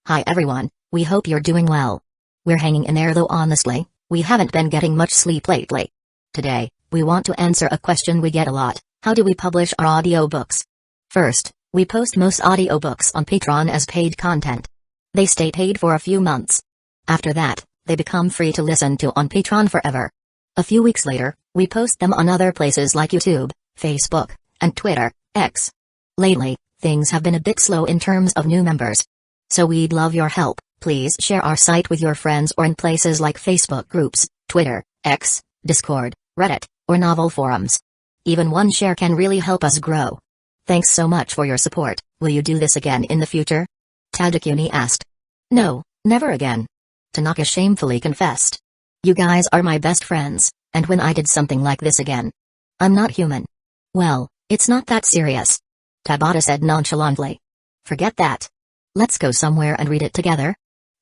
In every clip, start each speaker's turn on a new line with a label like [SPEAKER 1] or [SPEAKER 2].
[SPEAKER 1] Hi everyone, we hope you're doing well. We're hanging in there though honestly, we haven't been getting much sleep lately. Today, we want to answer a question we get a lot: how do we publish our audiobooks? First, we post most audiobooks on Patreon as paid content. They stay paid for a few months. After that, they become free to listen to on Patreon forever. A few weeks later, we post them on other places like YouTube, Facebook, and Twitter, X. Lately, things have been a bit slow in terms of new members. So we'd love your help. Please share our site with your friends or in places like Facebook groups, Twitter, X, Discord, Reddit, or novel forums. Even one share can really help us grow. Thanks so much for your support. Will you do this again in the future? Tadakuni asked. No, never again. Tanaka shamefully confessed. You guys are my best friends, and when I did something like this again, I'm not human. Well, it's not that serious. Tabata said nonchalantly. Forget that. Let's go somewhere and read it together?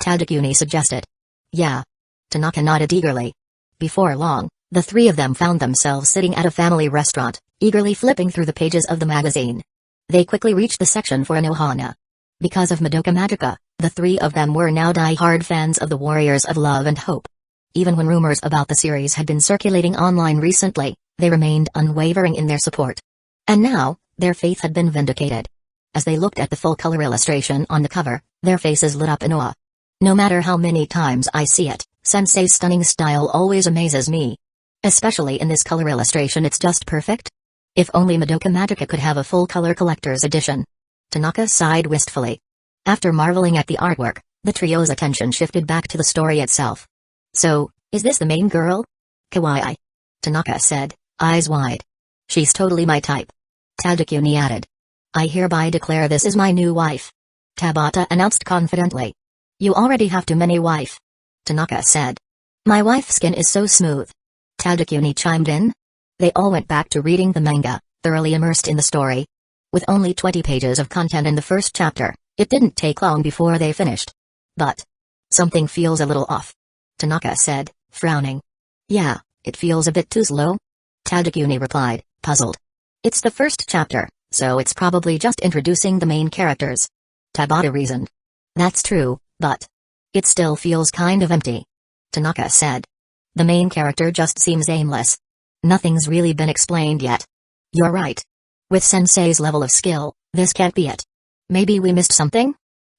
[SPEAKER 1] Tadakuni suggested. Yeah. Tanaka nodded eagerly. Before long, the three of them found themselves sitting at a family restaurant, eagerly flipping through the pages of the magazine. They quickly reached the section for Anohana. Because of Madoka Magica, the three of them were now die-hard fans of the Warriors of Love and Hope. Even when rumors about the series had been circulating online recently, they remained unwavering in their support. And now, their faith had been vindicated. As they looked at the full-color illustration on the cover, their faces lit up in awe. No matter how many times I see it, Sensei's stunning style always amazes me. Especially in this color illustration, it's just perfect. If only Madoka Magica could have a full-color collector's edition. Tanaka sighed wistfully. After marveling at the artwork, the trio's attention shifted back to the story itself. So, is this the main girl? Kawaii. Tanaka said, eyes wide. She's totally my type. Tadakuni added. I hereby declare this is my new wife. Tabata announced confidently. You already have too many wife. Tanaka said. My wife's skin is so smooth. Tadakuni chimed in. They all went back to reading the manga, thoroughly immersed in the story. With only 20 pages of content in the first chapter, it didn't take long before they finished. But something feels a little off. Tanaka said, frowning. Yeah, it feels a bit too slow. Tadakuni replied, puzzled. It's the first chapter, so it's probably just introducing the main characters. Tabata reasoned. That's true, but it still feels kind of empty. Tanaka said. The main character just seems aimless. Nothing's really been explained yet. You're right. With Sensei's level of skill, this can't be it. Maybe we missed something?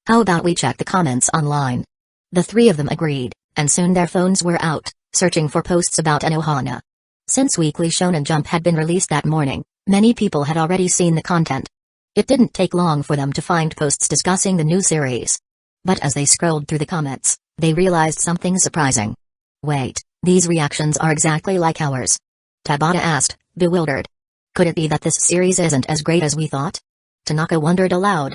[SPEAKER 1] How about we check the comments online? The three of them agreed, and soon their phones were out, searching for posts about Anohana. Since Weekly Shonen Jump had been released that morning, many people had already seen the content. It didn't take long for them to find posts discussing the new series. But as they scrolled through the comments, they realized something surprising. Wait, these reactions are exactly like ours. Tabata asked, bewildered. Could it be that this series isn't as great as we thought? Tanaka wondered aloud.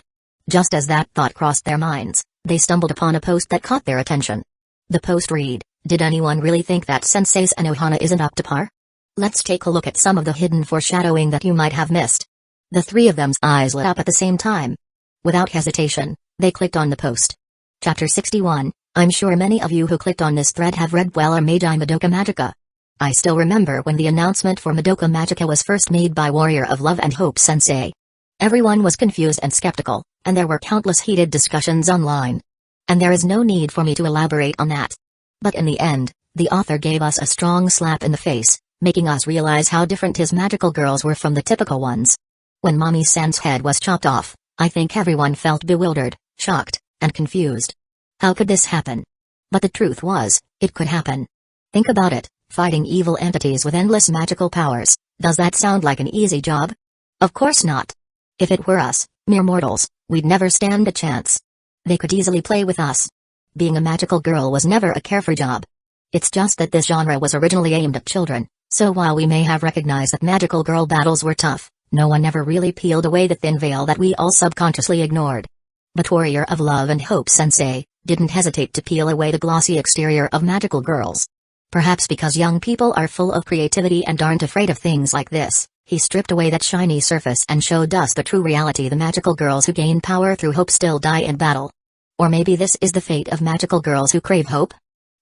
[SPEAKER 1] Just as that thought crossed their minds, they stumbled upon a post that caught their attention. The post read, did anyone really think that Sensei's Anohana isn't up to par? Let's take a look at some of the hidden foreshadowing that you might have missed. The three of them's eyes lit up at the same time. Without hesitation, they clicked on the post. Chapter 61, I'm sure many of you who clicked on this thread have read Well or Magi Madoka Magica. I still remember when the announcement for Madoka Magica was first made by Warrior of Love and Hope Sensei. Everyone was confused and skeptical, and there were countless heated discussions online. And there is no need for me to elaborate on that. But in the end, the author gave us a strong slap in the face, making us realize how different his magical girls were from the typical ones. When Mommy-san's head was chopped off, I think everyone felt bewildered, shocked, and confused. How could this happen? But the truth was, it could happen. Think about it, fighting evil entities with endless magical powers. Does that sound like an easy job? Of course not. If it were us, mere mortals, we'd never stand a chance. They could easily play with us. Being a magical girl was never a carefree job. It's just that this genre was originally aimed at children, so while we may have recognized that magical girl battles were tough, no one ever really peeled away the thin veil that we all subconsciously ignored. But Warrior of Love and Hope Sensei didn't hesitate to peel away the glossy exterior of magical girls. Perhaps because young people are full of creativity and aren't afraid of things like this, he stripped away that shiny surface and showed us the true reality: the magical girls who gain power through hope still die in battle. Or maybe this is the fate of magical girls who crave hope?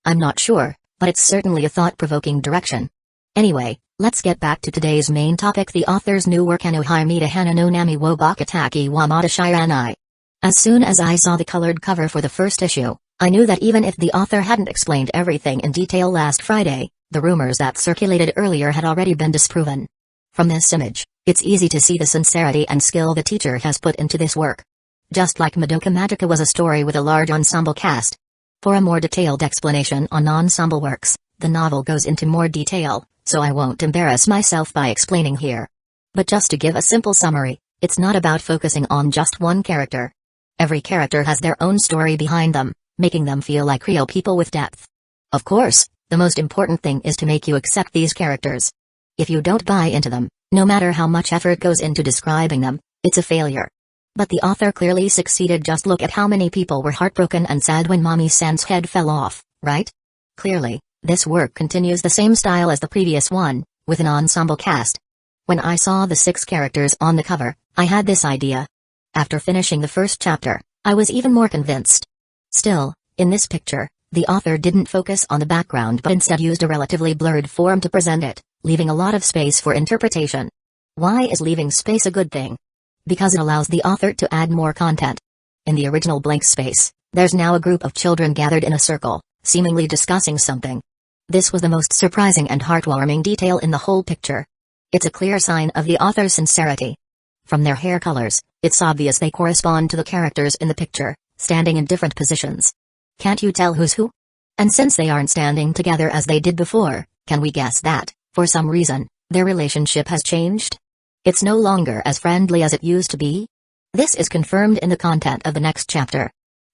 [SPEAKER 1] I'm not sure, but it's certainly a thought-provoking direction. Anyway, let's get back to today's main topic: the author's new work Anohana Hana no Nami wo Bakataki wa Mata Shiranai. As soon as I saw the colored cover for the first issue, I knew that even if the author hadn't explained everything in detail last Friday, the rumors that circulated earlier had already been disproven. From this image, it's easy to see the sincerity and skill the teacher has put into this work. Just like Madoka Magica was a story with a large ensemble cast. For a more detailed explanation on ensemble works, the novel goes into more detail, so I won't embarrass myself by explaining here. But just to give a simple summary, it's not about focusing on just one character. Every character has their own story behind them, making them feel like real people with depth. Of course, the most important thing is to make you accept these characters. If you don't buy into them, no matter how much effort goes into describing them, it's a failure. But the author clearly succeeded. Just look at how many people were heartbroken and sad when Mommy-san's head fell off, right? Clearly, this work continues the same style as the previous one, with an ensemble cast. When I saw the 6 characters on the cover, I had this idea. After finishing the first chapter, I was even more convinced. Still, in this picture, the author didn't focus on the background but instead used a relatively blurred form to present it, leaving a lot of space for interpretation. Why is leaving space a good thing? Because it allows the author to add more content. In the original blank space, there's now a group of children gathered in a circle, seemingly discussing something. This was the most surprising and heartwarming detail in the whole picture. It's a clear sign of the author's sincerity. From their hair colors, it's obvious they correspond to the characters in the picture, standing in different positions. Can't you tell who's who? And since they aren't standing together as they did before, can we guess that, for some reason, their relationship has changed? It's no longer as friendly as it used to be? This is confirmed in the content of the next chapter.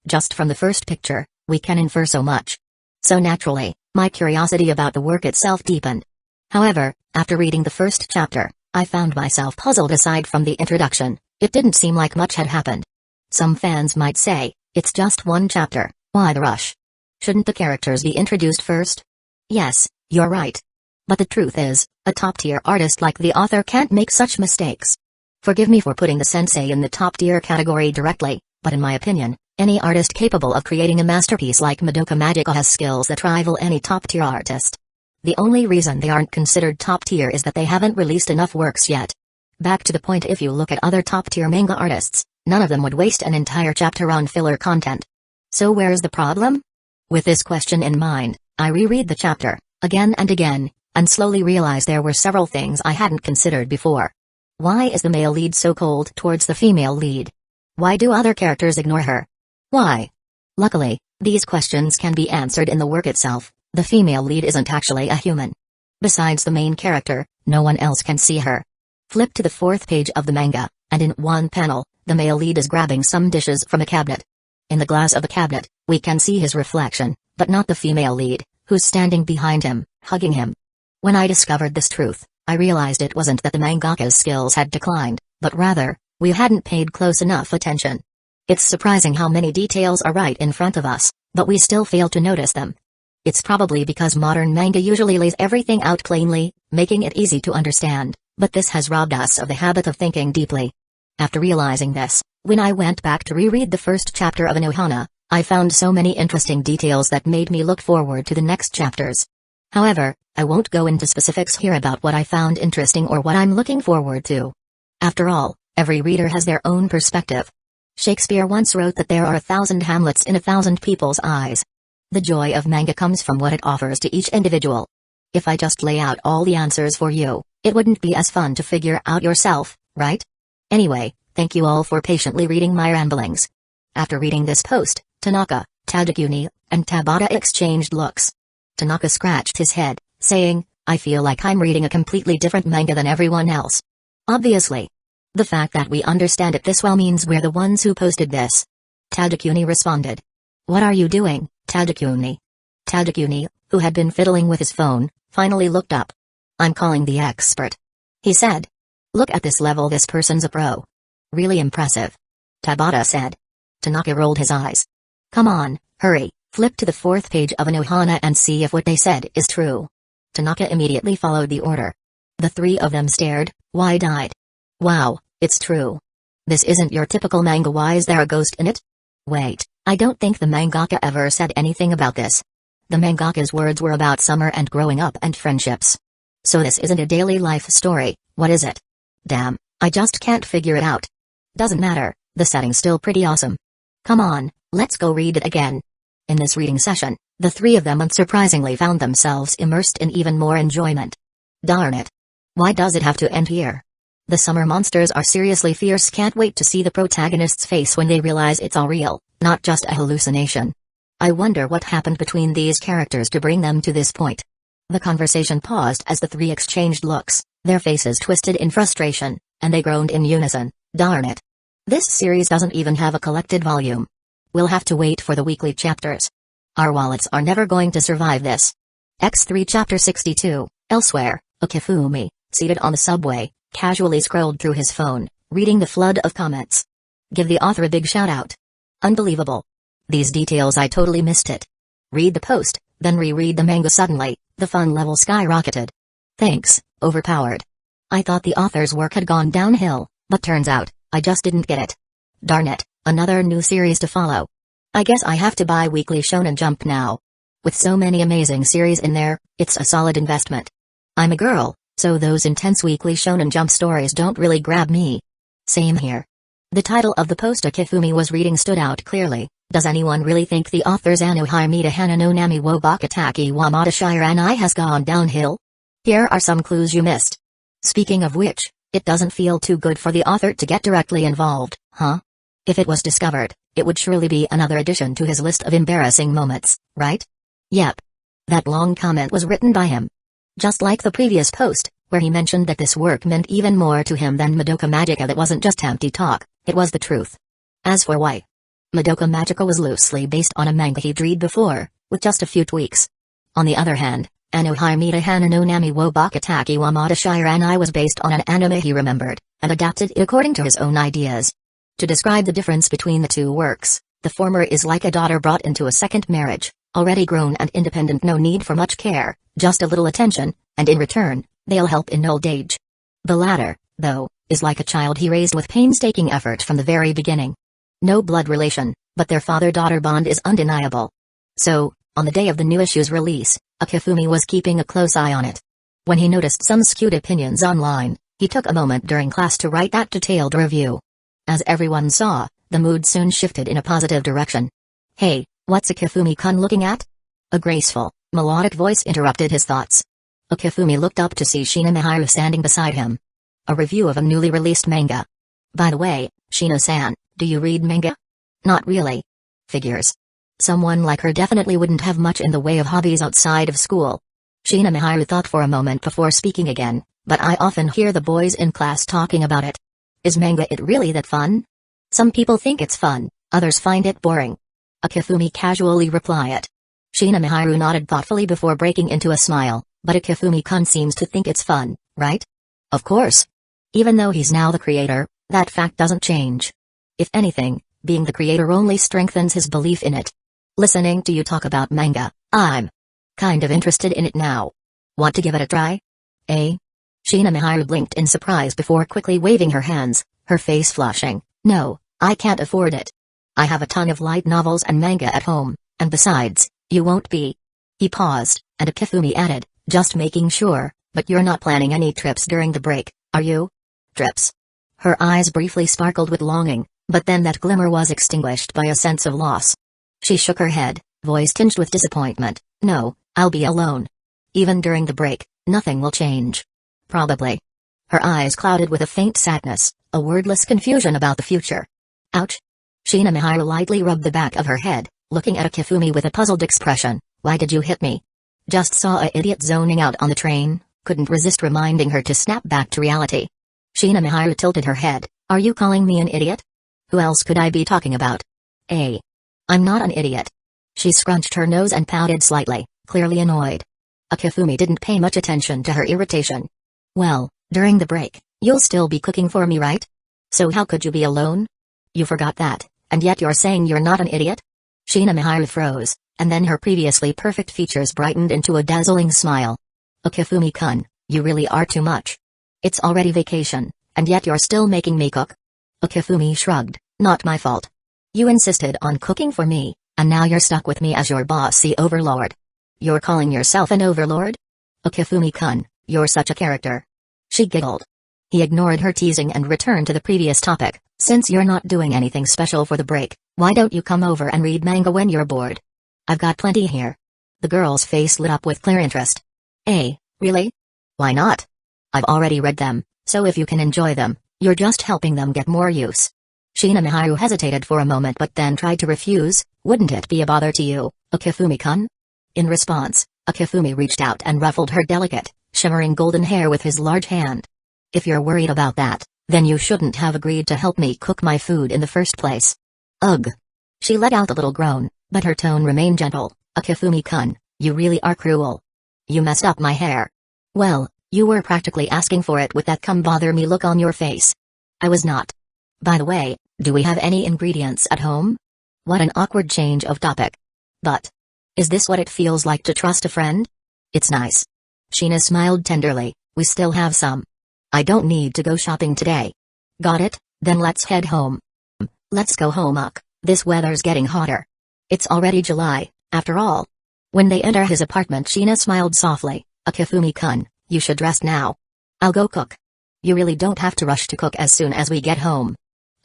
[SPEAKER 1] Just from the first picture, we can infer so much. So naturally, my curiosity about the work itself deepened. However, after reading the first chapter, I found myself puzzled. Aside from the introduction, it didn't seem like much had happened. Some fans might say, it's just one chapter, why the rush? Shouldn't the characters be introduced first? Yes, you're right. But the truth is, a top-tier artist like the author can't make such mistakes. Forgive me for putting the sensei in the top-tier category directly, but in my opinion, any artist capable of creating a masterpiece like Madoka Magica has skills that rival any top-tier artist. The only reason they aren't considered top-tier is that they haven't released enough works yet. Back to the point, if you look at other top-tier manga artists, none of them would waste an entire chapter on filler content. So where's the problem? With this question in mind, I reread the chapter, again and again, and slowly realized there were several things I hadn't considered before. Why is the male lead so cold towards the female lead? Why do other characters ignore her? Why? Luckily, these questions can be answered in the work itself. The female lead isn't actually a human. Besides the main character, no one else can see her. Flip to the 4th page of the manga, and in one panel, the male lead is grabbing some dishes from a cabinet. In the glass of the cabinet, we can see his reflection, but not the female lead, who's standing behind him, hugging him. When I discovered this truth, I realized it wasn't that the mangaka's skills had declined, but rather, we hadn't paid close enough attention. It's surprising how many details are right in front of us, but we still fail to notice them. It's probably because modern manga usually lays everything out plainly, making it easy to understand, but this has robbed us of the habit of thinking deeply. After realizing this, when I went back to reread the first chapter of Anohana, I found so many interesting details that made me look forward to the next chapters. However, I won't go into specifics here about what I found interesting or what I'm looking forward to. After all, every reader has their own perspective. Shakespeare once wrote that there are 1,000 Hamlets in 1,000 people's eyes. The joy of manga comes from what it offers to each individual. If I just lay out all the answers for you, it wouldn't be as fun to figure out yourself, right? Anyway, thank you all for patiently reading my ramblings. After reading this post, Tanaka, Tadakuni, and Tabata exchanged looks. Tanaka scratched his head, saying, I feel like I'm reading a completely different manga than everyone else. Obviously. The fact that we understand it this well means we're the ones who posted this. Tadakuni responded. What are you doing, Tadakuni? Tadakuni, who had been fiddling with his phone, finally looked up. I'm calling the expert. He said. Look at this level, this person's a pro. Really impressive. Tabata said. Tanaka rolled his eyes. Come on, hurry, flip to the 4th page of Anohana and see if what they said is true. Tanaka immediately followed the order. The three of them stared, wide-eyed. Wow, it's true. This isn't your typical manga. Why is there a ghost in it? Wait, I don't think the mangaka ever said anything about this. The mangaka's words were about summer and growing up and friendships. So this isn't a daily life story, what is it? Damn, I just can't figure it out. Doesn't matter, the setting's still pretty awesome. Come on, let's go read it again. In this reading session, the three of them unsurprisingly found themselves immersed in even more enjoyment. Darn it. Why does it have to end here? The summer monsters are seriously fierce. Can't wait to see the protagonist's face when they realize it's all real, not just a hallucination. I wonder what happened between these characters to bring them to this point. The conversation paused as the three exchanged looks, their faces twisted in frustration, and they groaned in unison. Darn it. This series doesn't even have a collected volume. We'll have to wait for the weekly chapters. Our wallets are never going to survive this. X3 Chapter 62. Elsewhere, Okifumi, seated on the subway, casually scrolled through his phone, reading the flood of comments. Give the author a big shout out. Unbelievable. These details, I totally missed it. Read the post, then reread the manga. Suddenly, the fun level skyrocketed. Thanks, overpowered. I thought the author's work had gone downhill, but turns out, I just didn't get it. Darn it, another new series to follow. I guess I have to buy Weekly Shonen Jump now. With so many amazing series in there, it's a solid investment. I'm a girl, so those intense Weekly Shonen Jump stories don't really grab me. Same here. The title of the post Okifumi was reading stood out clearly. Does anyone really think the author's Anohana Hana no Nami wo Bakataki wa Mata Shiranai has gone downhill? Here are some clues you missed. Speaking of which, it doesn't feel too good for the author to get directly involved, huh? If it was discovered, it would surely be another addition to his list of embarrassing moments, right? Yep. That long comment was written by him. Just like the previous post, where he mentioned that this work meant even more to him than Madoka Magica. That wasn't just empty talk, it was the truth. As for why, Madoka Magica was loosely based on a manga he'd read before, with just a few tweaks. On the other hand, Anohana Hana no Nami wo Bakataki wa Mata Shiranai was based on an anime he remembered, and adapted it according to his own ideas. To describe the difference between the two works, the former is like a daughter brought into a second marriage, already grown and independent, no need for much care, just a little attention, and in return, they'll help in old age. The latter, though, is like a child he raised with painstaking effort from the very beginning. No blood relation, but their father-daughter bond is undeniable. So, on the day of the new issue's release, Okifumi was keeping a close eye on it. When he noticed some skewed opinions online, he took a moment during class to write that detailed review. As everyone saw, the mood soon shifted in a positive direction. Hey, what's Okifumi-kun looking at? A graceful, melodic voice interrupted his thoughts. Okifumi looked up to see Shina standing beside him. A review of a newly released manga. By the way, Shina-san, do you read manga? Not really. Figures. Someone like her definitely wouldn't have much in the way of hobbies outside of school. Shina thought for a moment before speaking again, but I often hear the boys in class talking about it. Is manga it really that fun? Some people think it's fun, others find it boring. Okifumi casually replied. Shina nodded thoughtfully before breaking into a smile, but Okifumi-kun seems to think it's fun, right? Of course. Even though he's now the creator, that fact doesn't change. If anything, being the creator only strengthens his belief in it. Listening to you talk about manga, I'm kind of interested in it now. Want to give it a try? Eh? Shina blinked in surprise before quickly waving her hands, her face flushing. No, I can't afford it. I have a ton of light novels and manga at home, and besides, you won't be. He paused, and Okifumi added, just making sure, but you're not planning any trips during the break, are you? Trips? Her eyes briefly sparkled with longing, but then that glimmer was extinguished by a sense of loss. She shook her head, voice tinged with disappointment. No, I'll be alone. Even during the break, nothing will change. Probably. Her eyes clouded with a faint sadness, a wordless confusion about the future. Ouch. Shina lightly rubbed the back of her head, looking at Okifumi with a puzzled expression. Why did you hit me? Just saw a idiot zoning out on the train, couldn't resist reminding her to snap back to reality. Shina tilted her head. Are you calling me an idiot? Who else could I be talking about? I'm not an idiot. She scrunched her nose and pouted slightly, clearly annoyed. Okifumi didn't pay much attention to her irritation. Well, during the break, you'll still be cooking for me, right? So how could you be alone? You forgot that, and yet you're saying you're not an idiot? Shina froze, and then her previously perfect features brightened into a dazzling smile. Okifumi-kun, you really are too much. It's already vacation, and yet you're still making me cook? Okifumi shrugged. Not my fault. You insisted on cooking for me, and now you're stuck with me as your bossy overlord. You're calling yourself an overlord? Okifumi-kun, you're such a character. She giggled. He ignored her teasing and returned to the previous topic. Since you're not doing anything special for the break, why don't you come over and read manga when you're bored? I've got plenty here. The girl's face lit up with clear interest. Really? Why not? I've already read them, so if you can enjoy them, you're just helping them get more use. Shinigami hesitated for a moment but then tried to refuse. Wouldn't it be a bother to you, Akifumi-kun? In response, Akifumi reached out and ruffled her delicate, shimmering golden hair with his large hand. If you're worried about that, then you shouldn't have agreed to help me cook my food in the first place. Ugh. She let out a little groan, but her tone remained gentle. Akifumi-kun, you really are cruel. You messed up my hair. Well, you were practically asking for it with that come bother me look on your face. I was not. By the way, do we have any ingredients at home? What an awkward change of topic. But is this what it feels like to trust a friend? It's nice. Sheena smiled tenderly. We still have some. I don't need to go shopping today. Got it? Then let's head home. Let's go home, Uck. This weather's getting hotter. It's already July, after all. When they enter his apartment, Sheena smiled softly. Akifumi-kun, you should rest now. I'll go cook. You really don't have to rush to cook as soon as we get home.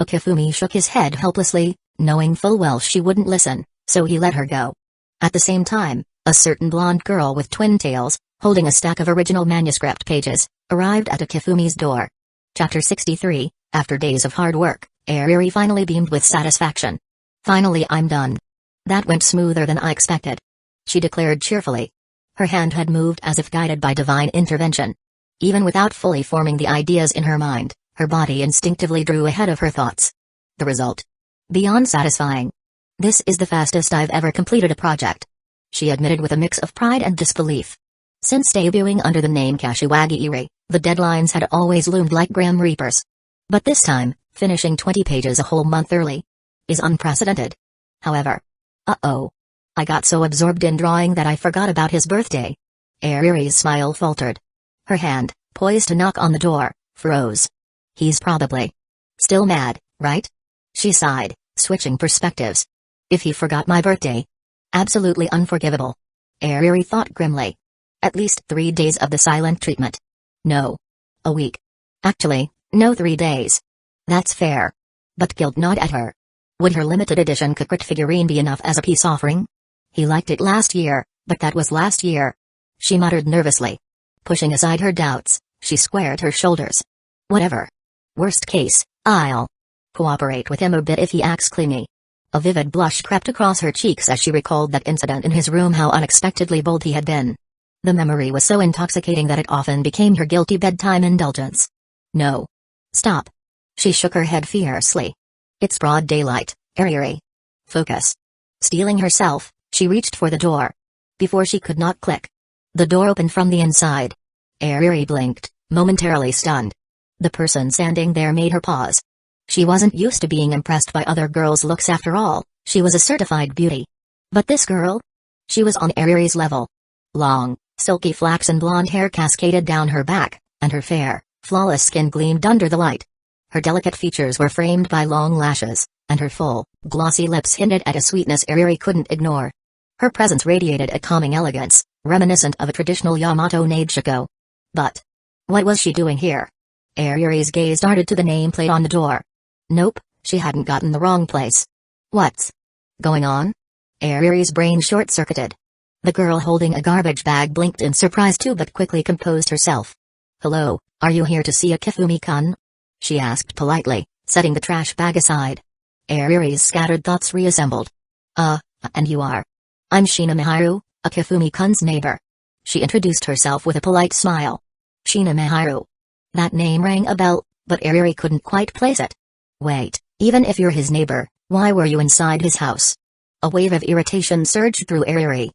[SPEAKER 1] Akifumi shook his head helplessly, knowing full well she wouldn't listen, so he let her go. At the same time, a certain blonde girl with twin tails, holding a stack of original manuscript pages, arrived at Akifumi's door. Chapter 63, After days of hard work, Airi finally beamed with satisfaction. Finally, I'm done. That went smoother than I expected, she declared cheerfully. Her hand had moved as if guided by divine intervention. Even without fully forming the ideas in her mind, her body instinctively drew ahead of her thoughts. The result? Beyond satisfying. This is the fastest I've ever completed a project, she admitted with a mix of pride and disbelief. Since debuting under the name Kashiwagi Airi, the deadlines had always loomed like grim reapers. But this time, finishing 20 pages a whole month early is unprecedented. However, I got so absorbed in drawing that I forgot about his birthday. Airi's smile faltered. Her hand, poised to knock on the door, froze. He's probably still mad, right? She sighed, switching perspectives. If he forgot my birthday? Absolutely unforgivable. Airi thought grimly. At least 3 days of the silent treatment. No. A week. Actually, no, 3 days. That's fair. But guilt gnawed at her. Would her limited edition Kakrit figurine be enough as a peace offering? He liked it last year, but that was last year. She muttered nervously. Pushing aside her doubts, she squared her shoulders. Whatever. Worst case, I'll cooperate with him a bit if he acts clingy. A vivid blush crept across her cheeks as she recalled that incident in his room, how unexpectedly bold he had been. The memory was so intoxicating that it often became her guilty bedtime indulgence. No. Stop. She shook her head fiercely. It's broad daylight, Airi. Focus. Steeling herself, she reached for the door. Before she could not click, the door opened from the inside. Airi blinked, momentarily stunned. The person standing there made her pause. She wasn't used to being impressed by other girls' looks after all, she was a certified beauty. But this girl? She was on Airi's level. Long, silky flaxen blonde hair cascaded down her back, and her fair, flawless skin gleamed under the light. Her delicate features were framed by long lashes, and her full, glossy lips hinted at a sweetness Airi couldn't ignore. Her presence radiated a calming elegance, reminiscent of a traditional Yamato Neijiko. But what was she doing here? Airi's gaze darted to the nameplate on the door. Nope, she hadn't gotten the wrong place. What's going on? Airi's brain short-circuited. The girl holding a garbage bag blinked in surprise too, but quickly composed herself. Hello, are you here to see Akifumi-kun? She asked politely, setting the trash bag aside. Airi's scattered thoughts reassembled. And you are? I'm Shinigami, Akifumi-kun's neighbor. She introduced herself with a polite smile. Shinigami. That name rang a bell, but Airi couldn't quite place it. Wait, even if you're his neighbor, why were you inside his house? A wave of irritation surged through Airi.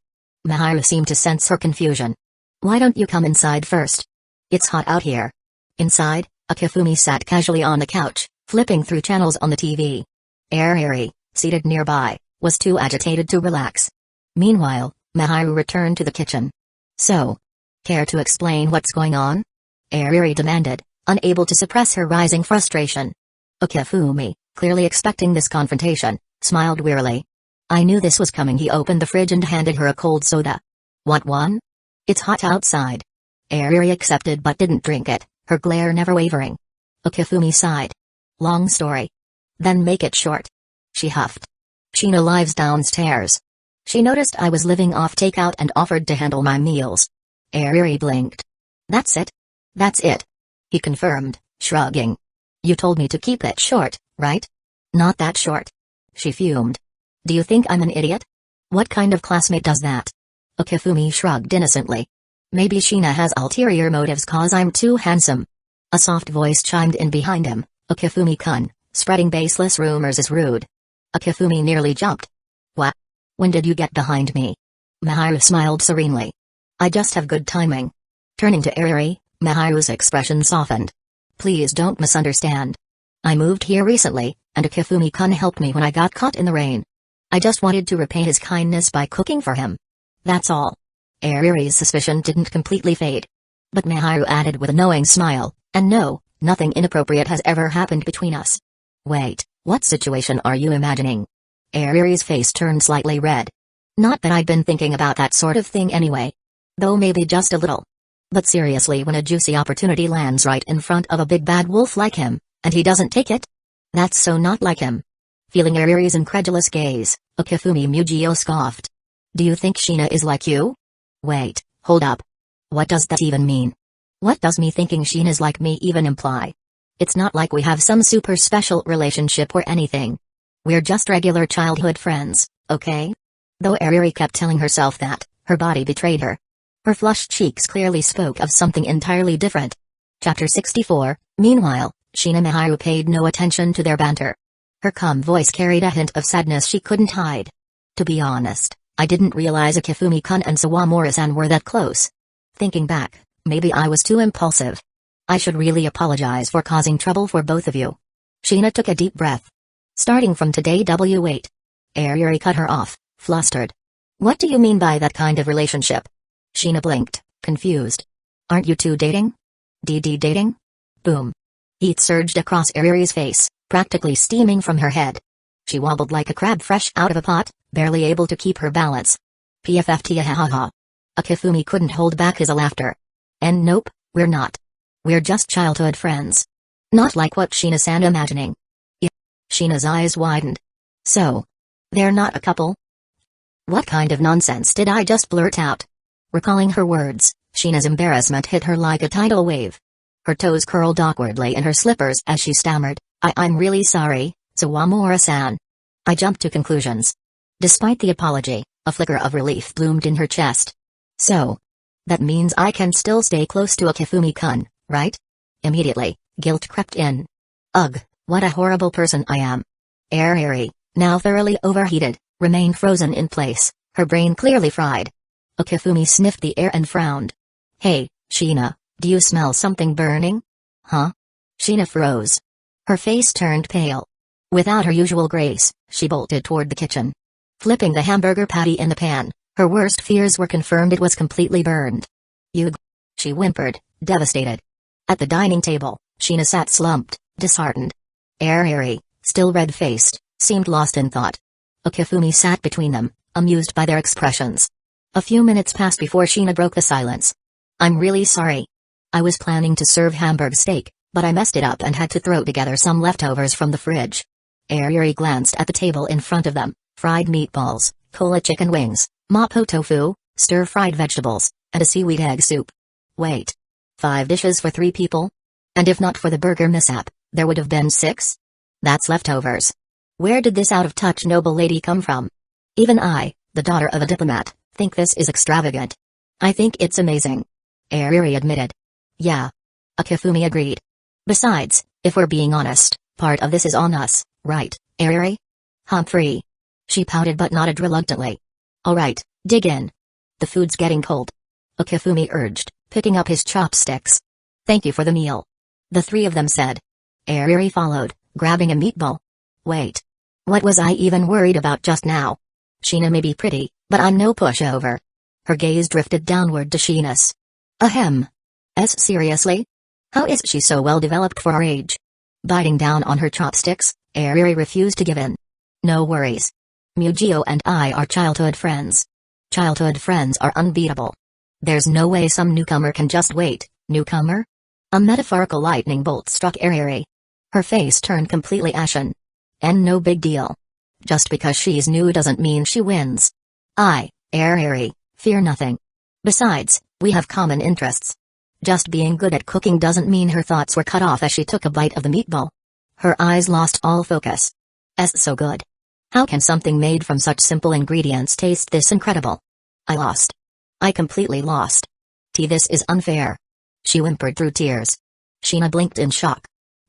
[SPEAKER 1] Mahiru seemed to sense her confusion. Why don't you come inside first? It's hot out here. Inside, Akifumi sat casually on the couch, flipping through channels on the TV. Airi, seated nearby, was too agitated to relax. Meanwhile, Mahiru returned to the kitchen. So, care to explain what's going on? Airi demanded, unable to suppress her rising frustration. Akifumi, clearly expecting this confrontation, smiled wearily. I knew this was coming. He opened the fridge and handed her a cold soda. What one? It's hot outside. Airi accepted but didn't drink it, her glare never wavering. Akifumi sighed. Long story. Then make it short. She huffed. Sheena lives downstairs. She noticed I was living off takeout and offered to handle my meals. Airi blinked. That's it? That's it. He confirmed, shrugging. You told me to keep it short, right? Not that short. She fumed. Do you think I'm an idiot? What kind of classmate does that? Okifumi shrugged innocently. Maybe Sheena has ulterior motives cause I'm too handsome. A soft voice chimed in behind him. Okifumi-kun, spreading baseless rumors is rude. Okifumi nearly jumped. What? When did you get behind me? Mahiru smiled serenely. I just have good timing. Turning to Airi, Mahiru's expression softened. Please don't misunderstand. I moved here recently, and Okifumi-kun helped me when I got caught in the rain. I just wanted to repay his kindness by cooking for him. That's all. Airi's suspicion didn't completely fade. But Mahiru added with a knowing smile, and no, nothing inappropriate has ever happened between us. Wait, what situation are you imagining? Airi's face turned slightly red. Not that I'd been thinking about that sort of thing anyway. Though maybe just a little. But seriously, when a juicy opportunity lands right in front of a big bad wolf like him, and he doesn't take it? That's so not like him. Feeling Airi's incredulous gaze, Okifumi Mugio scoffed. Do you think Sheena is like you? Wait, hold up. What does that even mean? What does me thinking Sheena's like me even imply? It's not like we have some super special relationship or anything. We're just regular childhood friends, okay? Though Airi kept telling herself that, her body betrayed her. Her flushed cheeks clearly spoke of something entirely different. Chapter 64. Meanwhile, Sheena Mahiru paid no attention to their banter. Her calm voice carried a hint of sadness she couldn't hide. To be honest, I didn't realize Okifumi-kun and Sawamura-san were that close. Thinking back, maybe I was too impulsive. I should really apologize for causing trouble for both of you. Sheena took a deep breath. Starting from today wait. Airi cut her off, flustered. What do you mean by that kind of relationship? Sheena blinked, confused. Aren't you two dating? DD dating? Boom. Heat surged across Airi's face, practically steaming from her head. She wobbled like a crab fresh out of a pot, barely able to keep her balance. PFFT-ha-ha-ha. Okifumi couldn't hold back his laughter. And nope, we're not. We're just childhood friends. Not like what Sheena-san imagining. Sheena's eyes widened. So, they're not a couple? What kind of nonsense did I just blurt out? Recalling her words, Sheena's embarrassment hit her like a tidal wave. Her toes curled awkwardly in her slippers as she stammered, I'm really sorry, Sawamura-san. I jumped to conclusions. Despite the apology, a flicker of relief bloomed in her chest. So, that means I can still stay close to Okifumi-kun, right? Immediately, guilt crept in. Ugh, what a horrible person I am. Airi, now thoroughly overheated, remained frozen in place, her brain clearly fried. Okifumi sniffed the air and frowned. Hey, Sheena, do you smell something burning? Huh? Sheena froze. Her face turned pale. Without her usual grace, she bolted toward the kitchen. Flipping the hamburger patty in the pan, her worst fears were confirmed. It was completely burned. Hyuga. She whimpered, devastated. At the dining table, Sheena sat slumped, disheartened. Airi, still red-faced, seemed lost in thought. Okifumi sat between them, amused by their expressions. A few minutes passed before Sheena broke the silence. I'm really sorry. I was planning to serve hamburg steak, but I messed it up and had to throw together some leftovers from the fridge. Airi glanced at the table in front of them, fried meatballs, cola chicken wings, mapo tofu, stir-fried vegetables, and a seaweed egg soup. Wait. 5 dishes for 3 people? And if not for the burger mishap, there would have been 6? That's leftovers. Where did this out-of-touch noble lady come from? Even I, the daughter of a diplomat, think this is extravagant. I think it's amazing. Airi admitted. Yeah. Okifumi agreed. Besides, if we're being honest, part of this is on us, right, Airi? Humphrey. She pouted but nodded reluctantly. Alright, dig in. The food's getting cold. Okifumi urged, picking up his chopsticks. Thank you for the meal. The 3 of them said. Airi followed, grabbing a meatball. Wait. What was I even worried about just now? Sheena may be pretty, but I'm no pushover. Her gaze drifted downward to Sheena's. Ahem. Seriously? How is she so well developed for her age? Biting down on her chopsticks, Airi refused to give in. No worries. Mugio and I are childhood friends. Childhood friends are unbeatable. There's no way some newcomer can just wait. Newcomer? A metaphorical lightning bolt struck Airi. Her face turned completely ashen. And no big deal. Just because she's new doesn't mean she wins. Airi, fear nothing. Besides, we have common interests. Just being good at cooking doesn't mean her thoughts were cut off as she took a bite of the meatball. Her eyes lost all focus. So good. How can something made from such simple ingredients taste this incredible? I lost. I completely lost. This is unfair. She whimpered through tears. Shina blinked in shock.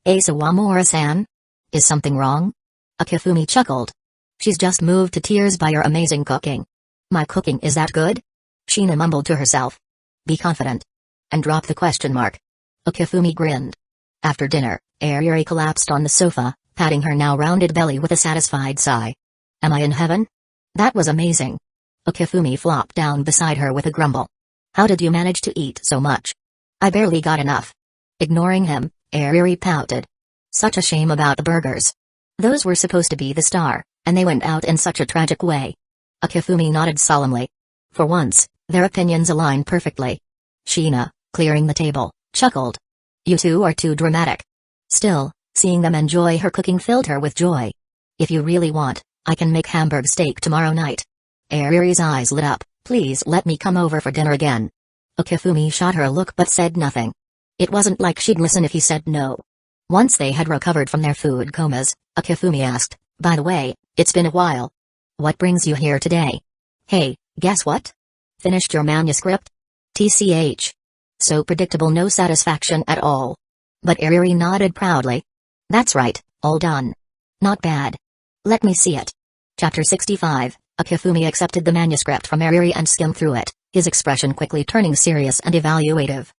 [SPEAKER 1] Sawamura-san? Is something wrong? Akifumi chuckled. She's just moved to tears by your amazing cooking. My cooking is that good? Shina mumbled to herself. Be confident. And drop the question mark. Akifumi grinned. After dinner, Airi collapsed on the sofa, patting her now rounded belly with a satisfied sigh. Am I in heaven? That was amazing. Akifumi flopped down beside her with a grumble. How did you manage to eat so much? I barely got enough. Ignoring him, Airi pouted. Such a shame about the burgers. Those were supposed to be the star, and they went out in such a tragic way. Akifumi nodded solemnly. For once, their opinions aligned perfectly. Shina, clearing the table, chuckled. You two are too dramatic. Still, seeing them enjoy her cooking filled her with joy. If you really want, I can make hamburg steak tomorrow night. Airi's eyes lit up. Please let me come over for dinner again. Akifumi shot her a look but said nothing. It wasn't like she'd listen if he said no. Once they had recovered from their food comas, Akifumi asked, by the way, it's been a while. What brings you here today? Hey, guess what? Finished your manuscript? TCH. So predictable, no satisfaction at all. But Airi nodded proudly. That's right, all done. Not bad. Let me see it. Chapter 65, Akifumi accepted the manuscript from Airi and skimmed through it, his expression quickly turning serious and evaluative.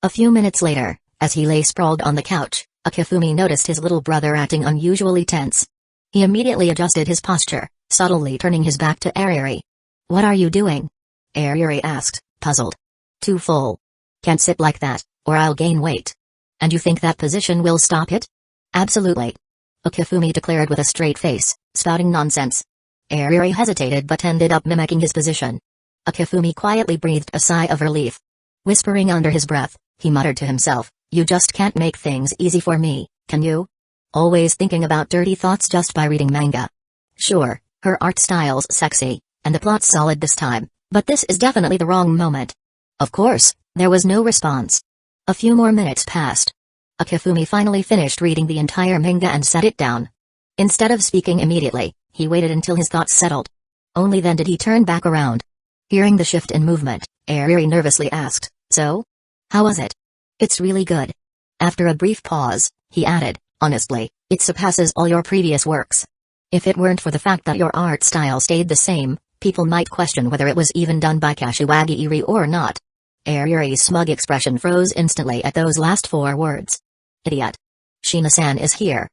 [SPEAKER 1] A few minutes later, as he lay sprawled on the couch, Akifumi noticed his little brother acting unusually tense. He immediately adjusted his posture, subtly turning his back to Airi. What are you doing? Airi asked, puzzled. Too full. Can't sit like that, or I'll gain weight. And you think that position will stop it? Absolutely. Akifumi declared with a straight face, spouting nonsense. Airi hesitated but ended up mimicking his position. Akifumi quietly breathed a sigh of relief. Whispering under his breath, he muttered to himself, you just can't make things easy for me, can you? Always thinking about dirty thoughts just by reading manga. Sure, her art style's sexy, and the plot's solid this time, but this is definitely the wrong moment. Of course, there was no response. A few more minutes passed. Akifumi finally finished reading the entire manga and set it down. Instead of speaking immediately, he waited until his thoughts settled. Only then did he turn back around. Hearing the shift in movement, Airi nervously asked, so? How was it? It's really good. After a brief pause, he added, honestly, it surpasses all your previous works. If it weren't for the fact that your art style stayed the same, people might question whether it was even done by Kashiwagi Iri or not. Airi's smug expression froze instantly at those last 4 words. Idiot. Shina-san is here.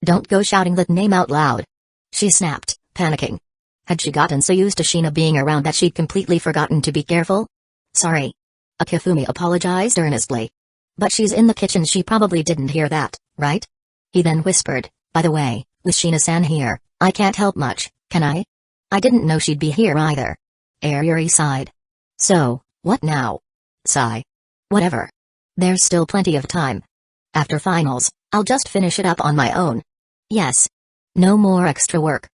[SPEAKER 1] Don't go shouting that name out loud. She snapped, panicking. Had she gotten so used to Shina being around that she'd completely forgotten to be careful? Sorry. Akifumi apologized earnestly. But she's in the kitchen, she probably didn't hear that, right? He then whispered, by the way, with Shina-san here, I can't help much, can I? I didn't know she'd be here either. Airi sighed. So, what now? Sigh. Whatever. There's still plenty of time. After finals, I'll just finish it up on my own. Yes. No more extra work.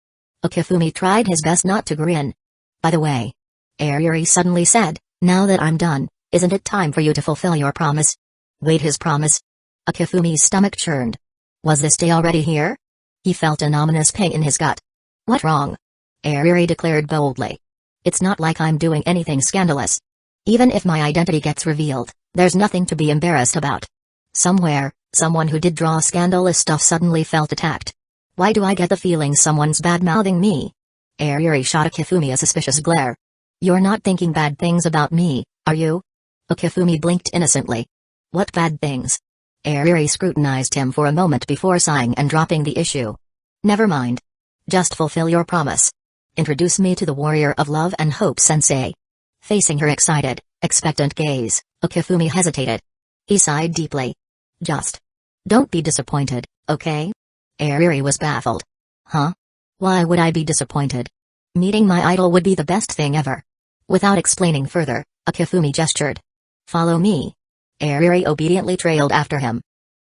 [SPEAKER 1] Akifumi tried his best not to grin. By the way, Airi suddenly said, now that I'm done, isn't it time for you to fulfill your promise? Wait, his promise? Akifumi's stomach churned. Was this day already here? He felt an ominous pain in his gut. What wrong? Airi declared boldly. It's not like I'm doing anything scandalous. Even if my identity gets revealed, there's nothing to be embarrassed about. Somewhere, someone who did draw scandalous stuff suddenly felt attacked. Why do I get the feeling someone's bad-mouthing me? Airi shot Akifumi a suspicious glare. You're not thinking bad things about me, are you? Akifumi blinked innocently. What bad things? Airi scrutinized him for a moment before sighing and dropping the issue. Never mind. Just fulfill your promise. Introduce me to the warrior of love and hope sensei. Facing her excited, expectant gaze, Akifumi hesitated. He sighed deeply. Just. Don't be disappointed, okay? Airi was baffled. Huh? Why would I be disappointed? Meeting my idol would be the best thing ever. Without explaining further, Akifumi gestured. Follow me. Airi obediently trailed after him.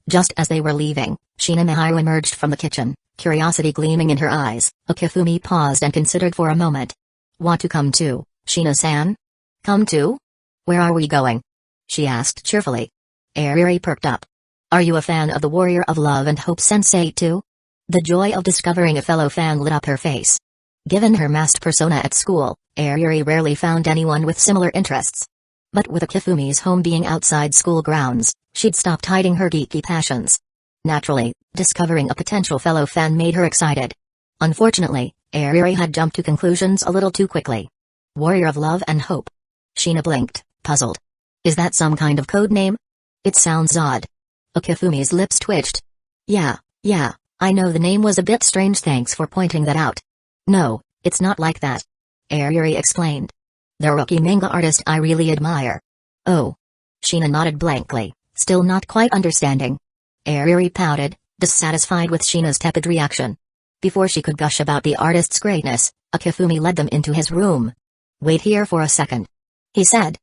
[SPEAKER 1] Just as they were leaving, Shinigami emerged from the kitchen, Curiosity gleaming in her eyes, Okifumi paused and considered for a moment. Want to come too, Shina-san? Come too? Where are we going? She asked cheerfully. Airi perked up. Are you a fan of the Warrior of Love and Hope sensei too? The joy of discovering a fellow fan lit up her face. Given her masked persona at school, Airi rarely found anyone with similar interests. But with Okifumi's home being outside school grounds, she'd stopped hiding her geeky passions. Naturally, discovering a potential fellow fan made her excited. Unfortunately, Airi had jumped to conclusions a little too quickly. Warrior of Love and Hope. Shina blinked, puzzled. Is that some kind of code name? It sounds odd. Okifumi's lips twitched. Yeah, I know the name was a bit strange, thanks for pointing that out. No, it's not like that. Airi explained. The rookie manga artist I really admire. Oh. Shina nodded blankly, still not quite understanding. Airi pouted, dissatisfied with Shina's tepid reaction. Before she could gush about the artist's greatness, Okifumi led them into his room. Wait here for a second, he said.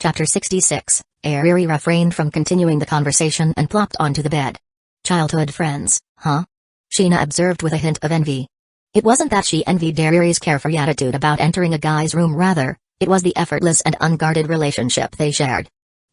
[SPEAKER 1] Chapter 66, Airi refrained from continuing the conversation and plopped onto the bed. Childhood friends, huh? Shina observed with a hint of envy. It wasn't that she envied Airi's carefree attitude about entering a guy's room, rather, it was the effortless and unguarded relationship they shared.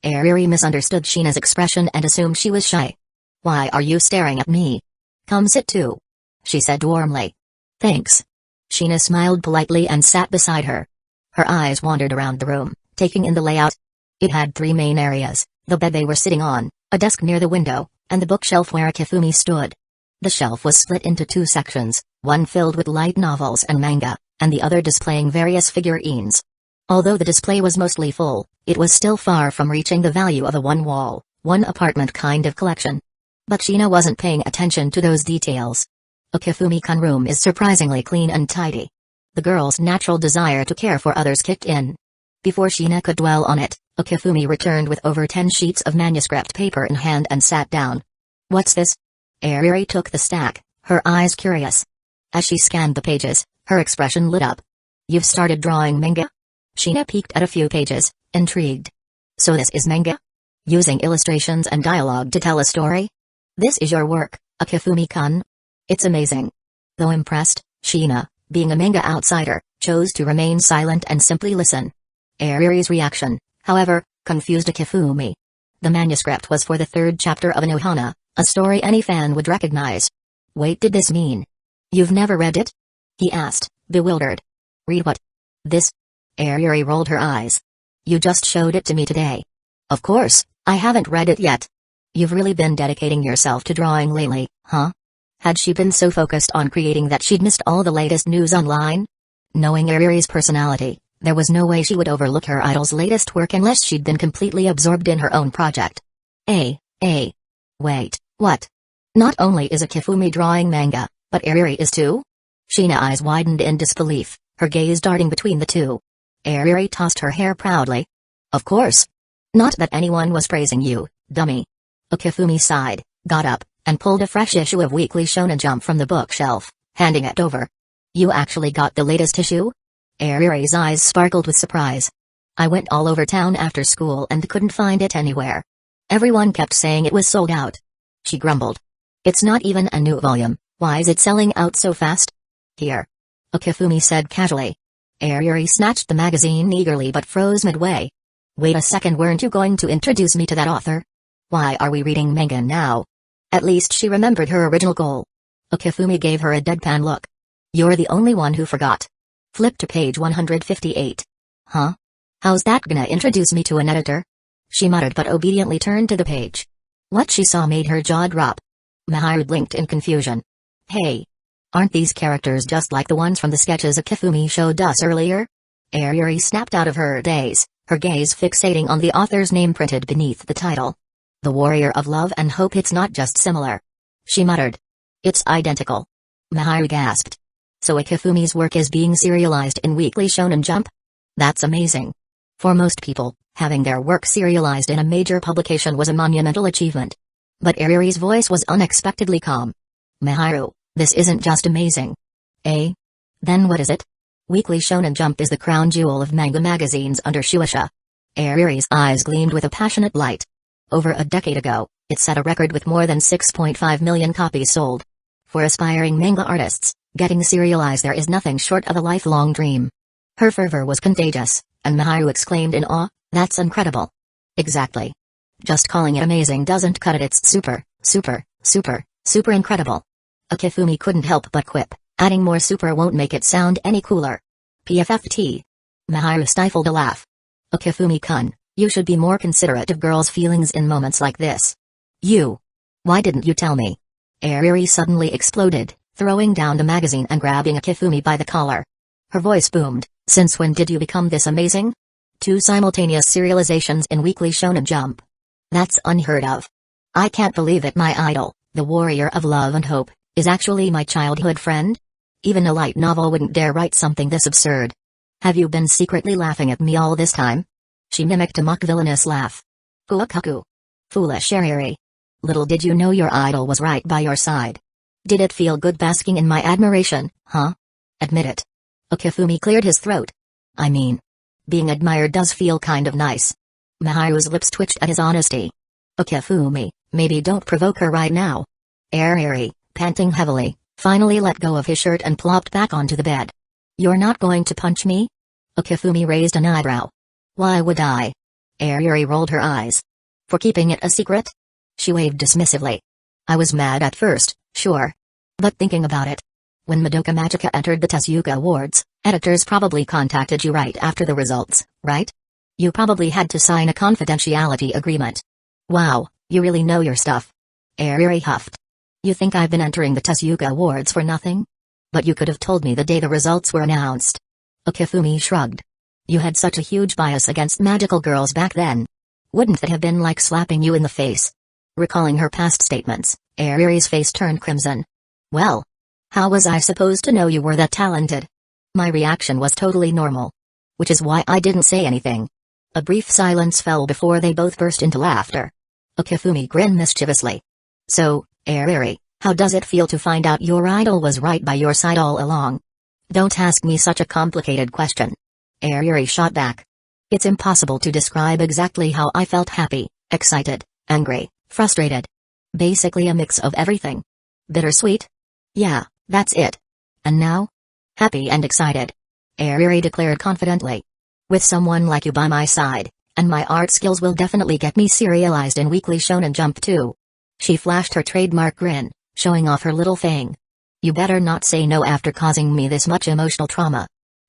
[SPEAKER 1] Airi misunderstood Shina's expression and assumed she was shy. Why are you staring at me? Come sit too, she said warmly. Thanks. Shina smiled politely and sat beside her. Her eyes wandered around the room, taking in the layout. It had three main areas: the bed they were sitting on, a desk near the window, and the bookshelf where Okifumi stood. The shelf was split into two sections, one filled with light novels and manga, and the other displaying various figurines. Although the display was mostly full, it was still far from reaching the value of a one-wall, one-apartment kind of collection. But Shina wasn't paying attention to those details. Okifumi-kun room is surprisingly clean and tidy. The girl's natural desire to care for others kicked in. Before Shina could dwell on it, Okifumi returned with over 10 sheets of manuscript paper in hand and sat down. What's this? Airi took the stack, her eyes curious. As she scanned the pages, her expression lit up. You've started drawing manga? Shina peeked at a few pages, intrigued. So this is manga? Using illustrations and dialogue to tell a story? This is your work, Okifumi-kun? It's amazing. Though impressed, Shina, being a manga outsider, chose to remain silent and simply listen. Airi's reaction, however, confused Okifumi. The manuscript was for the third chapter of Anohana, a story any fan would recognize. Wait, did this mean you've never read it? He asked, bewildered. Read what? This? Airi rolled her eyes. You just showed it to me today. Of course, I haven't read it yet. You've really been dedicating yourself to drawing lately, huh? Had she been so focused on creating that she'd missed all the latest news online? Knowing Airi's personality, there was no way she would overlook her idol's latest work unless she'd been completely absorbed in her own project. Wait, what? Not only is Okifumi drawing manga, but Airi is too? Shina's eyes widened in disbelief, her gaze darting between the two. Airi tossed her hair proudly. Of course. Not that anyone was praising you, dummy. Okifumi sighed, got up, and pulled a fresh issue of Weekly Shonen Jump from the bookshelf, handing it over. You actually got the latest issue? Airi's eyes sparkled with surprise. I went all over town after school and couldn't find it anywhere. Everyone kept saying it was sold out. She grumbled. It's not even a new volume, why is it selling out so fast? Here. Okifumi said casually. Airi snatched the magazine eagerly but froze midway. Wait a second, weren't you going to introduce me to that author? Why are we reading manga now? At least she remembered her original goal. Okifumi gave her a deadpan look. You're the only one who forgot. Flip to page 158. Huh? How's that gonna introduce me to an editor? She muttered but obediently turned to the page. What she saw made her jaw drop. Mahiru blinked in confusion. Hey! Aren't these characters just like the ones from the sketches Okifumi showed us earlier? Airi snapped out of her daze, her gaze fixating on the author's name printed beneath the title. The Warrior of Love and Hope. It's not just similar. She muttered. It's identical. Mahiru gasped. So Okifumi's work is being serialized in Weekly Shonen Jump? That's amazing. For most people, having their work serialized in a major publication was a monumental achievement. But Airi's voice was unexpectedly calm. Mahiru, this isn't just amazing. Eh? Then what is it? Weekly Shonen Jump is the crown jewel of manga magazines under Shueisha. Airi's eyes gleamed with a passionate light. Over a decade ago, it set a record with more than 6.5 million copies sold. For aspiring manga artists, getting serialized there is nothing short of a lifelong dream. Her fervor was contagious, and Maharu exclaimed in awe, "That's incredible." Exactly. Just calling it amazing doesn't cut it, it's super incredible. Akifumi couldn't help but quip, adding more super won't make it sound any cooler. PFFT. Maharu stifled a laugh. Akifumi-kun, you should be more considerate of girls' feelings in moments like this. Why didn't you tell me? Airi suddenly exploded, throwing down the magazine and grabbing Akifumi by the collar. Her voice boomed, "Since when did you become this amazing?" 2 simultaneous serializations in Weekly Shonen Jump. That's unheard of. I can't believe it, my idol, the warrior of love and hope, is actually my childhood friend? Even a light novel wouldn't dare write something this absurd. Have you been secretly laughing at me all this time? She mimicked a mock villainous laugh. Kuakaku. Foolish Airi. Little did you know your idol was right by your side. Did it feel good basking in my admiration, huh? Admit it. Akifumi cleared his throat. I mean, being admired does feel kind of nice. Maharu's lips twitched at his honesty. Akifumi, maybe don't provoke her right now. Airi, panting heavily, finally let go of his shirt and plopped back onto the bed. You're not going to punch me? Akifumi raised an eyebrow. Why would I? Airi rolled her eyes. For keeping it a secret? She waved dismissively. I was mad at first, sure. But thinking about it. When Madoka Magica entered the Tezuka Awards, editors probably contacted you right after the results, right? You probably had to sign a confidentiality agreement. Wow, you really know your stuff. Airi huffed. You think I've been entering the Tezuka Awards for nothing? But you could have told me the day the results were announced. Akifumi shrugged. You had such a huge bias against magical girls back then. Wouldn't that have been like slapping you in the face? Recalling her past statements, Airi's face turned crimson. Well, how was I supposed to know you were that talented? My reaction was totally normal. Which is why I didn't say anything. A brief silence fell before they both burst into laughter. Akifumi grinned mischievously. So, Airi, how does it feel to find out your idol was right by your side all along? Don't ask me such a complicated question. Airi shot back. It's impossible to describe exactly how I felt: happy, excited, angry, frustrated. Basically a mix of everything. Bittersweet? Yeah, that's it. And now? Happy and excited. Airi declared confidently. With someone like you by my side, and my art skills will definitely get me serialized in Weekly Shonen Jump too. She flashed her trademark grin, showing off her little fang. You better not say no after causing me this much emotional trauma.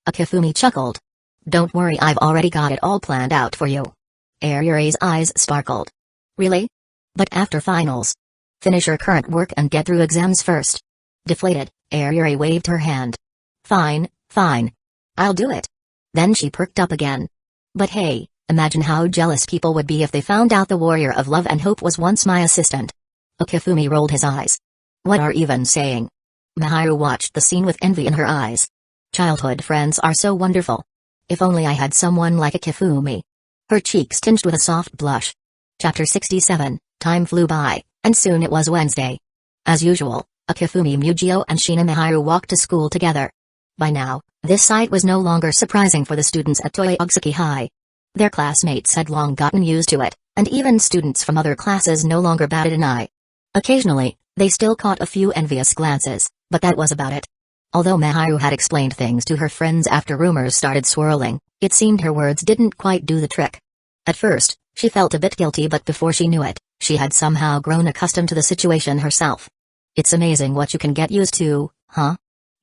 [SPEAKER 1] Akifumi chuckled. Don't worry, I've already got it all planned out for you. Airi's eyes sparkled. Really? But after finals. Finish your current work and get through exams first. Deflated, Airi waved her hand. Fine. I'll do it. Then she perked up again. But hey, imagine how jealous people would be if they found out the warrior of love and hope was once my assistant. Akifumi rolled his eyes. What are even saying? Maharu watched the scene with envy in her eyes. Childhood friends are so wonderful. If only I had someone like Akifumi. Her cheeks tinged with a soft blush. Chapter 67, time flew by, and soon it was Wednesday. As usual, Akifumi, Mujio and Shina Maharu walked to school together. By now, this sight was no longer surprising for the students at Toyosuke High. Their classmates had long gotten used to it, and even students from other classes no longer batted an eye. Occasionally, they still caught a few envious glances, but that was about it. Although Maharu had explained things to her friends after rumors started swirling, it seemed her words didn't quite do the trick. At first, she felt a bit guilty, but before she knew it, she had somehow grown accustomed to the situation herself. It's amazing what you can get used to, huh?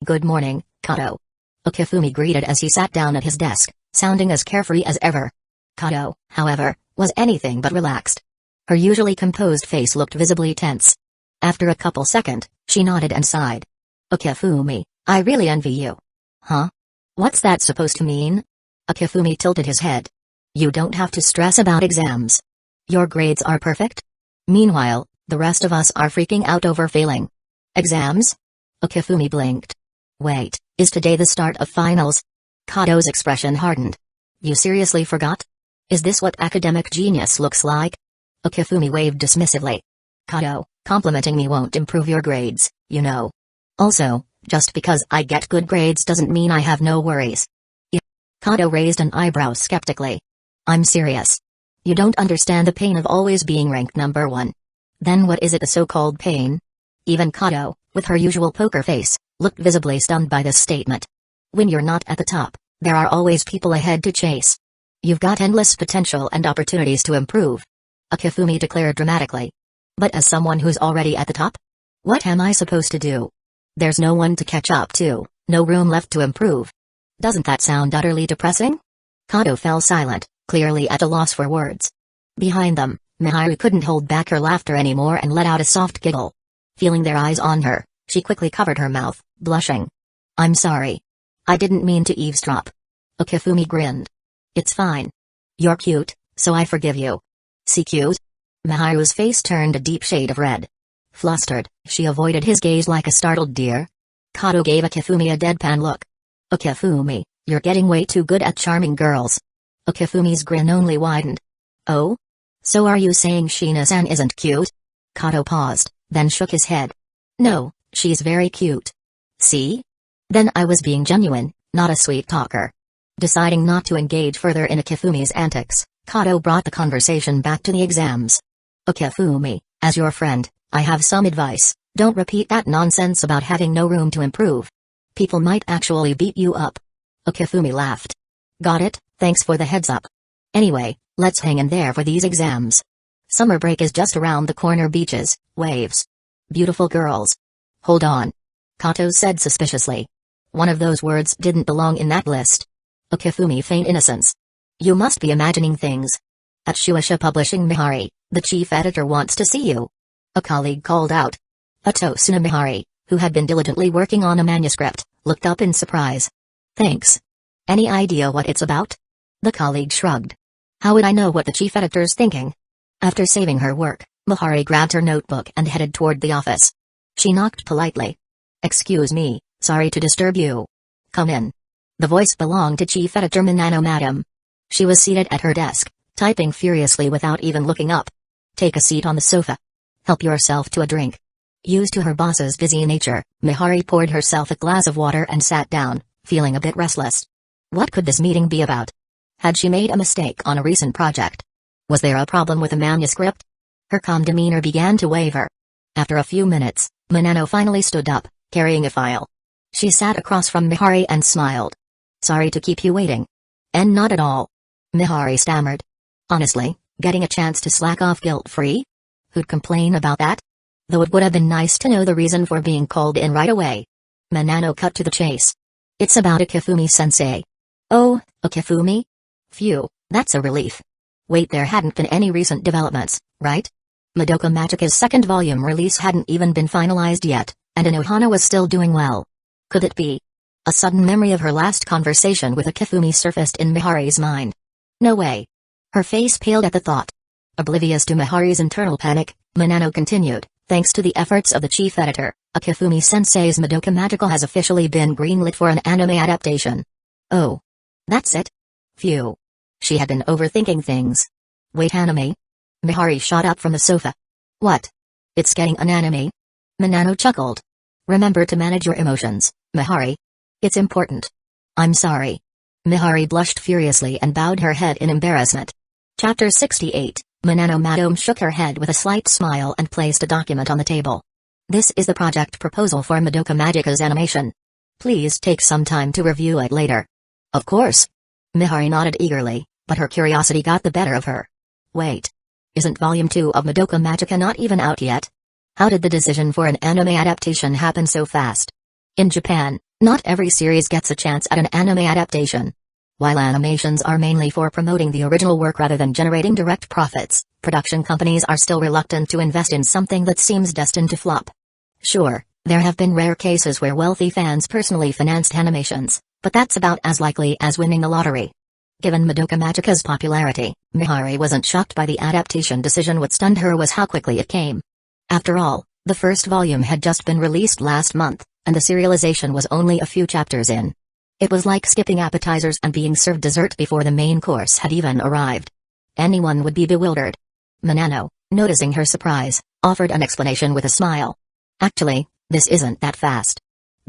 [SPEAKER 1] Good morning, Kato. Akifumi greeted as he sat down at his desk, sounding as carefree as ever. Kato, however, was anything but relaxed. Her usually composed face looked visibly tense. After a couple seconds, she nodded and sighed. Akifumi, I really envy you. Huh? What's that supposed to mean? Akifumi tilted his head. You don't have to stress about exams. Your grades are perfect? Meanwhile, the rest of us are freaking out over failing. Exams? Akifumi blinked. Wait, is today the start of finals? Kato's expression hardened. You seriously forgot? Is this what academic genius looks like? Akifumi waved dismissively. Kato, complimenting me won't improve your grades, you know. Also, just because I get good grades doesn't mean I have no worries. Yeah. Kato raised an eyebrow skeptically. I'm serious. You don't understand the pain of always being ranked number one. Then what is it, the so-called pain? Even Kato, with her usual poker face, looked visibly stunned by this statement. When you're not at the top, there are always people ahead to chase. You've got endless potential and opportunities to improve. Akifumi declared dramatically. But as someone who's already at the top? What am I supposed to do? There's no one to catch up to, no room left to improve. Doesn't that sound utterly depressing? Kato fell silent, clearly at a loss for words. Behind them, Miharu couldn't hold back her laughter anymore and let out a soft giggle. Feeling their eyes on her, she quickly covered her mouth, blushing. I'm sorry. I didn't mean to eavesdrop. Akifumi grinned. It's fine. You're cute, so I forgive you. See cute? Miharu's face turned a deep shade of red. Flustered, she avoided his gaze like a startled deer. Kato gave Akifumi a deadpan look. Akifumi, you're getting way too good at charming girls. Akifumi's grin only widened. Oh? So are you saying Shina-san isn't cute? Kato paused, then shook his head. No, she's very cute. See? Then I was being genuine, not a sweet talker. Deciding not to engage further in Akifumi's antics, Kato brought the conversation back to the exams. Akifumi, as your friend, I have some advice. Don't repeat that nonsense about having no room to improve. People might actually beat you up. Akifumi laughed. Got it, thanks for the heads up. Anyway, let's hang in there for these exams. Summer break is just around the corner. Beaches, waves. Beautiful girls. Hold on. Kato said suspiciously. One of those words didn't belong in that list. Akifumi feigned innocence. You must be imagining things. At Shueisha Publishing, Mihari, the chief editor wants to see you. A colleague called out. Atosuna Mihari, who had been diligently working on a manuscript, looked up in surprise. Thanks. Any idea what it's about? The colleague shrugged. How would I know what the chief editor's thinking? After saving her work, Mihari grabbed her notebook and headed toward the office. She knocked politely. Excuse me, sorry to disturb you. Come in. The voice belonged to Chief Editor Minano Madam. She was seated at her desk, typing furiously without even looking up. Take a seat on the sofa. Help yourself to a drink. Used to her boss's busy nature, Mihari poured herself a glass of water and sat down, feeling a bit restless. What could this meeting be about? Had she made a mistake on a recent project? Was there a problem with a manuscript? Her calm demeanor began to waver. After a few minutes, Minano finally stood up, carrying a file. She sat across from Mihari and smiled. Sorry to keep you waiting. And not at all. Mihari stammered. Honestly, getting a chance to slack off guilt-free? Who'd complain about that? Though it would have been nice to know the reason for being called in right away. Minano cut to the chase. It's about Akifumi-sensei. Oh, Akifumi? Phew, that's a relief. Wait, there hadn't been any recent developments, right? Madoka Magica's second volume release hadn't even been finalized yet, and Anohana was still doing well. Could it be? A sudden memory of her last conversation with Akifumi surfaced in Mihari's mind. No way. Her face paled at the thought. Oblivious to Mihari's internal panic, Minano continued, thanks to the efforts of the chief editor, Akifumi-sensei's Madoka Magica has officially been greenlit for an anime adaptation. Oh. That's it? Phew. She had been overthinking things. Wait, anime? Mihari shot up from the sofa. What? It's getting an anime? Minano chuckled. Remember to manage your emotions, Mihari. It's important. I'm sorry. Mihari blushed furiously and bowed her head in embarrassment. Chapter 68, Minano Madam shook her head with a slight smile and placed a document on the table. This is the project proposal for Madoka Magica's animation. Please take some time to review it later. Of course. Mihari nodded eagerly, but her curiosity got the better of her. Wait. Isn't Volume 2 of Madoka Magica not even out yet? How did the decision for an anime adaptation happen so fast? In Japan, not every series gets a chance at an anime adaptation. While animations are mainly for promoting the original work rather than generating direct profits, production companies are still reluctant to invest in something that seems destined to flop. Sure, there have been rare cases where wealthy fans personally financed animations, but that's about as likely as winning the lottery. Given Madoka Magica's popularity, Mihari wasn't shocked by the adaptation decision. What stunned her was how quickly it came. After all, the first volume had just been released last month, and the serialization was only a few chapters in. It was like skipping appetizers and being served dessert before the main course had even arrived. Anyone would be bewildered. Minano, noticing her surprise, offered an explanation with a smile. Actually, this isn't that fast.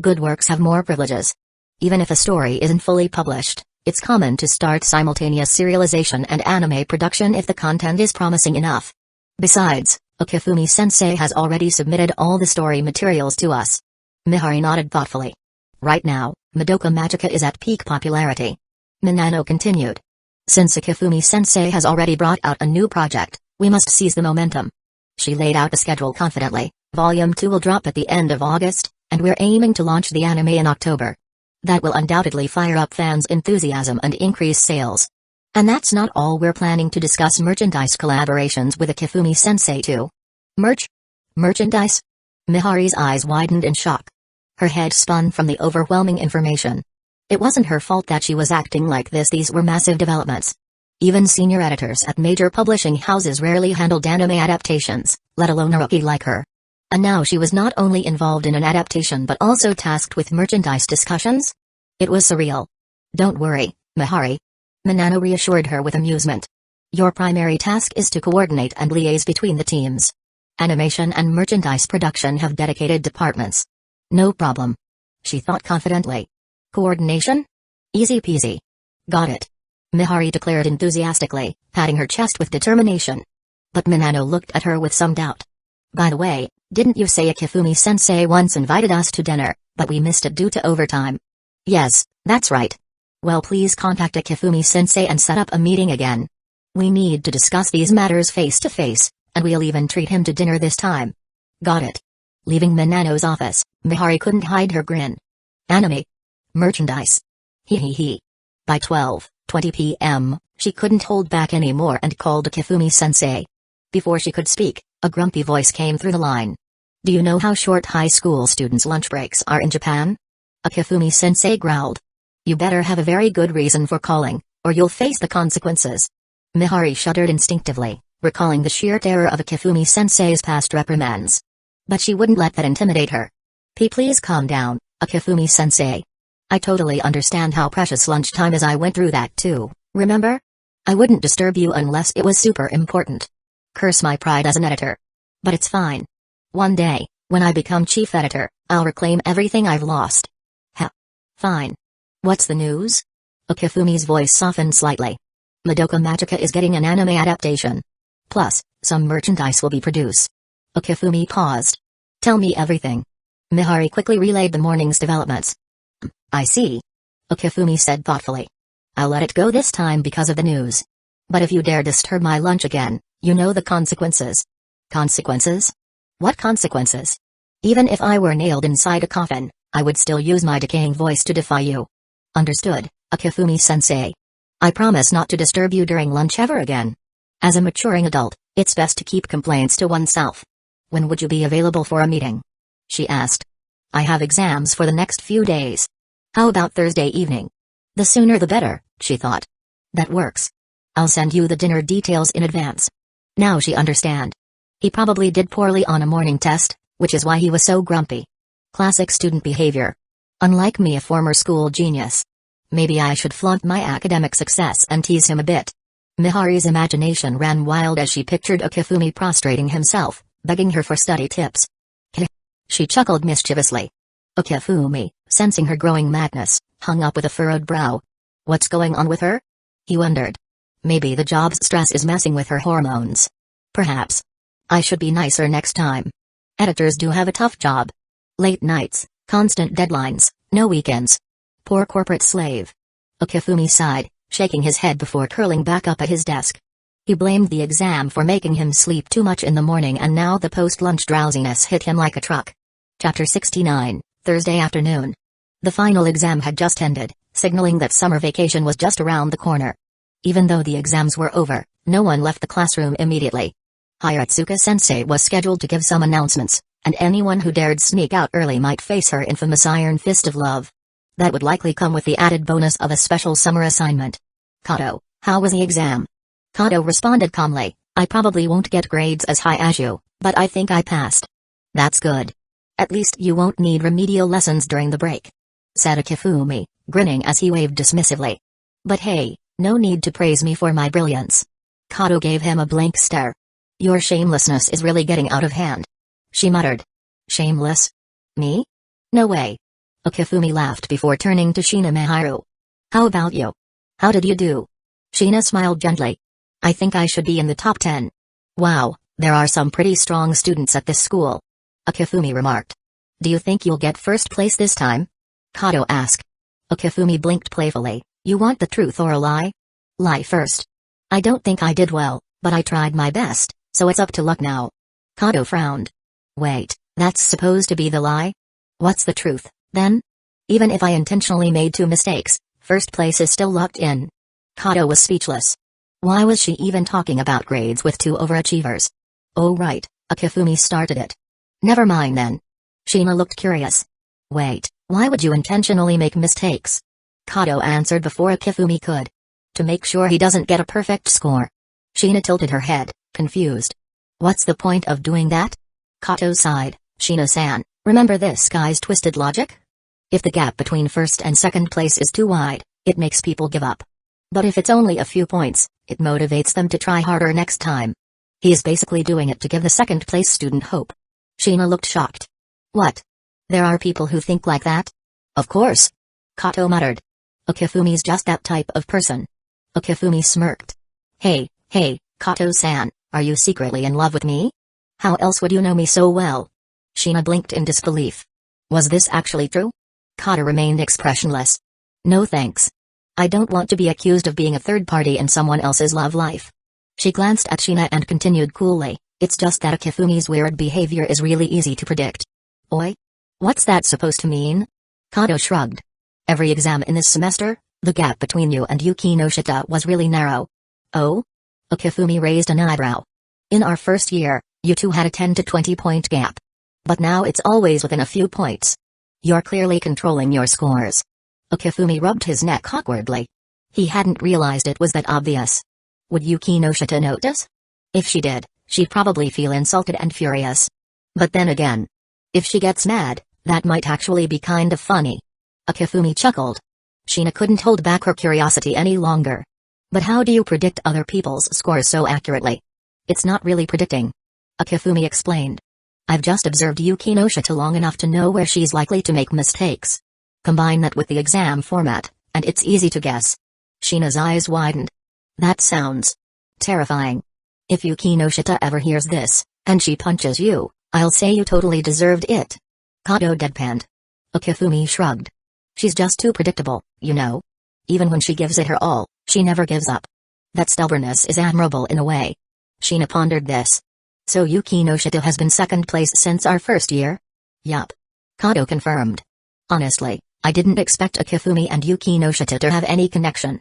[SPEAKER 1] Good works have more privileges. Even if a story isn't fully published, it's common to start simultaneous serialization and anime production if the content is promising enough. Besides, Okifumi-sensei has already submitted all the story materials to us. Mihari nodded thoughtfully. Right now, Madoka Magica is at peak popularity. Minano continued. Since Okifumi-sensei has already brought out a new project, we must seize the momentum. She laid out the schedule confidently. Volume 2 will drop at the end of August, and we're aiming to launch the anime in October. That will undoubtedly fire up fans' enthusiasm and increase sales. And that's not all, we're planning to discuss merchandise collaborations with Okifumi-sensei too. Merchandise? Mihari's eyes widened in shock. Her head spun from the overwhelming information. It wasn't her fault that she was acting like this, these were massive developments. Even senior editors at major publishing houses rarely handled anime adaptations, let alone a rookie like her. And now she was not only involved in an adaptation but also tasked with merchandise discussions? It was surreal. Don't worry, Mihari. Minano reassured her with amusement. Your primary task is to coordinate and liaise between the teams. Animation and merchandise production have dedicated departments. No problem. She thought confidently. Coordination? Easy peasy. Got it. Mihari declared enthusiastically, patting her chest with determination. But Minano looked at her with some doubt. By the way, didn't you say Okifumi-sensei once invited us to dinner, but we missed it due to overtime? Yes, that's right. Well, please contact Okifumi-sensei and set up a meeting again. We need to discuss these matters face to face, and we'll even treat him to dinner this time. Got it. Leaving Minano's office, Mihari couldn't hide her grin. Anime. Merchandise. Hee. By 12:20 p.m., she couldn't hold back anymore and called Okifumi-sensei. Before she could speak, a grumpy voice came through the line. Do you know how short high school students' lunch breaks are in Japan? Okifumi-sensei growled. You better have a very good reason for calling, or you'll face the consequences. Mihari shuddered instinctively, recalling the sheer terror of Okifumi-sensei's past reprimands. But she wouldn't let that intimidate her. Please calm down, Okifumi-sensei. I totally understand how precious lunchtime is. I went through that too, remember? I wouldn't disturb you unless it was super important. Curse my pride as an editor. But it's fine. One day, when I become chief editor, I'll reclaim everything I've lost. Fine. What's the news? Okifumi's voice softened slightly. Madoka Magica is getting an anime adaptation. Plus, some merchandise will be produced. Okifumi paused. Tell me everything. Mihari quickly relayed the morning's developments. I see. Okifumi said thoughtfully. I'll let it go this time because of the news. But if you dare disturb my lunch again, you know the consequences. Consequences? What consequences? Even if I were nailed inside a coffin, I would still use my decaying voice to defy you. Understood, Okifumi-sensei. I promise not to disturb you during lunch ever again. As a maturing adult, it's best to keep complaints to oneself. When would you be available for a meeting? She asked. I have exams for the next few days. How about Thursday evening? The sooner the better, she thought. That works. I'll send you the dinner details in advance. Now she understand. He probably did poorly on a morning test, which is why he was so grumpy. Classic student behavior. Unlike me, a former school genius. Maybe I should flaunt my academic success and tease him a bit. Mihari's imagination ran wild as she pictured Okifumi prostrating himself, begging her for study tips. She chuckled mischievously. Okifumi, sensing her growing madness, hung up with a furrowed brow. What's going on with her? He wondered. Maybe the job's stress is messing with her hormones. Perhaps. I should be nicer next time. Editors do have a tough job. Late nights, constant deadlines, no weekends. Poor corporate slave. Okifumi sighed, shaking his head before curling back up at his desk. He blamed the exam for making him sleep too much in the morning, and now the post-lunch drowsiness hit him like a truck. Chapter 69, Thursday afternoon. The final exam had just ended, signaling that summer vacation was just around the corner. Even though the exams were over, no one left the classroom immediately. Hiratsuka-sensei was scheduled to give some announcements, and anyone who dared sneak out early might face her infamous iron fist of love. That would likely come with the added bonus of a special summer assignment. Kato, how was the exam? Kato responded calmly, I probably won't get grades as high as you, but I think I passed. That's good. At least you won't need remedial lessons during the break, said Okifumi, grinning as he waved dismissively. But hey, no need to praise me for my brilliance. Kato gave him a blank stare. Your shamelessness is really getting out of hand. She muttered. Shameless? Me? No way. Okifumi laughed before turning to Shina Miharu. How about you? How did you do? Shina smiled gently. I think I should be in the top 10. Wow, There are some pretty strong students at this school. Akifumi remarked. Do you think you'll get first place this time? Kato asked. Akifumi blinked playfully. You want the truth or a lie? Lie first. I don't think I did well, but I tried my best, so it's up to luck now. Kato frowned. Wait, that's supposed to be the lie? What's the truth, then? Even if I intentionally made 2 mistakes, first place is still locked in. Kato was speechless. Why was she even talking about grades with 2 overachievers? Oh right, Akifumi started it. Never mind then. Shina looked curious. Wait, why would you intentionally make mistakes? Kato answered before Akifumi could. To make sure he doesn't get a perfect score. Shina tilted her head, confused. What's the point of doing that? Kato sighed. Shina-san, remember this guy's twisted logic? If the gap between first and second place is too wide, it makes people give up. But if it's only a few points, it motivates them to try harder next time. He is basically doing it to give the second place student hope. Shina looked shocked. What? There are people who think like that? Of course. Kato muttered. Akifumi's just that type of person. Akifumi smirked. Hey, Kato-san, are you secretly in love with me? How else would you know me so well? Shina blinked in disbelief. Was this actually true? Kato remained expressionless. No thanks. I don't want to be accused of being a third party in someone else's love life. She glanced at Shina and continued coolly, it's just that Akifumi's weird behavior is really easy to predict. Oi? What's that supposed to mean? Kato shrugged. Every exam in this semester, the gap between you and Yuki no Shita was really narrow. Oh? Akifumi raised an eyebrow. In our first year, you two had a 10 to 20 point gap. But now it's always within a few points. You're clearly controlling your scores. Akifumi rubbed his neck awkwardly. He hadn't realized it was that obvious. Would Yuki no Shita notice? If she did, she'd probably feel insulted and furious. But then again, if she gets mad, that might actually be kind of funny. Akifumi chuckled. Shina couldn't hold back her curiosity any longer. But how do you predict other people's scores so accurately? It's not really predicting. Akifumi explained. I've just observed Yuki no Shita long enough to know where she's likely to make mistakes. Combine that with the exam format, and it's easy to guess. Shina's eyes widened. That sounds terrifying. If Yuki no Shita ever hears this, and she punches you, I'll say you totally deserved it. Kato deadpanned. Akifumi shrugged. She's just too predictable, you know. Even when she gives it her all, she never gives up. That stubbornness is admirable in a way. Shina pondered this. So Yuki no Shita has been second place since our first year? Yup. Kato confirmed. Honestly, I didn't expect Akifumi and Yuki no Shita to have any connection.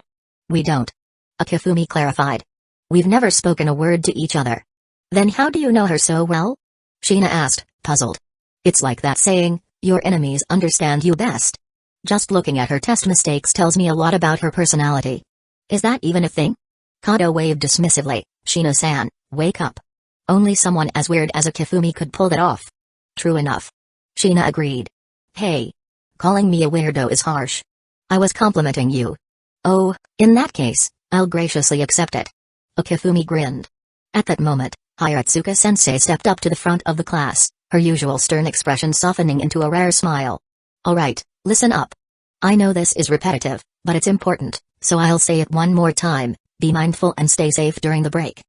[SPEAKER 1] We don't. Akifumi clarified. We've never spoken a word to each other. Then how do you know her so well? Shina asked, puzzled. It's like that saying, your enemies understand you best. Just looking at her test mistakes tells me a lot about her personality. Is that even a thing? Kato waved dismissively. Shina-san, wake up. Only someone as weird as Akifumi could pull that off. True enough. Shina agreed. Hey. Calling me a weirdo is harsh. I was complimenting you. Oh, in that case, I'll graciously accept it. Akifumi grinned. At that moment, Hayatsuka-sensei stepped up to the front of the class, her usual stern expression softening into a rare smile. Alright, listen up. I know this is repetitive, but it's important, so I'll say it one more time, be mindful and stay safe during the break.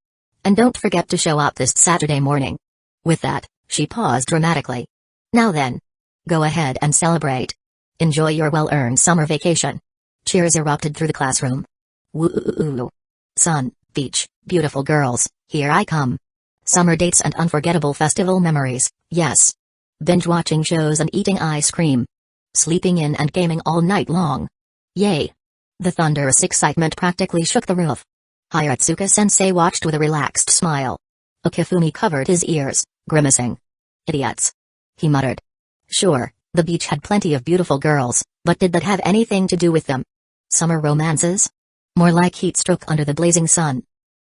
[SPEAKER 1] And don't forget to show up this Saturday morning. With that, she paused dramatically. Now then. Go ahead and celebrate. Enjoy your well-earned summer vacation. Cheers erupted through the classroom. Woo! Sun, beach, beautiful girls, here I come. Summer dates and unforgettable festival memories, yes. Binge-watching shows and eating ice cream. Sleeping in and gaming all night long. Yay! The thunderous excitement practically shook the roof. Hayatsuka-sensei watched with a relaxed smile. Akifumi covered his ears, grimacing. Idiots. He muttered. Sure, the beach had plenty of beautiful girls, but did that have anything to do with them? Summer romances? More like heat stroke under the blazing sun.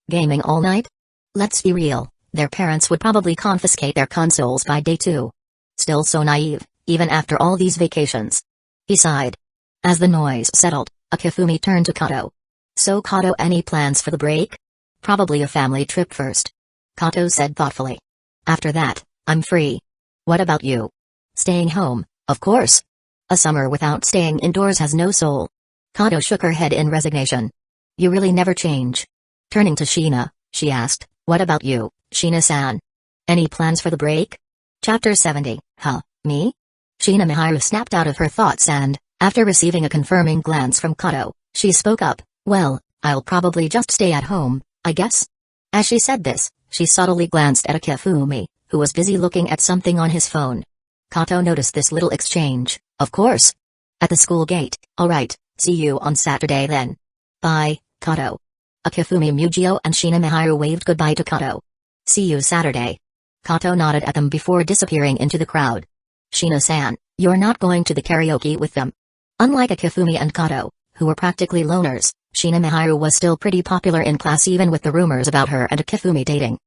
[SPEAKER 1] Gaming all night? Let's be real, their parents would probably confiscate their consoles by day 2. Still so naive, even after all these vacations. He sighed. As the noise settled, Akifumi turned to Kato. So Kato, any plans for the break? Probably a family trip first. Kato said thoughtfully. After that, I'm free. What about you? Staying home, of course. A summer without staying indoors has no soul. Kato shook her head in resignation. You really never change. Turning to Shina, she asked, What about you, Shina-san? Any plans for the break? Chapter 70, Huh, me? Shina Miharu snapped out of her thoughts and, after receiving a confirming glance from Kato, she spoke up, well, I'll probably just stay at home, I guess. As she said this, she subtly glanced at Akifumi, who was busy looking at something on his phone. Kato noticed this little exchange, of course. At the school gate, alright, see you on Saturday then. Bye, Kato. Akifumi Mujio and Shina Miharu waved goodbye to Kato. See you Saturday. Kato nodded at them before disappearing into the crowd. Shina-san, you're not going to the karaoke with them. Unlike Akifumi and Kato, who were practically loners, Shina Miharu was still pretty popular in class even with the rumors about her and Akifumi dating.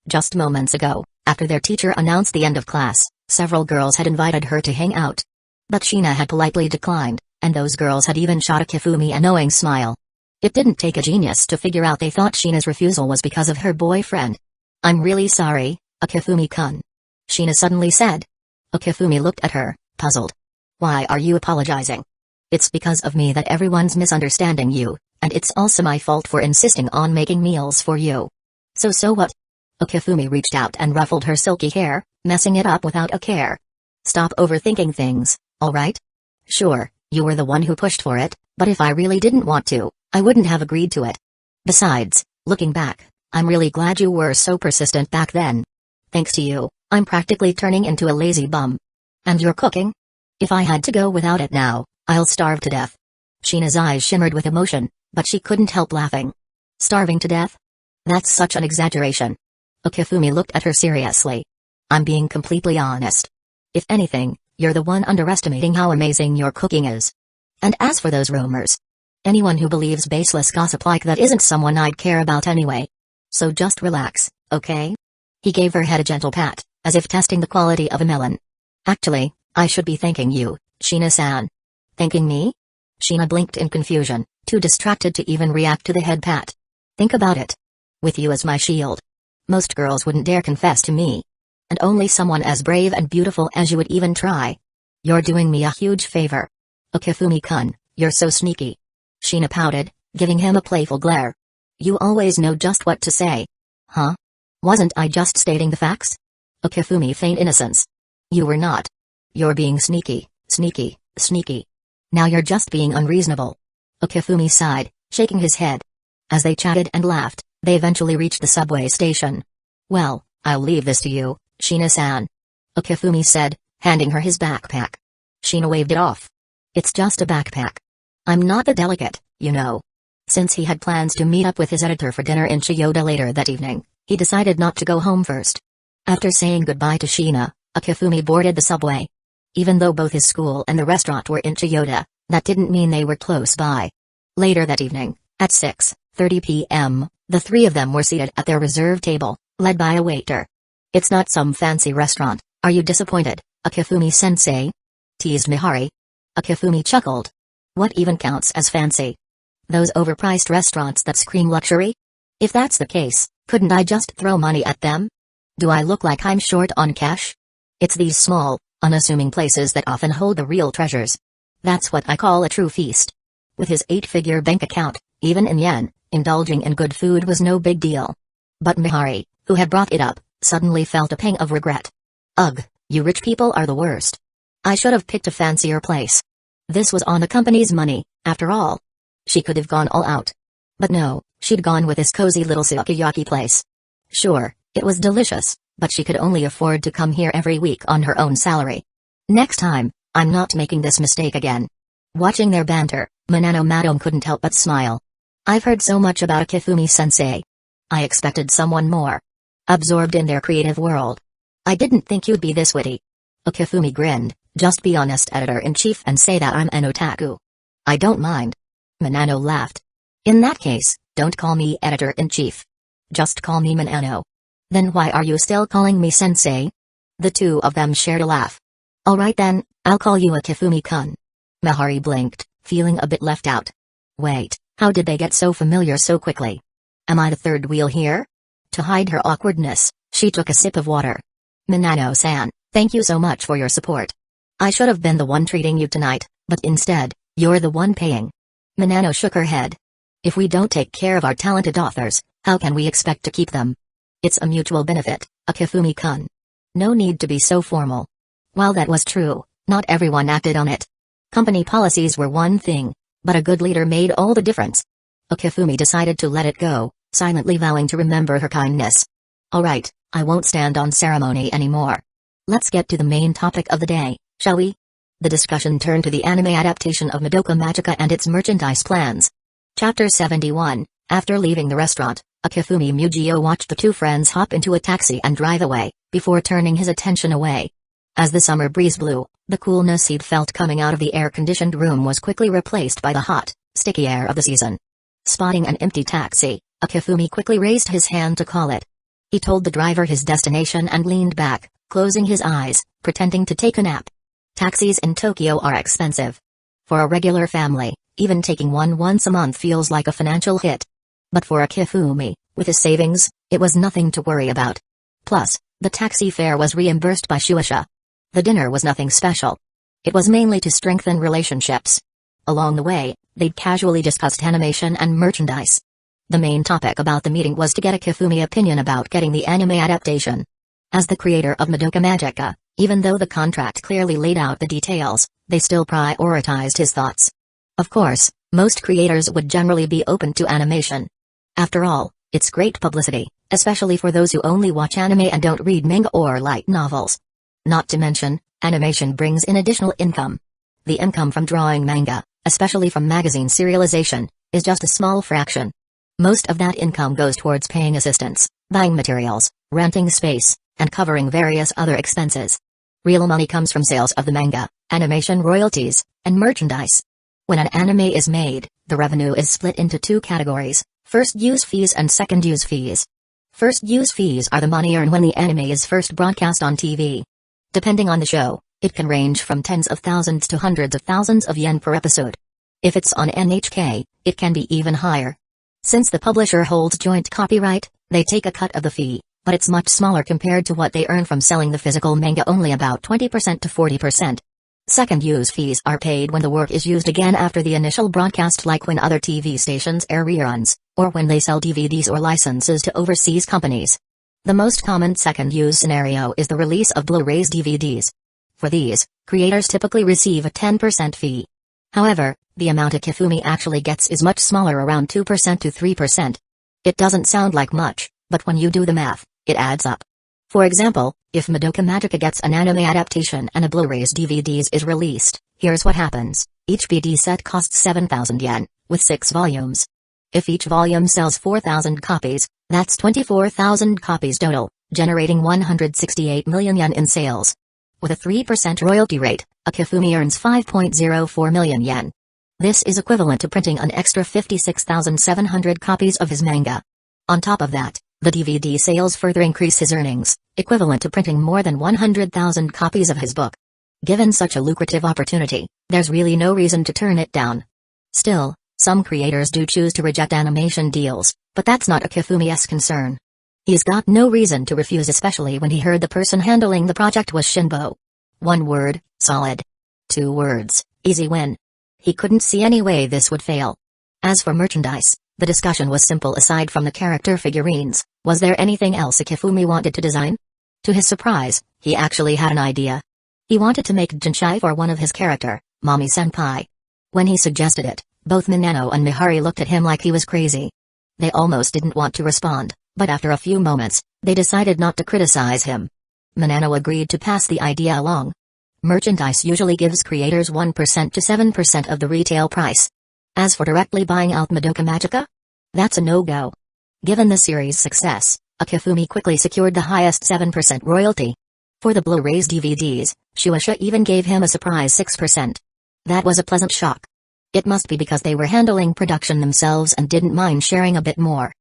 [SPEAKER 1] Just moments ago, after their teacher announced the end of class, several girls had invited her to hang out. But Shina had politely declined, and those girls had even shot Akifumi a knowing smile. It didn't take a genius to figure out they thought Shina's refusal was because of her boyfriend. I'm really sorry, Akifumi-kun. Shina suddenly said. Akifumi looked at her, puzzled. Why are you apologizing? It's because of me that everyone's misunderstanding you, and it's also my fault for insisting on making meals for you. So what? Akifumi reached out and ruffled her silky hair, messing it up without a care. Stop overthinking things, alright? Sure, you were the one who pushed for it, but if I really didn't want to, I wouldn't have agreed to it. Besides, looking back, I'm really glad you were so persistent back then. Thanks to you, I'm practically turning into a lazy bum. And you're cooking? If I had to go without it now, I'll starve to death. Shina's eyes shimmered with emotion, but she couldn't help laughing. Starving to death? That's such an exaggeration. Akifumi looked at her seriously. I'm being completely honest. If anything, you're the one underestimating how amazing your cooking is. And as for those rumors, anyone who believes baseless gossip like that isn't someone I'd care about anyway. So just relax, okay? He gave her head a gentle pat, as if testing the quality of a melon. Actually, I should be thanking you, Shina-san. Thanking me? Shina blinked in confusion, too distracted to even react to the head pat. Think about it. With you as my shield, most girls wouldn't dare confess to me. And only someone as brave and beautiful as you would even try. You're doing me a huge favor. Akifumi-kun, you're so sneaky. Shina pouted, giving him a playful glare. You always know just what to say. Huh? Wasn't I just stating the facts? Akifumi feigned innocence. You were not. You're being sneaky, sneaky, sneaky. Now you're just being unreasonable. Akifumi sighed, shaking his head. As they chatted and laughed, they eventually reached the subway station. Well, I'll leave this to you, Shina-san. Akifumi said, handing her his backpack. Shina waved it off. It's just a backpack. I'm not that delicate, you know. Since he had plans to meet up with his editor for dinner in Chiyoda later that evening, he decided not to go home first. After saying goodbye to Shina, Akifumi boarded the subway. Even though both his school and the restaurant were in Chiyoda, that didn't mean they were close by. Later that evening, at 6:30 p.m., the three of them were seated at their reserved table, led by a waiter. It's not some fancy restaurant, are you disappointed, Akifumi-sensei? Teased Mihari. Akifumi chuckled. What even counts as fancy? Those overpriced restaurants that scream luxury? If that's the case, couldn't I just throw money at them? Do I look like I'm short on cash? It's these small, unassuming places that often hold the real treasures. That's what I call a true feast. With his 8-figure bank account, even in yen, indulging in good food was no big deal. But Mihari, who had brought it up, suddenly felt a pang of regret. Ugh, you rich people are the worst. I should have picked a fancier place. This was on the company's money, after all. She could have gone all out. But no, she'd gone with this cozy little sukiyaki place. Sure, it was delicious, but she could only afford to come here every week on her own salary. Next time, I'm not making this mistake again. Watching their banter, Manano Madon couldn't help but smile. I've heard so much about Akifumi-sensei. I expected someone more absorbed in their creative world. I didn't think you'd be this witty. Akifumi grinned. Just be honest, editor-in-chief, and say that I'm an otaku. I don't mind. Manano laughed. In that case, don't call me editor-in-chief. Just call me Manano. Then why are you still calling me sensei? The two of them shared a laugh. Alright then, I'll call you Akifumi-kun. Mihari blinked, feeling a bit left out. Wait, how did they get so familiar so quickly? Am I the third wheel here? To hide her awkwardness, she took a sip of water. Manano-san, thank you so much for your support. I should have been the one treating you tonight, but instead, you're the one paying. Manano shook her head. If we don't take care of our talented authors, how can we expect to keep them? It's a mutual benefit, Akifumi-kun. No need to be so formal. While that was true, not everyone acted on it. Company policies were one thing, but a good leader made all the difference. Akifumi decided to let it go, silently vowing to remember her kindness. Alright, I won't stand on ceremony anymore. Let's get to the main topic of the day, shall we? The discussion turned to the anime adaptation of Madoka Magica and its merchandise plans. Chapter 71. After leaving the restaurant, Akifumi Mugio watched the two friends hop into a taxi and drive away, before turning his attention away. As the summer breeze blew, the coolness he'd felt coming out of the air-conditioned room was quickly replaced by the hot, sticky air of the season. Spotting an empty taxi, Akifumi quickly raised his hand to call it. He told the driver his destination and leaned back, closing his eyes, pretending to take a nap. Taxis in Tokyo are expensive. For a regular family, even taking one once a month feels like a financial hit. But for Akifumi, with his savings, it was nothing to worry about. Plus, the taxi fare was reimbursed by Shueisha. The dinner was nothing special. It was mainly to strengthen relationships. Along the way, they'd casually discussed animation and merchandise. The main topic about the meeting was to get Akifumi's opinion about getting the anime adaptation. As the creator of Madoka Magica, even though the contract clearly laid out the details, they still prioritized his thoughts. Of course, most creators would generally be open to animation. After all, it's great publicity, especially for those who only watch anime and don't read manga or light novels. Not to mention, animation brings in additional income. The income from drawing manga, especially from magazine serialization, is just a small fraction. Most of that income goes towards paying assistants, buying materials, renting space, and covering various other expenses. Real money comes from sales of the manga, animation royalties, and merchandise. When an anime is made, the revenue is split into two categories: first use fees and second use fees. First use fees are the money earned when the anime is first broadcast on TV. Depending on the show, it can range from tens of thousands to hundreds of thousands of yen per episode. If it's on NHK, it can be even higher. Since the publisher holds joint copyright, they take a cut of the fee, but it's much smaller compared to what they earn from selling the physical manga, only about 20% to 40%. Second use fees are paid when the work is used again after the initial broadcast, like when other TV stations air reruns, or when they sell DVDs or licenses to overseas companies. The most common second use scenario is the release of Blu-rays DVDs. For these, creators typically receive a 10% fee. However, the amount Akifumi actually gets is much smaller, around 2% to 3%. It doesn't sound like much, but when you do the math, it adds up. For example, if Madoka Magica gets an anime adaptation and a Blu-rays DVDs is released, here's what happens. Each BD set costs 7,000 yen, with 6 volumes. If each volume sells 4,000 copies, that's 24,000 copies total, generating 168 million yen in sales. With a 3% royalty rate, Akifumi earns 5.04 million yen. This is equivalent to printing an extra 56,700 copies of his manga. On top of that, the DVD sales further increase his earnings, equivalent to printing more than 100,000 copies of his book. Given such a lucrative opportunity, there's really no reason to turn it down. Still, some creators do choose to reject animation deals, but that's not Akifumi's concern. He's got no reason to refuse, especially when he heard the person handling the project was Shinbo. 1 word, solid. 2 words, easy win. He couldn't see any way this would fail. As for merchandise, the discussion was simple. Aside from the character figurines, was there anything else Akifumi wanted to design? To his surprise, he actually had an idea. He wanted to make Jinchai for one of his character, Mami-senpai. When he suggested it, both Minano and Mihari looked at him like he was crazy. They almost didn't want to respond, but after a few moments, they decided not to criticize him. Minano agreed to pass the idea along. Merchandise usually gives creators 1% to 7% of the retail price. As for directly buying out Madoka Magica, that's a no-go. Given the series' success, Akifumi quickly secured the highest 7% royalty. For the Blu-rays DVDs, Shueisha even gave him a surprise 6%. That was a pleasant shock. It must be because they were handling production themselves and didn't mind sharing a bit more.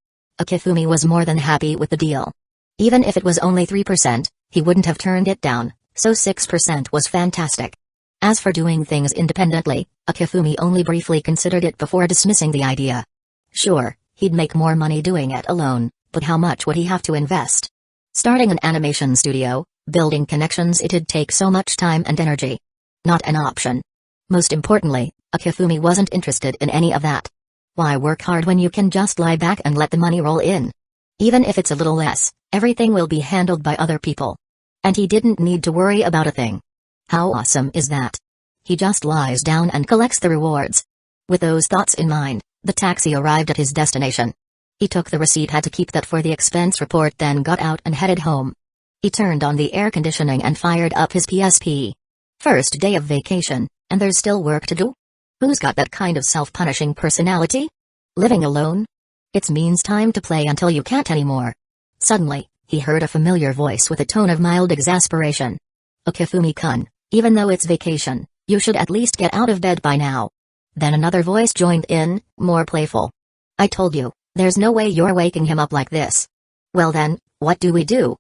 [SPEAKER 1] Akifumi was more than happy with the deal. Even if it was only 3%, he wouldn't have turned it down, so 6% was fantastic. As for doing things independently, Akifumi only briefly considered it before dismissing the idea. Sure, he'd make more money doing it alone, but how much would he have to invest? Starting an animation studio, building connections, it'd take so much time and energy. Not an option. Most importantly, Akifumi wasn't interested in any of that. Why work hard when you can just lie back and let the money roll in? Even if it's a little less, everything will be handled by other people. And he didn't need to worry about a thing. How awesome is that? He just lies down and collects the rewards. With those thoughts in mind, the taxi arrived at his destination. He took the receipt, had to keep that for the expense report, then got out and headed home. He turned on the air conditioning and fired up his PSP. First day of vacation, and there's still work to do? Who's got that kind of self-punishing personality? Living alone? It means time to play until you can't anymore. Suddenly, he heard a familiar voice with a tone of mild exasperation. Okifumi-kun, even though it's vacation, you should at least get out of bed by now. Then another voice joined in, more playful. I told you, there's no way you're waking him up like this. Well then, what do we do?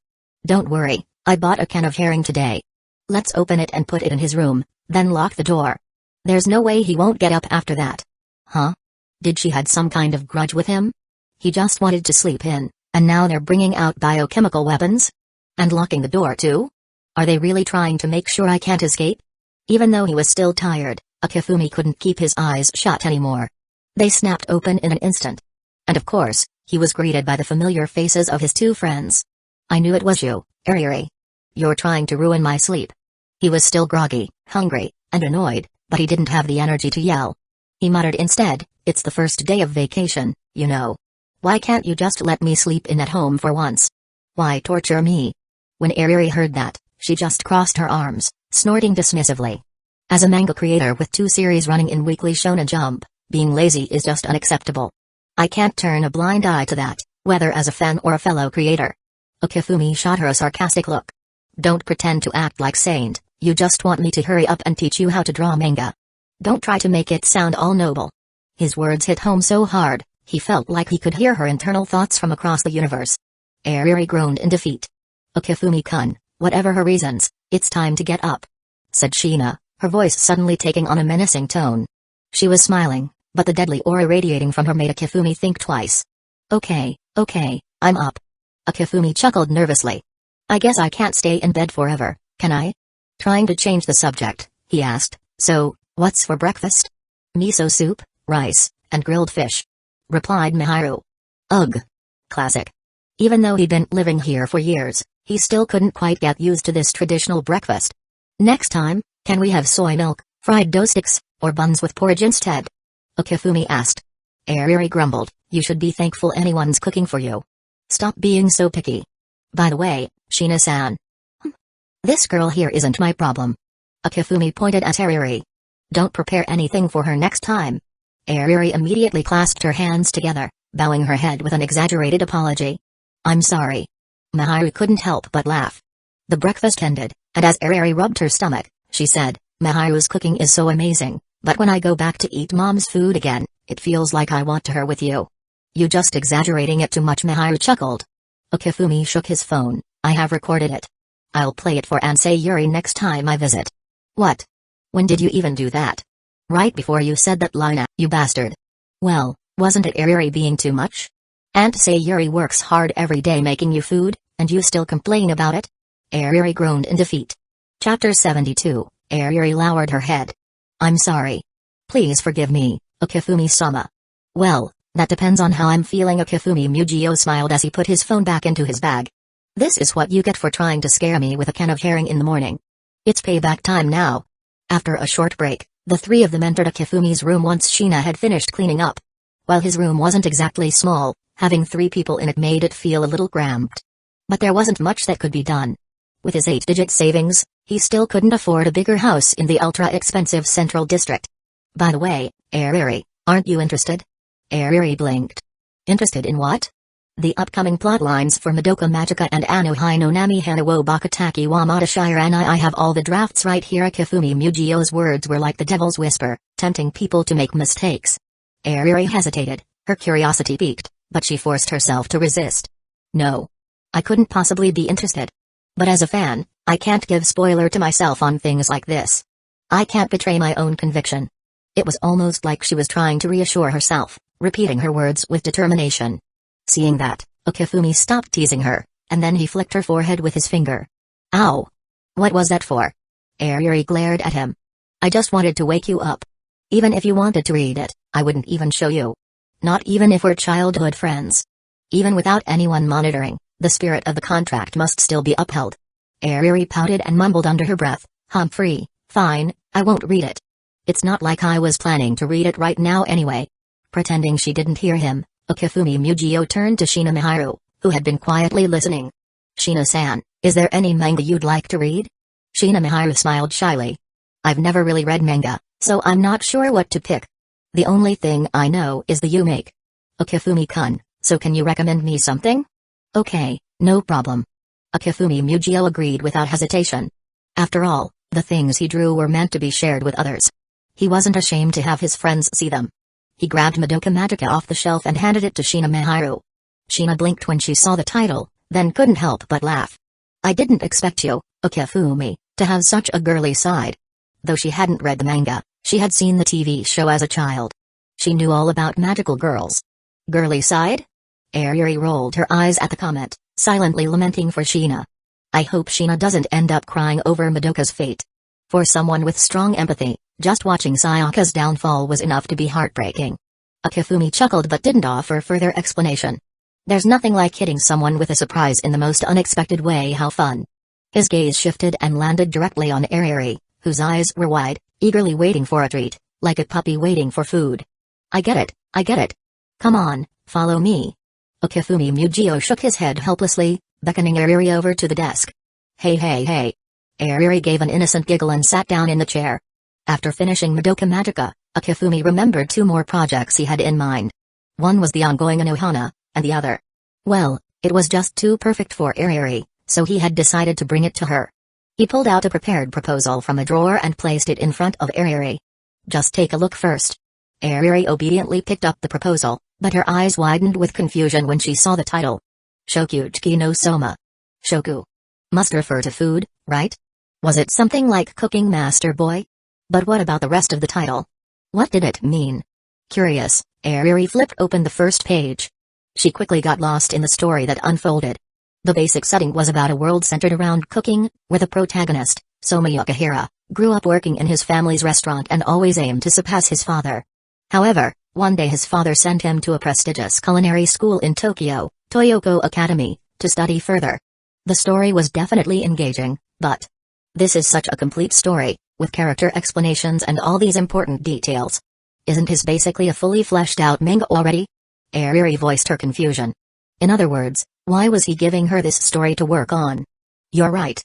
[SPEAKER 1] Don't worry, I bought a can of herring today. Let's open it and put it in his room, then lock the door. There's no way he won't get up after that. Huh? Did she had some kind of grudge with him? He just wanted to sleep in, and now they're bringing out biochemical weapons? And locking the door too? Are they really trying to make sure I can't escape? Even though he was still tired, Okifumi couldn't keep his eyes shut anymore. They snapped open in an instant. And of course, he was greeted by the familiar faces of his two friends. I knew it was you, Airi. You're trying to ruin my sleep. He was still groggy, hungry, and annoyed, but he didn't have the energy to yell. He muttered instead, it's the first day of vacation, you know. Why can't you just let me sleep in at home for once? Why torture me? When Airi heard that, she just crossed her arms, snorting dismissively. As a manga creator with 2 series running in Weekly Shonen Jump, being lazy is just unacceptable. I can't turn a blind eye to that, whether as a fan or a fellow creator. Okifumi shot her a sarcastic look. Don't pretend to act like saint, you just want me to hurry up and teach you how to draw manga. Don't try to make it sound all noble. His words hit home so hard, he felt like he could hear her internal thoughts from across the universe. Airi groaned in defeat. Okifumi-kun, whatever her reasons, it's time to get up, said Sheena, her voice suddenly taking on a menacing tone. She was smiling, but the deadly aura radiating from her made Okifumi think twice. Okay, I'm up. Okifumi chuckled nervously. I guess I can't stay in bed forever, can I? Trying to change the subject, he asked, so, what's for breakfast? Miso soup, rice, and grilled fish, replied Miharu. Ugh. Classic. Even though he'd been living here for years, he still couldn't quite get used to this traditional breakfast. Next time, can we have soy milk, fried dough sticks, or buns with porridge instead? Okifumi asked. Airi grumbled, you should be thankful anyone's cooking for you. Stop being so picky. By the way, Sheena-san. This girl here isn't my problem. Okifumi pointed at Airi. Don't prepare anything for her next time. Airi immediately clasped her hands together, bowing her head with an exaggerated apology. I'm sorry. Miharu couldn't help but laugh. The breakfast ended, and as Airi rubbed her stomach, she said, Miharu's cooking is so amazing, but when I go back to eat mom's food again, it feels like I want her with you. You just exaggerating it too much, Miharu chuckled. Okifumi shook his phone. I have recorded it. I'll play it for Ansei Yuri next time I visit. What? When did you even do that? Right before you said that line, you bastard. Well, wasn't it Airi being too much? Ansei Yuri works hard every day making you food, and you still complain about it? Airi groaned in defeat. Chapter 72, Airi lowered her head. I'm sorry. Please forgive me, Okifumi-sama. Well, that depends on how I'm feeling. Okifumi Mugio smiled as he put his phone back into his bag. This is what you get for trying to scare me with a can of herring in the morning. It's payback time now. After a short break, the 3 of them entered Okifumi's room once Sheena had finished cleaning up. While his room wasn't exactly small, having 3 people in it made it feel a little cramped. But there wasn't much that could be done. With his 8-digit savings, he still couldn't afford a bigger house in the ultra-expensive Central District. By the way, Airi, aren't you interested? Airi blinked. Interested in what? The upcoming plotlines for Madoka Magica and Anohana no Nami Hana wo Bakataki wa Mata Shiran. I have all the drafts right here. Okifumi Mugio's words were like the devil's whisper, tempting people to make mistakes. Airi hesitated, her curiosity piqued, but she forced herself to resist. No. I couldn't possibly be interested. But as a fan, I can't give spoiler to myself on things like this. I can't betray my own conviction. It was almost like she was trying to reassure herself, repeating her words with determination. Seeing that, Okifumi stopped teasing her, and then he flicked her forehead with his finger. Ow! What was that for? Airi glared at him. I just wanted to wake you up. Even if you wanted to read it, I wouldn't even show you. Not even if we're childhood friends. Even without anyone monitoring, the spirit of the contract must still be upheld. Airi pouted and mumbled under her breath, Humphrey, fine, I won't read it. It's not like I was planning to read it right now anyway. Pretending she didn't hear him, Okifumi Mujio turned to Shina Miharu, who had been quietly listening. Shina-san, is there any manga you'd like to read? Shina Miharu smiled shyly. I've never really read manga, so I'm not sure what to pick. The only thing I know is the you make. Okifumi-kun, so can you recommend me something? Okay, no problem. Okifumi Mujio agreed without hesitation. After all, the things he drew were meant to be shared with others. He wasn't ashamed to have his friends see them. He grabbed Madoka Magica off the shelf and handed it to Shina Miharu. Shina blinked when she saw the title, then couldn't help but laugh. I didn't expect you, Okifumi, to have such a girly side. Though she hadn't read the manga, she had seen the TV show as a child. She knew all about magical girls. Girly side? Airi rolled her eyes at the comment, silently lamenting for Shina. I hope Shina doesn't end up crying over Madoka's fate. For someone with strong empathy, just watching Sayaka's downfall was enough to be heartbreaking. Okifumi chuckled but didn't offer further explanation. There's nothing like hitting someone with a surprise in the most unexpected way. How fun. His gaze shifted and landed directly on Airi, whose eyes were wide, eagerly waiting for a treat, like a puppy waiting for food. I get it, I get it. Come on, follow me. Okifumi Mujio shook his head helplessly, beckoning Airi over to the desk. Hey hey hey. Airi gave an innocent giggle and sat down in the chair. After finishing Madoka Magica, Okifumi remembered two more projects he had in mind. One was the ongoing Anohana, and the other. Well, it was just too perfect for Airi, so he had decided to bring it to her. He pulled out a prepared proposal from a drawer and placed it in front of Airi. Just take a look first. Airi obediently picked up the proposal, but her eyes widened with confusion when she saw the title. Shokuchiki no Soma. Shoku. Must refer to food, right? Was it something like Cooking Master Boy? But what about the rest of the title? What did it mean? Curious, Airi flipped open the first page. She quickly got lost in the story that unfolded. The basic setting was about a world centered around cooking, where the protagonist, Soma Yukihira, grew up working in his family's restaurant and always aimed to surpass his father. However, one day his father sent him to a prestigious culinary school in Tokyo, Toyoko Academy, to study further. The story was definitely engaging, but this is such a complete story, with character explanations and all these important details. Isn't this basically a fully fleshed out manga already? Airi voiced her confusion. In other words, why was he giving her this story to work on? You're right.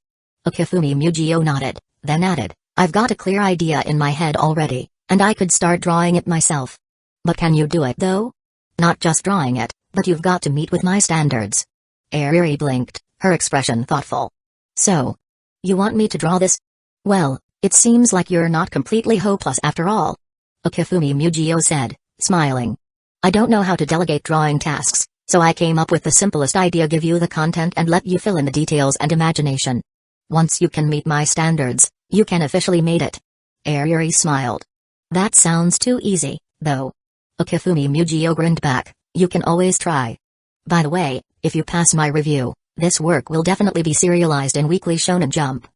[SPEAKER 1] Okifumi Mujio nodded, then added, I've got a clear idea in my head already, and I could start drawing it myself. But can you do it though? Not just drawing it, but you've got to meet with my standards. Airi blinked, her expression thoughtful. So, you want me to draw this? Well, it seems like you're not completely hopeless after all. Okifumi Mujio said, smiling. I don't know how to delegate drawing tasks, so I came up with the simplest idea: give you the content and let you fill in the details and imagination. Once you can meet my standards, you can officially made it. Airi smiled. That sounds too easy, though. Okifumi Mujio grinned back, you can always try. By the way, if you pass my review, this work will definitely be serialized in Weekly Shonen Jump.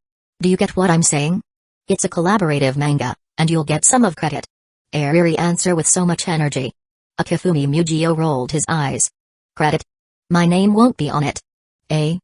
[SPEAKER 1] Do you get what I'm saying? It's a collaborative manga, and you'll get some of credit. Airi answered with so much energy. Okifumi Mujio rolled his eyes. Credit? My name won't be on it. Eh?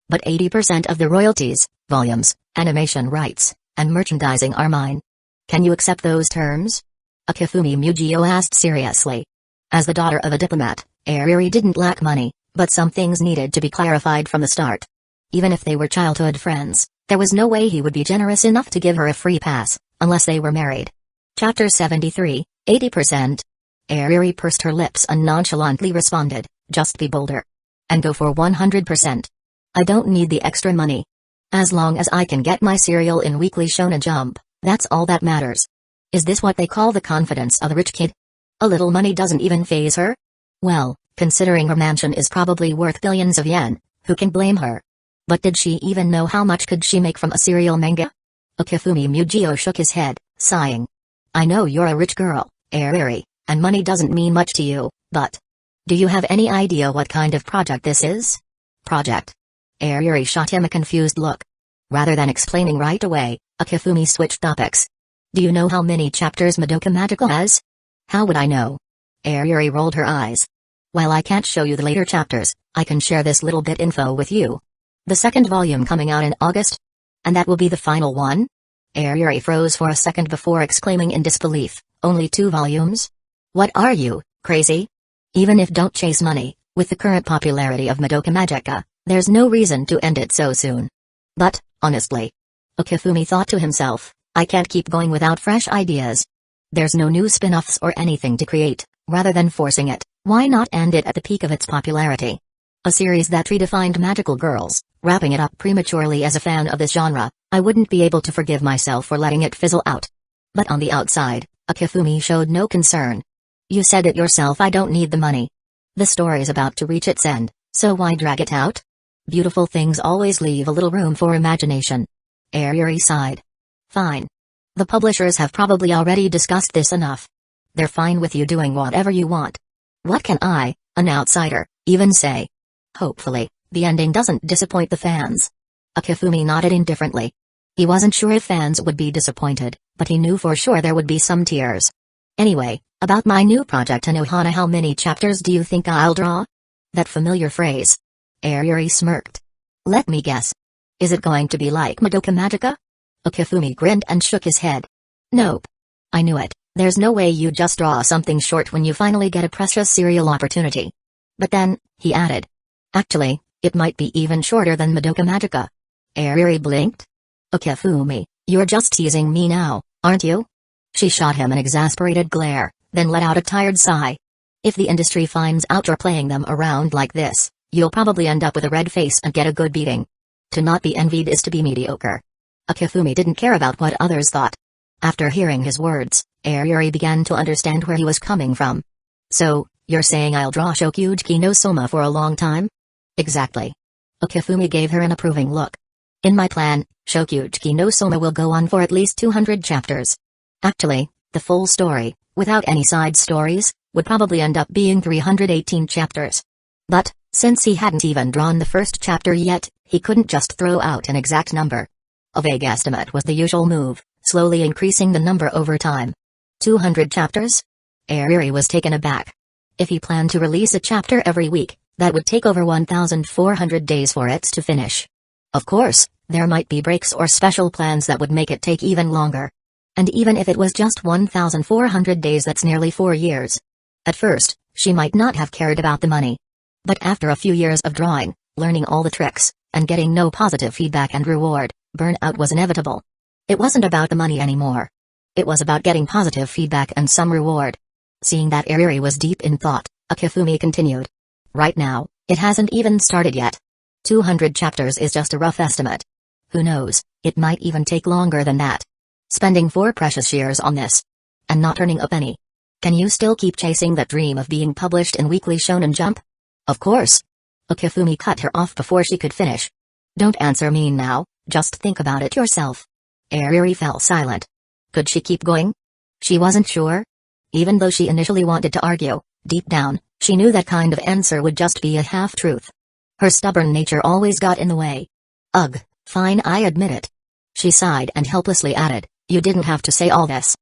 [SPEAKER 1] But 80% of the royalties, volumes, animation rights, and merchandising are mine. Can you accept those terms? Okifumi Mujio asked seriously. As the daughter of a diplomat, Airi didn't lack money, but some things needed to be clarified from the start. Even if they were childhood friends, there was no way he would be generous enough to give her a free pass, unless they were married. Chapter 73, 80%. Airi pursed her lips and nonchalantly responded, just be bolder. And go for 100%. I don't need the extra money. As long as I can get my serial in Weekly Shonen Jump, that's all that matters. Is this what they call the confidence of a rich kid? A little money doesn't even faze her? Well, considering her mansion is probably worth billions of yen, who can blame her? But did she even know how much could she make from a serial manga? Okifumi Mujio shook his head, sighing. I know you're a rich girl, Airi, and money doesn't mean much to you, but do you have any idea what kind of project this is? Project? Airi shot him a confused look. Rather than explaining right away, Okifumi switched topics. Do you know how many chapters Madoka Magica has? How would I know? Airi rolled her eyes. While I can't show you the later chapters, I can share this little bit info with you. The second volume coming out in August? And that will be the final one? Airi froze for a second before exclaiming in disbelief, only 2 volumes? What are you, crazy? Even if don't chase money, with the current popularity of Madoka Magica, there's no reason to end it so soon. But, honestly, Okifumi thought to himself, I can't keep going without fresh ideas. There's no new spin-offs or anything to create, rather than forcing it, why not end it at the peak of its popularity? A series that redefined magical girls, wrapping it up prematurely. As a fan of this genre, I wouldn't be able to forgive myself for letting it fizzle out. But on the outside, Okifumi showed no concern. You said it yourself, I don't need the money. The story's about to reach its end, so why drag it out? Beautiful things always leave a little room for imagination. Airi sighed. Fine. The publishers have probably already discussed this enough. They're fine with you doing whatever you want. What can I, an outsider, even say? Hopefully, the ending doesn't disappoint the fans. Okifumi nodded indifferently. He wasn't sure if fans would be disappointed, but he knew for sure there would be some tears. Anyway, about my new project Anohana, how many chapters do you think I'll draw? That familiar phrase. Airi smirked. Let me guess. Is it going to be like Madoka Magica? Okifumi grinned and shook his head. Nope. I knew it, there's no way you just draw something short when you finally get a precious serial opportunity. But then, he added. Actually, it might be even shorter than Madoka Magica. Airi blinked. Okifumi, you're just teasing me now, aren't you? She shot him an exasperated glare, then let out a tired sigh. If the industry finds out you're playing them around like this, you'll probably end up with a red face and get a good beating. To not be envied is to be mediocre. Okifumi didn't care about what others thought. After hearing his words, Airi began to understand where he was coming from. So, you're saying I'll draw Shokyuji no Soma for a long time? Exactly. Okifumi gave her an approving look. In my plan, Shokyuji no Soma will go on for at least 200 chapters. Actually, the full story, without any side stories, would probably end up being 318 chapters. But, since he hadn't even drawn the first chapter yet, he couldn't just throw out an exact number. A vague estimate was the usual move, slowly increasing the number over time. 200 chapters? Airi was taken aback. If he planned to release a chapter every week, that would take over 1,400 days for it to finish. Of course, there might be breaks or special plans that would make it take even longer. And even if it was just 1,400 days, that's nearly 4 years. At first, she might not have cared about the money. But after a few years of drawing, learning all the tricks, and getting no positive feedback and reward, burnout was inevitable. It wasn't about the money anymore. It was about getting positive feedback and some reward. Seeing that Airi was deep in thought, Okifumi continued. Right now, it hasn't even started yet. 200 chapters is just a rough estimate. Who knows, it might even take longer than that. Spending 4 precious years on this. And not earning a penny. Can you still keep chasing that dream of being published in Weekly Shonen Jump? Of course. Okifumi cut her off before she could finish. Don't answer me now, just think about it yourself. Airi fell silent. Could she keep going? She wasn't sure. Even though she initially wanted to argue, deep down, she knew that kind of answer would just be a half-truth. Her stubborn nature always got in the way. Ugh, fine, I admit it. She sighed and helplessly added, you didn't have to say all this.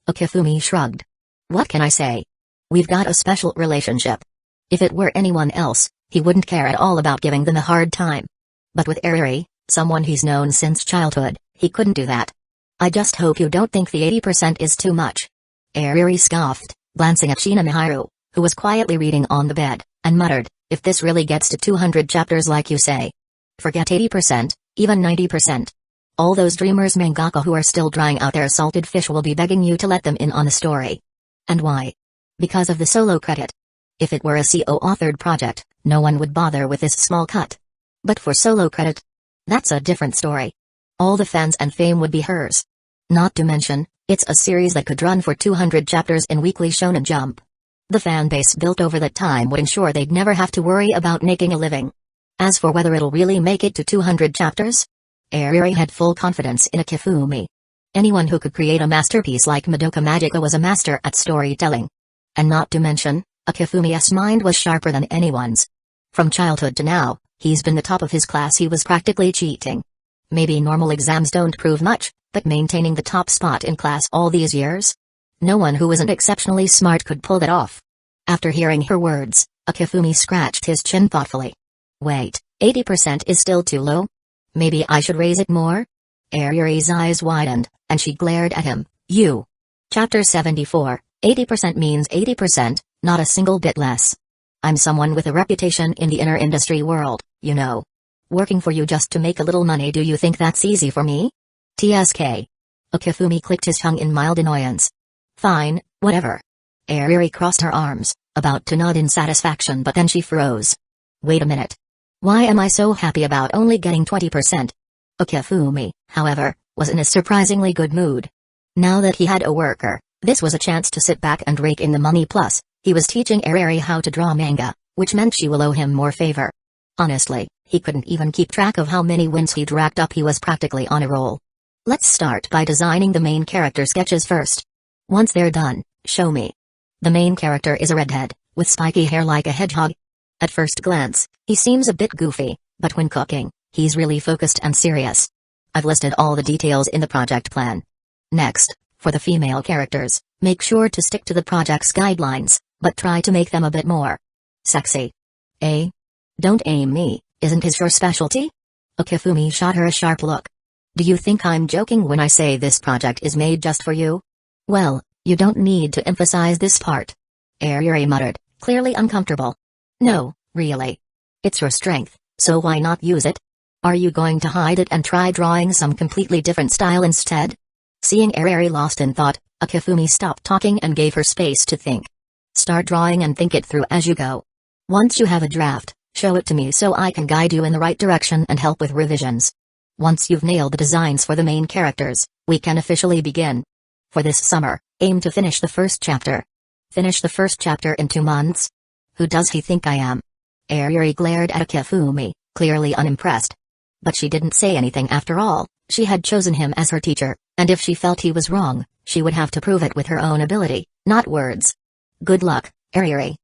[SPEAKER 1] Okifumi shrugged. What can I say? We've got a special relationship. If it were anyone else, he wouldn't care at all about giving them a hard time. But with Airi, someone he's known since childhood, he couldn't do that. I just hope you don't think the 80% is too much. Airi scoffed, glancing at Shinigami, who was quietly reading on the bed, and muttered, if this really gets to 200 chapters like you say. Forget 80%, even 90%. All those dreamers mangaka who are still drying out their salted fish will be begging you to let them in on the story. And why? Because of the solo credit. If it were a CO-authored project, no one would bother with this small cut. But for solo credit, that's a different story. All the fans and fame would be hers. Not to mention, it's a series that could run for 200 chapters in Weekly Shonen Jump. The fan base built over that time would ensure they'd never have to worry about making a living. As for whether it'll really make it to 200 chapters, Airi had full confidence in Okifumi. Anyone who could create a masterpiece like Madoka Magica was a master at storytelling. And not to mention, Okifumi's mind was sharper than anyone's. From childhood to now, he's been the top of his class. He was practically cheating. Maybe normal exams don't prove much, but maintaining the top spot in class all these years? No one who isn't exceptionally smart could pull that off. After hearing her words, Akifumi scratched his chin thoughtfully. Wait, 80% is still too low? Maybe I should raise it more? Airi's eyes widened, and she glared at him. You. Chapter 74, 80% means 80%, not a single bit less. I'm someone with a reputation in the inner industry world, you know. Working for you just to make a little money, do you think that's easy for me? TSK. Akifumi clicked his tongue in mild annoyance. Fine, whatever. Airi crossed her arms, about to nod in satisfaction, but then she froze. Wait a minute. Why am I so happy about only getting 20%? Akifumi, however, was in a surprisingly good mood. Now that he had a worker, this was a chance to sit back and rake in the money. Plus, he was teaching Airi how to draw manga, which meant she will owe him more favor. Honestly, he couldn't even keep track of how many wins he'd racked up. He was practically on a roll. Let's start by designing the main character sketches first. Once they're done, show me. The main character is a redhead, with spiky hair like a hedgehog. At first glance, he seems a bit goofy, but when cooking, he's really focused and serious. I've listed all the details in the project plan. Next, for the female characters, make sure to stick to the project's guidelines, but try to make them a bit more sexy. Eh? Don't aim me, isn't his your specialty? Akifumi shot her a sharp look. Do you think I'm joking when I say this project is made just for you? Well, you don't need to emphasize this part. Airi muttered, clearly uncomfortable. No, really. It's your strength, so why not use it? Are you going to hide it and try drawing some completely different style instead? Seeing Airi lost in thought, Akifumi stopped talking and gave her space to think. Start drawing and think it through as you go. Once you have a draft, show it to me so I can guide you in the right direction and help with revisions. Once you've nailed the designs for the main characters, we can officially begin. For this summer, aim to finish the first chapter. Finish the first chapter in 2 months? Who does he think I am? Airi glared at Akifumi, clearly unimpressed. But she didn't say anything after all. She had chosen him as her teacher, and if she felt he was wrong, she would have to prove it with her own ability, not words. Good luck, Airi.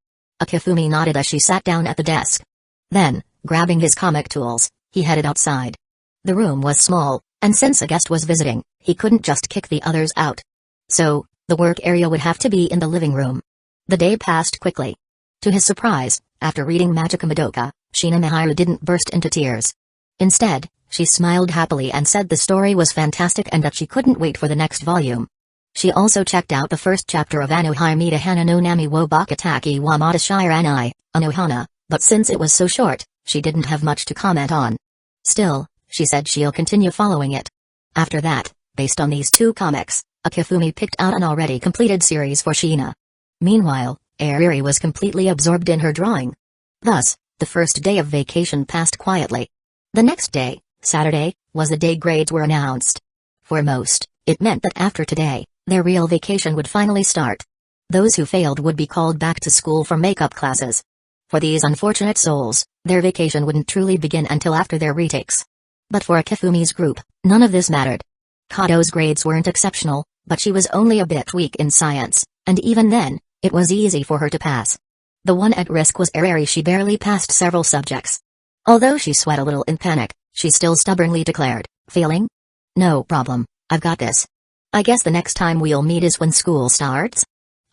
[SPEAKER 1] Akifumi nodded as she sat down at the desk. Then, grabbing his comic tools, he headed outside. The room was small, and since a guest was visiting, he couldn't just kick the others out. So, the work area would have to be in the living room. The day passed quickly. To his surprise, after reading Magica Madoka, Shinigami didn't burst into tears. Instead, she smiled happily and said the story was fantastic and that she couldn't wait for the next volume. She also checked out the first chapter of Anohana Hana no Nami wo Bakataki wa Mata Shiranai, Anohana, but since it was so short, she didn't have much to comment on. Still, she said she'll continue following it. After that, based on these 2 comics, Akifumi picked out an already completed series for Shina. Meanwhile, Airi was completely absorbed in her drawing. Thus, the first day of vacation passed quietly. The next day, Saturday, was the day grades were announced. For most, it meant that after today, their real vacation would finally start. Those who failed would be called back to school for makeup classes. For these unfortunate souls, their vacation wouldn't truly begin until after their retakes. But for Akifumi's group, none of this mattered. Kato's grades weren't exceptional, but she was only a bit weak in science, and even then, it was easy for her to pass. The one at risk was Airi. She barely passed several subjects. Although she sweat a little in panic, she still stubbornly declared, failing? No problem, I've got this. I guess the next time we'll meet is when school starts?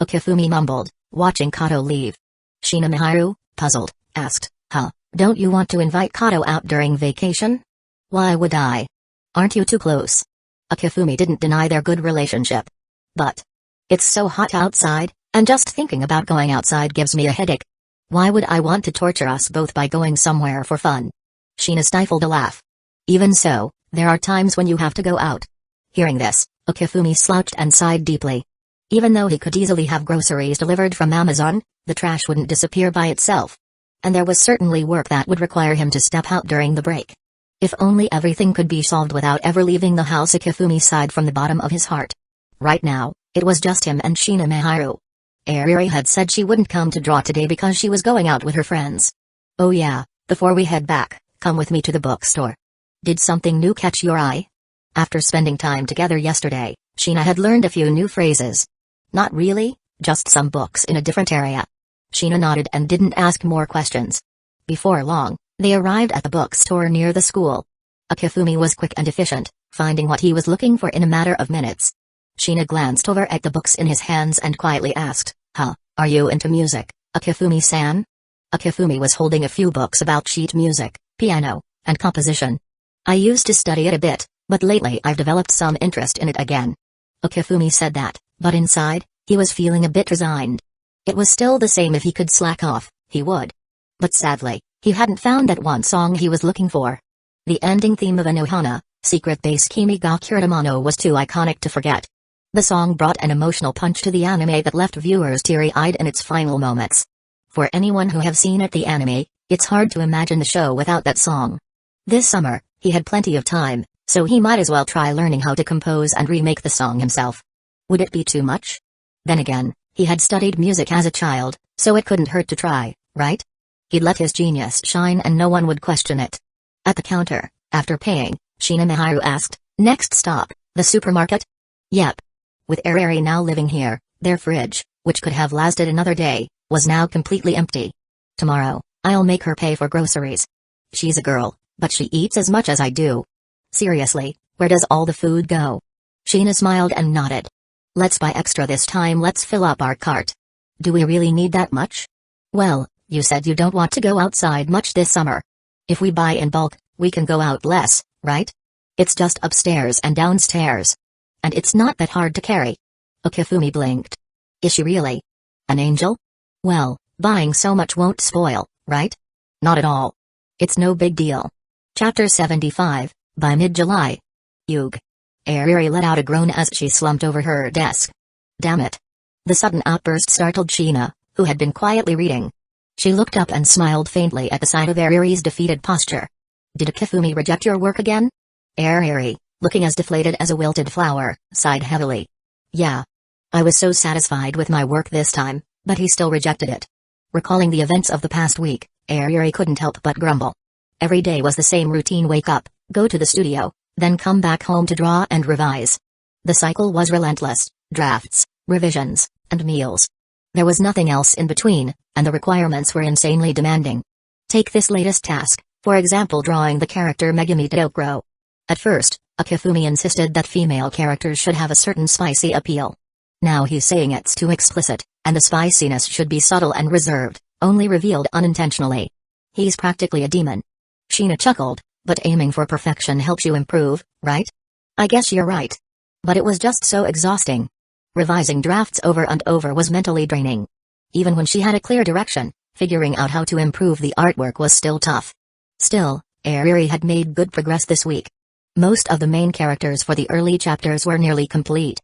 [SPEAKER 1] Akifumi mumbled, watching Kato leave. Shinigami, puzzled, asked, don't you want to invite Kato out during vacation? Why would I? Aren't you too close? Akifumi didn't deny their good relationship. But it's so hot outside, and just thinking about going outside gives me a headache. Why would I want to torture us both by going somewhere for fun? Shina stifled a laugh. Even so, there are times when you have to go out. Hearing this, Akifumi slouched and sighed deeply. Even though he could easily have groceries delivered from Amazon, the trash wouldn't disappear by itself. And there was certainly work that would require him to step out during the break. If only everything could be solved without ever leaving the house. Akifumi sighed from the bottom of his heart. Right now, it was just him and Shinigami. Airi had said she wouldn't come to draw today because she was going out with her friends. Oh yeah, before we head back, come with me to the bookstore. Did something new catch your eye? After spending time together yesterday, Shina had learned a few new phrases. Not really, just some books in a different area. Shina nodded and didn't ask more questions. Before long, they arrived at the bookstore near the school. Akifumi was quick and efficient, finding what he was looking for in a matter of minutes. Shina glanced over at the books in his hands and quietly asked, are you into music, Akifumi-san? Akifumi was holding a few books about sheet music, piano, and composition. I used to study it a bit, but lately I've developed some interest in it again. Akifumi said that, but inside, he was feeling a bit resigned. It was still the same if he could slack off, he would. But sadly, he hadn't found that one song he was looking for. The ending theme of Anohana, Secret Base Kimi ga Kuritamano, was too iconic to forget. The song brought an emotional punch to the anime that left viewers teary-eyed in its final moments. For anyone who have seen the anime, it's hard to imagine the show without that song. This summer, he had plenty of time, so he might as well try learning how to compose and remake the song himself. Would it be too much? Then again, he had studied music as a child, so it couldn't hurt to try, right? He'd let his genius shine and no one would question it. At the counter, after paying, Shinigami asked, "Next stop, the supermarket?" Yep. With Airi now living here, their fridge, which could have lasted another day, was now completely empty. "Tomorrow, I'll make her pay for groceries. She's a girl, but she eats as much as I do." "Seriously, where does all the food go?" Sheena smiled and nodded. "Let's buy extra this time. Let's fill up our cart." "Do we really need that much?" "Well, you said you don't want to go outside much this summer. If we buy in bulk, we can go out less, right? It's just upstairs and downstairs. And it's not that hard to carry." Akifumi blinked. "Is she really an angel?" "Well, buying so much won't spoil, right?" "Not at all. It's no big deal." Chapter 75, by mid-July. Hyuga. Airi let out a groan as she slumped over her desk. Damn it. The sudden outburst startled Sheena, who had been quietly reading. She looked up and smiled faintly at the sight of Airi's defeated posture. "Did Akifumi reject your work again?" Airi, looking as deflated as a wilted flower, sighed heavily. "Yeah. I was so satisfied with my work this time, but he still rejected it." Recalling the events of the past week, Airi couldn't help but grumble. Every day was the same routine: wake up, go to the studio, then come back home to draw and revise. The cycle was relentless: drafts, revisions, and meals. There was nothing else in between, and the requirements were insanely demanding. Take this latest task, for example, drawing the character Mangekyō. At first, Akifumi insisted that female characters should have a certain spicy appeal. Now he's saying it's too explicit, and the spiciness should be subtle and reserved, only revealed unintentionally. He's practically a demon. Sheena chuckled, "But aiming for perfection helps you improve, right?" "I guess you're right. But it was just so exhausting. Revising drafts over and over was mentally draining. Even when she had a clear direction, figuring out how to improve the artwork was still tough." Still, Airi had made good progress this week. Most of the main characters for the early chapters were nearly complete.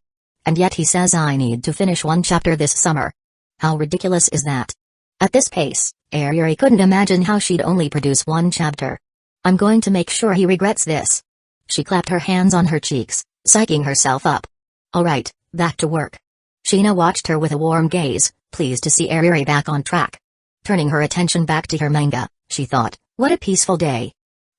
[SPEAKER 1] And yet he says I need to finish one chapter this summer. How ridiculous is that? At this pace, Airi couldn't imagine how she'd only produce one chapter. "I'm going to make sure he regrets this." She clapped her hands on her cheeks, psyching herself up. "All right, back to work." Sheena watched her with a warm gaze, pleased to see Airi back on track. Turning her attention back to her manga, she thought, what a peaceful day.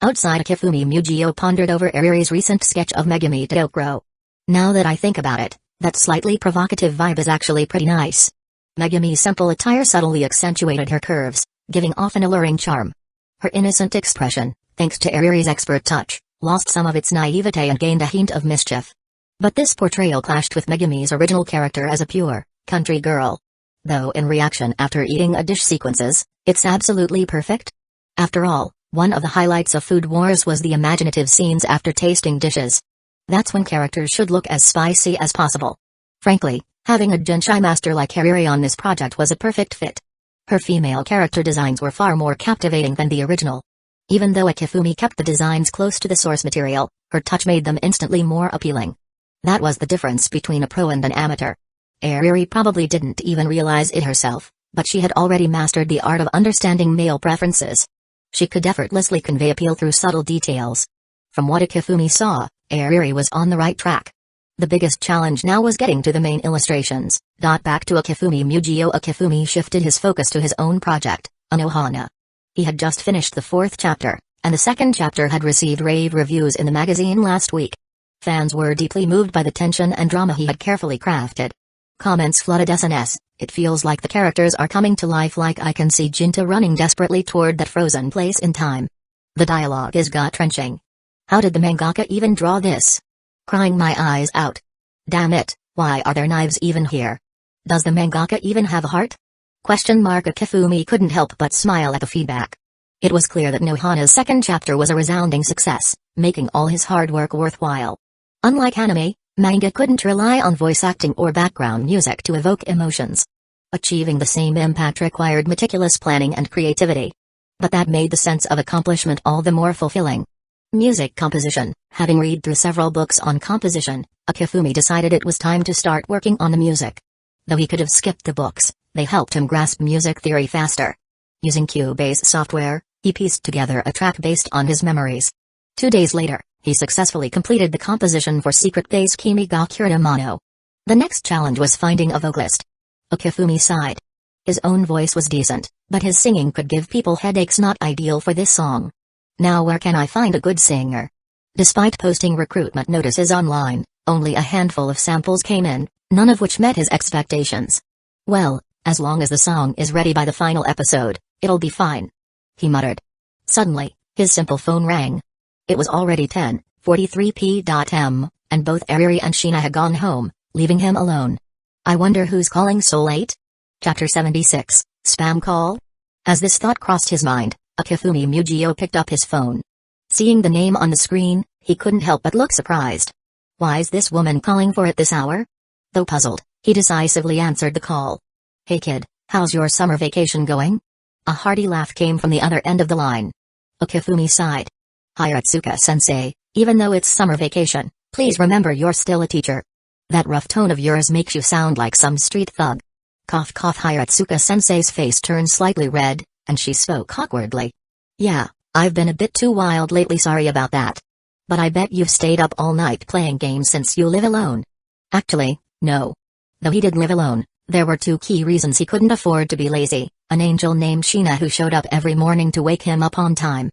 [SPEAKER 1] Outside, Akifumi Mugio pondered over Airi's recent sketch of Mangekyō. "Now that I think about it, that slightly provocative vibe is actually pretty nice." Megami's simple attire subtly accentuated her curves, giving off an alluring charm. Her innocent expression, thanks to Airi's expert touch, lost some of its naivete and gained a hint of mischief. But this portrayal clashed with Megami's original character as a pure, country girl. Though in reaction after eating a dish sequences, it's absolutely perfect. After all, one of the highlights of Food Wars was the imaginative scenes after tasting dishes. That's when characters should look as spicy as possible. Frankly, having a Genshai master like Airi on this project was a perfect fit. Her female character designs were far more captivating than the original. Even though Akifumi kept the designs close to the source material, her touch made them instantly more appealing. That was the difference between a pro and an amateur. Airi probably didn't even realize it herself, but she had already mastered the art of understanding male preferences. She could effortlessly convey appeal through subtle details. From what Akifumi saw, Airi was on the right track. The biggest challenge now was getting to the main illustrations. Back to Akifumi Mugio. Akifumi shifted his focus to his own project, Anohana. He had just finished the 4th chapter, and the 2nd chapter had received rave reviews in the magazine last week. Fans were deeply moved by the tension and drama he had carefully crafted. Comments flooded SNS. "It feels like the characters are coming to life, like I can see Jinta running desperately toward that frozen place in time. The dialogue is gut-wrenching. How did the mangaka even draw this? Crying my eyes out. Damn it, why are there knives even here? Does the mangaka even have a heart? Kifumi couldn't help but smile at the feedback. It was clear that Anohana's second chapter was a resounding success, making all his hard work worthwhile. Unlike anime, manga couldn't rely on voice acting or background music to evoke emotions. Achieving the same impact required meticulous planning and creativity. But that made the sense of accomplishment all the more fulfilling. Music composition. Having read through several books on composition, Kifumi decided it was time to start working on the music. Though he could have skipped the books, they helped him grasp music theory faster. Using Cubase software, he pieced together a track based on his memories. 2 days later, he successfully completed the composition for Secret Base Kimi ga Kurutamano. The next challenge was finding a vocalist. Kifumi sighed. His own voice was decent, but his singing could give people headaches, not ideal for this song. Now where can I find a good singer? Despite posting recruitment notices online, only a handful of samples came in, none of which met his expectations. Well, as long as the song is ready by the final episode, it'll be fine, he muttered. Suddenly, his simple phone rang. It was already 10:43 p.m., and both Airi and Shina had gone home, leaving him alone. I wonder who's calling so late? Chapter 76, Spam Call? As this thought crossed his mind, Kifumi Mugio picked up his phone. Seeing the name on the screen, he couldn't help but look surprised. Why's this woman calling for at this hour? Though puzzled, he decisively answered the call. Hey kid, how's your summer vacation going? A hearty laugh came from the other end of the line. Kifumi sighed. Hiratsuka-sensei, even though it's summer vacation, please remember you're still a teacher. That rough tone of yours makes you sound like some street thug. Cough cough. Hiratsuka-sensei's face turned slightly red, and she spoke awkwardly. Yeah, I've been a bit too wild lately, sorry about that. But I bet you've stayed up all night playing games since you live alone. Actually, no. Though he did live alone, there were 2 key reasons he couldn't afford to be lazy: an angel named Shina who showed up every morning to wake him up on time.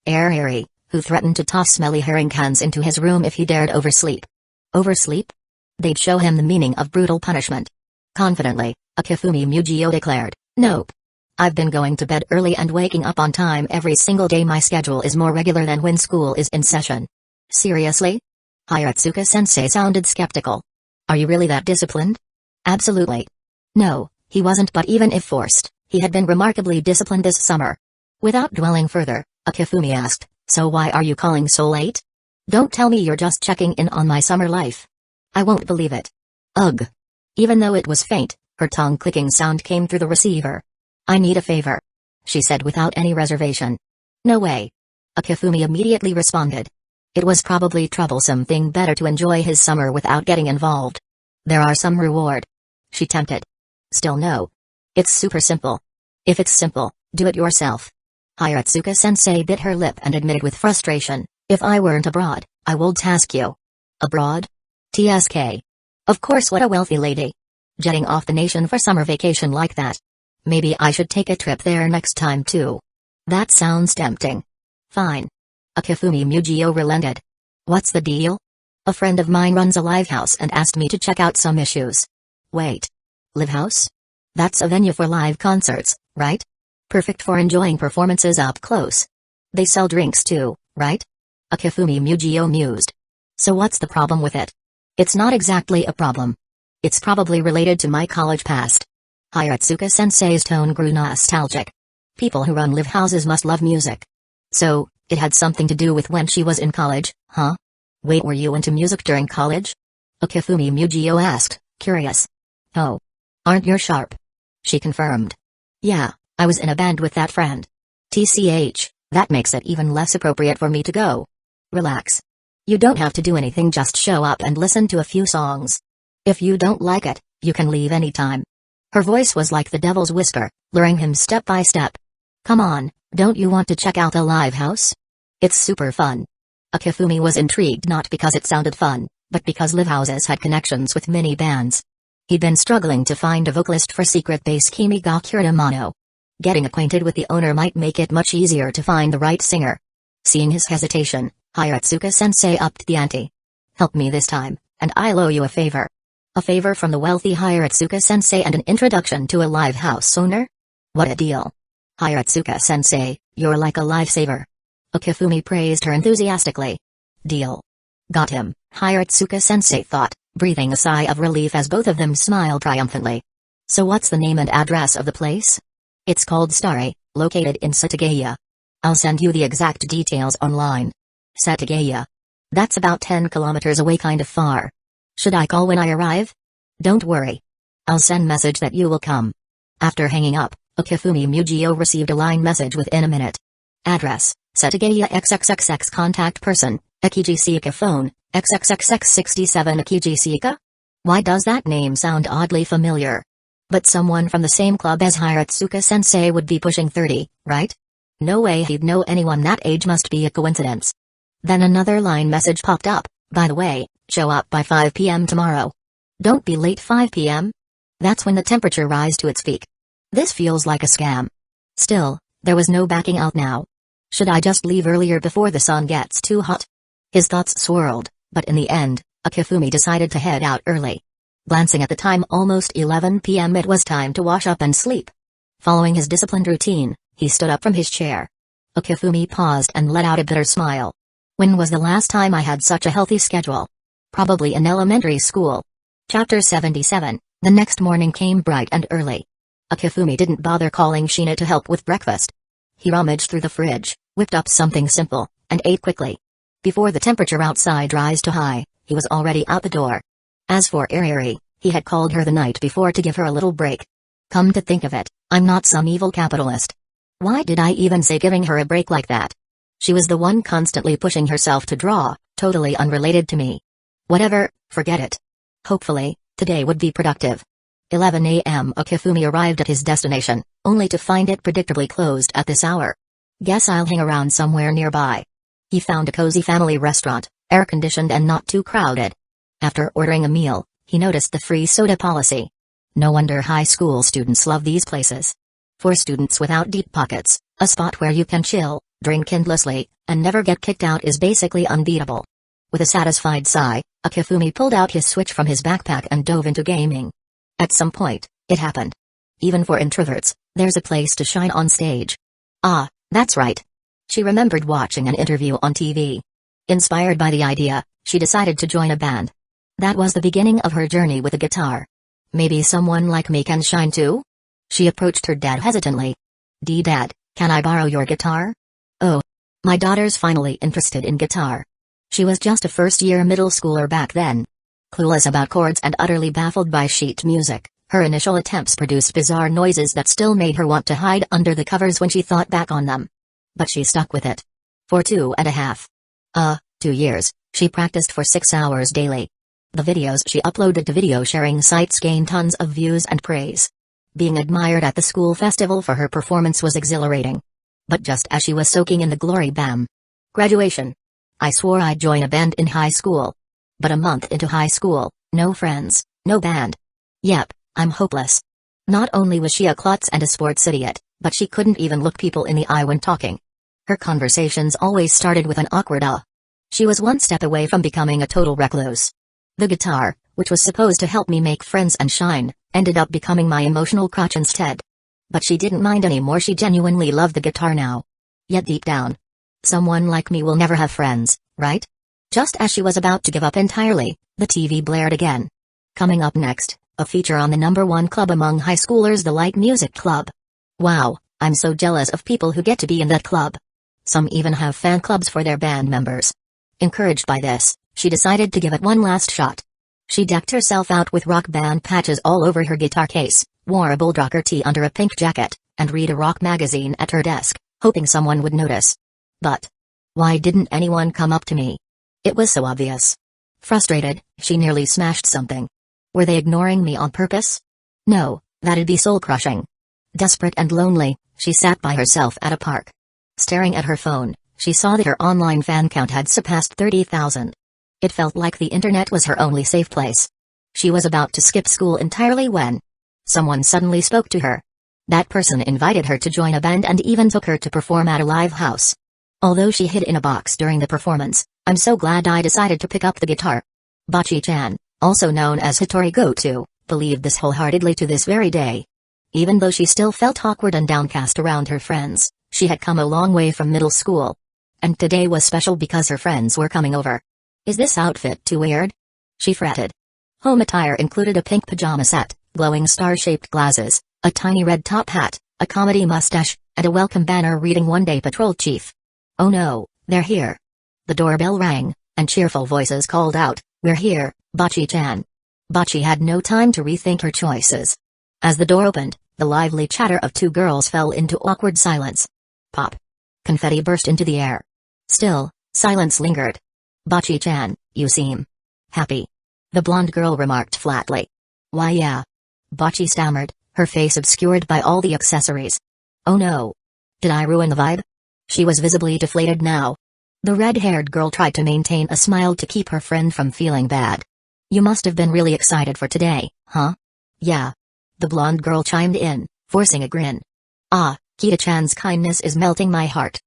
[SPEAKER 1] Airi, who threatened to toss smelly herring cans into his room if he dared oversleep. Oversleep? They'd show him the meaning of brutal punishment. Confidently, Kifumi Mugio declared, Nope. I've been going to bed early and waking up on time every single day. My schedule is more regular than when school is in session. Seriously? Hiratsuka-sensei sounded skeptical. Are you really that disciplined? Absolutely. No, he wasn't, but even if forced, he had been remarkably disciplined this summer. Without dwelling further, Kifumi asked, So why are you calling so late? Don't tell me you're just checking in on my summer life. I won't believe it. Ugh. Even though it was faint, her tongue clicking sound came through the receiver. I need a favor, she said without any reservation. No way. Kifumi immediately responded. It was probably troublesome thing better to enjoy his summer without getting involved. There are some reward. She tempted. Still no. It's super simple. If it's simple, do it yourself. Hiratsuka-sensei bit her lip and admitted with frustration, If I weren't abroad, I would task you. Abroad? TSK. Of course, what a wealthy lady. Jetting off the nation for summer vacation like that. Maybe I should take a trip there next time too. That sounds tempting. Fine. Kifumi Mugio relented. What's the deal? A friend of mine runs a live house and asked me to check out some issues. Wait. Live house? That's a venue for live concerts, right? Perfect for enjoying performances up close. They sell drinks too, right? Kifumi Mugio mused. So what's the problem with it? It's not exactly a problem. It's probably related to my college past. Hiratsuka-sensei's tone grew nostalgic. People who run live houses must love music. So, it had something to do with when she was in college, huh? Wait, were you into music during college? Kifumi Mugio asked, curious. Oh. Aren't you sharp? She confirmed. Yeah, I was in a band with that friend. TCH, that makes it even less appropriate for me to go. Relax. You don't have to do anything, just show up and listen to a few songs. If you don't like it, you can leave anytime. Her voice was like the devil's whisper, luring him step by step. Come on, don't you want to check out a live house? It's super fun. Kifumi was intrigued not because it sounded fun, but because live houses had connections with many bands. He'd been struggling to find a vocalist for Secret Base Kimi ga Kurutamano. Getting acquainted with the owner might make it much easier to find the right singer. Seeing his hesitation, Hiratsuka-sensei upped the ante. Help me this time, and I'll owe you a favor. A favor from the wealthy Hiratsuka-sensei and an introduction to a live house owner? What a deal. Hiratsuka-sensei, you're like a lifesaver. Kifumi praised her enthusiastically. Deal. Got him, Hiratsuka-sensei thought, breathing a sigh of relief as both of them smiled triumphantly. So what's the name and address of the place? It's called Starry, located in Setagaya. I'll send you the exact details online. Setagaya. That's about 10 kilometers away, kind of far. Should I call when I arrive? Don't worry. I'll send message that you will come. After hanging up, Okifumi Mugio received a line message within a minute. Address, Setagaya XXXX contact person, Ecchi phone, XXXX67 Ecchi. Why does that name sound oddly familiar? But someone from the same club as Hiratsuka-sensei would be pushing 30, right? No way he'd know anyone that age, must be a coincidence. Then another line message popped up. By the way, show up by 5 p.m. tomorrow. Don't be late. 5 p.m.? That's when the temperature rise to its peak. This feels like a scam. Still, there was no backing out now. Should I just leave earlier before the sun gets too hot? His thoughts swirled, but in the end, Okifumi decided to head out early. Glancing at the time, almost 11 p.m., it was time to wash up and sleep. Following his disciplined routine, he stood up from his chair. Okifumi paused and let out a bitter smile. When was the last time I had such a healthy schedule? Probably in elementary school. Chapter 77. The next morning came bright and early. Okifumi didn't bother calling Shina to help with breakfast. He rummaged through the fridge, whipped up something simple, and ate quickly. Before the temperature outside rise too high, he was already out the door. As for Airi, he had called her the night before to give her a little break. Come to think of it, I'm not some evil capitalist. Why did I even say giving her a break like that? She was the one constantly pushing herself to draw, totally unrelated to me. Whatever, forget it. Hopefully, today would be productive. 11 a.m. Okifumi arrived at his destination, only to find it predictably closed at this hour. Guess I'll hang around somewhere nearby. He found a cozy family restaurant, air-conditioned and not too crowded. After ordering a meal, he noticed the free soda policy. No wonder high school students love these places. For students without deep pockets, a spot where you can chill, drink endlessly, and never get kicked out is basically unbeatable. With a satisfied sigh, Okifumi pulled out his Switch from his backpack and dove into gaming. At some point, it happened. Even for introverts, there's a place to shine on stage. Ah, that's right. She remembered watching an interview on TV. Inspired by the idea, she decided to join a band. That was the beginning of her journey with a guitar. Maybe someone like me can shine too? She approached her dad hesitantly. Dad, can I borrow your guitar? Oh. My daughter's finally interested in guitar. She was just a first-year middle schooler back then. Clueless about chords and utterly baffled by sheet music, her initial attempts produced bizarre noises that still made her want to hide under the covers when she thought back on them. But she stuck with it. For 2.5 years, she practiced for 6 hours daily. The videos she uploaded to video sharing sites gained tons of views and praise. Being admired at the school festival for her performance was exhilarating. But just as she was soaking in the glory, bam! Graduation. I swore I'd join a band in high school. But a month into high school, no friends, no band. Yep, I'm hopeless. Not only was she a klutz and a sports idiot, but she couldn't even look people in the eye when talking. Her conversations always started with an awkward She was one step away from becoming a total recluse. The guitar, which was supposed to help me make friends and shine, ended up becoming my emotional crutch instead. But she didn't mind anymore. She genuinely loved the guitar now. Yet deep down, someone like me will never have friends, right? Just as she was about to give up entirely, the TV blared again. Coming up next, a feature on the #1 club among high schoolers, the Light Music Club. Wow, I'm so jealous of people who get to be in that club. Some even have fan clubs for their band members. Encouraged by this, she decided to give it one last shot. She decked herself out with rock band patches all over her guitar case, wore a Bulldrocker tee under a pink jacket, and read a rock magazine at her desk, hoping someone would notice. But why didn't anyone come up to me? It was so obvious. Frustrated, she nearly smashed something. Were they ignoring me on purpose? No, that'd be soul-crushing. Desperate and lonely, she sat by herself at a park. Staring at her phone, she saw that her online fan count had surpassed 30,000. It felt like the internet was her only safe place. She was about to skip school entirely when someone suddenly spoke to her. That person invited her to join a band and even took her to perform at a live house. Although she hid in a box during the performance, I'm so glad I decided to pick up the guitar. Bachi-chan, also known as Hitori Goto, believed this wholeheartedly to this very day. Even though she still felt awkward and downcast around her friends, she had come a long way from middle school. And today was special because her friends were coming over. Is this outfit too weird? She fretted. Home attire included a pink pajama set, glowing star-shaped glasses, a tiny red top hat, a comedy mustache, and a welcome banner reading "One Day Patrol Chief." "Oh no, they're here." The doorbell rang, and cheerful voices called out, "We're here, Bocchi-chan." Bocchi had no time to rethink her choices. As the door opened, the lively chatter of two girls fell into awkward silence. Pop! Confetti burst into the air. Still, silence lingered. "Bocchi-chan, you seem happy," the blonde girl remarked flatly. "Why yeah." Bocchi stammered, her face obscured by all the accessories. "Oh no. Did I ruin the vibe?" She was visibly deflated now. The red-haired girl tried to maintain a smile to keep her friend from feeling bad. "You must have been really excited for today, huh?" "Yeah." The blonde girl chimed in, forcing a grin. "Ah, Kita-chan's kindness is melting my heart."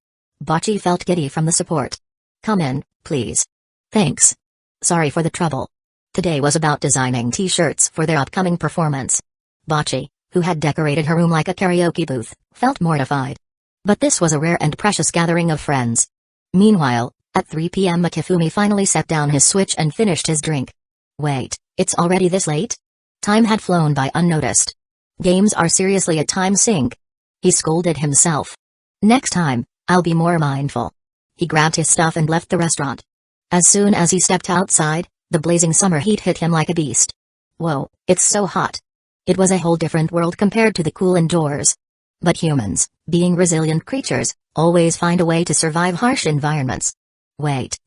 [SPEAKER 1] Bocchi felt giddy from the support. "Come in, please." "Thanks. Sorry for the trouble." Today was about designing t-shirts for their upcoming performance. Bocchi, who had decorated her room like a karaoke booth, felt mortified. But this was a rare and precious gathering of friends. Meanwhile, at 3 p.m. Mikifumi finally set down his Switch and finished his drink. Wait, it's already this late? Time had flown by unnoticed. Games are seriously a time sink. He scolded himself. Next time, I'll be more mindful. He grabbed his stuff and left the restaurant. As soon as he stepped outside, the blazing summer heat hit him like a beast. Whoa, it's so hot. It was a whole different world compared to the cool indoors. But humans, being resilient creatures, always find a way to survive harsh environments. Wait.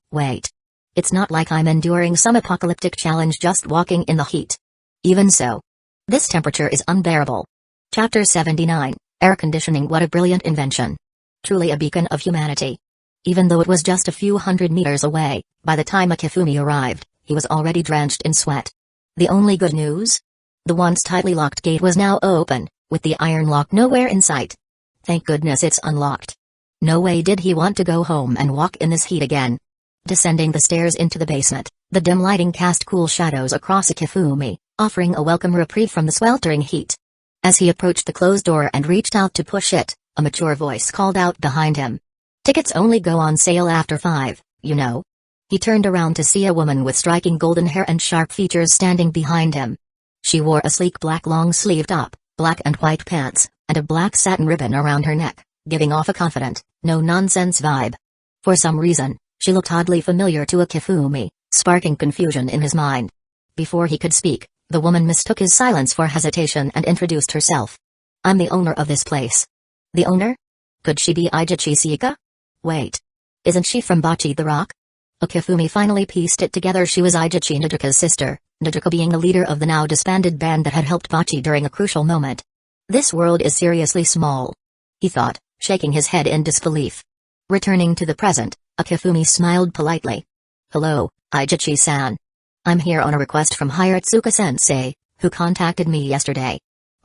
[SPEAKER 1] It's not like I'm enduring some apocalyptic challenge just walking in the heat. Even so, this temperature is unbearable. Chapter 79, Air Conditioning. What a brilliant invention. Truly a beacon of humanity. Even though it was just a few hundred meters away, by the time Mikifumi arrived, he was already drenched in sweat. The only good news? The once tightly locked gate was now open, with the iron lock nowhere in sight. Thank goodness it's unlocked. No way did he want to go home and walk in this heat again. Descending the stairs into the basement, the dim lighting cast cool shadows across Mikifumi, offering a welcome reprieve from the sweltering heat. As he approached the closed door and reached out to push it, a mature voice called out behind him. "Tickets only go on sale after 5, you know." He turned around to see a woman with striking golden hair and sharp features standing behind him. She wore a sleek black long-sleeved top, black and white pants, and a black satin ribbon around her neck, giving off a confident, no-nonsense vibe. For some reason, she looked oddly familiar to Mikifumi, sparking confusion in his mind. Before he could speak, the woman mistook his silence for hesitation and introduced herself. "I'm the owner of this place." "The owner? Could she be Aijichi Siika?" "Wait. Isn't she from Bocchi the Rock?" Mikifumi finally pieced it together. She was Aijichi Nijuka's sister, Nijuka being the leader of the now disbanded band that had helped Bocchi during a crucial moment. This world is seriously small, he thought, shaking his head in disbelief. Returning to the present, Mikifumi smiled politely. "Hello, Aijichi-san. I'm here on a request from Hiratsuka-sensei, who contacted me yesterday.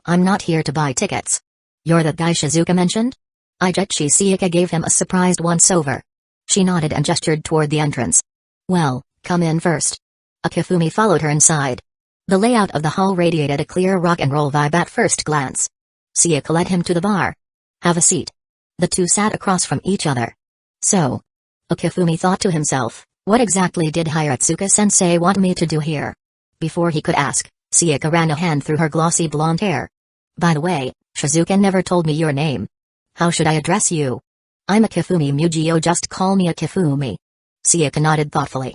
[SPEAKER 1] I'm not here to buy tickets." "You're the guy Shizuka mentioned?" Aijichi Siika gave him a surprised once-over. She nodded and gestured toward the entrance. "Well, come in first." Mikifumi followed her inside. The layout of the hall radiated a clear rock and roll vibe at first glance. Siaka led him to the bar. "Have a seat." The two sat across from each other. So, Mikifumi thought to himself, what exactly did Hiratsuka-sensei want me to do here? Before he could ask, Siaka ran a hand through her glossy blonde hair. "By the way, Shizuka never told me your name. How should I address you?" "I'm Mikifumi Mugio, just call me Mikifumi." Siaka nodded thoughtfully.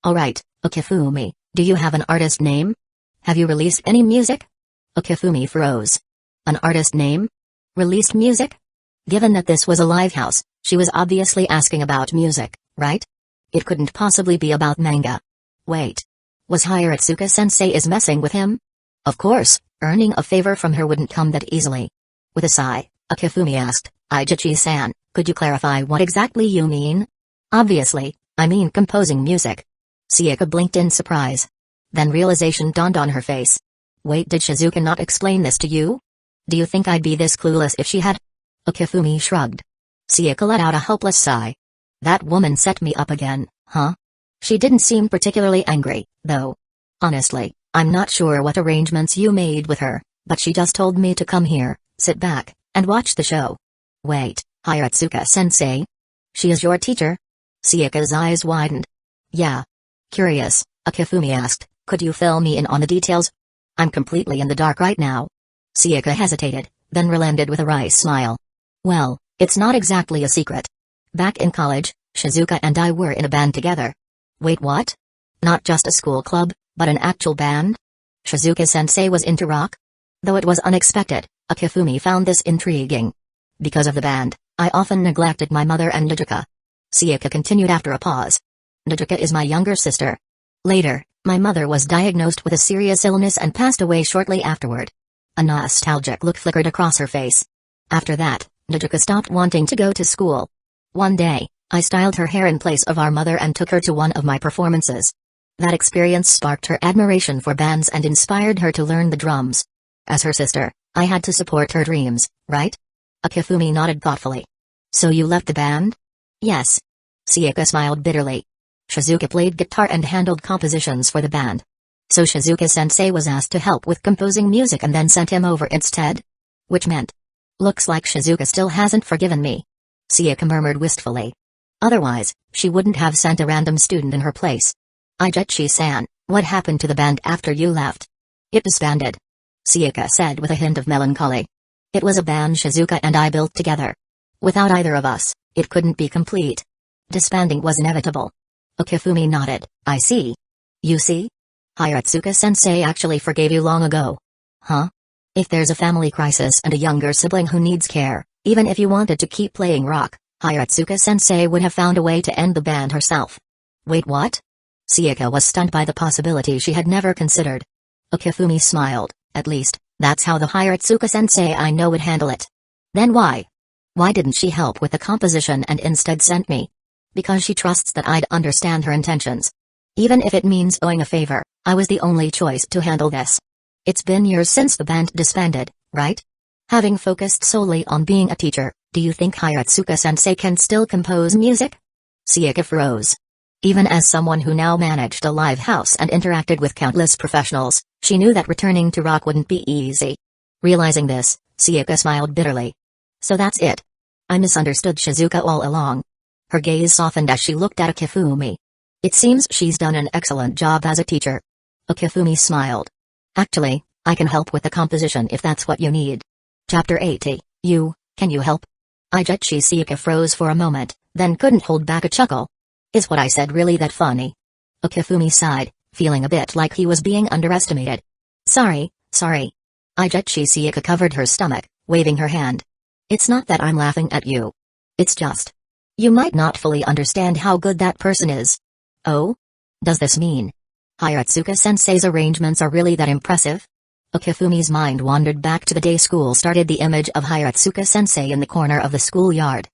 [SPEAKER 1] "Alright, Mikifumi, do you have an artist name? Have you released any music?" Mikifumi froze. An artist name? Released music? Given that this was a live house, she was obviously asking about music, right? It couldn't possibly be about manga. Wait. Was Hiratsuka-sensei is messing with him? Of course, earning a favor from her wouldn't come that easily. With a sigh, Mikifumi asked, "Aijichi-san, could you clarify what exactly you mean?" "Obviously, I mean composing music." Siaka blinked in surprise. Then realization dawned on her face. "Wait, did Shizuka not explain this to you? Do you think I'd be this clueless if she had?" Mikifumi shrugged. Siaka let out a hopeless sigh. "That woman set me up again, huh?" She didn't seem particularly angry, though. "Honestly, I'm not sure what arrangements you made with her, but she just told me to come here, sit back, and watch the show." "Wait, Hiratsuka-sensei? She is your teacher?" Siaka's eyes widened. "Yeah." Curious, Mikifumi asked, "Could you fill me in on the details?" I'm completely in the dark right now. Sayaka hesitated, then relented with a wry smile. Well, it's not exactly a secret. Back in college, Shizuka and I were in a band together. Wait, what? Not just a school club, but an actual band? Shizuka-sensei was into rock? Though it was unexpected, Akifumi found this intriguing. Because of the band, I often neglected my mother and Nijuka. Sayaka continued after a pause. Nijuka is my younger sister. Later, my mother was diagnosed with a serious illness and passed away shortly afterward. A nostalgic look flickered across her face. After that, Nijuka stopped wanting to go to school. One day, I styled her hair in place of our mother and took her to one of my performances. That experience sparked her admiration for bands and inspired her to learn the drums. As her sister, I had to support her dreams, right? Akifumi nodded thoughtfully. So you left the band? Yes. Sayaka smiled bitterly. Shizuka played guitar and handled compositions for the band. So Shizuka-sensei was asked to help with composing music and then sent him over instead? Which meant. Looks like Shizuka still hasn't forgiven me. Sayaka murmured wistfully. Otherwise, she wouldn't have sent a random student in her place. Aijechi-san, what happened to the band after you left? It disbanded. Sayaka said with a hint of melancholy. It was a band Shizuka and I built together. Without either of us, it couldn't be complete. Disbanding was inevitable. Akifumi nodded. I see. You see? Hiratsuka-sensei actually forgave you long ago. Huh? If there's a family crisis and a younger sibling who needs care, even if you wanted to keep playing rock, Hiratsuka-sensei would have found a way to end the band herself. Wait, what? Sayaka was stunned by the possibility she had never considered. Akifumi smiled. At least, that's how the Hiratsuka-sensei I know would handle it. Then why? Why didn't she help with the composition and instead sent me? Because she trusts that I'd understand her intentions. Even if it means owing a favor, I was the only choice to handle this. It's been years since the band disbanded, right? Having focused solely on being a teacher, do you think Hiratsuka-sensei can still compose music? Sayaka froze. Even as someone who now managed a live house and interacted with countless professionals, she knew that returning to rock wouldn't be easy. Realizing this, Sayaka smiled bitterly. So that's it. I misunderstood Shizuka all along. Her gaze softened as she looked at Akifumi. It seems she's done an excellent job as a teacher. Akifumi smiled. Actually, I can help with the composition if that's what you need. Chapter 80, can you help? Sayaka froze for a moment, then couldn't hold back a chuckle. Is what I said really that funny? Akifumi sighed, feeling a bit like he was being underestimated. Sorry. Sayaka covered her stomach, waving her hand. It's not that I'm laughing at you. It's just. You might not fully understand how good that person is. Oh? Does this mean Hiratsuka-sensei's arrangements are really that impressive? Akifumi's mind wandered back to the day school started, the image of Hiratsuka-sensei in the corner of the schoolyard.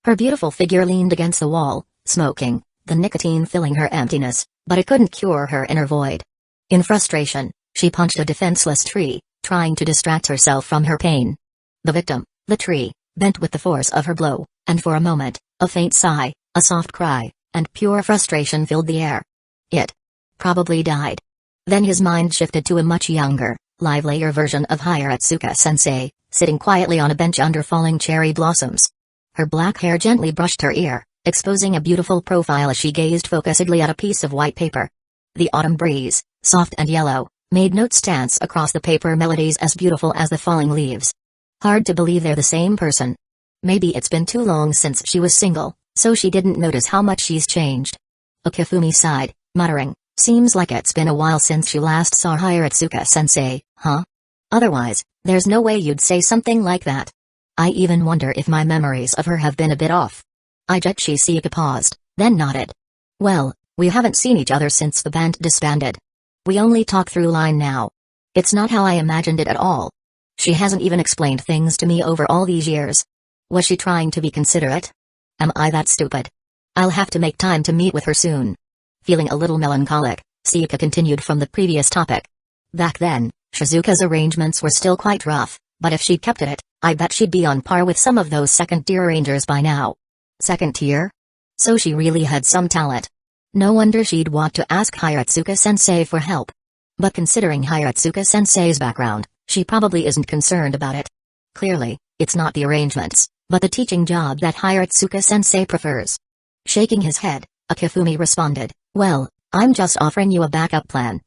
[SPEAKER 1] Her beautiful figure leaned against the wall, smoking, the nicotine filling her emptiness, but it couldn't cure her inner void. In frustration, she punched a defenseless tree, trying to distract herself from her pain. The victim, the tree, bent with the force of her blow, and for a moment, a faint sigh, a soft cry, and pure frustration filled the air. It probably died. Then his mind shifted to a much younger, livelier version of Hiratsuka-sensei, sitting quietly on a bench under falling cherry blossoms. Her black hair gently brushed her ear, exposing a beautiful profile as she gazed focusedly at a piece of white paper. The autumn breeze, soft and yellow, made notes dance across the paper, melodies as beautiful as the falling leaves. Hard to believe they're the same person. Maybe it's been too long since she was single, so she didn't notice how much she's changed. Akifumi sighed, muttering, seems like it's been a while since she last saw Hiratsuka-sensei, huh? Otherwise, there's no way you'd say something like that. I even wonder if my memories of her have been a bit off. Sayaka paused, then nodded. Well, we haven't seen each other since the band disbanded. We only talk through line now. It's not how I imagined it at all. She hasn't even explained things to me over all these years. Was she trying to be considerate? Am I that stupid? I'll have to make time to meet with her soon. Feeling a little melancholic, Sayaka continued from the previous topic. Back then, Shizuka's arrangements were still quite rough, but if she'd kept it, I bet she'd be on par with some of those second-tier arrangers by now. Second tier? So she really had some talent. No wonder she'd want to ask Hiratsuka-sensei for help. But considering Hiratsuka-sensei's background, she probably isn't concerned about it. Clearly, it's not the arrangements, but the teaching job that Hiratsuka-sensei prefers. Shaking his head, Akifumi responded, well, I'm just offering you a backup plan.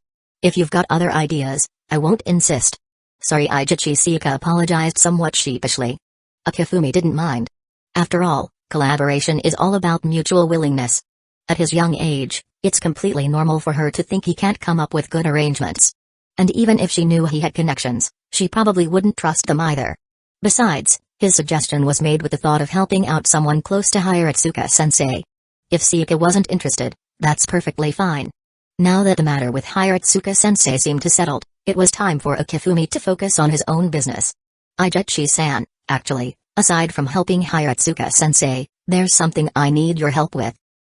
[SPEAKER 1] If you've got other ideas, I won't insist. Sorry, Aijichi Sika apologized somewhat sheepishly. Akifumi didn't mind. After all, collaboration is all about mutual willingness. At his young age, it's completely normal for her to think he can't come up with good arrangements. And even if she knew he had connections, she probably wouldn't trust them either. Besides, his suggestion was made with the thought of helping out someone close to Hiratsuka-sensei. If Sika wasn't interested, that's perfectly fine. Now that the matter with Hiratsuka-sensei seemed to settled, it was time for Akifumi to focus on his own business. Aijichi-san, actually, aside from helping Hiratsuka-sensei, there's something I need your help with.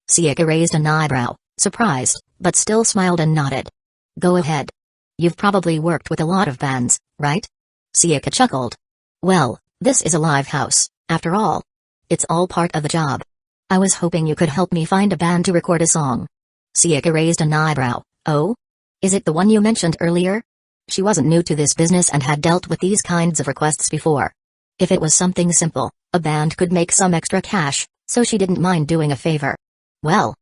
[SPEAKER 1] Sika raised an eyebrow, surprised, but still smiled and nodded. Go ahead. You've probably worked with a lot of bands, right? Sika chuckled. Well, this is a live house, after all. It's all part of the job. I was hoping you could help me find a band to record a song. Sika raised an eyebrow. Oh? Is it the one you mentioned earlier? She wasn't new to this business and had dealt with these kinds of requests before. If it was something simple, a band could make some extra cash, so she didn't mind doing a favor. Well.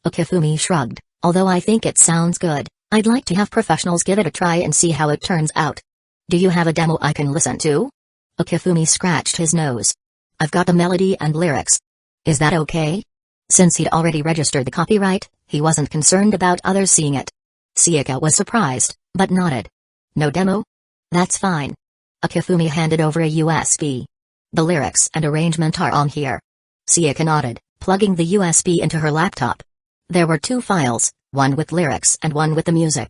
[SPEAKER 1] Akifumi shrugged, although I think it sounds good, I'd like to have professionals give it a try and see how it turns out. Do you have a demo I can listen to? Akifumi scratched his nose. I've got the melody and lyrics. Is that okay? Since he'd already registered the copyright, he wasn't concerned about others seeing it. Sika was surprised, but nodded. No demo? That's fine. Akifumi handed over a USB. The lyrics and arrangement are on here. Sika nodded, plugging the USB into her laptop. There were 2 files, one with lyrics and one with the music.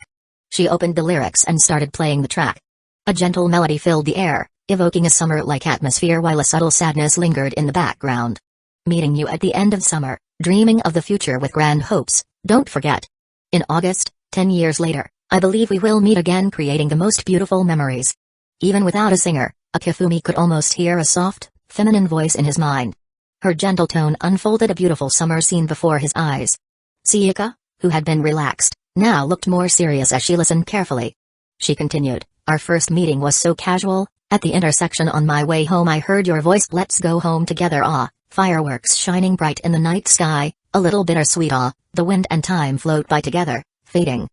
[SPEAKER 1] She opened the lyrics and started playing the track. A gentle melody filled the air, evoking a summer-like atmosphere while a subtle sadness lingered in the background. Meeting you at the end of summer, dreaming of the future with grand hopes, don't forget. In August, 10 years later, I believe we will meet again, creating the most beautiful memories. Even without a singer, Akifumi could almost hear a soft, feminine voice in his mind. Her gentle tone unfolded a beautiful summer scene before his eyes. Sika, who had been relaxed, now looked more serious as she listened carefully. She continued, our first meeting was so casual. At the intersection on my way home I heard your voice. Let's go home together. Ah, fireworks shining bright in the night sky, a little bittersweet. Ah, the wind and time float by together, fading.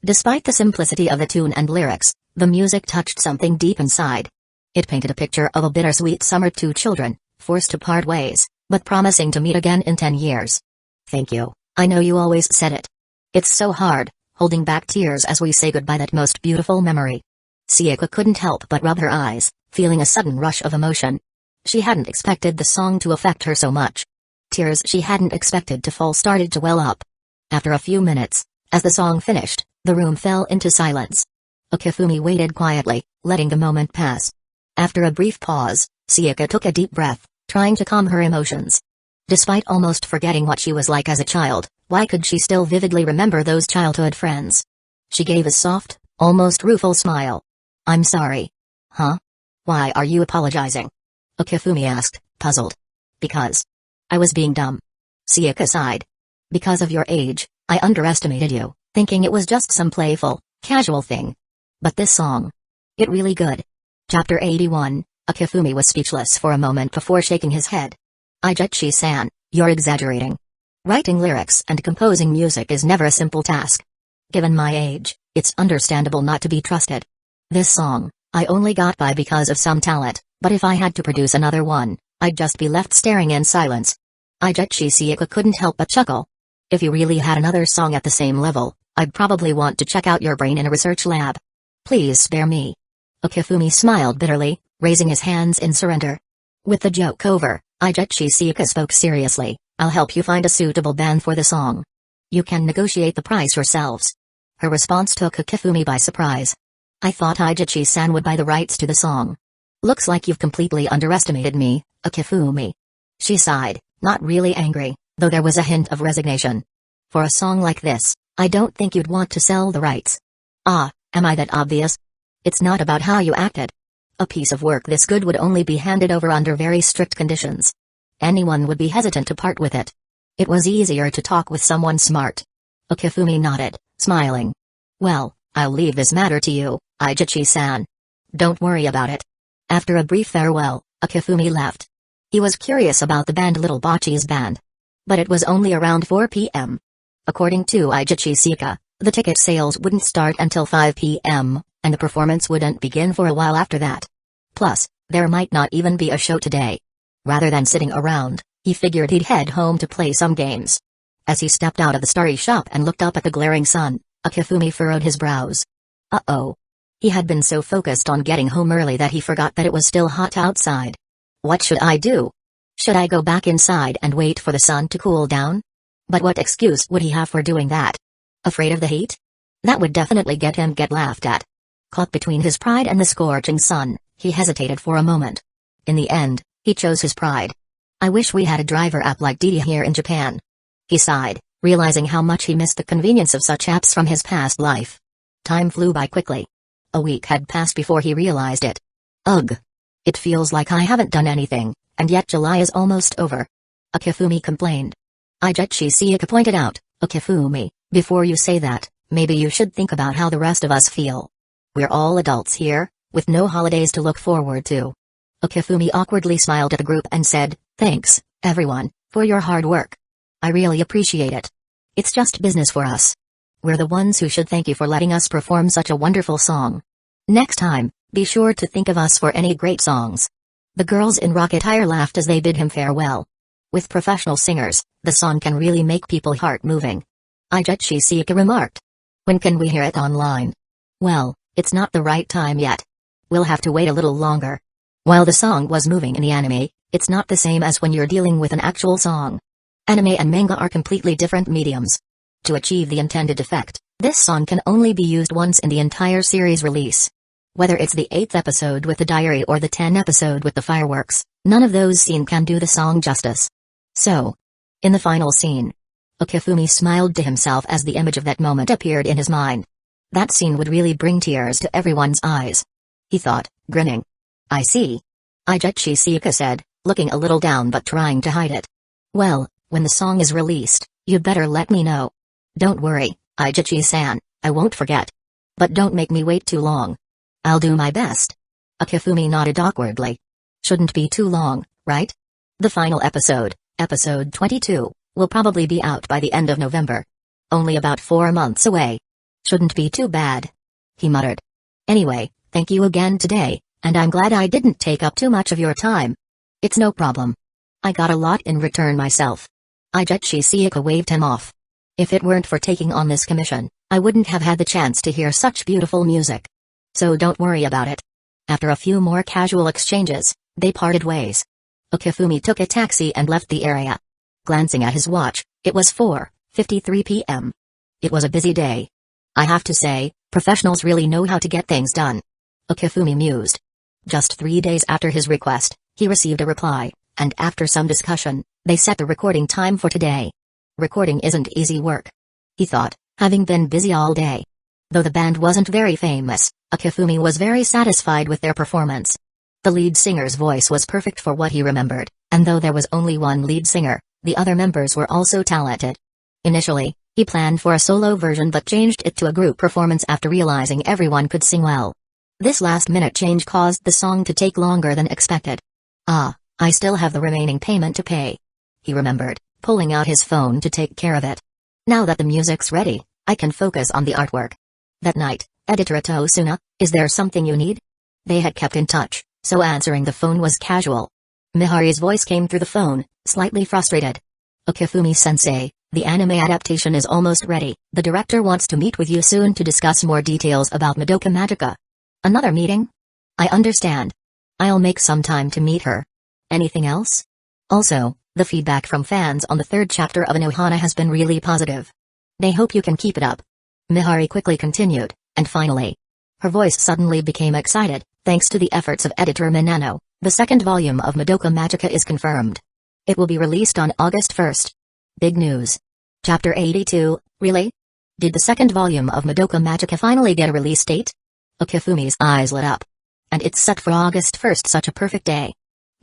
[SPEAKER 1] Despite the simplicity of the tune and lyrics, the music touched something deep inside. It painted a picture of a bittersweet summer, 2 children, forced to part ways, but promising to meet again in 10 years. Thank you, I know you always said it. It's so hard, holding back tears as we say goodbye, that most beautiful memory. Sika couldn't help but rub her eyes, feeling a sudden rush of emotion. She hadn't expected the song to affect her so much. Tears she hadn't expected to fall started to well up. After a few minutes, as the song finished, the room fell into silence. Akifumi waited quietly, letting the moment pass. After a brief pause, Sika took a deep breath, trying to calm her emotions. Despite almost forgetting what she was like as a child, why could she still vividly remember those childhood friends? She gave a soft, almost rueful smile. I'm sorry. Huh? Why are you apologizing? Akifumi asked, puzzled. Because I was being dumb. Sika sighed. Because of your age, I underestimated you, thinking it was just some playful, casual thing. But this song. It really good. Chapter 81, Akifumi was speechless for a moment before shaking his head. Aijichi-san, you're exaggerating. Writing lyrics and composing music is never a simple task. Given my age, it's understandable not to be trusted. This song, I only got by because of some talent, but if I had to produce another one, I'd just be left staring in silence. Aijichi Sika couldn't help but chuckle. If you really had another song at the same level, I'd probably want to check out your brain in a research lab. Please spare me. Akifumi smiled bitterly, raising his hands in surrender. With the joke over, Aijichi Sika spoke seriously. I'll help you find a suitable band for the song. You can negotiate the price yourselves. Her response took Akifumi by surprise. I thought Aijichi-san would buy the rights to the song. Looks like you've completely underestimated me, Akifumi. She sighed, not really angry, though there was a hint of resignation. For a song like this, I don't think you'd want to sell the rights. Ah, am I that obvious? It's not about how you acted. A piece of work this good would only be handed over under very strict conditions. Anyone would be hesitant to part with it. It was easier to talk with someone smart. Akifumi nodded, smiling. Well, I'll leave this matter to you, Aijichi-san. Don't worry about it. After a brief farewell, Akifumi left. He was curious about the band Little Bocce's band. But it was only around 4 p.m. According to Aijichi Sika, The ticket sales wouldn't start until 5 p.m., and the performance wouldn't begin for a while after that. Plus, there might not even be a show today. Rather than sitting around, he figured he'd head home to play some games. As he stepped out of the starry shop and looked up at the glaring sun, Akifumi furrowed his brows. Uh-oh. He had been so focused on getting home early that he forgot that it was still hot outside. What should I do? Should I go back inside and wait for the sun to cool down? But what excuse would he have for doing that? Afraid of the heat? That would definitely get laughed at. Caught between his pride and the scorching sun, he hesitated for a moment. In the end, he chose his pride. I wish we had a driver app like Didi here in Japan. He sighed, realizing how much he missed the convenience of such apps from his past life. Time flew by quickly. A week had passed before he realized it. Ugh. It feels like I haven't done anything, and yet July is almost over. Akifumi complained. Aijetchi Siyaka pointed out, Akifumi, before you say that, maybe you should think about how the rest of us feel. We're all adults here, with no holidays to look forward to. Akifumi awkwardly smiled at the group and said, thanks, everyone, for your hard work. I really appreciate it. It's just business for us. We're the ones who should thank you for letting us perform such a wonderful song. Next time, be sure to think of us for any great songs. The girls in rock attire laughed as they bid him farewell. With professional singers, the song can really make people heart-moving. Aijetchi Siyaka remarked. When can we hear it online? Well, it's not the right time yet. We'll have to wait a little longer. While the song was moving in the anime, it's not the same as when you're dealing with an actual song. Anime and manga are completely different mediums. To achieve the intended effect, this song can only be used once in the entire series release. Whether it's the 8th episode with the diary or the 10th episode with the fireworks, none of those scenes can do the song justice. So, in the final scene, Akifumi smiled to himself as the image of that moment appeared in his mind. That scene would really bring tears to everyone's eyes. He thought, grinning. I see. Aijetchi Siyaka said, looking a little down but trying to hide it. Well, when the song is released, you'd better let me know. Don't worry, Aijetchi-san, I won't forget. But don't make me wait too long. I'll do my best. Akifumi nodded awkwardly. Shouldn't be too long, right? The final episode, episode 22, will probably be out by the end of November. Only about 4 months away. Shouldn't be too bad. He muttered. Anyway, thank you again today, and I'm glad I didn't take up too much of your time. It's no problem. I got a lot in return myself. Aijetchi Siyaka waved him off. If it weren't for taking on this commission, I wouldn't have had the chance to hear such beautiful music. So don't worry about it. After a few more casual exchanges, they parted ways. Akifumi took a taxi and left the area. Glancing at his watch, it was 4:53 p.m. It was a busy day. I have to say, professionals really know how to get things done. Akifumi mused. Just 3 days after his request, he received a reply, and after some discussion, they set the recording time for today. Recording isn't easy work, he thought, having been busy all day. Though the band wasn't very famous, Akifumi was very satisfied with their performance. The lead singer's voice was perfect for what he remembered, and though there was only one lead singer, the other members were also talented. Initially, he planned for a solo version but changed it to a group performance after realizing everyone could sing well. This last-minute change caused the song to take longer than expected. I still have the remaining payment to pay. He remembered, pulling out his phone to take care of it. Now that the music's ready, I can focus on the artwork. That night, editor Tosuna, is there something you need? They had kept in touch, so answering the phone was casual. Mihari's voice came through the phone, slightly frustrated. Akifumi-sensei, the anime adaptation is almost ready. The director wants to meet with you soon to discuss more details about Madoka Magica. Another meeting? I understand. I'll make some time to meet her. Anything else? Also, the feedback from fans on the 3rd chapter of Anohana has been really positive. They hope you can keep it up. Mihari quickly continued, and finally. Her voice suddenly became excited, thanks to the efforts of editor Minano, the 2nd volume of Madoka Magica is confirmed. It will be released on August 1st. Big news. Chapter 82, really? Did the 2nd volume of Madoka Magica finally get a release date? Akifumi's eyes lit up. And it's set for August 1st, such a perfect day.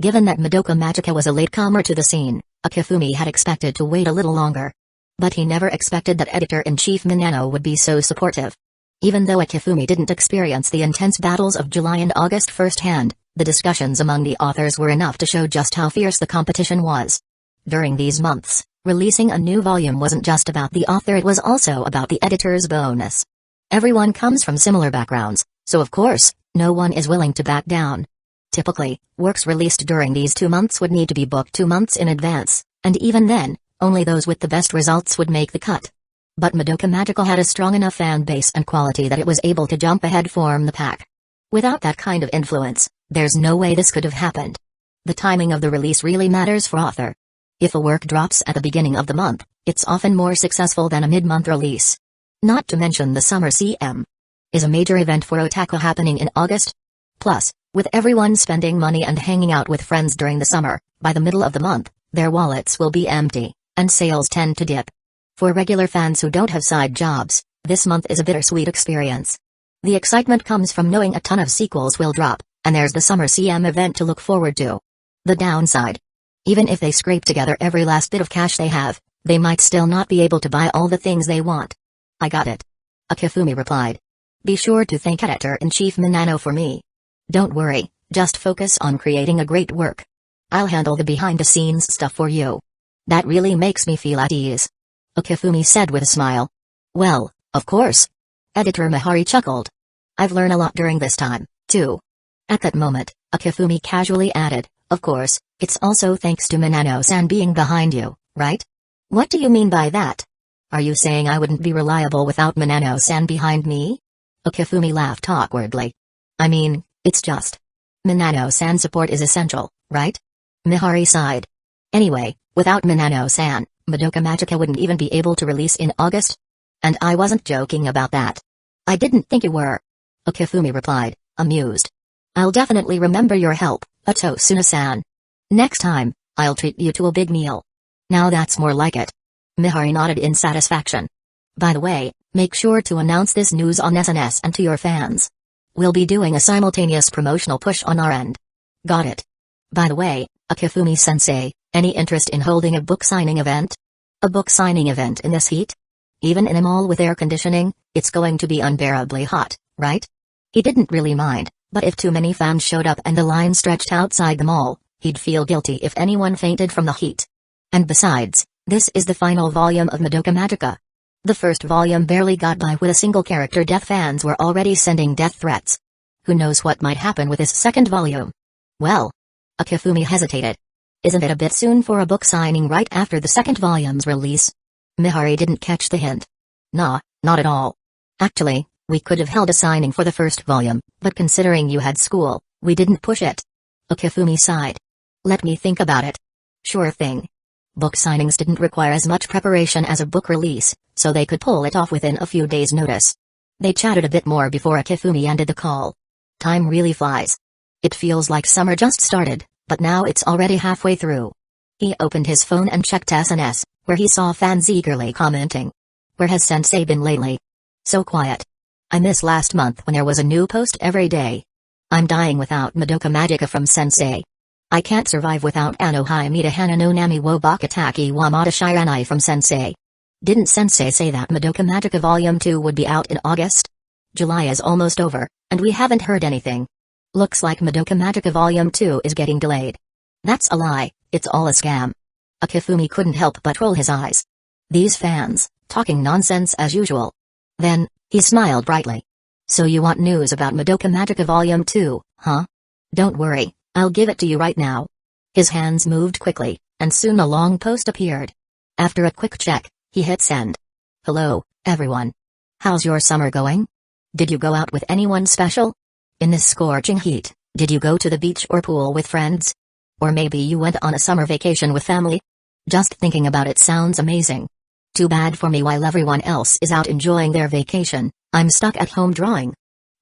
[SPEAKER 1] Given that Madoka Magica was a latecomer to the scene, Akifumi had expected to wait a little longer. But he never expected that editor-in-chief Minano would be so supportive. Even though Akifumi didn't experience the intense battles of July and August firsthand, the discussions among the authors were enough to show just how fierce the competition was. During these months, Releasing a new volume wasn't just about the author, it was also about the editor's bonus. Everyone comes from similar backgrounds, so of course, no one is willing to back down. Typically, works released during these 2 months would need to be booked 2 months in advance, and even then, only those with the best results would make the cut. But Madoka Magica had a strong enough fan base and quality that it was able to jump ahead from the pack. Without that kind of influence, there's no way this could have happened. The timing of the release really matters for author. If a work drops at the beginning of the month, it's often more successful than a mid-month release. Not to mention the summer CM is a major event for otaku happening in August. Plus, with everyone spending money and hanging out with friends during the summer, by the middle of the month, their wallets will be empty, and sales tend to dip. For regular fans who don't have side jobs, this month is a bittersweet experience. The excitement comes from knowing a ton of sequels will drop, and there's the summer CM event to look forward to. The downside: even if they scrape together every last bit of cash they have, they might still not be able to buy all the things they want. I got it. Akifumi replied. Be sure to thank Editor-in-Chief Minano for me. Don't worry, just focus on creating a great work. I'll handle the behind-the-scenes stuff for you. That really makes me feel at ease. Akifumi said with a smile. Well, of course. Editor Mihari chuckled. I've learned a lot during this time, too. At that moment, Akifumi casually added, of course, it's also thanks to Minano-san being behind you, right? What do you mean by that? Are you saying I wouldn't be reliable without Minano-san behind me? Akifumi laughed awkwardly. I mean, it's just Minano-san's support is essential, right? Mihari sighed. Anyway, without Minano-san, Madoka Magica wouldn't even be able to release in August. And I wasn't joking about that. I didn't think you were. Akifumi replied, amused. I'll definitely remember your help, Atosuna-san. Next time, I'll treat you to a big meal. Now that's more like it. Mihari nodded in satisfaction. By the way, make sure to announce this news on SNS and to your fans. We'll be doing a simultaneous promotional push on our end. Got it. By the way, Akifumi-sensei, any interest in holding a book signing event? A book signing event in this heat? Even in a mall with air conditioning, it's going to be unbearably hot, right? He didn't really mind, but if too many fans showed up and the line stretched outside the mall, he'd feel guilty if anyone fainted from the heat. And besides, this is the final volume of Madoka Magica. The first volume barely got by with a single character death. Fans were already sending death threats. Who knows what might happen with this second volume? Well, Akifumi hesitated. Isn't it a bit soon for a book signing right after the second volume's release? Mihari didn't catch the hint. Nah, not at all. Actually, we could have held a signing for the first volume, but considering you had school, we didn't push it. Akifumi sighed. Let me think about it. Sure thing. Book signings didn't require as much preparation as a book release, so they could pull it off within a few days' notice. They chatted a bit more before Akifumi ended the call. Time really flies. It feels like summer just started, but now it's already halfway through. He opened his phone and checked SNS, where he saw fans eagerly commenting. Where has Sensei been lately? So quiet. I miss last month when there was a new post every day. I'm dying without Madoka Magica from Sensei. I can't survive without Anohana Mita Hana no Nami wo Bakataki wa Mata Shiranai from Sensei. Didn't Sensei say that Madoka Magica Volume 2 would be out in August? July is almost over, and we haven't heard anything. Looks like Madoka Magica Volume 2 is getting delayed. That's a lie, it's all a scam. Akifumi couldn't help but roll his eyes. These fans, talking nonsense as usual. Then, he smiled brightly. So you want news about Madoka Magica Volume 2, huh? Don't worry, I'll give it to you right now. His hands moved quickly, and soon a long post appeared. After a quick check, he hit send. Hello, everyone. How's your summer going? Did you go out with anyone special? In this scorching heat, did you go to the beach or pool with friends? Or maybe you went on a summer vacation with family? Just thinking about it sounds amazing. Too bad for me while everyone else is out enjoying their vacation, I'm stuck at home drawing.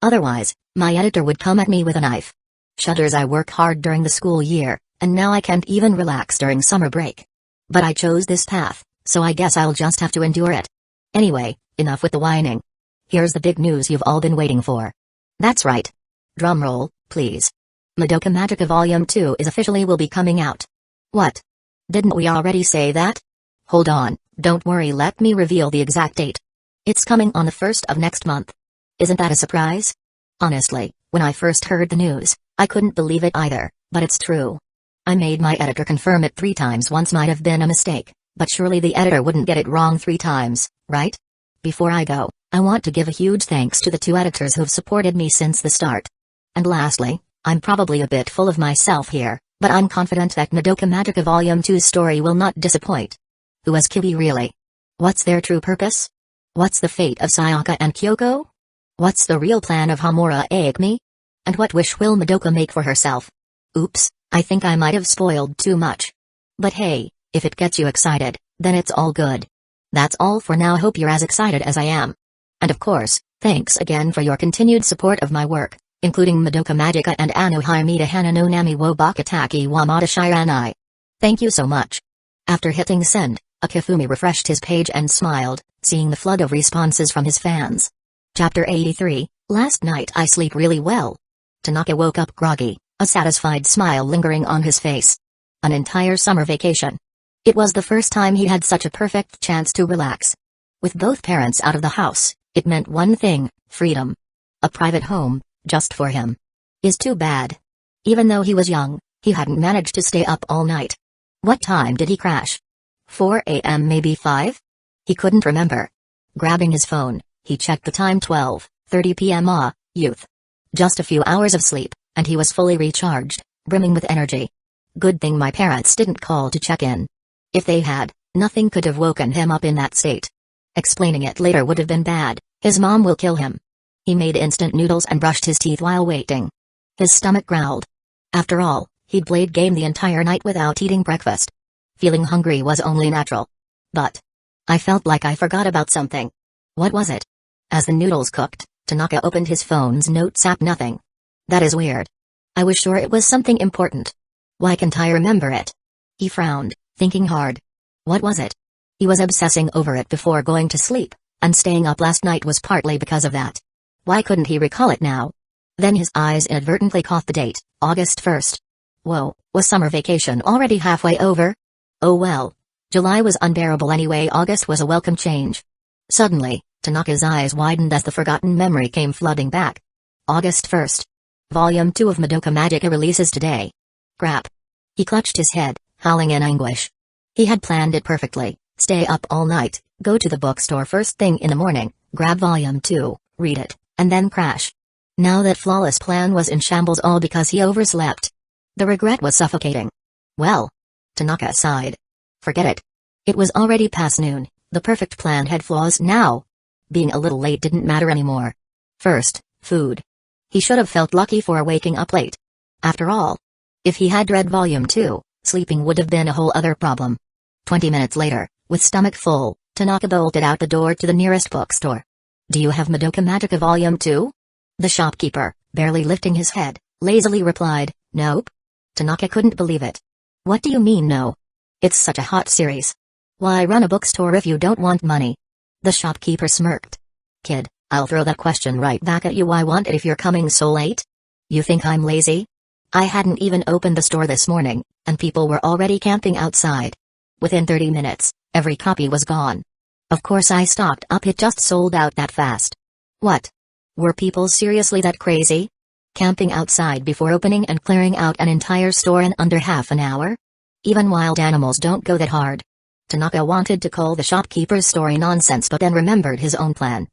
[SPEAKER 1] Otherwise, my editor would come at me with a knife. Shudders. I work hard during the school year, and now I can't even relax during summer break. But I chose this path, so I guess I'll just have to endure it. Anyway, enough with the whining. Here's the big news you've all been waiting for. That's right. Drumroll, please. Madoka Magica Volume 2 is officially will be coming out. What? Didn't we already say that? Hold on, don't worry, let me reveal the exact date. It's coming on the 1st of next month. Isn't that a surprise? Honestly, when I first heard the news, I couldn't believe it either, but it's true. I made my editor confirm it 3 times. Once might have been a mistake, But surely the editor wouldn't get it wrong 3 times, right? Before I go, I want to give a huge thanks to the 2 editors who've supported me since the start. And lastly, I'm probably a bit full of myself here, but I'm confident that Madoka Magica Volume 2's story will not disappoint. Who is Kibi really? What's their true purpose? What's the fate of Sayaka and Kyoko? What's the real plan of Homura Aikmi? And what wish will Madoka make for herself? Oops, I think I might have spoiled too much. But hey, if it gets you excited, then it's all good. That's all for now. Hope you're as excited as I am. And of course, thanks again for your continued support of my work, including Madoka Magica and Anohana Hana no Nami wo Bakataki wa Mata Shiranai. Thank you so much. After hitting send, Akifumi refreshed his page and smiled, seeing the flood of responses from his fans. Chapter 83, Last night I sleep really well. Tanaka woke up groggy, a satisfied smile lingering on his face. An entire summer vacation. It was the first time he had such a perfect chance to relax. With both parents out of the house, it meant one thing, freedom. A private home, just for him. Is too bad. Even though he was young, he hadn't managed to stay up all night. What time did he crash? 4 a.m. maybe 5? He couldn't remember. Grabbing his phone, he checked the time. 12:30 p.m. Youth. Just a few hours of sleep, and he was fully recharged, brimming with energy. Good thing my parents didn't call to check in. If they had, nothing could have woken him up in that state. Explaining it later would have been bad. His mom will kill him. He made instant noodles and brushed his teeth while waiting. His stomach growled. After all, he'd played game the entire night without eating breakfast. Feeling hungry was only natural. But I felt like I forgot about something. What was it? As the noodles cooked, Tanaka opened his phone's notes app. Nothing. That is weird. I was sure it was something important. Why can't I remember it? He frowned, thinking hard. What was it? He was obsessing over it before going to sleep, and staying up last night was partly because of that. Why couldn't he recall it now? Then his eyes inadvertently caught the date, August 1st. Whoa, was summer vacation already halfway over? Oh well. July was unbearable anyway. August was a welcome change. Suddenly, Tanaka's eyes widened as the forgotten memory came flooding back. August 1st. Volume 2 of Madoka Magica releases today. Crap. He clutched his head, howling in anguish. He had planned it perfectly, stay up all night, go to the bookstore first thing in the morning, grab Volume 2, read it, and then crash. Now that flawless plan was in shambles, all because he overslept. The regret was suffocating. Well. Tanaka sighed. Forget it. It was already past noon, the perfect plan had flaws now. Being a little late didn't matter anymore. First, food. He should have felt lucky for waking up late. After all, if he had read Volume 2, sleeping would have been a whole other problem. 20 minutes later, with stomach full, Tanaka bolted out the door to the nearest bookstore. Do you have Madoka Magica Volume 2? The shopkeeper, barely lifting his head, lazily replied, Nope. Tanaka couldn't believe it. What do you mean no? It's such a hot series. Why run a bookstore if you don't want money? The shopkeeper smirked. Kid, I'll throw that question right back at you. Why want it if you're coming so late? You think I'm lazy? I hadn't even opened the store this morning, and people were already camping outside. Within 30 minutes, every copy was gone. Of course I stocked up, it just sold out that fast. What? Were people seriously that crazy? Camping outside before opening and clearing out an entire store in under half an hour? Even wild animals don't go that hard. Tanaka wanted to call the shopkeeper's story nonsense, but then remembered his own plan.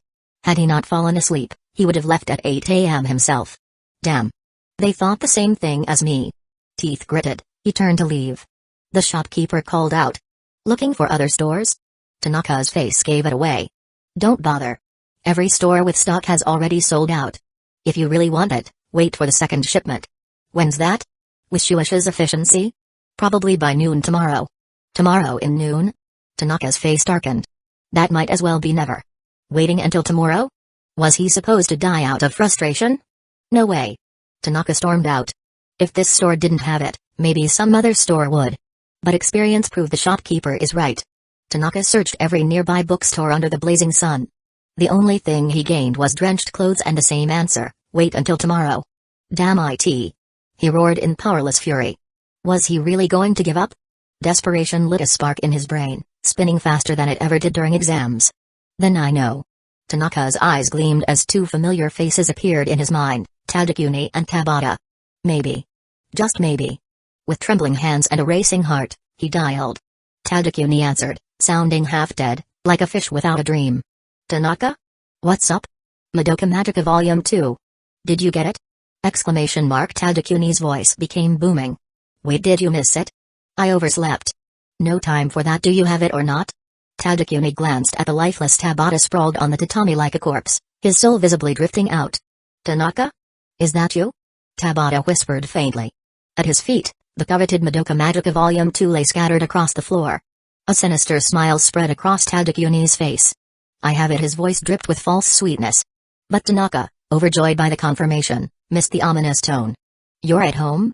[SPEAKER 1] Had he not fallen asleep, he would have left at 8 a.m. himself. Damn. They thought the same thing as me. Teeth gritted, he turned to leave. The shopkeeper called out. Looking for other stores? Tanaka's face gave it away. Don't bother. Every store with stock has already sold out. If you really want it, wait for the second shipment. When's that? With Shueisha's efficiency? Probably by noon tomorrow. Tomorrow in noon? Tanaka's face darkened. That might as well be never. Waiting until tomorrow? Was he supposed to die out of frustration? No way. Tanaka stormed out. If this store didn't have it, maybe some other store would. But experience proved the shopkeeper is right. Tanaka searched every nearby bookstore under the blazing sun. The only thing he gained was drenched clothes and the same answer, wait until tomorrow. Damn it. He roared in powerless fury. Was he really going to give up? Desperation lit a spark in his brain, spinning faster than it ever did during exams. Then I know. Tanaka's eyes gleamed as 2 familiar faces appeared in his mind, Tadakuni and Tabata. Maybe. Just maybe. With trembling hands and a racing heart, he dialed. Tadakuni answered, sounding half-dead, like a fish without a dream. Tanaka? What's up? Madoka Magica Volume 2. Did you get it? Exclamation mark. Tadakuni's voice became booming. Wait, did you miss it? I overslept. No time for that. Do you have it or not? Tadakuni glanced at the lifeless Tabata sprawled on the tatami like a corpse, his soul visibly drifting out. Tanaka? Is that you? Tabata whispered faintly. At his feet, the coveted Madoka Magica Volume 2 lay scattered across the floor. A sinister smile spread across Tadakuni's face. I have it. His voice dripped with false sweetness. But Tanaka, overjoyed by the confirmation, missed the ominous tone. You're at home?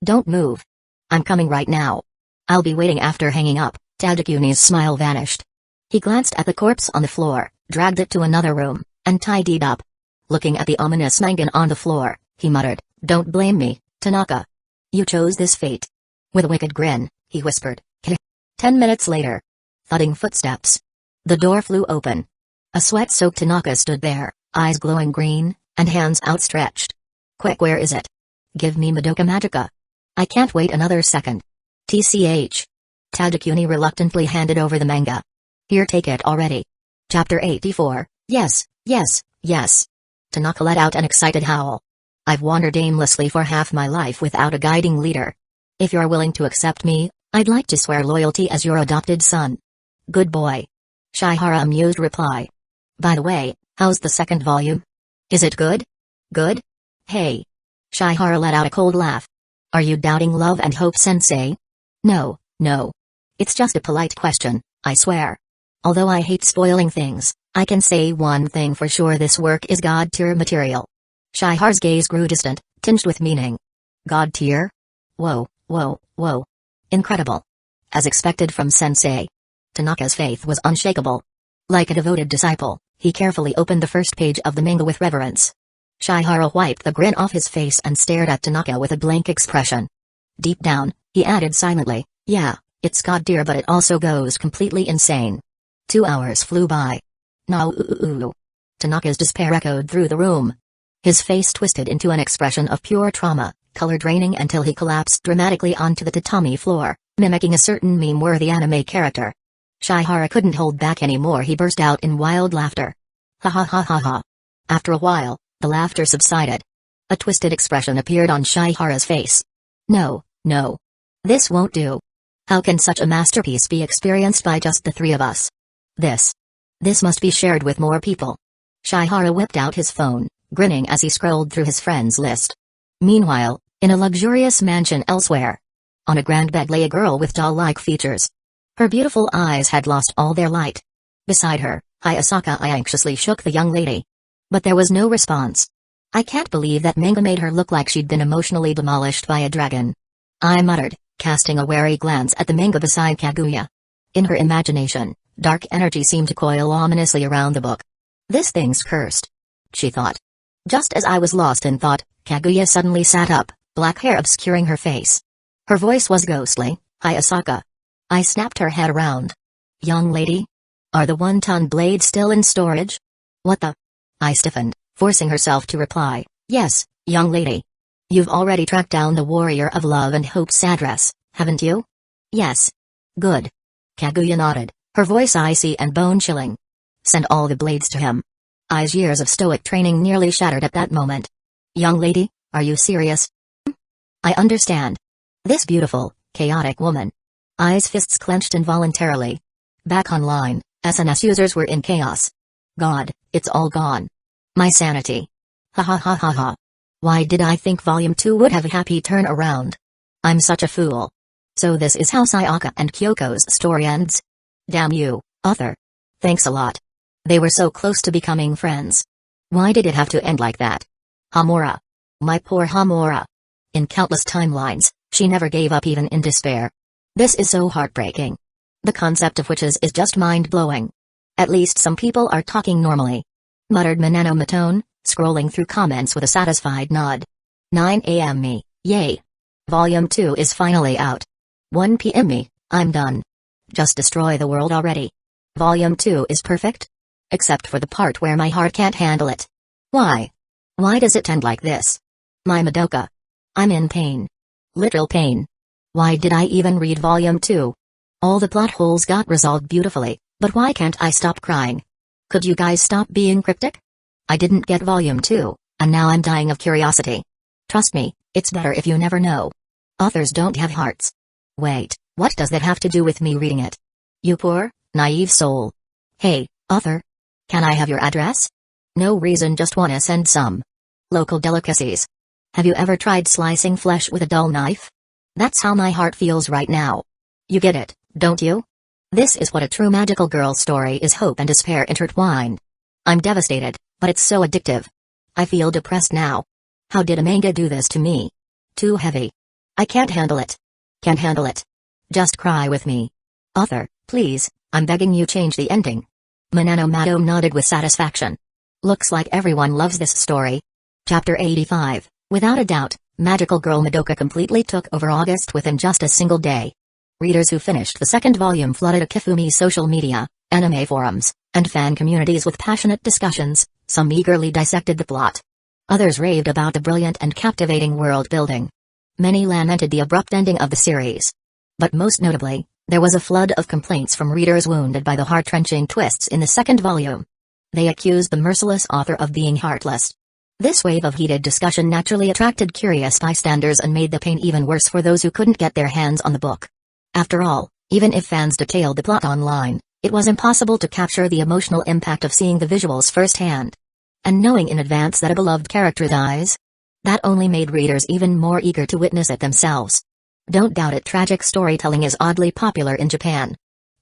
[SPEAKER 1] Don't move. I'm coming right now. I'll be waiting. After hanging up, Tadakuni's smile vanished. He glanced at the corpse on the floor, dragged it to another room, and tidied up. Looking at the ominous mangan on the floor, he muttered, Don't blame me, Tanaka. You chose this fate. With a wicked grin, he whispered, 10 minutes later. Thudding footsteps. The door flew open. A sweat-soaked Tanaka stood there, eyes glowing green, and hands outstretched. Quick, where is it? Give me Madoka Magica. I can't wait another second. TCH. Tadakuni reluctantly handed over the manga. Here, take it already. Chapter 84, yes, yes, yes. Tanaka let out an excited howl. I've wandered aimlessly for half my life without a guiding leader. If you're willing to accept me, I'd like to swear loyalty as your adopted son. Good boy. Shihara amused reply. By the way, how's the second volume? Is it good? Good? Hey. Shihara let out a cold laugh. Are you doubting Love and Hope Sensei? No, no. It's just a polite question, I swear. Although I hate spoiling things, I can say one thing for sure: this work is God-tier material. Shihara's gaze grew distant, tinged with meaning. God-tier? Whoa, whoa, whoa. Incredible. As expected from Sensei. Tanaka's faith was unshakable. Like a devoted disciple, he carefully opened the first page of the manga with reverence. Shihara wiped the grin off his face and stared at Tanaka with a blank expression. Deep down, he added silently, yeah, it's God-tier, but it also goes completely insane. 2 hours flew by. No. Tanaka's despair echoed through the room. His face twisted into an expression of pure trauma, color draining until he collapsed dramatically onto the tatami floor, mimicking a certain meme-worthy anime character. Shihara couldn't hold back anymore. He burst out in wild laughter. Ha ha ha ha ha. After a while, the laughter subsided. A twisted expression appeared on Shihara's face. No, no. This won't do. How can such a masterpiece be experienced by just the three of us? This must be shared with more people. Shihara whipped out his phone, grinning as he scrolled through his friends' list. Meanwhile, in a luxurious mansion elsewhere, on a grand bed lay a girl with doll-like features. Her beautiful eyes had lost all their light. Beside her, Hayasaka anxiously shook the young lady. But there was no response. I can't believe that manga made her look like she'd been emotionally demolished by a dragon. I muttered, casting a wary glance at the manga beside Kaguya. In her imagination, dark energy seemed to coil ominously around the book. This thing's cursed, she thought. Just as I was lost in thought, Kaguya suddenly sat up, black hair obscuring her face. Her voice was ghostly. Hayasaka. I snapped her head around. Young lady? Are the 1-ton blades still in storage? What the? I stiffened, forcing herself to reply, yes, young lady. You've already tracked down the warrior of Love and Hope's address, haven't you? Yes. Good. Kaguya nodded, her voice icy and bone-chilling. Send all the blades to him. Ai's years of stoic training nearly shattered at that moment. Young lady, are you serious? I understand. This beautiful, chaotic woman. Ai's fists clenched involuntarily. Back online, SNS users were in chaos. God, it's all gone. My sanity. Ha ha ha ha ha. Why did I think Volume 2 would have a happy turn around? I'm such a fool. So this is how Sayaka and Kyoko's story ends? Damn you, author. Thanks a lot. They were so close to becoming friends. Why did it have to end like that? Hamura. My poor Hamura. In countless timelines, she never gave up even in despair. This is so heartbreaking. The concept of witches is just mind-blowing. At least some people are talking normally. Muttered Minano Matone, scrolling through comments with a satisfied nod. 9 a.m. me, yay. Volume 2 is finally out. 1 p.m. me, I'm done. Just destroy the world already. Volume 2 is perfect? Except for the part where my heart can't handle it. Why? Why does it end like this? My Madoka. I'm in pain. Literal pain. Why did I even read Volume 2? All the plot holes got resolved beautifully, but why can't I stop crying? Could you guys stop being cryptic? I didn't get volume 2, and now I'm dying of curiosity. Trust me, it's better if you never know. Authors don't have hearts. Wait, what does that have to do with me reading it? You poor, naive soul. Hey, author. Can I have your address? No reason, just wanna send some local delicacies. Have you ever tried slicing flesh with a dull knife? That's how my heart feels right now. You get it, don't you? This is what a true magical girl story is, hope and despair intertwined. I'm devastated, but it's so addictive. I feel depressed now. How did a manga do this to me? Too heavy. I can't handle it. Can't handle it. Just cry with me. Author, please, I'm begging you, change the ending. Manano Madam nodded with satisfaction. Looks like everyone loves this story. Chapter 85, without a doubt, Magical Girl Madoka completely took over August within just a single day. Readers who finished the second volume flooded Akifumi's social media, anime forums, and fan communities with passionate discussions. Some eagerly dissected the plot. Others raved about the brilliant and captivating world building. Many lamented the abrupt ending of the series. But most notably, there was a flood of complaints from readers wounded by the heart-wrenching twists in the second volume. They accused the merciless author of being heartless. This wave of heated discussion naturally attracted curious bystanders and made the pain even worse for those who couldn't get their hands on the book. After all, even if fans detailed the plot online, it was impossible to capture the emotional impact of seeing the visuals firsthand. And knowing in advance that a beloved character dies? That only made readers even more eager to witness it themselves. Don't doubt it, tragic storytelling is oddly popular in Japan.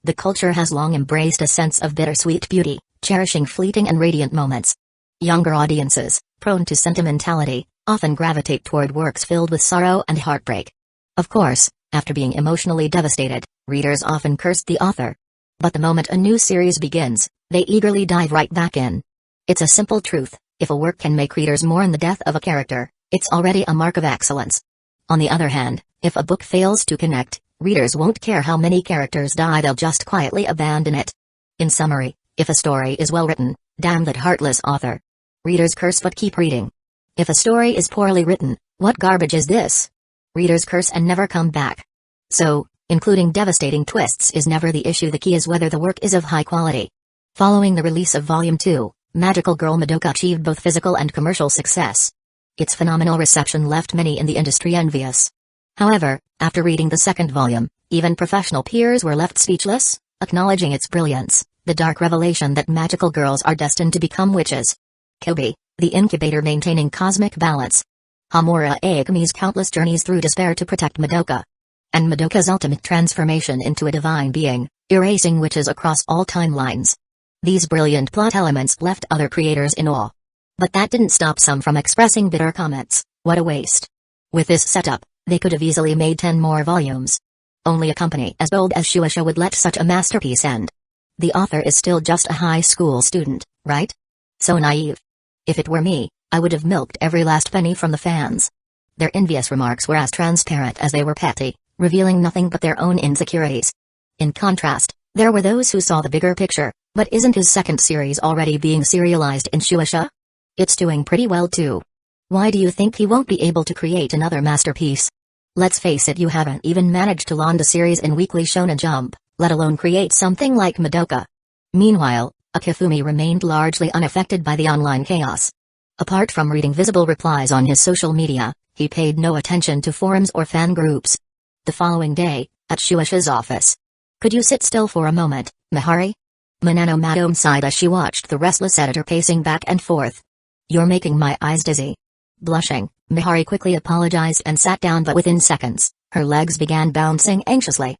[SPEAKER 1] The culture has long embraced a sense of bittersweet beauty, cherishing fleeting and radiant moments. Younger audiences, prone to sentimentality, often gravitate toward works filled with sorrow and heartbreak. Of course, after being emotionally devastated, readers often cursed the author. But the moment a new series begins, they eagerly dive right back in. It's a simple truth: if a work can make readers mourn the death of a character, it's already a mark of excellence. On the other hand, if a book fails to connect, readers won't care how many characters die, they'll just quietly abandon it. In summary, if a story is well written, damn that heartless author. Readers curse but keep reading. If a story is poorly written, what garbage is this? Readers curse and never come back. So, including devastating twists is never the issue, the key is whether the work is of high quality. Following the release of Volume 2, Magical Girl Madoka achieved both physical and commercial success. Its phenomenal reception left many in the industry envious. However, after reading the second volume, even professional peers were left speechless, acknowledging its brilliance, the dark revelation that magical girls are destined to become witches. Kobe, the incubator maintaining cosmic balance. Hamura Agami's countless journeys through despair to protect Madoka. And Madoka's ultimate transformation into a divine being, erasing witches across all timelines. These brilliant plot elements left other creators in awe. But that didn't stop some from expressing bitter comments. What a waste. With this setup, they could have easily made 10 more volumes. Only a company as bold as Shueisha would let such a masterpiece end. The author is still just a high school student, right? So naive. If it were me, I would have milked every last penny from the fans. Their envious remarks were as transparent as they were petty, revealing nothing but their own insecurities. In contrast, there were those who saw the bigger picture. But isn't his second series already being serialized in Shueisha? It's doing pretty well too. Why do you think he won't be able to create another masterpiece? Let's face it, you haven't even managed to land a series in Weekly Shonen Jump, let alone create something like Madoka. Meanwhile, Akifumi remained largely unaffected by the online chaos. Apart from reading visible replies on his social media, he paid no attention to forums or fan groups. The following day, at Shueisha's office. Could you sit still for a moment, Mihari? Manano Madam sighed as she watched the restless editor pacing back and forth. You're making my eyes dizzy. Blushing, Mihari quickly apologized and sat down, but within seconds, her legs began bouncing anxiously.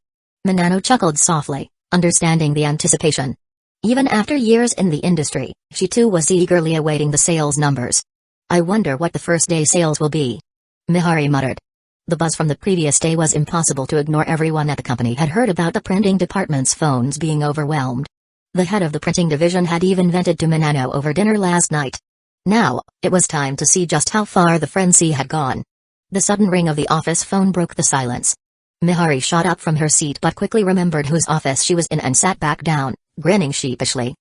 [SPEAKER 1] Manano chuckled softly, understanding the anticipation. Even after years in the industry, she too was eagerly awaiting the sales numbers. I wonder what the first day sales will be. Mihari muttered. The buzz from the previous day was impossible to ignore. Everyone at the company had heard about the printing department's phones being overwhelmed. The head of the printing division had even vented to Manano over dinner last night. Now, it was time to see just how far the frenzy had gone. The sudden ring of the office phone broke the silence. Mihari shot up from her seat but quickly remembered whose office she was in and sat back down, grinning sheepishly.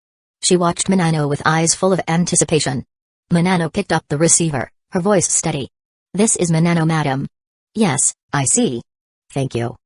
[SPEAKER 1] She watched Manano with eyes full of anticipation. Manano picked up the receiver, her voice steady. This is Manano, madam. Yes, I see. Thank you.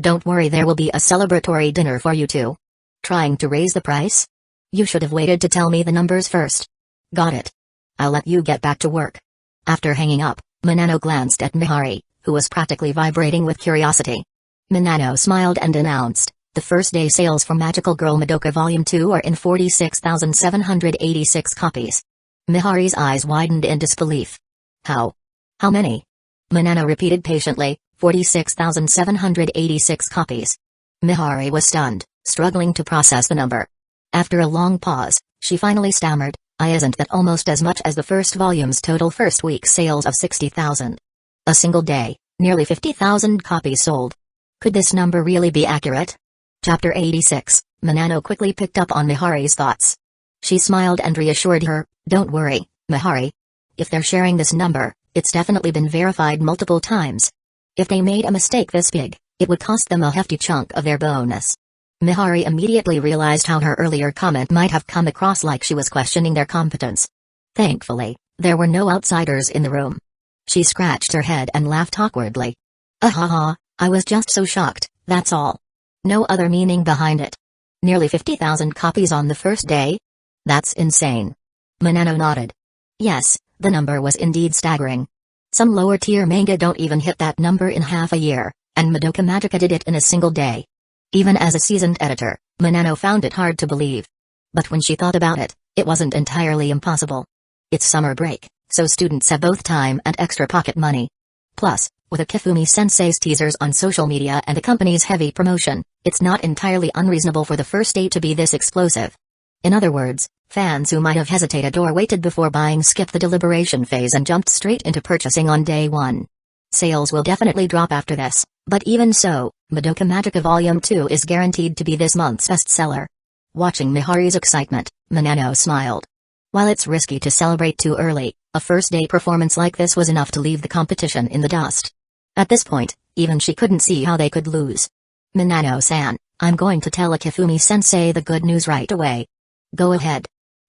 [SPEAKER 1] Don't worry, there will be a celebratory dinner for you two. Trying to raise the price? You should have waited to tell me the numbers first. Got it. I'll let you get back to work. After hanging up, Minano glanced at Mihari, who was practically vibrating with curiosity. Minano smiled and announced, the first day sales for Magical Girl Madoka Volume 2 are in 46,786 copies. Mihari's eyes widened in disbelief. How many? Minano repeated patiently, 46,786 copies. Mihari was stunned, struggling to process the number. After a long pause, she finally stammered, isn't that almost as much as the first volume's total first week sales of 60,000? A single day, nearly 50,000 copies sold. Could this number really be accurate? Chapter 86, Minano quickly picked up on Mihari's thoughts. She smiled and reassured her, don't worry, Mihari. If they're sharing this number, it's definitely been verified multiple times. If they made a mistake this big, it would cost them a hefty chunk of their bonus. Mihari immediately realized how her earlier comment might have come across like she was questioning their competence. Thankfully, there were no outsiders in the room. She scratched her head and laughed awkwardly. Ahaha, I was just so shocked, that's all. No other meaning behind it. Nearly 50,000 copies on the first day? That's insane. Minano nodded. Yes, the number was indeed staggering. Some lower-tier manga don't even hit that number in half a year, and Madoka Magica did it in a single day. Even as a seasoned editor, Minano found it hard to believe. But when she thought about it, it wasn't entirely impossible. It's summer break, so students have both time and extra pocket money. Plus, with Akifumi-sensei's teasers on social media and the company's heavy promotion, it's not entirely unreasonable for the first day to be this explosive. In other words, fans who might have hesitated or waited before buying skipped the deliberation phase and jumped straight into purchasing on day one. Sales will definitely drop after this, but even so, Madoka Magica Volume 2 is guaranteed to be this month's bestseller. Watching Mihari's excitement, Minano smiled. While it's risky to celebrate too early, a first-day performance like this was enough to leave the competition in the dust. At this point, even she couldn't see how they could lose. Minano-san, I'm going to tell Akifumi-sensei the good news right away. Go ahead.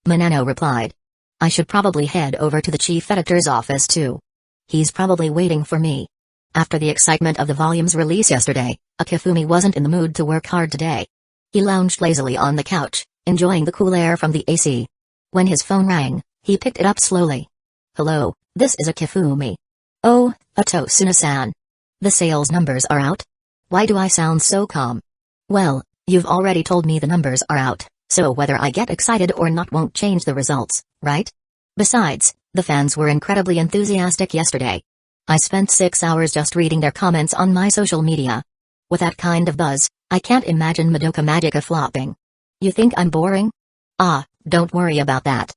[SPEAKER 1] Minano replied. I should probably head over to the chief editor's office too. He's probably waiting for me. After the excitement of the volume's release yesterday, Akifumi wasn't in the mood to work hard today. He lounged lazily on the couch, enjoying the cool air from the AC. When his phone rang, he picked it up slowly. Hello, this is Akifumi. Oh, Atosuna-san. The sales numbers are out? Why do I sound so calm? Well, you've already told me the numbers are out, so whether I get excited or not won't change the results, right? Besides, the fans were incredibly enthusiastic yesterday. I spent 6 hours just reading their comments on my social media. With that kind of buzz, I can't imagine Madoka Magica flopping. You think I'm boring? Don't worry about that.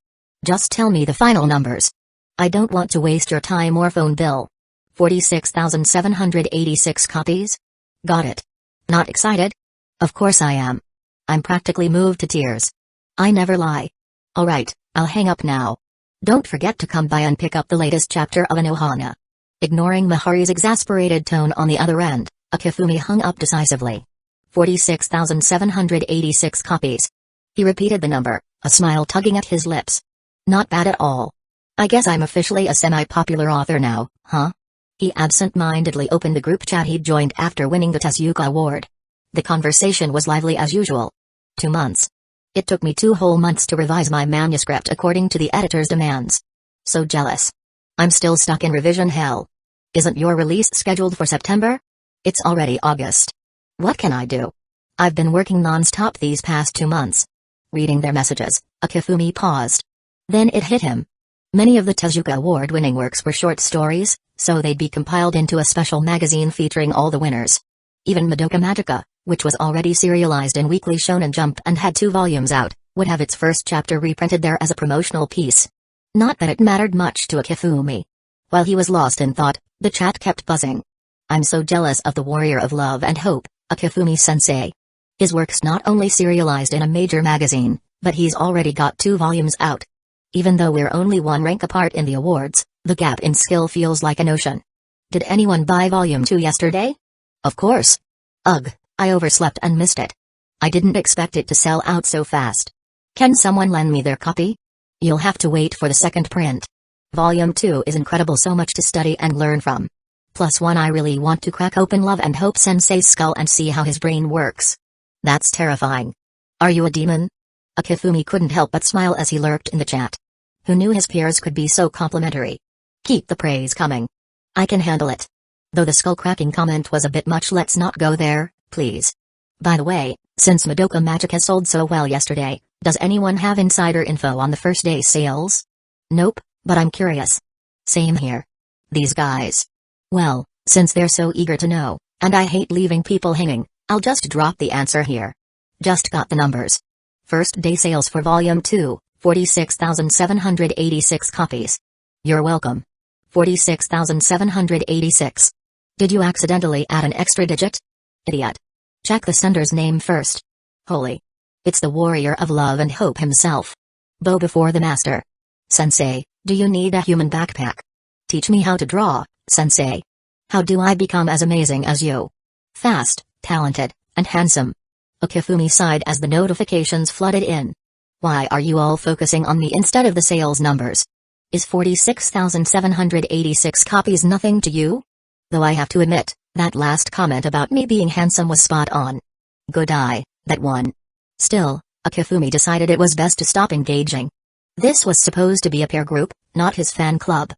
[SPEAKER 1] Just tell me the final numbers. I don't want to waste your time or phone bill. 46,786 copies? Got it. Not excited? Of course I am. I'm practically moved to tears. I never lie. Alright, I'll hang up now. Don't forget to come by and pick up the latest chapter of Anohana. Ignoring Mihari's exasperated tone on the other end, Akifumi hung up decisively. 46,786 copies. He repeated the number, a smile tugging at his lips. Not bad at all. I guess I'm officially a semi-popular author now, huh? He absent-mindedly opened the group chat he'd joined after winning the Tezuka Award. The conversation was lively as usual. 2 months. It took me 2 whole months to revise my manuscript according to the editor's demands. So jealous. I'm still stuck in revision hell. Isn't your release scheduled for September? It's already August. What can I do? I've been working non-stop these past 2 months. Reading their messages, Akifumi paused. Then it hit him. Many of the Tezuka Award-winning works were short stories, so they'd be compiled into a special magazine featuring all the winners. Even Madoka Magica, which was already serialized in Weekly Shonen Jump and had 2 volumes out, would have its first chapter reprinted there as a promotional piece. Not that it mattered much to Akifumi. While he was lost in thought, the chat kept buzzing. I'm so jealous of the warrior of love and hope, Akifumi-sensei. His work's not only serialized in a major magazine, but he's already got 2 volumes out. Even though we're only 1 rank apart in the awards, the gap in skill feels like an ocean. Did anyone buy volume 2 yesterday? Of course. Ugh, I overslept and missed it. I didn't expect it to sell out so fast. Can someone lend me their copy? You'll have to wait for the second print. Volume 2 is incredible, so much to study and learn from. +1 I really want to crack open Love and Hope Sensei's skull and see how his brain works. That's terrifying. Are you a demon? Akifumi couldn't help but smile as he lurked in the chat. Who knew his peers could be so complimentary? Keep the praise coming. I can handle it. Though the skull-cracking comment was a bit much, let's not go there, please. By the way, since Madoka Magica sold so well yesterday, does anyone have insider info on the first day sales? Nope, but I'm curious. Same here. These guys. Well, since they're so eager to know, and I hate leaving people hanging, I'll just drop the answer here. Just got the numbers. First day sales for Volume 2, 46,786 copies. You're welcome. 46,786. Did you accidentally add an extra digit? Idiot. Check the sender's name first. Holy. It's the warrior of love and hope himself. Bow before the master. Sensei, do you need a human backpack? Teach me how to draw, Sensei. How do I become as amazing as you? Fast, talented, and handsome. Akifumi sighed as the notifications flooded in. Why are you all focusing on me instead of the sales numbers? Is 46,786 copies nothing to you? Though I have to admit, that last comment about me being handsome was spot on. Good eye, that one. Still, Akifumi decided it was best to stop engaging. This was supposed to be a peer group, not his fan club.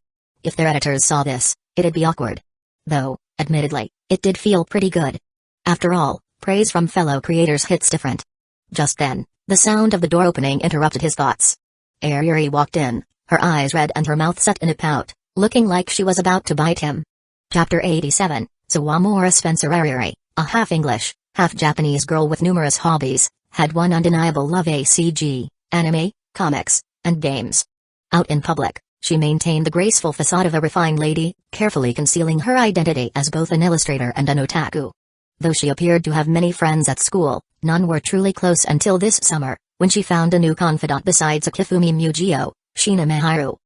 [SPEAKER 1] If their editors saw this, it'd be awkward. Though, admittedly, it did feel pretty good. After all, praise from fellow creators hits different. Just then, the sound of the door opening interrupted his thoughts. Airi walked in, her eyes red and her mouth set in a pout, looking like she was about to bite him. Chapter 87, Sawamura Spencer Airi, a half-English, half-Japanese girl with numerous hobbies, had one undeniable love: ACG, anime, comics, and games. Out in public, she maintained the graceful facade of a refined lady, carefully concealing her identity as both an illustrator and an otaku. Though she appeared to have many friends at school, none were truly close until this summer, when she found a new confidant besides Akifumi Mujio, Shina Miharu.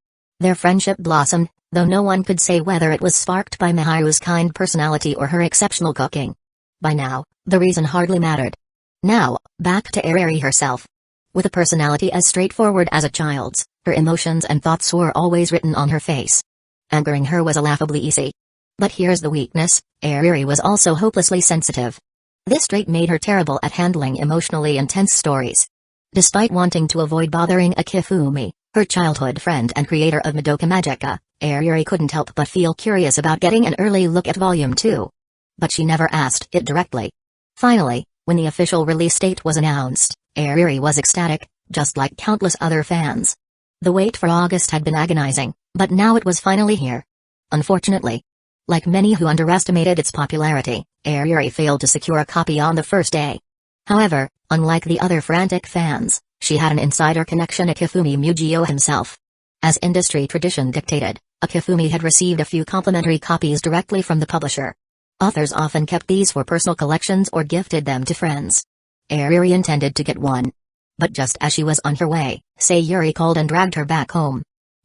[SPEAKER 1] Their friendship blossomed, though no one could say whether it was sparked by Miharu's kind personality or her exceptional cooking. By now, the reason hardly mattered. Now, back to Airi herself. With a personality as straightforward as a child's, her emotions and thoughts were always written on her face. Angering her was laughably easy. But here's the weakness: Airi was also hopelessly sensitive. This trait made her terrible at handling emotionally intense stories. Despite wanting to avoid bothering Akifumi, her childhood friend and creator of Madoka Magica, Airi couldn't help but feel curious about getting an early look at Volume 2. But she never asked it directly. Finally, when the official release date was announced, Airi was ecstatic, just like countless other fans. The wait for August had been agonizing, but now it was finally here. Unfortunately, like many who underestimated its popularity, Airi failed to secure a copy on the first day. However, unlike the other frantic fans, she had an insider connection: Akifumi Mujio himself. As industry tradition dictated, Akifumi had received a few complimentary copies directly from the publisher. Authors often kept these for personal collections or gifted them to friends. Airi intended to get one. But just as she was on her way, Sayuri called and dragged her back home.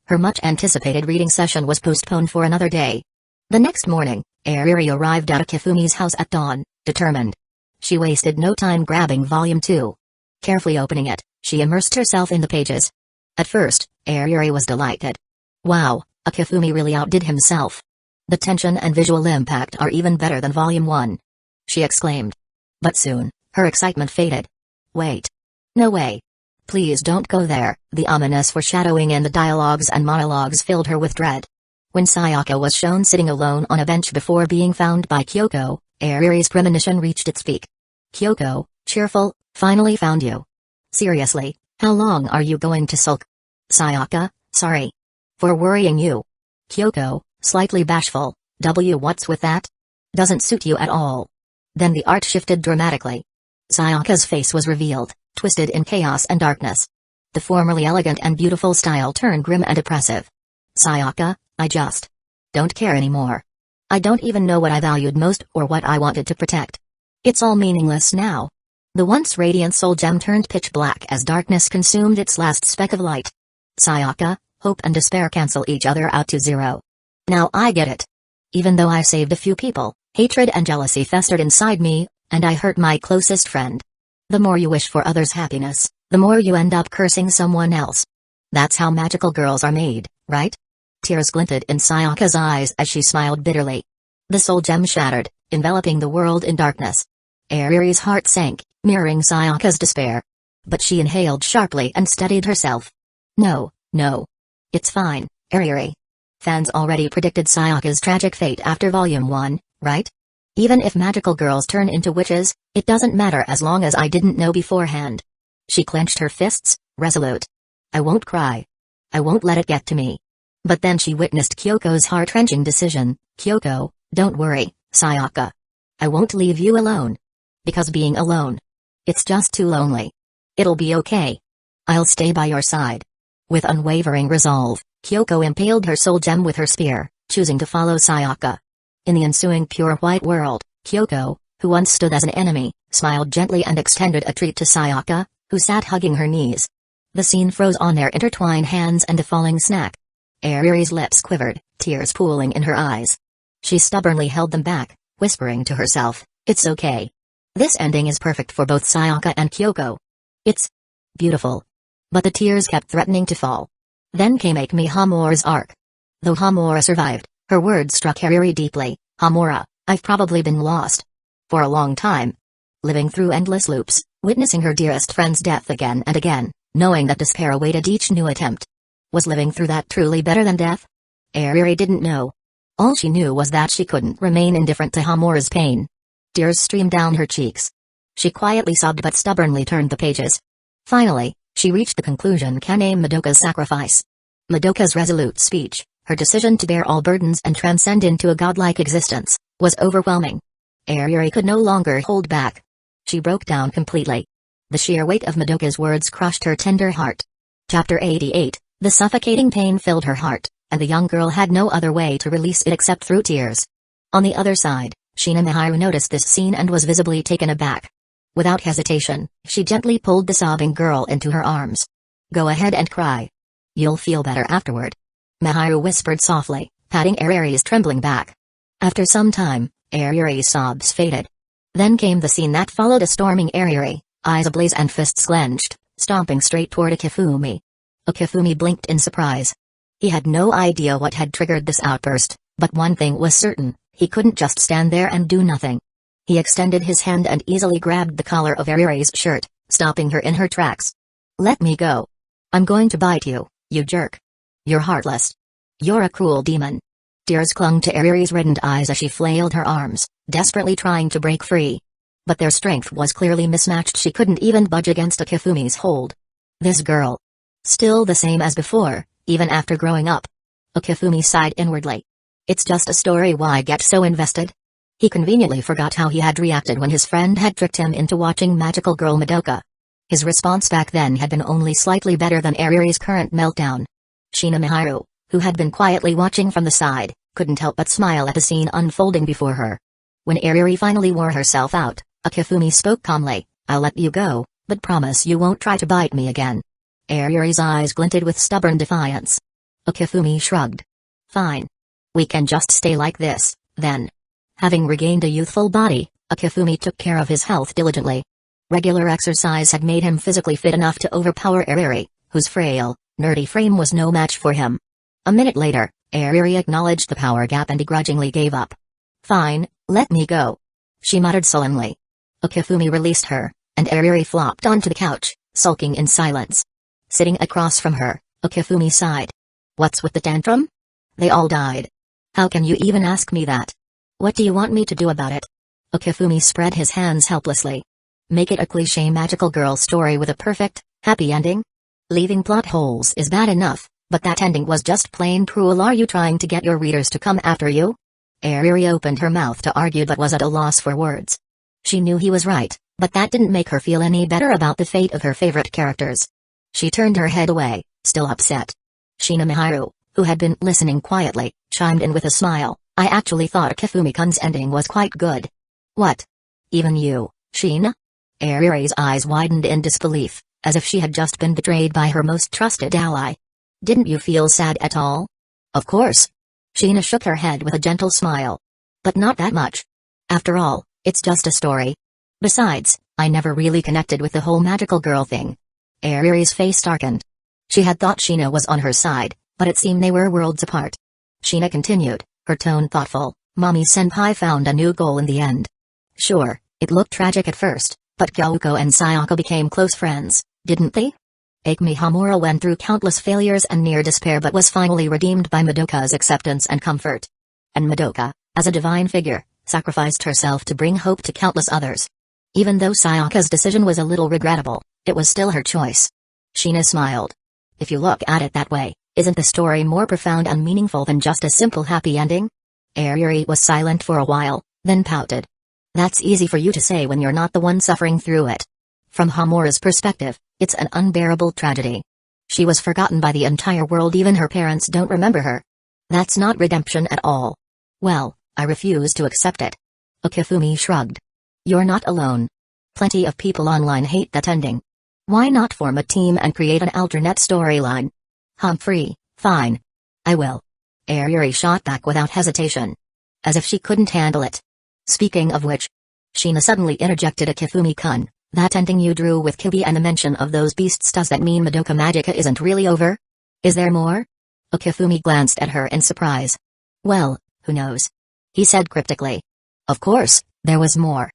[SPEAKER 1] Her much-anticipated reading session was postponed for another day. The next morning, Airi arrived at Akifumi's house at dawn, determined. She wasted no time grabbing Volume 2. Carefully opening it, she immersed herself in the pages. At first, Airi was delighted. Wow, Akifumi really outdid himself. The tension and visual impact are even better than Volume 1. She exclaimed. But soon, her excitement faded. Wait. No way. Please don't go there. The ominous foreshadowing in the dialogues and monologues filled her with dread. When Sayaka was shown sitting alone on a bench before being found by Kyoko, Airi's premonition reached its peak. Kyoko, cheerful, finally found you. Seriously, how long are you going to sulk? Sayaka, sorry. For worrying you. Kyoko, slightly bashful, what's with that? Doesn't suit you at all. Then the art shifted dramatically. Sayaka's face was revealed, twisted in chaos and darkness. The formerly elegant and beautiful style turned grim and oppressive. Sayaka, I just don't care anymore. I don't even know what I valued most or what I wanted to protect. It's all meaningless now. The once radiant soul gem turned pitch black as darkness consumed its last speck of light. Sayaka, hope and despair cancel each other out to zero. Now I get it. Even though I saved a few people, hatred and jealousy festered inside me, and I hurt my closest friend. The more you wish for others' happiness, the more you end up cursing someone else. That's how magical girls are made, right? Tears glinted in Sayaka's eyes as she smiled bitterly. The soul gem shattered, enveloping the world in darkness. Airi's heart sank, mirroring Sayaka's despair. But she inhaled sharply and steadied herself. No, no. It's fine, Airi. Fans already predicted Sayaka's tragic fate after Volume 1, right? Even if magical girls turn into witches, it doesn't matter as long as I didn't know beforehand. She clenched her fists, resolute. I won't cry. I won't let it get to me. But then she witnessed Kyoko's heart-wrenching decision. Kyoko, don't worry, Sayaka. I won't leave you alone. Because being alone. It's just too lonely. It'll be okay. I'll stay by your side. With unwavering resolve, Kyoko impaled her soul gem with her spear, choosing to follow Sayaka. In the ensuing pure white world, Kyoko, who once stood as an enemy, smiled gently and extended a treat to Sayaka, who sat hugging her knees. The scene froze on their intertwined hands and a falling snack. Airi's lips quivered, tears pooling in her eyes. She stubbornly held them back, whispering to herself, it's okay. This ending is perfect for both Sayaka and Kyoko. It's beautiful. But the tears kept threatening to fall. Then came Akemi Hamura's arc. Though Hamura survived, her words struck Airi deeply. Hamura, I've probably been lost. For a long time. Living through endless loops, witnessing her dearest friend's death again and again, knowing that despair awaited each new attempt. Was living through that truly better than death? Airi didn't know. All she knew was that she couldn't remain indifferent to Hamura's pain. Tears streamed down her cheeks. She quietly sobbed but stubbornly turned the pages. Finally, she reached the conclusion Kane Madoka's sacrifice. Madoka's resolute speech, her decision to bear all burdens and transcend into a godlike existence, was overwhelming. Airi could no longer hold back. She broke down completely. The sheer weight of Madoka's words crushed her tender heart. Chapter 88, the suffocating pain filled her heart, and the young girl had no other way to release it except through tears. On the other side, Shinigami noticed this scene and was visibly taken aback. Without hesitation, she gently pulled the sobbing girl into her arms. Go ahead and cry. You'll feel better afterward. Miharu whispered softly, patting Airi's trembling back. After some time, Airi's sobs faded. Then came the scene that followed, a storming Airi, eyes ablaze and fists clenched, stomping straight toward Akifumi. Akifumi blinked in surprise. He had no idea what had triggered this outburst, but one thing was certain, he couldn't just stand there and do nothing. He extended his hand and easily grabbed the collar of Airi's shirt, stopping her in her tracks. Let me go. I'm going to bite you, you jerk. You're heartless. You're a cruel demon. Tears clung to Airi's reddened eyes as she flailed her arms, desperately trying to break free. But their strength was clearly mismatched. She couldn't even budge against Akifumi's hold. This girl. Still the same as before, even after growing up. Akifumi sighed inwardly. It's just a story, why get so invested? He conveniently forgot how he had reacted when his friend had tricked him into watching magical girl Madoka. His response back then had been only slightly better than Airi's current meltdown. Miharu, who had been quietly watching from the side, couldn't help but smile at the scene unfolding before her. When Airi finally wore herself out, Akifumi spoke calmly, I'll let you go, but promise you won't try to bite me again. Airi's eyes glinted with stubborn defiance. Akifumi shrugged. Fine. We can just stay like this, then. Having regained a youthful body, Akifumi took care of his health diligently. Regular exercise had made him physically fit enough to overpower Airi, whose frail, nerdy frame was no match for him. A minute later, Airi acknowledged the power gap and begrudgingly gave up. Fine, let me go. She muttered sullenly. Akifumi released her, and Airi flopped onto the couch, sulking in silence. Sitting across from her, Akifumi sighed. What's with the tantrum? They all died. How can you even ask me that? What do you want me to do about it? Akifumi spread his hands helplessly. Make it a cliché magical girl story with a perfect, happy ending? Leaving plot holes is bad enough, but that ending was just plain cruel. Are you trying to get your readers to come after you? Airi opened her mouth to argue but was at a loss for words. She knew he was right, but that didn't make her feel any better about the fate of her favorite characters. She turned her head away, still upset. Miharu, who had been listening quietly, chimed in with a smile. I actually thought Akifumi-kun's ending was quite good. What? Even you, Shina? Airi's eyes widened in disbelief, as if she had just been betrayed by her most trusted ally. Didn't you feel sad at all? Of course. Shina shook her head with a gentle smile. But not that much. After all, it's just a story. Besides, I never really connected with the whole magical girl thing. Airi's face darkened. She had thought Shina was on her side, but it seemed they were worlds apart. Shina continued, her tone thoughtful. Mommy Senpai found a new goal in the end. Sure, it looked tragic at first, but Kyoko and Sayaka became close friends, didn't they? Ecchi Hamura went through countless failures and near despair but was finally redeemed by Madoka's acceptance and comfort. And Madoka, as a divine figure, sacrificed herself to bring hope to countless others. Even though Sayaka's decision was a little regrettable, it was still her choice. Shina smiled. If you look at it that way, isn't the story more profound and meaningful than just a simple happy ending? Airi was silent for a while, then pouted. That's easy for you to say when you're not the one suffering through it. From Hamura's perspective, it's an unbearable tragedy. She was forgotten by the entire world, even her parents don't remember her. That's not redemption at all. Well, I refuse to accept it. Okifumi shrugged. You're not alone. Plenty of people online hate that ending. Why not form a team and create an alternate storyline? Humphrey, fine. I will. Airi shot back without hesitation. As if she couldn't handle it. Speaking of which, Shina suddenly interjected, Okifumi-kun, that ending you drew with Kibi and the mention of those beasts, does that mean Madoka Magica isn't really over? Is there more? Okifumi glanced at her in surprise. Well, who knows? He said cryptically. Of course, there was more.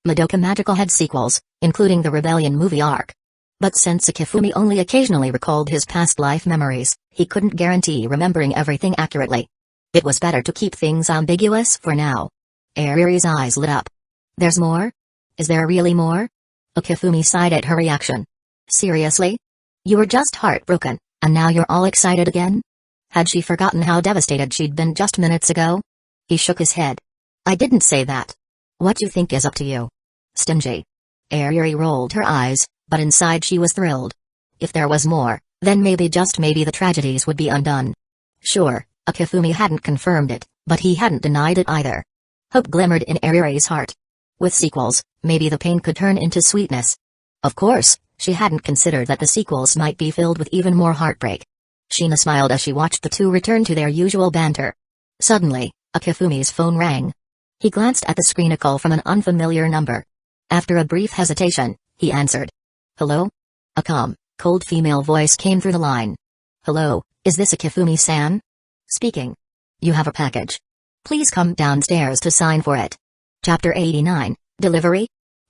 [SPEAKER 1] Madoka Magica had sequels, including the Rebellion movie arc. But since Okifumi only occasionally recalled his past life memories, he couldn't guarantee remembering everything accurately. It was better to keep things ambiguous for now. Airi's eyes lit up. There's more? Is there really more? Okifumi sighed at her reaction. Seriously? You were just heartbroken, and now you're all excited again? Had she forgotten how devastated she'd been just minutes ago? He shook his head. I didn't say that. What you think is up to you. Stingy. Airi rolled her eyes, but inside she was thrilled. If there was more, then maybe, just maybe, the tragedies would be undone. Sure, Okifumi hadn't confirmed it, but he hadn't denied it either. Hope glimmered in Airi's heart. With sequels, maybe the pain could turn into sweetness. Of course, she hadn't considered that the sequels might be filled with even more heartbreak. Shina smiled as she watched the two return to their usual banter. Suddenly, Okifumi's phone rang. He glanced at the screen, a call from an unfamiliar number. After a brief hesitation, he answered. Hello? A calm, cold female voice came through the line. Hello, is this Okifumi-san? Speaking. You have a package. Please come downstairs to sign for it. Chapter 89, Delivery?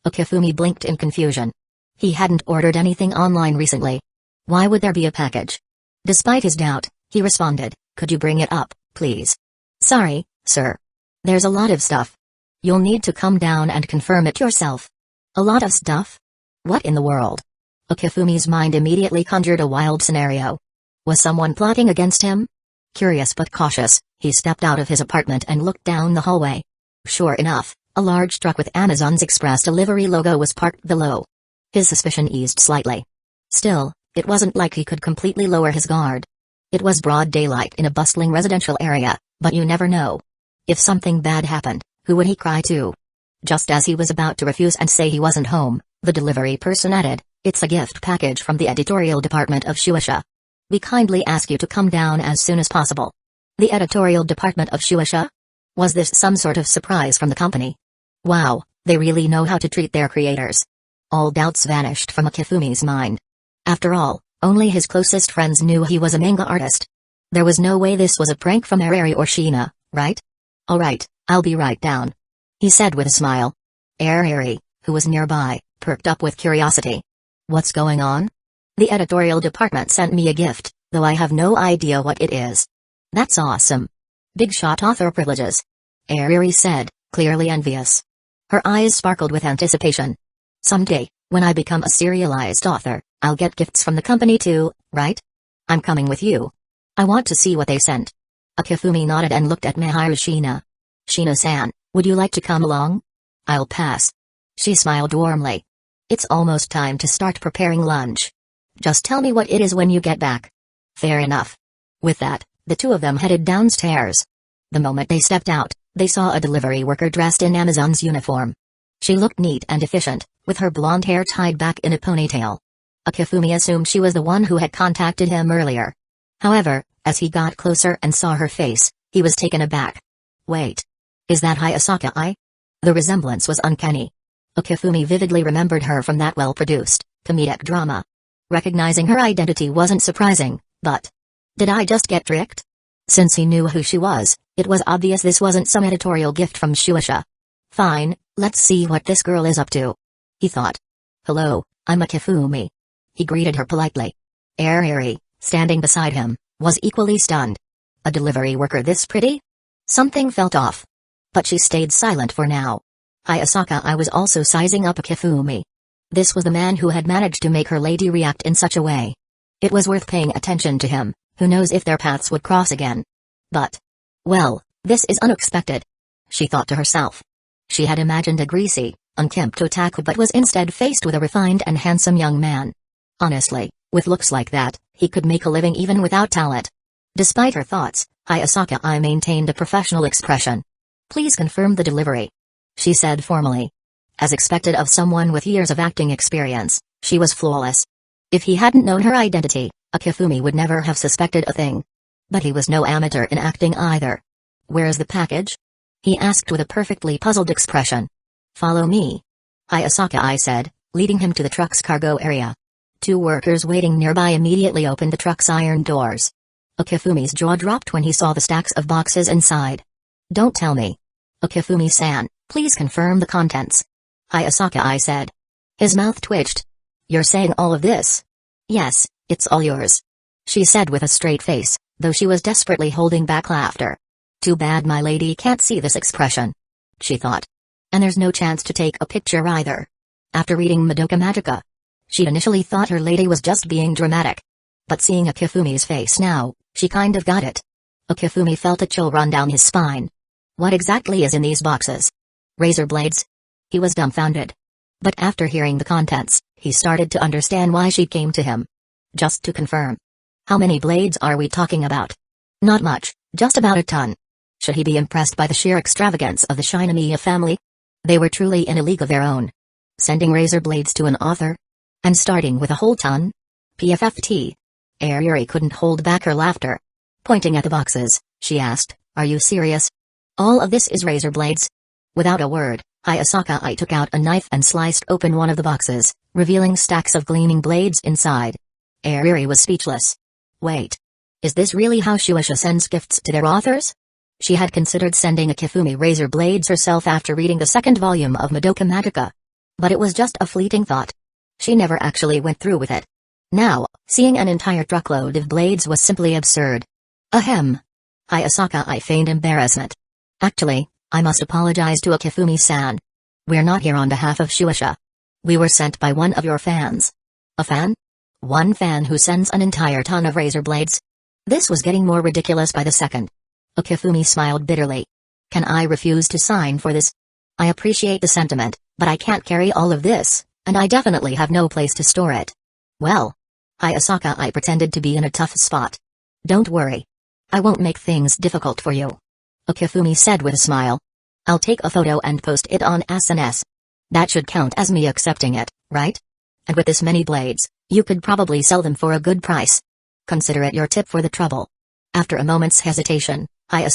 [SPEAKER 1] Okifumi blinked in confusion. He hadn't ordered anything online recently. Why would there be a package? Despite his doubt, he responded, Could you bring it up, please? Sorry, sir. There's a lot of stuff. You'll need to come down and confirm it yourself. A lot of stuff? What in the world? Okifumi's mind immediately conjured a wild scenario. Was someone plotting against him? Curious but cautious, he stepped out of his apartment and looked down the hallway. Sure enough, a large truck with Amazon's Express delivery logo was parked below. His suspicion eased slightly. Still, it wasn't like he could completely lower his guard. It was broad daylight in a bustling residential area, but you never know. If something bad happened, who would he cry to? Just as he was about to refuse and say he wasn't home, the delivery person added, It's a gift package from the editorial department of Shueisha. We kindly ask you to come down as soon as possible. The editorial department of Shueisha? Was this some sort of surprise from the company? Wow, they really know how to treat their creators. All doubts vanished from Okifumi's mind. After all, only his closest friends knew he was a manga artist. There was no way this was a prank from Airi or Shina, right? Alright, I'll be right down. He said with a smile. Airi, who was nearby, perked up with curiosity. What's going on? The editorial department sent me a gift, though I have no idea what it is. That's awesome. Big shot author privileges. Airi said, clearly envious. Her eyes sparkled with anticipation. Someday, when I become a serialized author, I'll get gifts from the company too, right? I'm coming with you. I want to see what they sent. Okifumi nodded and looked at Miharu Shina. Shina-san, would you like to come along? I'll pass. She smiled warmly. It's almost time to start preparing lunch. Just tell me what it is when you get back. Fair enough. With that, the two of them headed downstairs. The moment they stepped out, they saw a delivery worker dressed in Amazon's uniform. She looked neat and efficient, with her blonde hair tied back in a ponytail. Okifumi assumed she was the one who had contacted him earlier. However, as he got closer and saw her face, he was taken aback. Wait. Is that Hayasaka Ai? The resemblance was uncanny. Okifumi vividly remembered her from that well-produced, comedic drama. Recognizing her identity wasn't surprising, but... Did I just get tricked? Since he knew who she was, it was obvious this wasn't some editorial gift from Shueisha. Fine, let's see what this girl is up to, he thought. Hello, I'm Akifumi. He greeted her politely. Airi, standing beside him, was equally stunned. A delivery worker this pretty? Something felt off. But she stayed silent for now. I was also sizing up Akifumi. This was the man who had managed to make her lady react in such a way. It was worth paying attention to him, who knows if their paths would cross again. But, well, this is unexpected, she thought to herself. She had imagined a greasy, unkempt otaku but was instead faced with a refined and handsome young man. Honestly, with looks like that, he could make a living even without talent. Despite her thoughts, I maintained a professional expression. Please confirm the delivery, she said formally. As expected of someone with years of acting experience, she was flawless. If he hadn't known her identity, Akifumi would never have suspected a thing. But he was no amateur in acting either. Where's the package? He asked with a perfectly puzzled expression. Follow me, I said, leading him to the truck's cargo area. Two workers waiting nearby immediately opened the truck's iron doors. Akifumi's jaw dropped when he saw the stacks of boxes inside. Don't tell me. Akifumi-san, please confirm the contents, I said. His mouth twitched. You're saying all of this? Yes, it's all yours, she said with a straight face, though she was desperately holding back laughter. Too bad my lady can't see this expression, she thought. And there's no chance to take a picture either. After reading Madoka Magica, she'd initially thought her lady was just being dramatic. But seeing Akifumi's face now, she kind of got it. Akifumi felt a chill run down his spine. What exactly is in these boxes? Razor blades? He was dumbfounded. But after hearing the contents, he started to understand why she came to him. Just to confirm. How many blades are we talking about? Not much, just about a ton. Should he be impressed by the sheer extravagance of the Shinigami family? They were truly in a league of their own. Sending razor blades to an author? And starting with a whole ton? PFFT. Airi couldn't hold back her laughter. Pointing at the boxes, she asked, are you serious? All of this is razor blades? Without a word, I took out a knife and sliced open one of the boxes, revealing stacks of gleaming blades inside. Airi was speechless. Wait. Is this really how Shueisha sends gifts to their authors? She had considered sending Akifumi razor blades herself after reading the second volume of Madoka Magica. But it was just a fleeting thought. She never actually went through with it. Now, seeing an entire truckload of blades was simply absurd. Ahem. I feigned embarrassment. Actually, I must apologize to Akifumi-san. We're not here on behalf of Shueisha. We were sent by one of your fans. A fan? One fan who sends an entire ton of razor blades? This was getting more ridiculous by the second. Akifumi smiled bitterly. Can I refuse to sign for this? I appreciate the sentiment, but I can't carry all of this, and I definitely have no place to store it. Well, I pretended to be in a tough spot. Don't worry. I won't make things difficult for you, Akifumi said with a smile. I'll take a photo and post it on SNS. That should count as me accepting it, right? And with this many blades, you could probably sell them for a good price. Consider it your tip for the trouble. After a moment's hesitation, I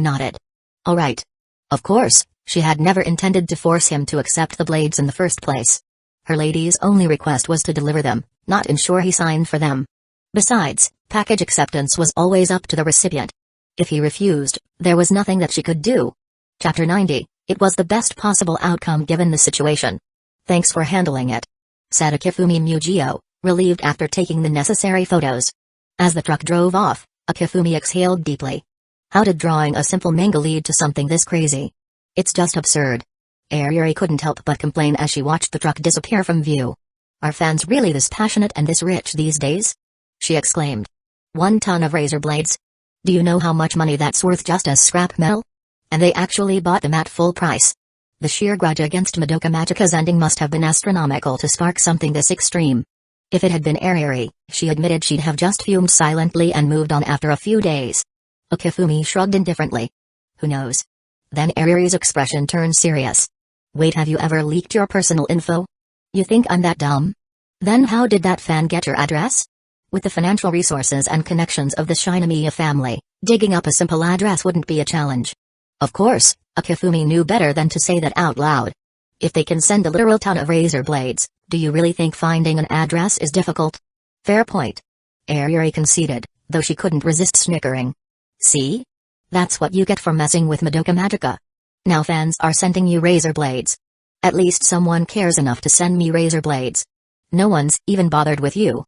[SPEAKER 1] nodded. All right. Of course, she had never intended to force him to accept the blades in the first place. Her lady's only request was to deliver them, not ensure he signed for them. Besides, package acceptance was always up to the recipient. If he refused, there was nothing that she could do. Chapter 90, it was the best possible outcome given the situation. Thanks for handling it, said Akifumi Mugio, relieved after taking the necessary photos. As the truck drove off, Akifumi exhaled deeply. How did drawing a simple manga lead to something this crazy? It's just absurd. Airi couldn't help but complain as she watched the truck disappear from view. Are fans really this passionate and this rich these days? She exclaimed. 1 ton of razor blades? Do you know how much money that's worth just as scrap metal? And they actually bought them at full price. The sheer grudge against Madoka Magica's ending must have been astronomical to spark something this extreme. If it had been Airi, she admitted she'd have just fumed silently and moved on after a few days. Akifumi shrugged indifferently. Who knows? Then Airi's expression turned serious. Wait, have you ever leaked your personal info? You think I'm that dumb? Then how did that fan get your address? With the financial resources and connections of the Shinigami family, digging up a simple address wouldn't be a challenge. Of course, Akifumi knew better than to say that out loud. If they can send a literal ton of razor blades, do you really think finding an address is difficult? Fair point. Airi conceded, though she couldn't resist snickering. See? That's what you get for messing with Madoka Magica. Now fans are sending you razor blades. At least someone cares enough to send me razor blades. No one's even bothered with you.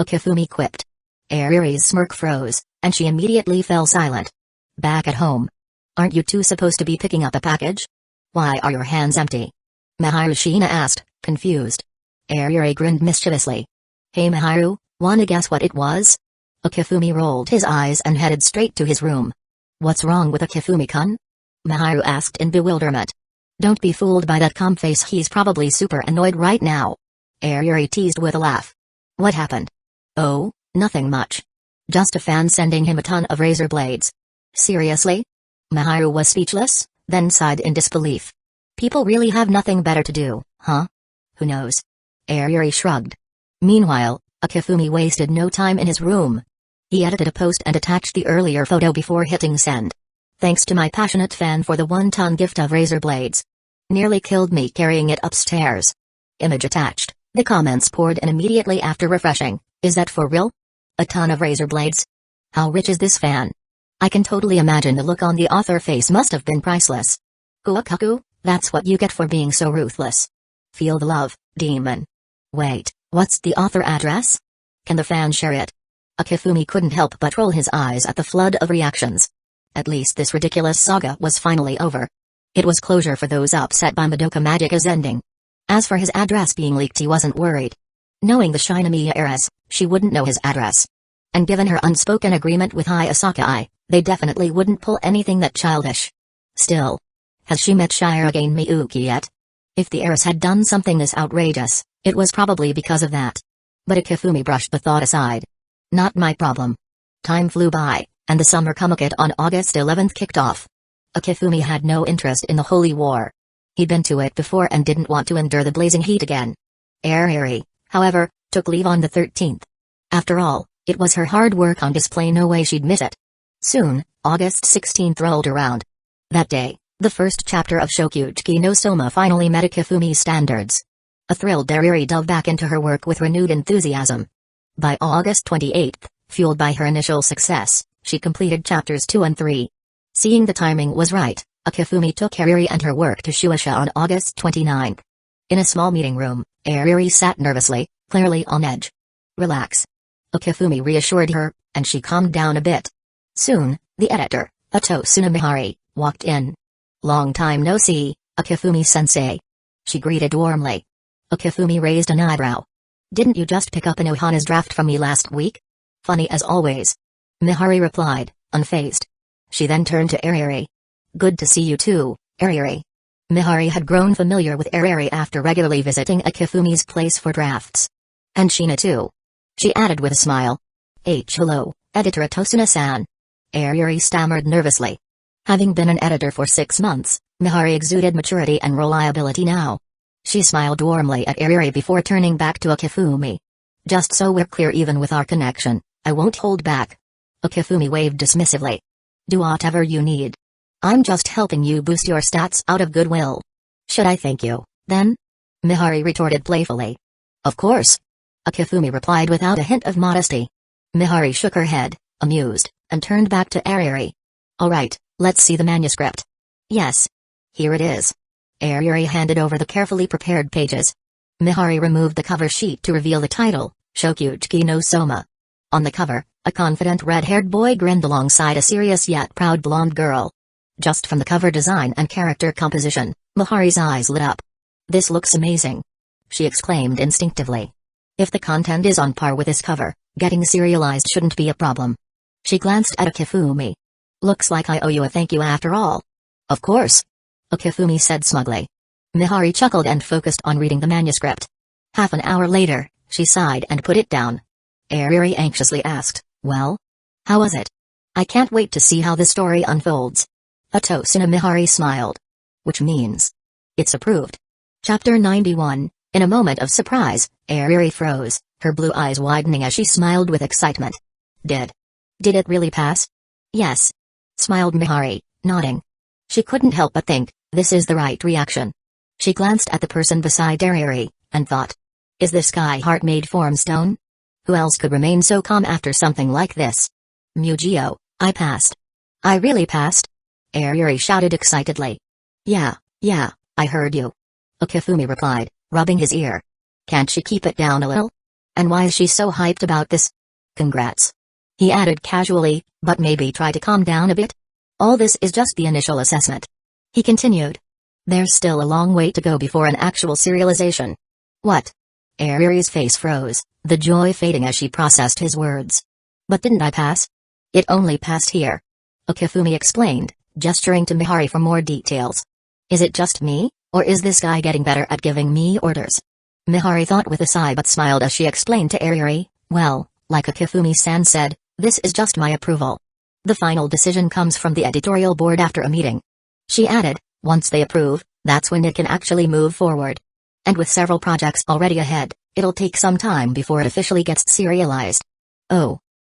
[SPEAKER 1] Okifumi quipped. Airi's smirk froze, and she immediately fell silent. Back at home. Aren't you two supposed to be picking up a package? Why are your hands empty? Miharu asked, confused. Airi grinned mischievously. Hey Miharu, wanna guess what it was? Okifumi rolled his eyes and headed straight to his room. What's wrong with Okifumi-kun? Miharu asked in bewilderment. Don't be fooled by that calm face, he's probably super annoyed right now. Airi teased with a laugh. What happened? Oh, nothing much. Just a fan sending him a ton of razor blades. Seriously? Miharu was speechless, then sighed in disbelief. People really have nothing better to do, huh? Who knows? Airi shrugged. Meanwhile, Okifumi wasted no time in his room. He edited a post and attached the earlier photo before hitting send. Thanks to my passionate fan for the 1-ton gift of razor blades. Nearly killed me carrying it upstairs. Image attached. The comments poured in immediately after refreshing. Is that for real? A ton of razor blades? How rich is this fan? I can totally imagine the look on the author face must have been priceless. Kuakaku, that's what you get for being so ruthless. Feel the love, demon. Wait, what's the author address? Can the fan share it? Okifumi couldn't help but roll his eyes at the flood of reactions. At least this ridiculous saga was finally over. It was closure for those upset by Madoka Magica's ending. As for his address being leaked, he wasn't worried. Knowing the Shinigami heiress, she wouldn't know his address. And given her unspoken agreement with Hyuga, they definitely wouldn't pull anything that childish. Still. Has she met Sharingan Miyuki yet? If the heiress had done something this outrageous, it was probably because of that. But Okifumi brushed the thought aside. Not my problem. Time flew by, and the summer comiket on August 11th kicked off. Okifumi had no interest in the Holy War. He'd been to it before and didn't want to endure the blazing heat again. Airi, however, took leave on the 13th. After all, it was her hard work on display, no way she'd miss it. Soon, August 16th rolled around. That day, the first chapter of Shokuchi no Soma finally met Okifumi's standards. A thrilled Airi dove back into her work with renewed enthusiasm. By August 28th, fueled by her initial success, she completed chapters 2 and 3. Seeing the timing was right, Okifumi took Airi and her work to Shueisha on August 29th. In a small meeting room, Airi sat nervously, clearly on edge. Relax. Okifumi reassured her, and she calmed down a bit. Soon, the editor, Ato Tsunamihari, walked in. Long time no see, Okifumi-sensei. She greeted warmly. Okifumi raised an eyebrow. Didn't you just pick up Anohana's draft from me last week? Funny as always. Mihari replied, unfazed. She then turned to Airi. Good to see you too, Airi. Mihari had grown familiar with Airi after regularly visiting Okifumi's place for drafts. And Shina too. She added with a smile. Hello, editor Atosuna-san. Airi stammered nervously. Having been an editor for 6 months, Mihari exuded maturity and reliability now. She smiled warmly at Airi before turning back to Okifumi. Just so we're clear, even with our connection, I won't hold back. Okifumi waved dismissively. Do whatever you need. I'm just helping you boost your stats out of goodwill. Should I thank you, then? Mihari retorted playfully. Of course. Okifumi replied without a hint of modesty. Mihari shook her head, amused, and turned back to Airi. Alright, let's see the manuscript. Yes. Here it is. Airi handed over the carefully prepared pages. Mihari removed the cover sheet to reveal the title, Shokuchi no Soma. On the cover, a confident red-haired boy grinned alongside a serious yet proud blonde girl. Just from the cover design and character composition, Mihari's eyes lit up. This looks amazing. She exclaimed instinctively. If the content is on par with this cover, getting serialized shouldn't be a problem. She glanced at Okifumi. Looks like I owe you a thank you after all. Of course. Okifumi said smugly. Mihari chuckled and focused on reading the manuscript. Half an hour later, she sighed and put it down. Airi anxiously asked, well? How was it? I can't wait to see how the story unfolds. Atosuna Mihari smiled. Which means? It's approved. Chapter 91. In a moment of surprise, Airi froze, her blue eyes widening as she smiled with excitement. Did it really pass? Yes. Smiled Mihari, nodding. She couldn't help but think, this is the right reaction. She glanced at the person beside Airi, and thought. Is this guy heart-made form stone? Who else could remain so calm after something like this? Mugio, I passed. I really passed? Airi shouted excitedly. Yeah, I heard you. Okifumi replied, rubbing his ear. Can't she keep it down a little? And why is she so hyped about this? Congrats. He added casually, but maybe try to calm down a bit. All this is just the initial assessment. He continued. There's still a long way to go before an actual serialization. What? Airi's face froze, the joy fading as she processed his words. But didn't I pass? It only passed here. Okifumi explained, gesturing to Mihari for more details. Is it just me, or is this guy getting better at giving me orders? Mihari thought with a sigh but smiled as she explained to Airi, well, like Okifumi-san said, this is just my approval. The final decision comes from the editorial board after a meeting. She added, once they approve, that's when it can actually move forward. And with several projects already ahead, it'll take some time before it officially gets serialized. Oh.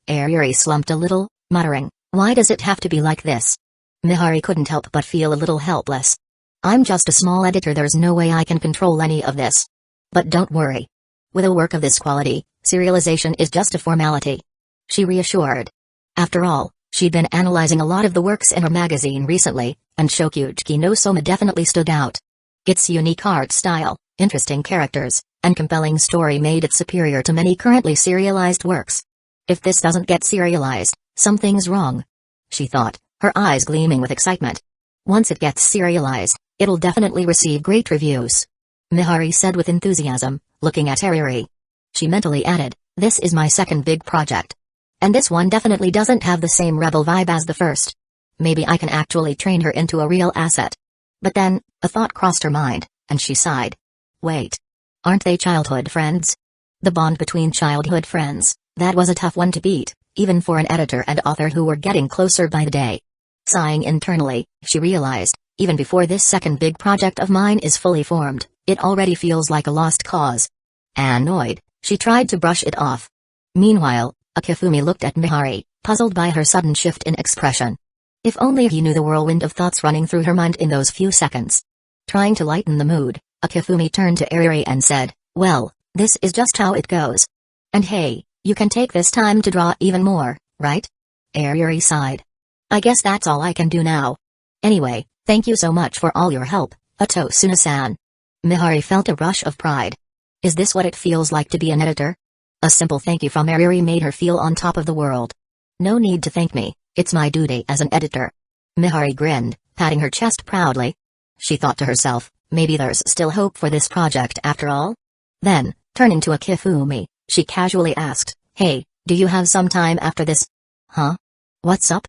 [SPEAKER 1] Airi slumped a little, muttering, why does it have to be like this? Mihari couldn't help but feel a little helpless. I'm just a small editor, there's no way I can control any of this. But don't worry. With a work of this quality, serialization is just a formality. She reassured. After all, she'd been analyzing a lot of the works in her magazine recently, and Shokuchi no Soma definitely stood out. Its unique art style, interesting characters, and compelling story made it superior to many currently serialized works. If this doesn't get serialized, something's wrong. She thought, her eyes gleaming with excitement. Once it gets serialized, it'll definitely receive great reviews. Mihari said with enthusiasm, looking at Airi. She mentally added, this is my second big project. And this one definitely doesn't have the same rebel vibe as the first. Maybe I can actually train her into a real asset. But then, a thought crossed her mind, and she sighed. Wait. Aren't they childhood friends? The bond between childhood friends, that was a tough one to beat, even for an editor and author who were getting closer by the day. Sighing internally, she realized, even before this second big project of mine is fully formed, it already feels like a lost cause. Annoyed, she tried to brush it off. Meanwhile, Okifumi looked at Mihari, puzzled by her sudden shift in expression. If only he knew the whirlwind of thoughts running through her mind in those few seconds. Trying to lighten the mood, Okifumi turned to Airi and said, well, this is just how it goes. And hey, you can take this time to draw even more, right? Airi sighed. I guess that's all I can do now. Anyway, thank you so much for all your help, Otosuna-san. Mihari felt a rush of pride. Is this what it feels like to be an editor? A simple thank you from Airi made her feel on top of the world. No need to thank me, it's my duty as an editor. Mihari grinned, patting her chest proudly. She thought to herself, maybe there's still hope for this project after all? Then, turning to Okifumi, she casually asked, hey, do you have some time after this? Huh? What's up?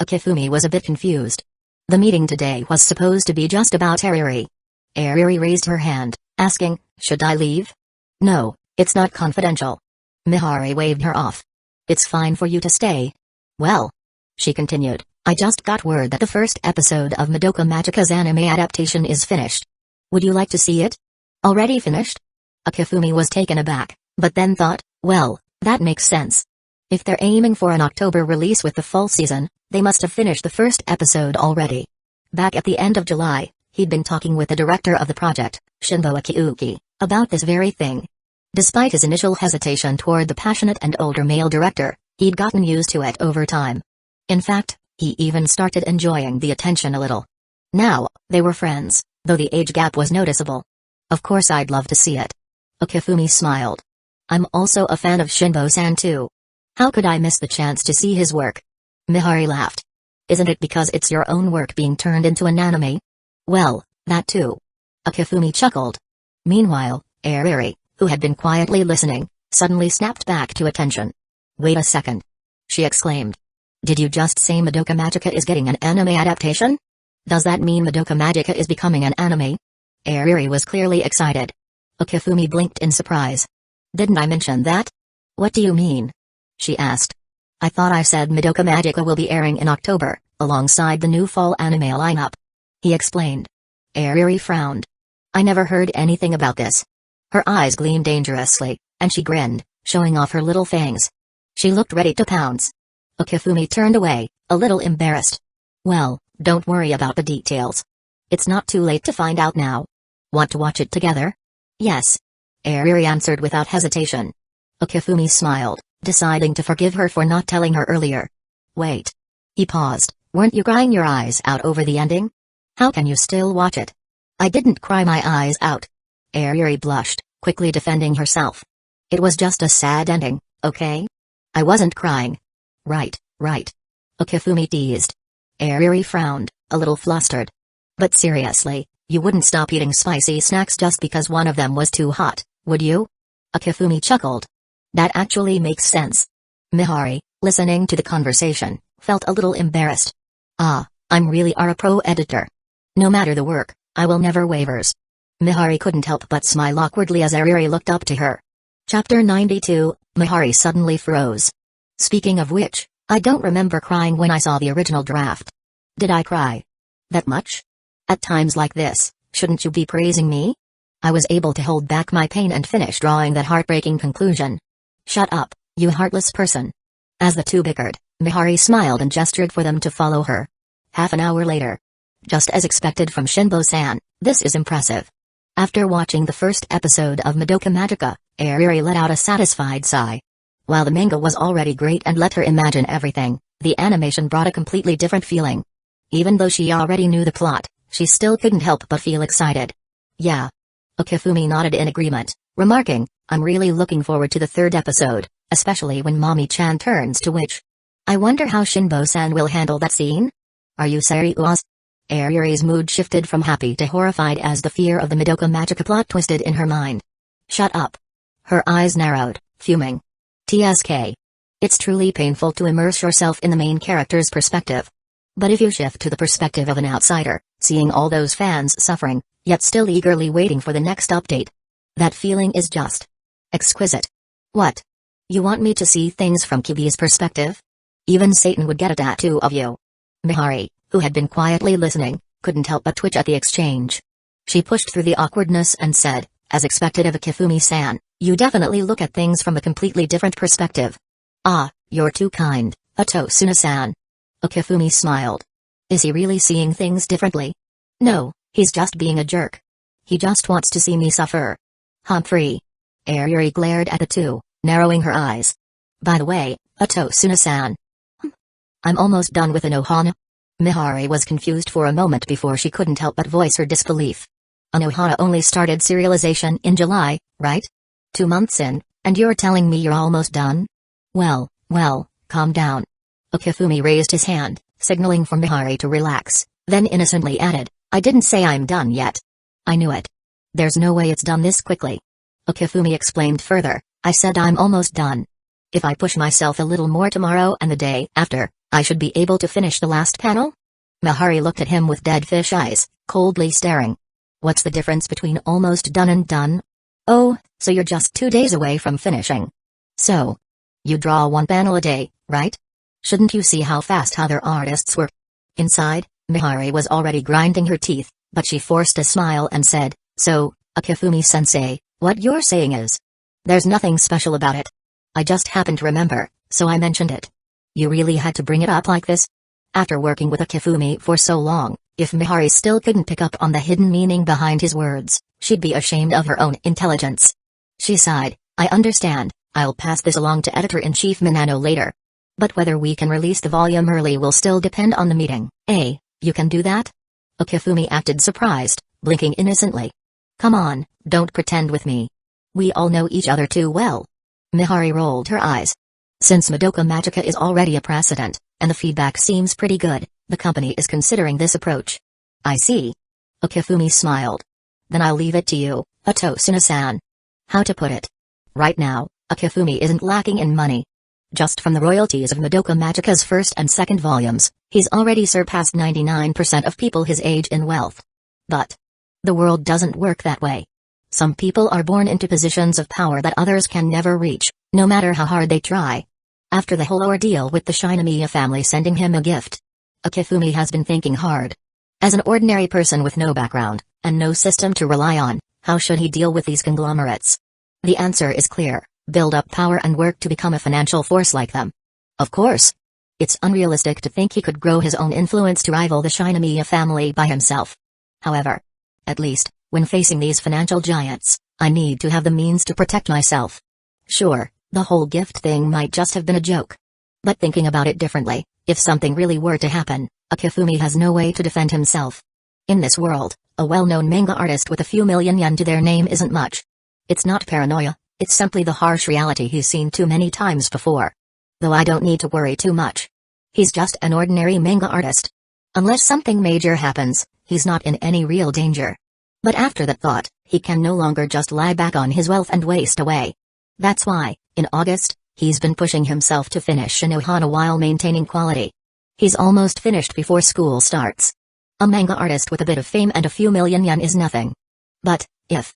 [SPEAKER 1] Okifumi was a bit confused. The meeting today was supposed to be just about Airi. Airi raised her hand, asking, should I leave? No, it's not confidential. Mihari waved her off. It's fine for you to stay. Well, she continued, I just got word that the first episode of Madoka Magica's anime adaptation is finished. Would you like to see it? Already finished? Okifumi was taken aback, but then thought, well, that makes sense. If they're aiming for an October release with the fall season, they must have finished the first episode already. Back at the end of July, he'd been talking with the director of the project, Shinbo Ecchi, about this very thing. Despite his initial hesitation toward the passionate and older male director, he'd gotten used to it over time. In fact, he even started enjoying the attention a little. Now, they were friends, though the age gap was noticeable. Of course I'd love to see it. Okifumi smiled. I'm also a fan of Shinbo-san too. How could I miss the chance to see his work? Mihari laughed. Isn't it because it's your own work being turned into an anime? Well, that too. Okifumi chuckled. Meanwhile, Airi, who had been quietly listening, suddenly snapped back to attention. Wait a second. She exclaimed. Did you just say Madoka Magica is getting an anime adaptation? Does that mean Madoka Magica is becoming an anime? Airi was clearly excited. Okifumi blinked in surprise. Didn't I mention that? What do you mean? She asked. I thought I said Madoka Magica will be airing in October, alongside the new fall anime lineup. He explained. Airi frowned. I never heard anything about this. Her eyes gleamed dangerously, and she grinned, showing off her little fangs. She looked ready to pounce. Okifumi turned away, a little embarrassed. Well, don't worry about the details. It's not too late to find out now. Want to watch it together? Yes. Airi answered without hesitation. Okifumi smiled, deciding to forgive her for not telling her earlier. Wait. He paused, Weren't you crying your eyes out over the ending? How can you still watch it? I didn't cry my eyes out. Airi blushed, quickly defending herself. It was just a sad ending, okay? I wasn't crying. Right. Okifumi teased. Airi frowned, a little flustered. But seriously, you wouldn't stop eating spicy snacks just because one of them was too hot, would you? Okifumi chuckled. That actually makes sense. Mihari, listening to the conversation, felt a little embarrassed. I'm really a pro editor. No matter the work, I will never wavers. Mihari couldn't help but smile awkwardly as Airi looked up to her. Chapter 92, Mihari suddenly froze. Speaking of which, I don't remember crying when I saw the original draft. Did I cry? That much? At times like this, shouldn't you be praising me? I was able to hold back my pain and finish drawing that heartbreaking conclusion. Shut up, you heartless person. As the two bickered, Mihari smiled and gestured for them to follow her. Half an hour later. Just as expected from Shinbo-san, this is impressive. After watching the first episode of Madoka Magica, Airi let out a satisfied sigh. While the manga was already great and let her imagine everything, the animation brought a completely different feeling. Even though she already knew the plot, she still couldn't help but feel excited. Yeah. Okifumi nodded in agreement, remarking, I'm really looking forward to the third episode, especially when Mommy-chan turns to witch. I wonder how Shinbo-san will handle that scene? Are you serious? Airi's mood shifted from happy to horrified as the fear of the Madoka Magica plot twisted in her mind. Shut up. Her eyes narrowed, fuming. TSK. It's truly painful to immerse yourself in the main character's perspective. But if you shift to the perspective of an outsider, seeing all those fans suffering, yet still eagerly waiting for the next update, that feeling is just exquisite. What? You want me to see things from Kibi's perspective? Even Satan would get a tattoo of you. Mihari, who had been quietly listening, couldn't help but twitch at the exchange. She pushed through the awkwardness and said, as expected of Okifumi-san, you definitely look at things from a completely different perspective. Ah, you're too kind, Atosuna-san. Okifumi smiled. Is he really seeing things differently? No, he's just being a jerk. He just wants to see me suffer. Humphrey. Airi glared at the two, narrowing her eyes. By the way, Atosuna-san. I'm almost done with Anohana. Mihari was confused for a moment before she couldn't help but voice her disbelief. Anohana only started serialization in July, right? 2 months in, and you're telling me you're almost done? Well, calm down. Okifumi raised his hand, signaling for Mihari to relax, then innocently added, I didn't say I'm done yet. I knew it. There's no way it's done this quickly. Okifumi explained further, I said I'm almost done. If I push myself a little more tomorrow and the day after, I should be able to finish the last panel? Mihari looked at him with dead fish eyes, coldly staring. What's the difference between almost done and done? Oh, so you're just 2 days away from finishing. So, you draw 1 panel a day, right? Shouldn't you see how fast other artists work? Inside, Mihari was already grinding her teeth, but she forced a smile and said, so, Okifumi-sensei, what you're saying is, there's nothing special about it. I just happened to remember, so I mentioned it. You really had to bring it up like this? After working with Okifumi for so long, if Mihari still couldn't pick up on the hidden meaning behind his words, she'd be ashamed of her own intelligence. She sighed, I understand, I'll pass this along to Editor-in-Chief Minano later. But whether we can release the volume early will still depend on the meeting. You can do that? Okifumi acted surprised, blinking innocently. Come on, don't pretend with me. We all know each other too well. Mihari rolled her eyes. Since Madoka Magica is already a precedent, and the feedback seems pretty good, the company is considering this approach. I see. Okifumi smiled. Then I'll leave it to you, Atosuna-san. How to put it? Right now, Okifumi isn't lacking in money. Just from the royalties of Madoka Magica's first and second volumes, he's already surpassed 99% of people his age in wealth. But the world doesn't work that way. Some people are born into positions of power that others can never reach, no matter how hard they try. After the whole ordeal with the Shinigami family sending him a gift, Okifumi has been thinking hard. As an ordinary person with no background, and no system to rely on, how should he deal with these conglomerates? The answer is clear. Build up power and work to become a financial force like them. Of course. It's unrealistic to think he could grow his own influence to rival the Shinigami family by himself. However, at least, when facing these financial giants, I need to have the means to protect myself. Sure, the whole gift thing might just have been a joke. But thinking about it differently, if something really were to happen, Akifumi has no way to defend himself. In this world, a well-known manga artist with a few million yen to their name isn't much. It's not paranoia, it's simply the harsh reality he's seen too many times before. Though I don't need to worry too much. He's just an ordinary manga artist. Unless something major happens, he's not in any real danger. But after that thought, he can no longer just lie back on his wealth and waste away. That's why, in August, he's been pushing himself to finish Anohana while maintaining quality. He's almost finished before school starts. A manga artist with a bit of fame and a few million yen is nothing. But, if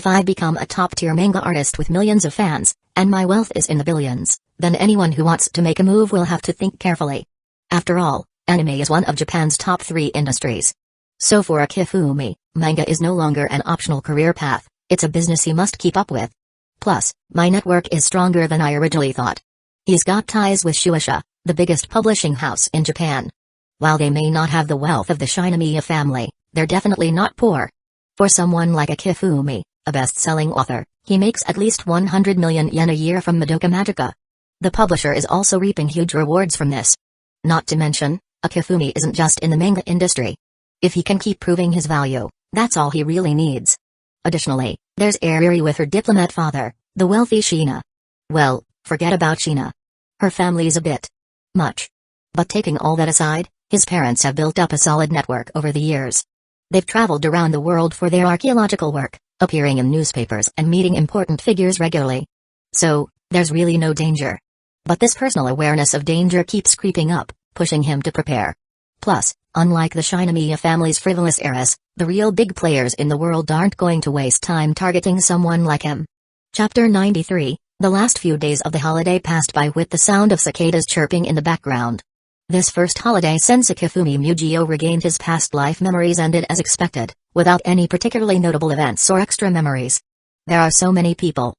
[SPEAKER 1] I become a top-tier manga artist with millions of fans, and my wealth is in the billions, then anyone who wants to make a move will have to think carefully. After all, anime is one of Japan's top 3 industries. So for Akifumi, manga is no longer an optional career path, it's a business he must keep up with. Plus, my network is stronger than I originally thought. He's got ties with Shueisha, the biggest publishing house in Japan. While they may not have the wealth of the Shinigami family, they're definitely not poor. For someone like Akifumi, a best-selling author, he makes at least 100 million yen a year from Madoka Magica. The publisher is also reaping huge rewards from this. Not to mention, Akifumi isn't just in the manga industry. If he can keep proving his value, that's all he really needs. Additionally, there's Airi with her diplomat father, the wealthy Shina. Well, forget about Shina. Her family's a bit much. But taking all that aside, his parents have built up a solid network over the years. They've traveled around the world for their archaeological work, appearing in newspapers and meeting important figures regularly. So, there's really no danger. But this personal awareness of danger keeps creeping up, pushing him to prepare. Plus, unlike the Shinigami family's frivolous heiress, the real big players in the world aren't going to waste time targeting someone like him. Chapter 93, the last few days of the holiday passed by with the sound of cicadas chirping in the background. This first holiday since Akifumi Mugio regained his past life memories ended as expected, without any particularly notable events or extra memories. There are so many people.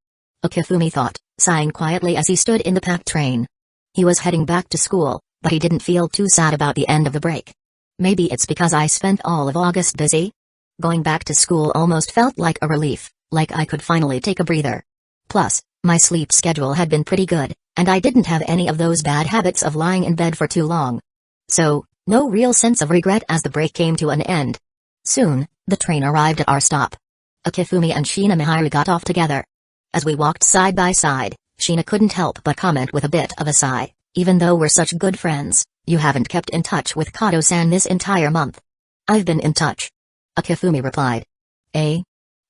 [SPEAKER 1] Akifumi thought, sighing quietly as he stood in the packed train. He was heading back to school, but he didn't feel too sad about the end of the break. Maybe it's because I spent all of August busy? Going back to school almost felt like a relief, like I could finally take a breather. Plus, my sleep schedule had been pretty good, and I didn't have any of those bad habits of lying in bed for too long. So, no real sense of regret as the break came to an end. Soon, the train arrived at our stop. Akifumi and Shinigami got off together. As we walked side by side, Shina couldn't help but comment with a bit of a sigh, even though we're such good friends, you haven't kept in touch with Kato-san this entire month. I've been in touch. Akifumi replied. Eh?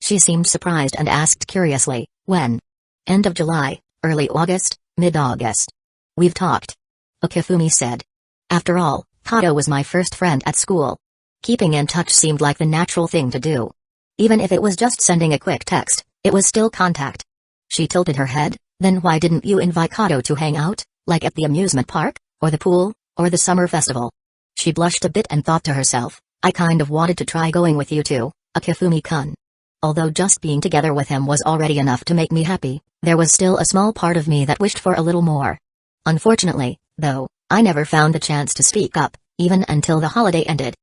[SPEAKER 1] She seemed surprised and asked curiously, when? End of July, early August, mid-August. We've talked. Akifumi said. After all, Kato was my first friend at school. Keeping in touch seemed like the natural thing to do. Even if it was just sending a quick text, it was still contact. She tilted her head. Then why didn't you invite Kato to hang out, like at the amusement park, or the pool, or the summer festival? She blushed a bit and thought to herself, I kind of wanted to try going with you too, Akifumi-kun. Although just being together with him was already enough to make me happy, there was still a small part of me that wished for a little more. Unfortunately, though, I never found the chance to speak up, even until the holiday ended.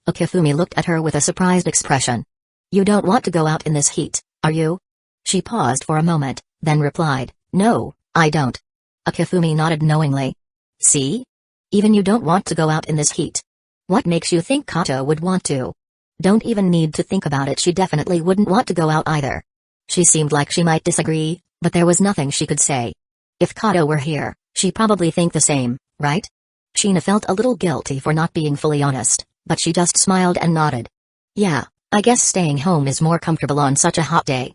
[SPEAKER 1] Akifumi looked at her with a surprised expression. You don't want to go out in this heat, are you? She paused for a moment, then replied, No, I don't. Akifumi nodded knowingly. See? Even you don't want to go out in this heat. What makes you think Kato would want to? Don't even need to think about it, she definitely wouldn't want to go out either. She seemed like she might disagree, but there was nothing she could say. If Kato were here, she'd probably think the same, right? Shina felt a little guilty for not being fully honest, but she just smiled and nodded. Yeah, I guess staying home is more comfortable on such a hot day.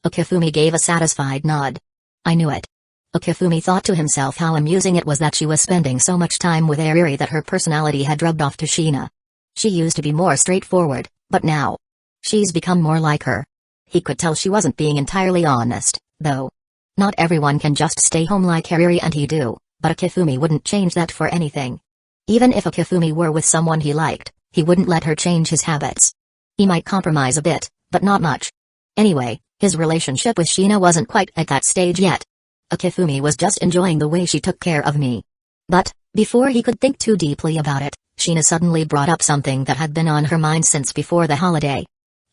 [SPEAKER 1] Akifumi gave a satisfied nod. I knew it. Akifumi thought to himself how amusing it was that she was spending so much time with Airi that her personality had rubbed off to Shina. She used to be more straightforward, but now she's become more like her. He could tell she wasn't being entirely honest, though. Not everyone can just stay home like Airi and he do, but Akifumi wouldn't change that for anything. Even if Akifumi were with someone he liked, he wouldn't let her change his habits. He might compromise a bit, but not much. Anyway, his relationship with Shina wasn't quite at that stage yet. Akifumi was just enjoying the way she took care of me. But, before he could think too deeply about it, Shina suddenly brought up something that had been on her mind since before the holiday.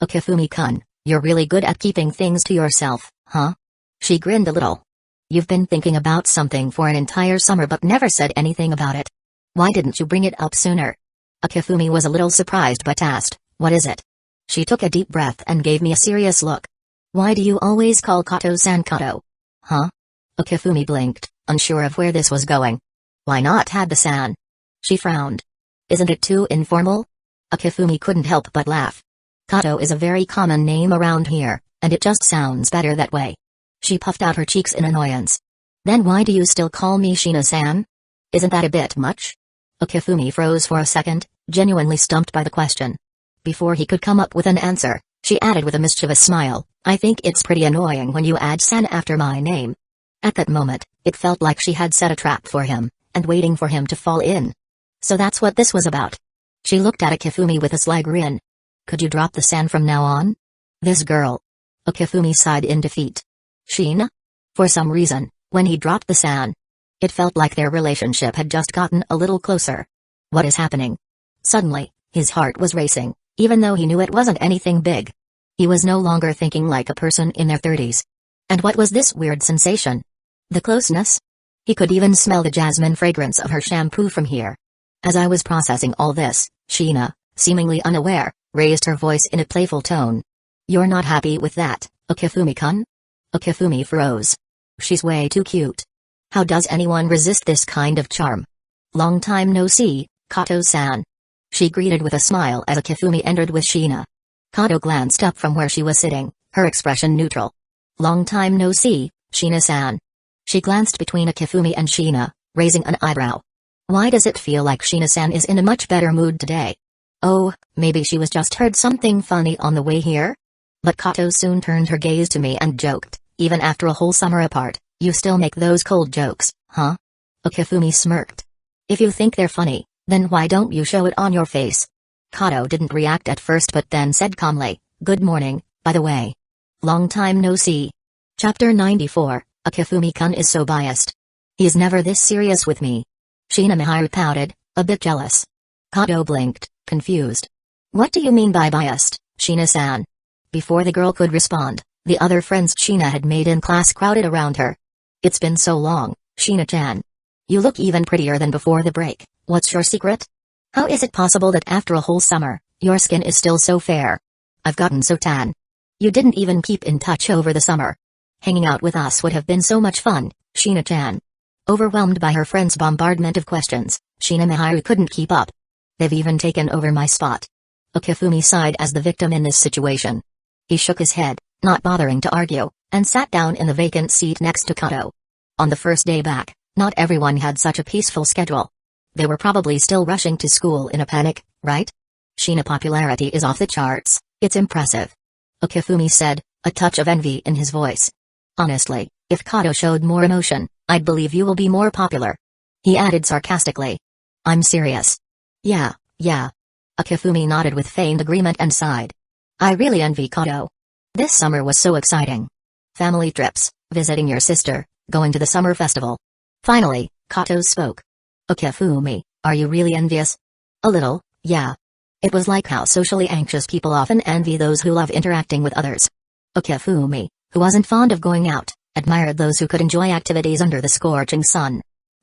[SPEAKER 1] Akifumi-kun, you're really good at keeping things to yourself, huh? She grinned a little. You've been thinking about something for an entire summer but never said anything about it. Why didn't you bring it up sooner? Akifumi was a little surprised but asked, "What is it?" She took a deep breath and gave me a serious look. "Why do you always call Kato-san Kato?" "Huh?" Akifumi blinked, unsure of where this was going. "Why not had the san?" She frowned. "Isn't it too informal?" Akifumi couldn't help but laugh. "Kato is a very common name around here, and it just sounds better that way." She puffed out her cheeks in annoyance. "Then why do you still call me Shina-san? Isn't that a bit much?" Akifumi froze for a second, genuinely stumped by the question. Before he could come up with an answer, she added with a mischievous smile, "I think it's pretty annoying when you add san after my name." At that moment, it felt like she had set a trap for him, and waiting for him to fall in. So that's what this was about. She looked at Akifumi with a sly grin. "Could you drop the san from now on?" "This girl." Akifumi sighed in defeat. "Shina?" For some reason, when he dropped the san, it felt like their relationship had just gotten a little closer. What is happening? Suddenly, his heart was racing, even though he knew it wasn't anything big. He was no longer thinking like a person in their 30s. And what was this weird sensation? The closeness? He could even smell the jasmine fragrance of her shampoo from here. As I was processing all this, Shina, seemingly unaware, raised her voice in a playful tone. "You're not happy with that, Akifumi-kun?" Akifumi froze. "She's way too cute. How does anyone resist this kind of charm?" "Long time no see, Kato-san." She greeted with a smile as Akifumi entered with Shina. Kato glanced up from where she was sitting, her expression neutral. "Long time no see, Shina-san." She glanced between Akifumi and Shina, raising an eyebrow. Why does it feel like Shina-san is in a much better mood today? Oh, maybe she was just heard something funny on the way here? But Kato soon turned her gaze to me and joked, "Even after a whole summer apart, you still make those cold jokes, huh?" Akifumi smirked. "If you think they're funny, then why don't you show it on your face?" Kato didn't react at first but then said calmly, "Good morning, by the way. Long time no see." Chapter 94, Akifumi-kun is so biased. He's never this serious with me. Shina Miharu pouted, a bit jealous. Kato blinked, confused. "What do you mean by biased, Shina-san?" Before the girl could respond, the other friends Shina had made in class crowded around her. "It's been so long, Shina-chan. You look even prettier than before the break. What's your secret? How is it possible that after a whole summer, your skin is still so fair? I've gotten so tan. You didn't even keep in touch over the summer. Hanging out with us would have been so much fun, Shina-chan." Overwhelmed by her friend's bombardment of questions, Shina Miharu couldn't keep up. "They've even taken over my spot." Akifumi sighed as the victim in this situation. He shook his head, not bothering to argue, and sat down in the vacant seat next to Kato. On the first day back, not everyone had such a peaceful schedule. They were probably still rushing to school in a panic, right? "Shina popularity is off the charts, it's impressive," Akifumi said, a touch of envy in his voice. "Honestly, if Kato showed more emotion, I'd believe you will be more popular," he added sarcastically. "I'm serious." Yeah. Akifumi nodded with feigned agreement and sighed. "I really envy Kato. This summer was so exciting. Family trips, visiting your sister, going to the summer festival." Finally, Kato spoke. "Akifumi, are you really envious?" "A little, yeah. It was like how socially anxious people often envy those who love interacting with others. Akifumi, who wasn't fond of going out, admired those who could enjoy activities under the scorching sun.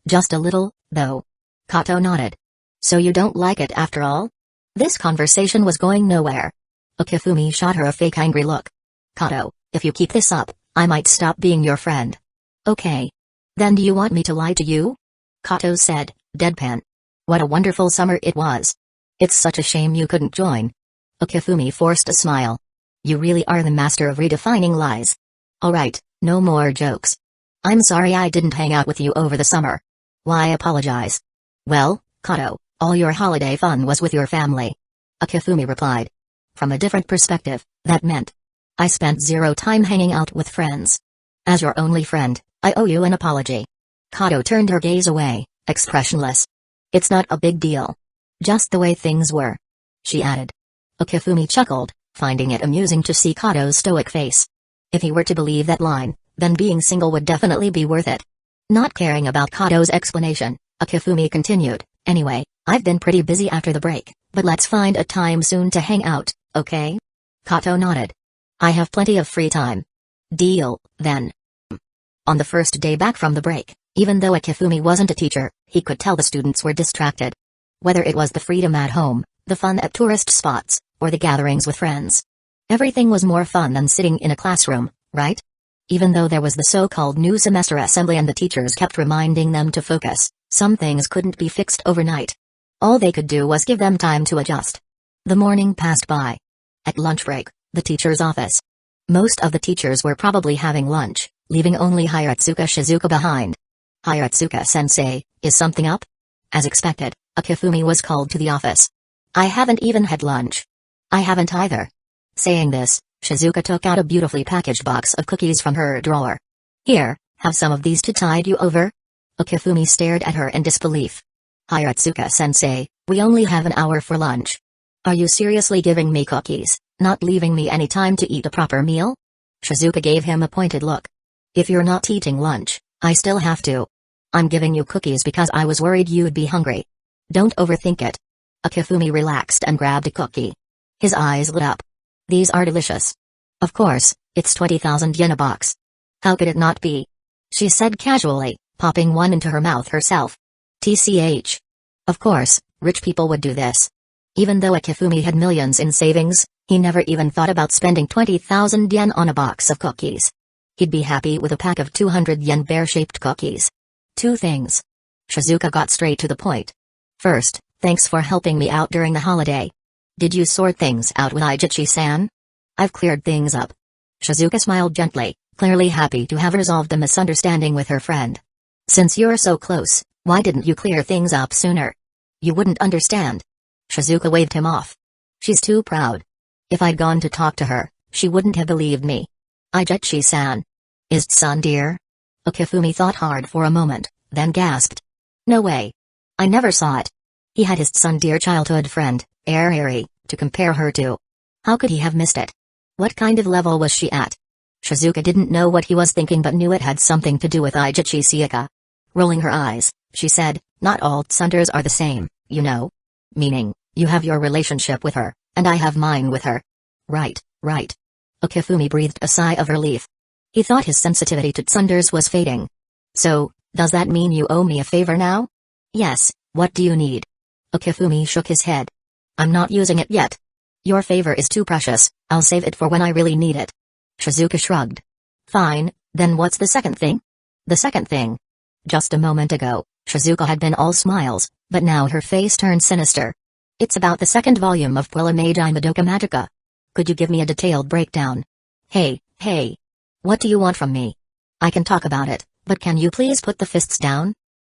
[SPEAKER 1] Just a little, though." Kato nodded. "So you don't like it after all?" This conversation was going nowhere. Akifumi shot her a fake angry look. "Kato, if you keep this up, I might stop being your friend." "Okay. Then do you want me to lie to you?" Kato said, deadpan. "What a wonderful summer it was. It's such a shame you couldn't join." Akifumi forced a smile. "You really are the master of redefining lies. Alright, no more jokes. I'm sorry I didn't hang out with you over the summer." "Why apologize?" "Well, Kato, all your holiday fun was with your family." Akifumi replied. "From a different perspective, that meant I spent zero time hanging out with friends. As your only friend, I owe you an apology." Kato turned her gaze away, expressionless. "It's not a big deal. Just the way things were," she added. Akifumi chuckled, finding it amusing to see Kato's stoic face. If he were to believe that line, then being single would definitely be worth it. Not caring about Kato's explanation, Akifumi continued, "Anyway, I've been pretty busy after the break, but let's find a time soon to hang out, okay?" Kato nodded. "I have plenty of free time." "Deal, then." On the first day back from the break, even though Akifumi wasn't a teacher, he could tell the students were distracted. Whether it was the freedom at home, the fun at tourist spots, or the gatherings with friends. Everything was more fun than sitting in a classroom, right? Even though there was the so-called new semester assembly and the teachers kept reminding them to focus, some things couldn't be fixed overnight. All they could do was give them time to adjust. The morning passed by. At lunch break, the teacher's office. Most of the teachers were probably having lunch, leaving only Hiratsuka Shizuka behind. Hiratsuka-sensei, is something up? As expected, Akifumi was called to the office. I haven't even had lunch. I haven't either. Saying this, Shizuka took out a beautifully packaged box of cookies from her drawer. Here, have some of these to tide you over? Akifumi stared at her in disbelief. Hiratsuka-sensei, we only have an hour for lunch. Are you seriously giving me cookies, not leaving me any time to eat a proper meal? Shizuka gave him a pointed look. If you're not eating lunch, I still have to. I'm giving you cookies because I was worried you'd be hungry. Don't overthink it. Akifumi relaxed and grabbed a cookie. His eyes lit up. These are delicious. Of course, it's 20,000 yen a box. How could it not be? She said casually, popping one into her mouth herself. TCH. Of course, rich people would do this. Even though Akifumi had millions in savings, he never even thought about spending 20,000 yen on a box of cookies. He'd be happy with a pack of 200 yen bear-shaped cookies. 2 things. Shizuka got straight to the point. First, thanks for helping me out during the holiday. Did you sort things out with Aijichi-san? I've cleared things up. Shizuka smiled gently, clearly happy to have resolved a misunderstanding with her friend. Since you're so close, why didn't you clear things up sooner? You wouldn't understand. Shizuka waved him off. She's too proud. If I'd gone to talk to her, she wouldn't have believed me. Aijichi-san. Is tsundere? Akifumi thought hard for a moment, then gasped. No way. I never saw it. He had his tsundere childhood friend, Airi, to compare her to. How could he have missed it? What kind of level was she at? Shizuka didn't know what he was thinking but knew it had something to do with Aijichi-san. Rolling her eyes, she said, not all tsunderes are the same, you know. Meaning, you have your relationship with her, and I have mine with her. Right, right. Akifumi breathed a sigh of relief. He thought his sensitivity to tsunderes was fading. So, does that mean you owe me a favor now? Yes, what do you need? Akifumi shook his head. I'm not using it yet. Your favor is too precious, I'll save it for when I really need it. Shizuka shrugged. Fine, then what's the second thing? The second thing. Just a moment ago, Shizuka had been all smiles, but now her face turned sinister. It's about the second volume of Puella Magi Madoka Magica. Could you give me a detailed breakdown? Hey. What do you want from me? I can talk about it, but can you please put the fists down?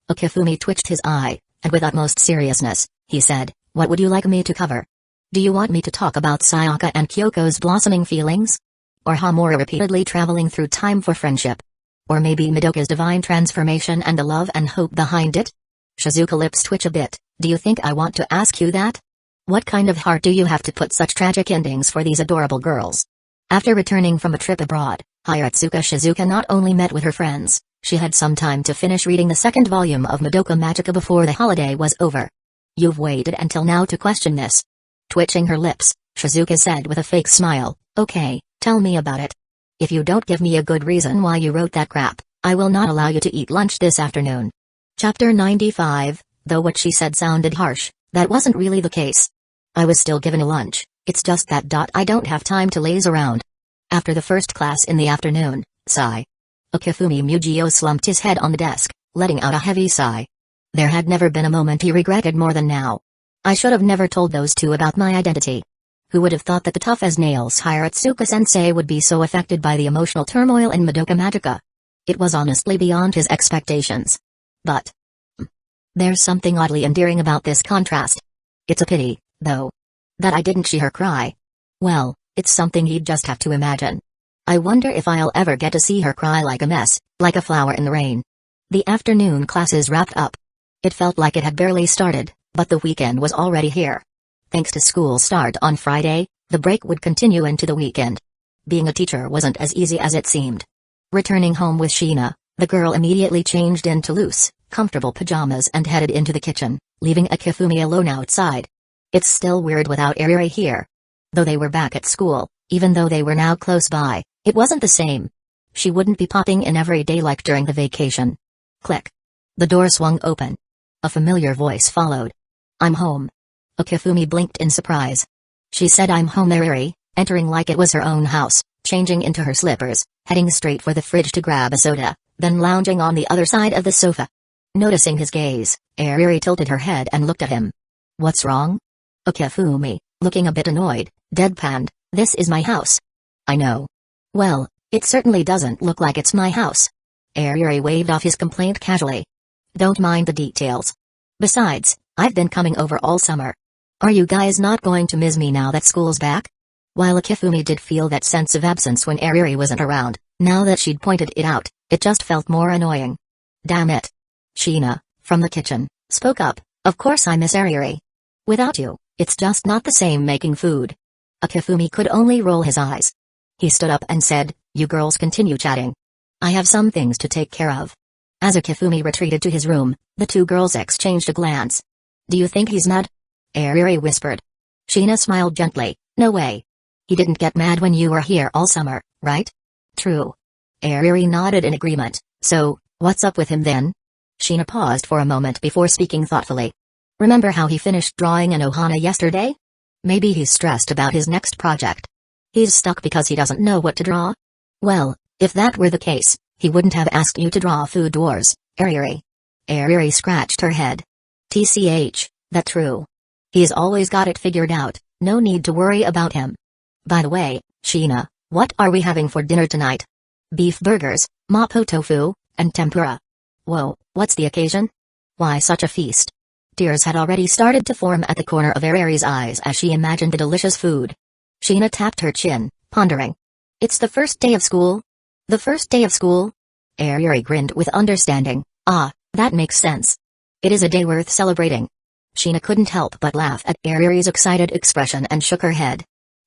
[SPEAKER 1] Akifumi twitched his eye, and with utmost seriousness, he said, what would you like me to cover? Do you want me to talk about Sayaka and Kyoko's blossoming feelings? Or Hamura repeatedly traveling through time for friendship? Or maybe Madoka's divine transformation and the love and hope behind it? Shizuka lips twitch a bit. Do you think I want to ask you that? What kind of heart do you have to put such tragic endings for these adorable girls? After returning from a trip abroad, Hiratsuka Shizuka not only met with her friends, she had some time to finish reading the second volume of Madoka Magica before the holiday was over. You've waited until now to question this. Twitching her lips, Shizuka said with a fake smile, okay, tell me about it. If you don't give me a good reason why you wrote that crap, I will not allow you to eat lunch this afternoon. Chapter 95, though what she said sounded harsh, that wasn't really the case. I was still given a lunch, it's just that I don't have time to laze around. After the first class in the afternoon, sigh. Akifumi Mujio slumped his head on the desk, letting out a heavy sigh. There had never been a moment he regretted more than now. I should have never told those two about my identity. Who would have thought that the tough-as-nails Hiratsuka-sensei would be so affected by the emotional turmoil in Madoka Magica? It was honestly beyond his expectations. But there's something oddly endearing about this contrast. It's a pity, though, that I didn't see her cry. Well, it's something he'd just have to imagine. I wonder if I'll ever get to see her cry like a mess, like a flower in the rain. The afternoon classes wrapped up. It felt like it had barely started, but the weekend was already here. Thanks to school start on Friday, the break would continue into the weekend. Being a teacher wasn't as easy as it seemed. Returning home with Sheena, the girl immediately changed into loose, comfortable pajamas and headed into the kitchen, leaving Akifumi alone outside. It's still weird without Airi here. Though they were back at school, even though they were now close by, it wasn't the same. She wouldn't be popping in every day like during the vacation. Click. The door swung open. A familiar voice followed. I'm home. Okifumi blinked in surprise. She said I'm home, Airi, entering like it was her own house, changing into her slippers, heading straight for the fridge to grab a soda, then lounging on the other side of the sofa. Noticing his gaze, Airi tilted her head and looked at him. What's wrong? Okifumi, looking a bit annoyed, deadpanned, this is my house. I know. Well, it certainly doesn't look like it's my house. Airi waved off his complaint casually. Don't mind the details. Besides, I've been coming over all summer. Are you guys not going to miss me now that school's back? While Okifumi did feel that sense of absence when Airi wasn't around, now that she'd pointed it out, it just felt more annoying. Damn it. Sheena, from the kitchen, spoke up, of course I miss Airi. Without you, it's just not the same making food. Okifumi could only roll his eyes. He stood up and said, you girls continue chatting. I have some things to take care of. As Okifumi retreated to his room, the two girls exchanged a glance. Do you think he's mad? Airi whispered. Sheena smiled gently, no way. He didn't get mad when you were here all summer, right? True. Airi nodded in agreement, so, what's up with him then? Sheena paused for a moment before speaking thoughtfully. Remember how he finished drawing Anohana yesterday? Maybe he's stressed about his next project. He's stuck because he doesn't know what to draw? Well, if that were the case, he wouldn't have asked you to draw Food Wars, Airi. Airi scratched her head. TCH, that true. He's always got it figured out, no need to worry about him. By the way, Sheena, what are we having for dinner tonight? Beef burgers, mapo tofu, and tempura. Whoa, what's the occasion? Why such a feast? Tears had already started to form at the corner of Airi's eyes as she imagined the delicious food. Sheena tapped her chin, pondering. It's the first day of school? The first day of school? Airi grinned with understanding. Ah, that makes sense. It is a day worth celebrating. Sheena couldn't help but laugh at Airi's excited expression and shook her head.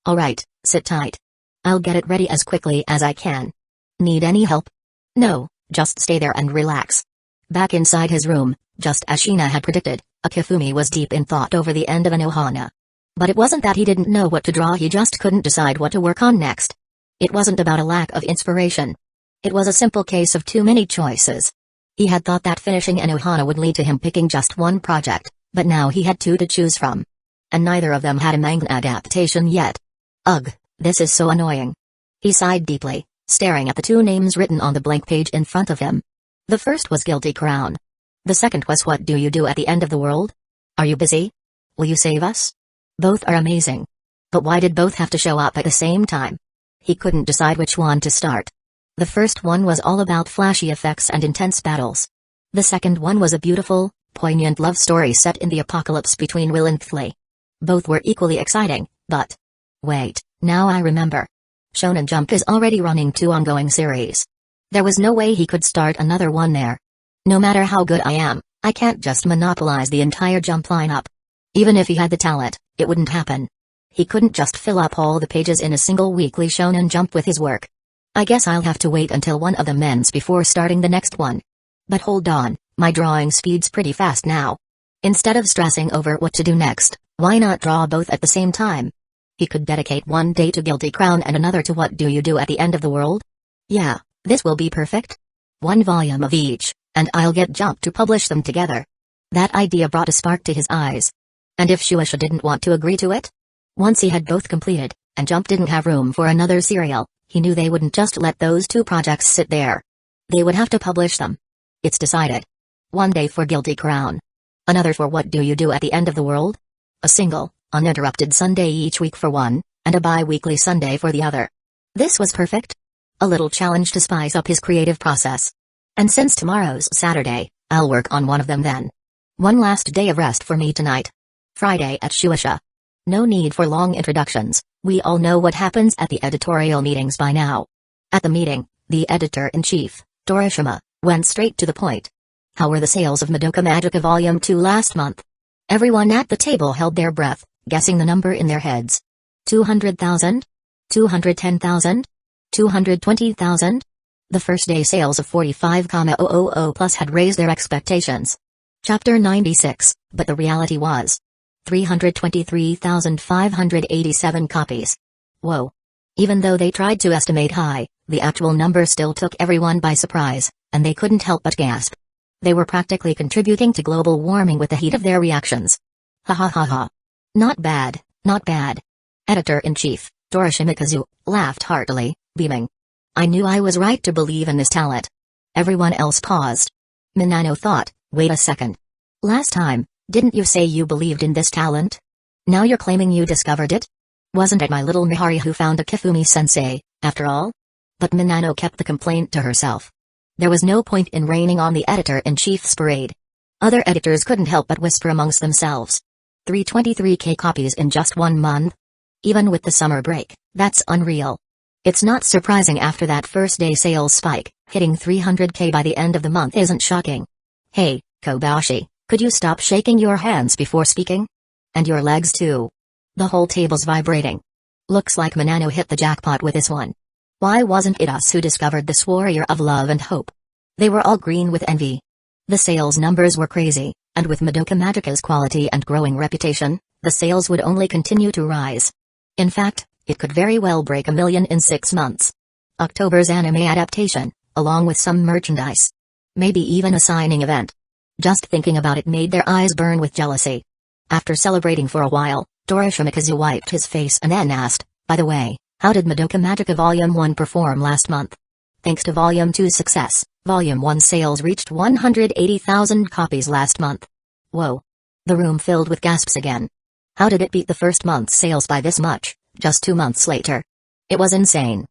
[SPEAKER 1] Alright, sit tight. I'll get it ready as quickly as I can. Need any help? No, just stay there and relax. Back inside his room, just as Sheena had predicted, Okifumi was deep in thought over the end of Anohana. But it wasn't that he didn't know what to draw, he just couldn't decide what to work on next. It wasn't about a lack of inspiration. It was a simple case of too many choices. He had thought that finishing Anohana would lead to him picking just one project, but now he had two to choose from. And neither of them had a manga adaptation yet. Ugh, this is so annoying. He sighed deeply, staring at the two names written on the blank page in front of him. The first was Guilty Crown. The second was What Do You Do at the End of the World? Are you busy? Will you save us? Both are amazing. But why did both have to show up at the same time? He couldn't decide which one to start. The first one was all about flashy effects and intense battles. The second one was a beautiful, poignant love story set in the apocalypse between Will and Thley. Both were equally exciting, but... Wait, now I remember. Shonen Jump is already running two ongoing series. There was no way he could start another one there. No matter how good I am, I can't just monopolize the entire Jump lineup. Even if he had the talent, it wouldn't happen. He couldn't just fill up all the pages in a single weekly Shonen Jump with his work. I guess I'll have to wait until one of them ends before starting the next one. But hold on, my drawing speed's pretty fast now. Instead of stressing over what to do next, why not draw both at the same time? He could dedicate one day to Guilty Crown and another to What Do You Do at the End of the World? Yeah, this will be perfect. One volume of each, and I'll get Jump to publish them together. That idea brought a spark to his eyes. And if Shueisha didn't want to agree to it? Once he had both completed, and Jump didn't have room for another serial, he knew they wouldn't just let those two projects sit there. They would have to publish them. It's decided. One day for Guilty Crown. Another for What Do You Do at the End of the World? A single, uninterrupted Sunday each week for one, and a bi-weekly Sunday for the other. This was perfect. A little challenge to spice up his creative process. And since tomorrow's Saturday, I'll work on one of them then. One last day of rest for me tonight. Friday at Shueisha. No need for long introductions, we all know what happens at the editorial meetings by now. At the meeting, the editor-in-chief, Dorishima, went straight to the point. How were the sales of Madoka Magica Volume 2 last month? Everyone at the table held their breath, guessing the number in their heads. 200,000? 210,000? 220,000? The first day sales of 45,000 plus had raised their expectations. Chapter 96, but the reality was 323,587 copies. Whoa. Even though they tried to estimate high, the actual number still took everyone by surprise, and they couldn't help but gasp. They were practically contributing to global warming with the heat of their reactions. Ha ha ha ha. Not bad, not bad. Editor-in-Chief, Dorishimikazu, laughed heartily, beaming. I knew I was right to believe in this talent. Everyone else paused. Minano thought, wait a second. Last time, didn't you say you believed in this talent? Now you're claiming you discovered it? Wasn't it my little Mihari who found a Kifumi-sensei, after all? But Minano kept the complaint to herself. There was no point in raining on the editor-in-chief's parade. Other editors couldn't help but whisper amongst themselves. 323k copies in just 1 month? Even with the summer break, that's unreal. It's not surprising after that first day sales spike, hitting 300k by the end of the month isn't shocking. Hey, Kobashi, could you stop shaking your hands before speaking? And your legs too. The whole table's vibrating. Looks like Minano hit the jackpot with this one. Why wasn't it us who discovered this warrior of love and hope? They were all green with envy. The sales numbers were crazy, and with Madoka Magica's quality and growing reputation, the sales would only continue to rise. In fact, it could very well break 1 million in 6 months. October's anime adaptation, along with some merchandise. Maybe even a signing event. Just thinking about it made their eyes burn with jealousy. After celebrating for a while, Dorishimikazu wiped his face and then asked, by the way, how did Madoka Magica Volume 1 perform last month? Thanks to Volume 2's success, Volume 1 sales reached 180,000 copies last month. Whoa. The room filled with gasps again. How did it beat the first month's sales by this much, just 2 months later? It was insane.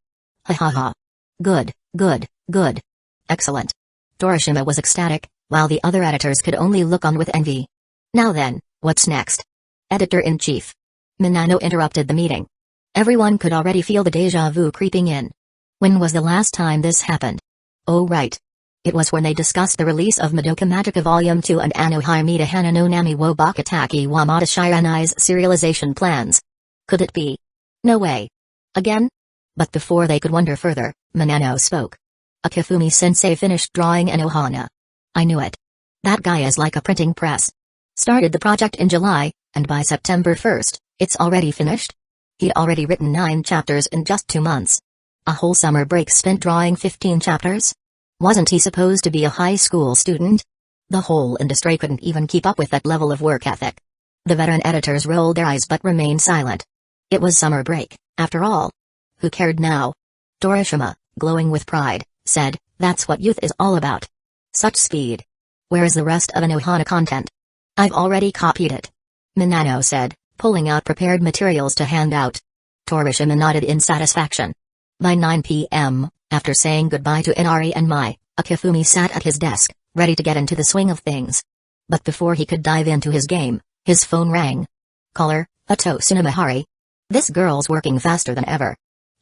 [SPEAKER 1] Ha ha ha. Good, good, good. Excellent. Dorishima was ecstatic, while the other editors could only look on with envy. Now then, what's next? Editor-in-Chief. Minano interrupted the meeting. Everyone could already feel the déjà vu creeping in. When was the last time this happened? Oh right. It was when they discussed the release of Madoka Magica Volume 2 and Anohana Hana no Nami wo Bakataki wa Mata Shiranai's serialization plans. Could it be? No way. Again? But before they could wonder further, Minano spoke. Akifumi-sensei finished drawing Anohana. I knew it. That guy is like a printing press. Started the project in July, and by September 1st, it's already finished? He'd already written 9 chapters in just 2 months. A whole summer break spent drawing 15 chapters? Wasn't he supposed to be a high school student? The whole industry couldn't even keep up with that level of work ethic. The veteran editors rolled their eyes but remained silent. It was summer break, after all. Who cared now? Dorishima, glowing with pride, said, that's what youth is all about. Such speed. Where is the rest of Anohana content? I've already copied it. Minano said, pulling out prepared materials to hand out. Dorishima nodded in satisfaction. By 9 p.m., after saying goodbye to Inari and Mai, Akifumi sat at his desk, ready to get into the swing of things. But before he could dive into his game, his phone rang. Caller, Ato Tsunamihari. This girl's working faster than ever.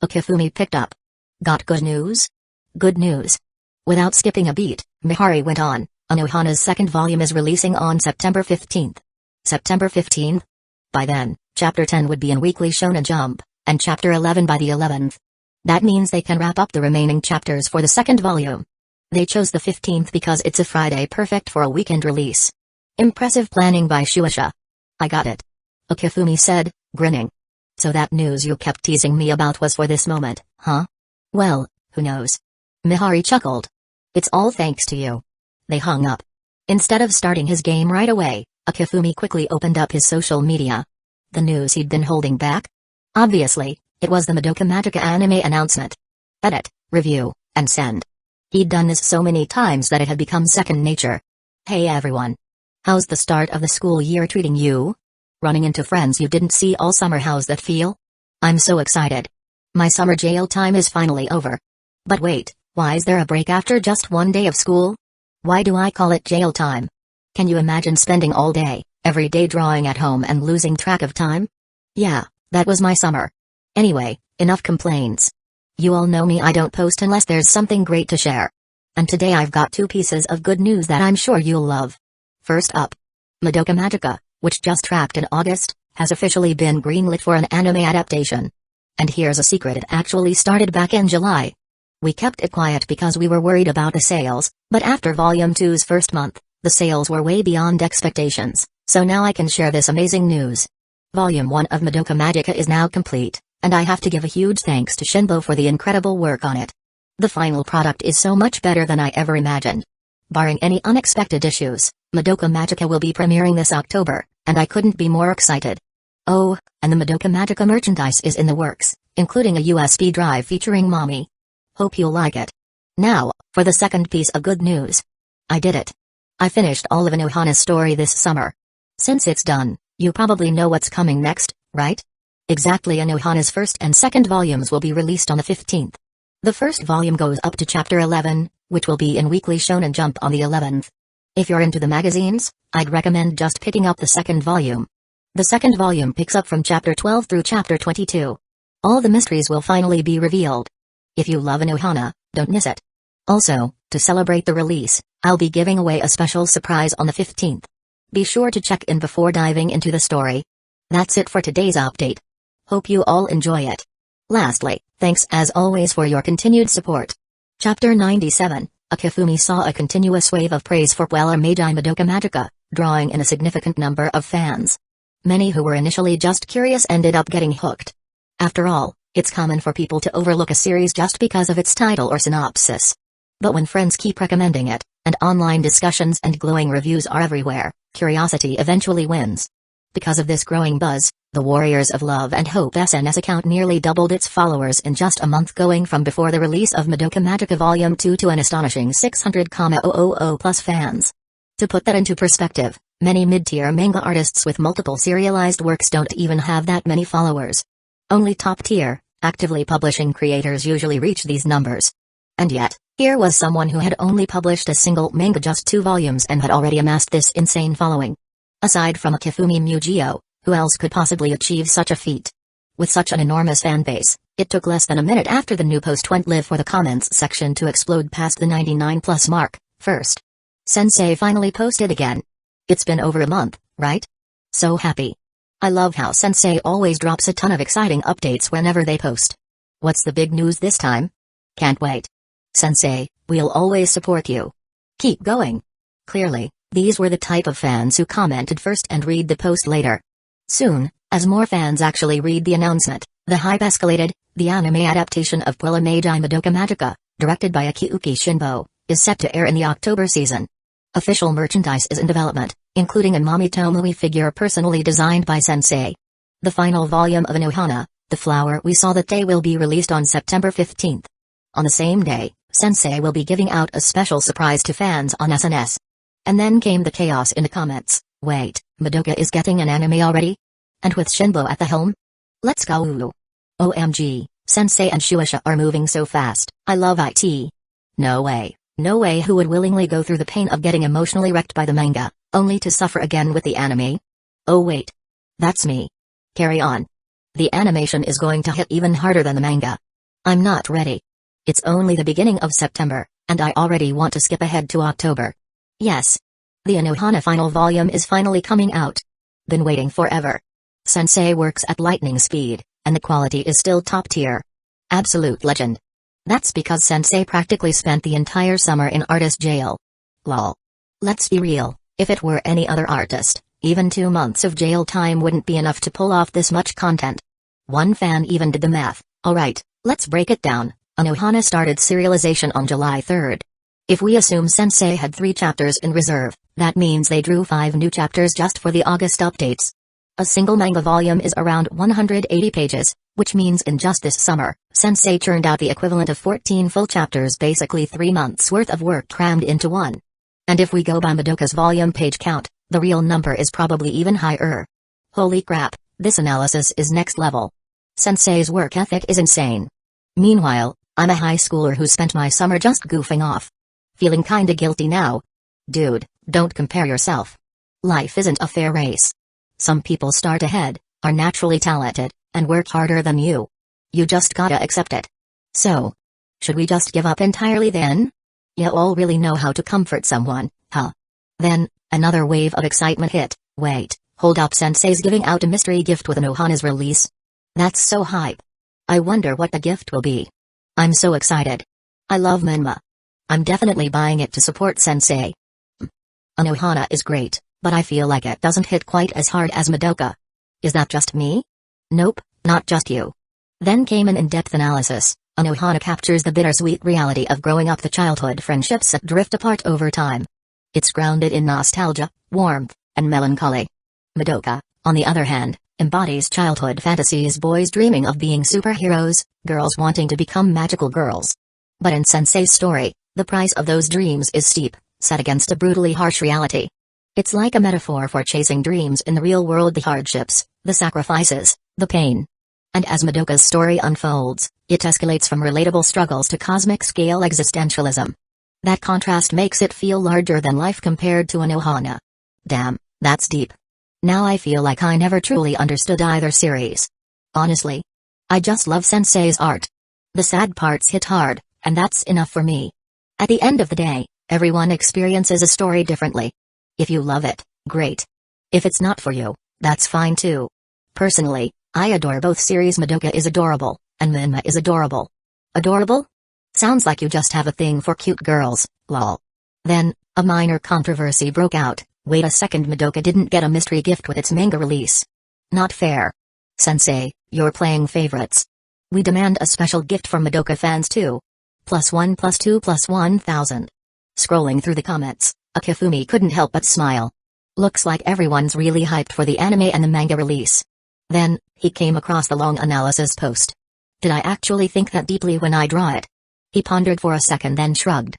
[SPEAKER 1] Akifumi picked up. Got good news? Good news. Without skipping a beat, Mihari went on, Anohana's second volume is releasing on September 15th. September 15th? By then, Chapter 10 would be in Weekly Shonen Jump, and Chapter 11 by the 11th. That means they can wrap up the remaining chapters for the second volume. They chose the 15th because it's a Friday perfect for a weekend release. Impressive planning by Shueisha. I got it. Akifumi said, grinning. So that news you kept teasing me about was for this moment, huh? Well, who knows? Mihari chuckled. It's all thanks to you. They hung up. Instead of starting his game right away, Akifumi quickly opened up his social media. The news he'd been holding back? Obviously, it was the Madoka Magica anime announcement. Edit, review, and send. He'd done this so many times that it had become second nature. Hey everyone. How's the start of the school year treating you? Running into friends you didn't see all summer, how's that feel? I'm so excited. My summer jail time is finally over. But wait, why is there a break after just 1 day of school? Why do I call it jail time? Can you imagine spending all day, every day drawing at home and losing track of time? Yeah, that was my summer. Anyway, enough complaints. You all know me, I don't post unless there's something great to share. And today I've got 2 pieces of good news that I'm sure you'll love. First up, Madoka Magica, which just wrapped in August, has officially been greenlit for an anime adaptation. And here's a secret, it actually started back in July. We kept it quiet because we were worried about the sales, but after Volume 2's first month, the sales were way beyond expectations, so now I can share this amazing news. Volume 1 of Madoka Magica is now complete, and I have to give a huge thanks to Shinbo for the incredible work on it. The final product is so much better than I ever imagined. Barring any unexpected issues, Madoka Magica will be premiering this October, and I couldn't be more excited. Oh, and the Madoka Magica merchandise is in the works, including a USB drive featuring Mommy. Hope you'll like it. Now, for the second piece of good news. I did it. I finished all of Anohana's story this summer. Since it's done, you probably know what's coming next, right? Exactly, Anohana's first and second volumes will be released on the 15th. The first volume goes up to chapter 11, which will be in Weekly Shonen Jump on the 11th. If you're into the magazines, I'd recommend just picking up the second volume. The second volume picks up from chapter 12 through chapter 22. All the mysteries will finally be revealed. If you love Anohana, don't miss it. Also, to celebrate the release, I'll be giving away a special surprise on the 15th. Be sure to check in before diving into the story. That's it for today's update. Hope you all enjoy it. Lastly, thanks as always for your continued support. Chapter 97, Akifumi saw a continuous wave of praise for Puella Magi Madoka Magica, drawing in a significant number of fans. Many who were initially just curious ended up getting hooked. After all, it's common for people to overlook a series just because of its title or synopsis. But when friends keep recommending it, and online discussions and glowing reviews are everywhere, curiosity eventually wins. Because of this growing buzz, the Warriors of Love and Hope SNS account nearly doubled its followers in just a month, going from before the release of Madoka Magica Volume 2 to an astonishing 600,000 plus fans. To put that into perspective, many mid-tier manga artists with multiple serialized works don't even have that many followers. Only top-tier, actively publishing creators usually reach these numbers. And yet, here was someone who had only published a single manga, just 2 volumes, and had already amassed this insane following. Aside from Akifumi Mujio, who else could possibly achieve such a feat? With such an enormous fanbase, it took less than a minute after the new post went live for the comments section to explode past the 99+ mark. First, Sensei finally posted again. It's been over a month, right? So happy. I love how Sensei always drops a ton of exciting updates whenever they post. What's the big news this time? Can't wait. Sensei, we'll always support you. Keep going. Clearly, these were the type of fans who commented first and read the post later. Soon, as more fans actually read the announcement, the hype escalated. The anime adaptation of Puella Magi Madoka Magica, directed by Akiyuki Shinbo, is set to air in the October season. Official merchandise is in development, including a Mami Tomui figure personally designed by Sensei. The final volume of Anohana, The Flower We Saw That Day, will be released on September 15th. On the same day, Sensei will be giving out a special surprise to fans on SNS. And then came the chaos in the comments. Wait, Madoka is getting an anime already? And with Shinbo at the helm? Let's go. OMG, Sensei and Shueisha are moving so fast. I love it. No way, who would willingly go through the pain of getting emotionally wrecked by the manga, only to suffer again with the anime? Oh wait. That's me. Carry on. The animation is going to hit even harder than the manga. I'm not ready. It's only the beginning of September, and I already want to skip ahead to October. Yes. The Anohana final volume is finally coming out. Been waiting forever. Sensei works at lightning speed, and the quality is still top tier. Absolute legend. That's because Sensei practically spent the entire summer in artist jail. Lol. Let's be real, if it were any other artist, even 2 months of jail time wouldn't be enough to pull off this much content. One fan even did the math. Alright, let's break it down. Anohana started serialization on July 3rd. If we assume Sensei had 3 chapters in reserve, that means they drew 5 new chapters just for the August updates. A single manga volume is around 180 pages, which means in just this summer, Sensei churned out the equivalent of 14 full chapters, basically 3 months worth of work crammed into one. And if we go by Madoka's volume page count, the real number is probably even higher. Holy crap, this analysis is next level. Sensei's work ethic is insane. Meanwhile, I'm a high schooler who spent my summer just goofing off. Feeling kinda guilty now. Dude, don't compare yourself. Life isn't a fair race. Some people start ahead, are naturally talented, and work harder than you. You just gotta accept it. So, should we just give up entirely then? You all really know how to comfort someone, huh? Then, another wave of excitement hit. Wait, hold up, Sensei's giving out a mystery gift with Anohana's release. That's so hype. I wonder what the gift will be. I'm so excited. I love manhwa. I'm definitely buying it to support Sensei. Anohana is great, but I feel like it doesn't hit quite as hard as Madoka. Is that just me? Nope, not just you. Then came an in-depth analysis. Anohana captures the bittersweet reality of growing up, the childhood friendships that drift apart over time. It's grounded in nostalgia, warmth, and melancholy. Madoka, on the other hand, embodies childhood fantasies, boys dreaming of being superheroes, girls wanting to become magical girls. But in Sensei's story, the price of those dreams is steep, set against a brutally harsh reality. It's like a metaphor for chasing dreams in the real world, the hardships, the sacrifices, the pain. And as Madoka's story unfolds, it escalates from relatable struggles to cosmic-scale existentialism. That contrast makes it feel larger than life compared to Anohana. Damn, that's deep. Now I feel like I never truly understood either series. Honestly. I just love Sensei's art. The sad parts hit hard, and that's enough for me. At the end of the day, everyone experiences a story differently. If you love it, great. If it's not for you, that's fine too. Personally, I adore both series. Madoka is adorable, and Minma is adorable. Adorable? Sounds like you just have a thing for cute girls, lol. Then, a minor controversy broke out. Wait a second, Madoka didn't get a mystery gift with its manga release. Not fair. Sensei, you're playing favorites. We demand a special gift from Madoka fans too. +1 +2 +1000. Scrolling through the comments, Akifumi couldn't help but smile. Looks like everyone's really hyped for the anime and the manga release. Then, he came across the long analysis post. Did I actually think that deeply when I draw it? He pondered for a second, then shrugged.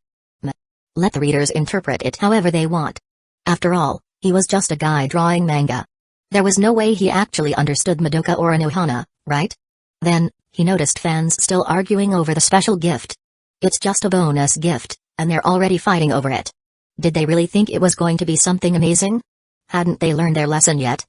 [SPEAKER 1] Let the readers interpret it however they want. After all, he was just a guy drawing manga. There was no way he actually understood Madoka or Anohana, right? Then, he noticed fans still arguing over the special gift. It's just a bonus gift, and they're already fighting over it. Did they really think it was going to be something amazing? Hadn't they learned their lesson yet?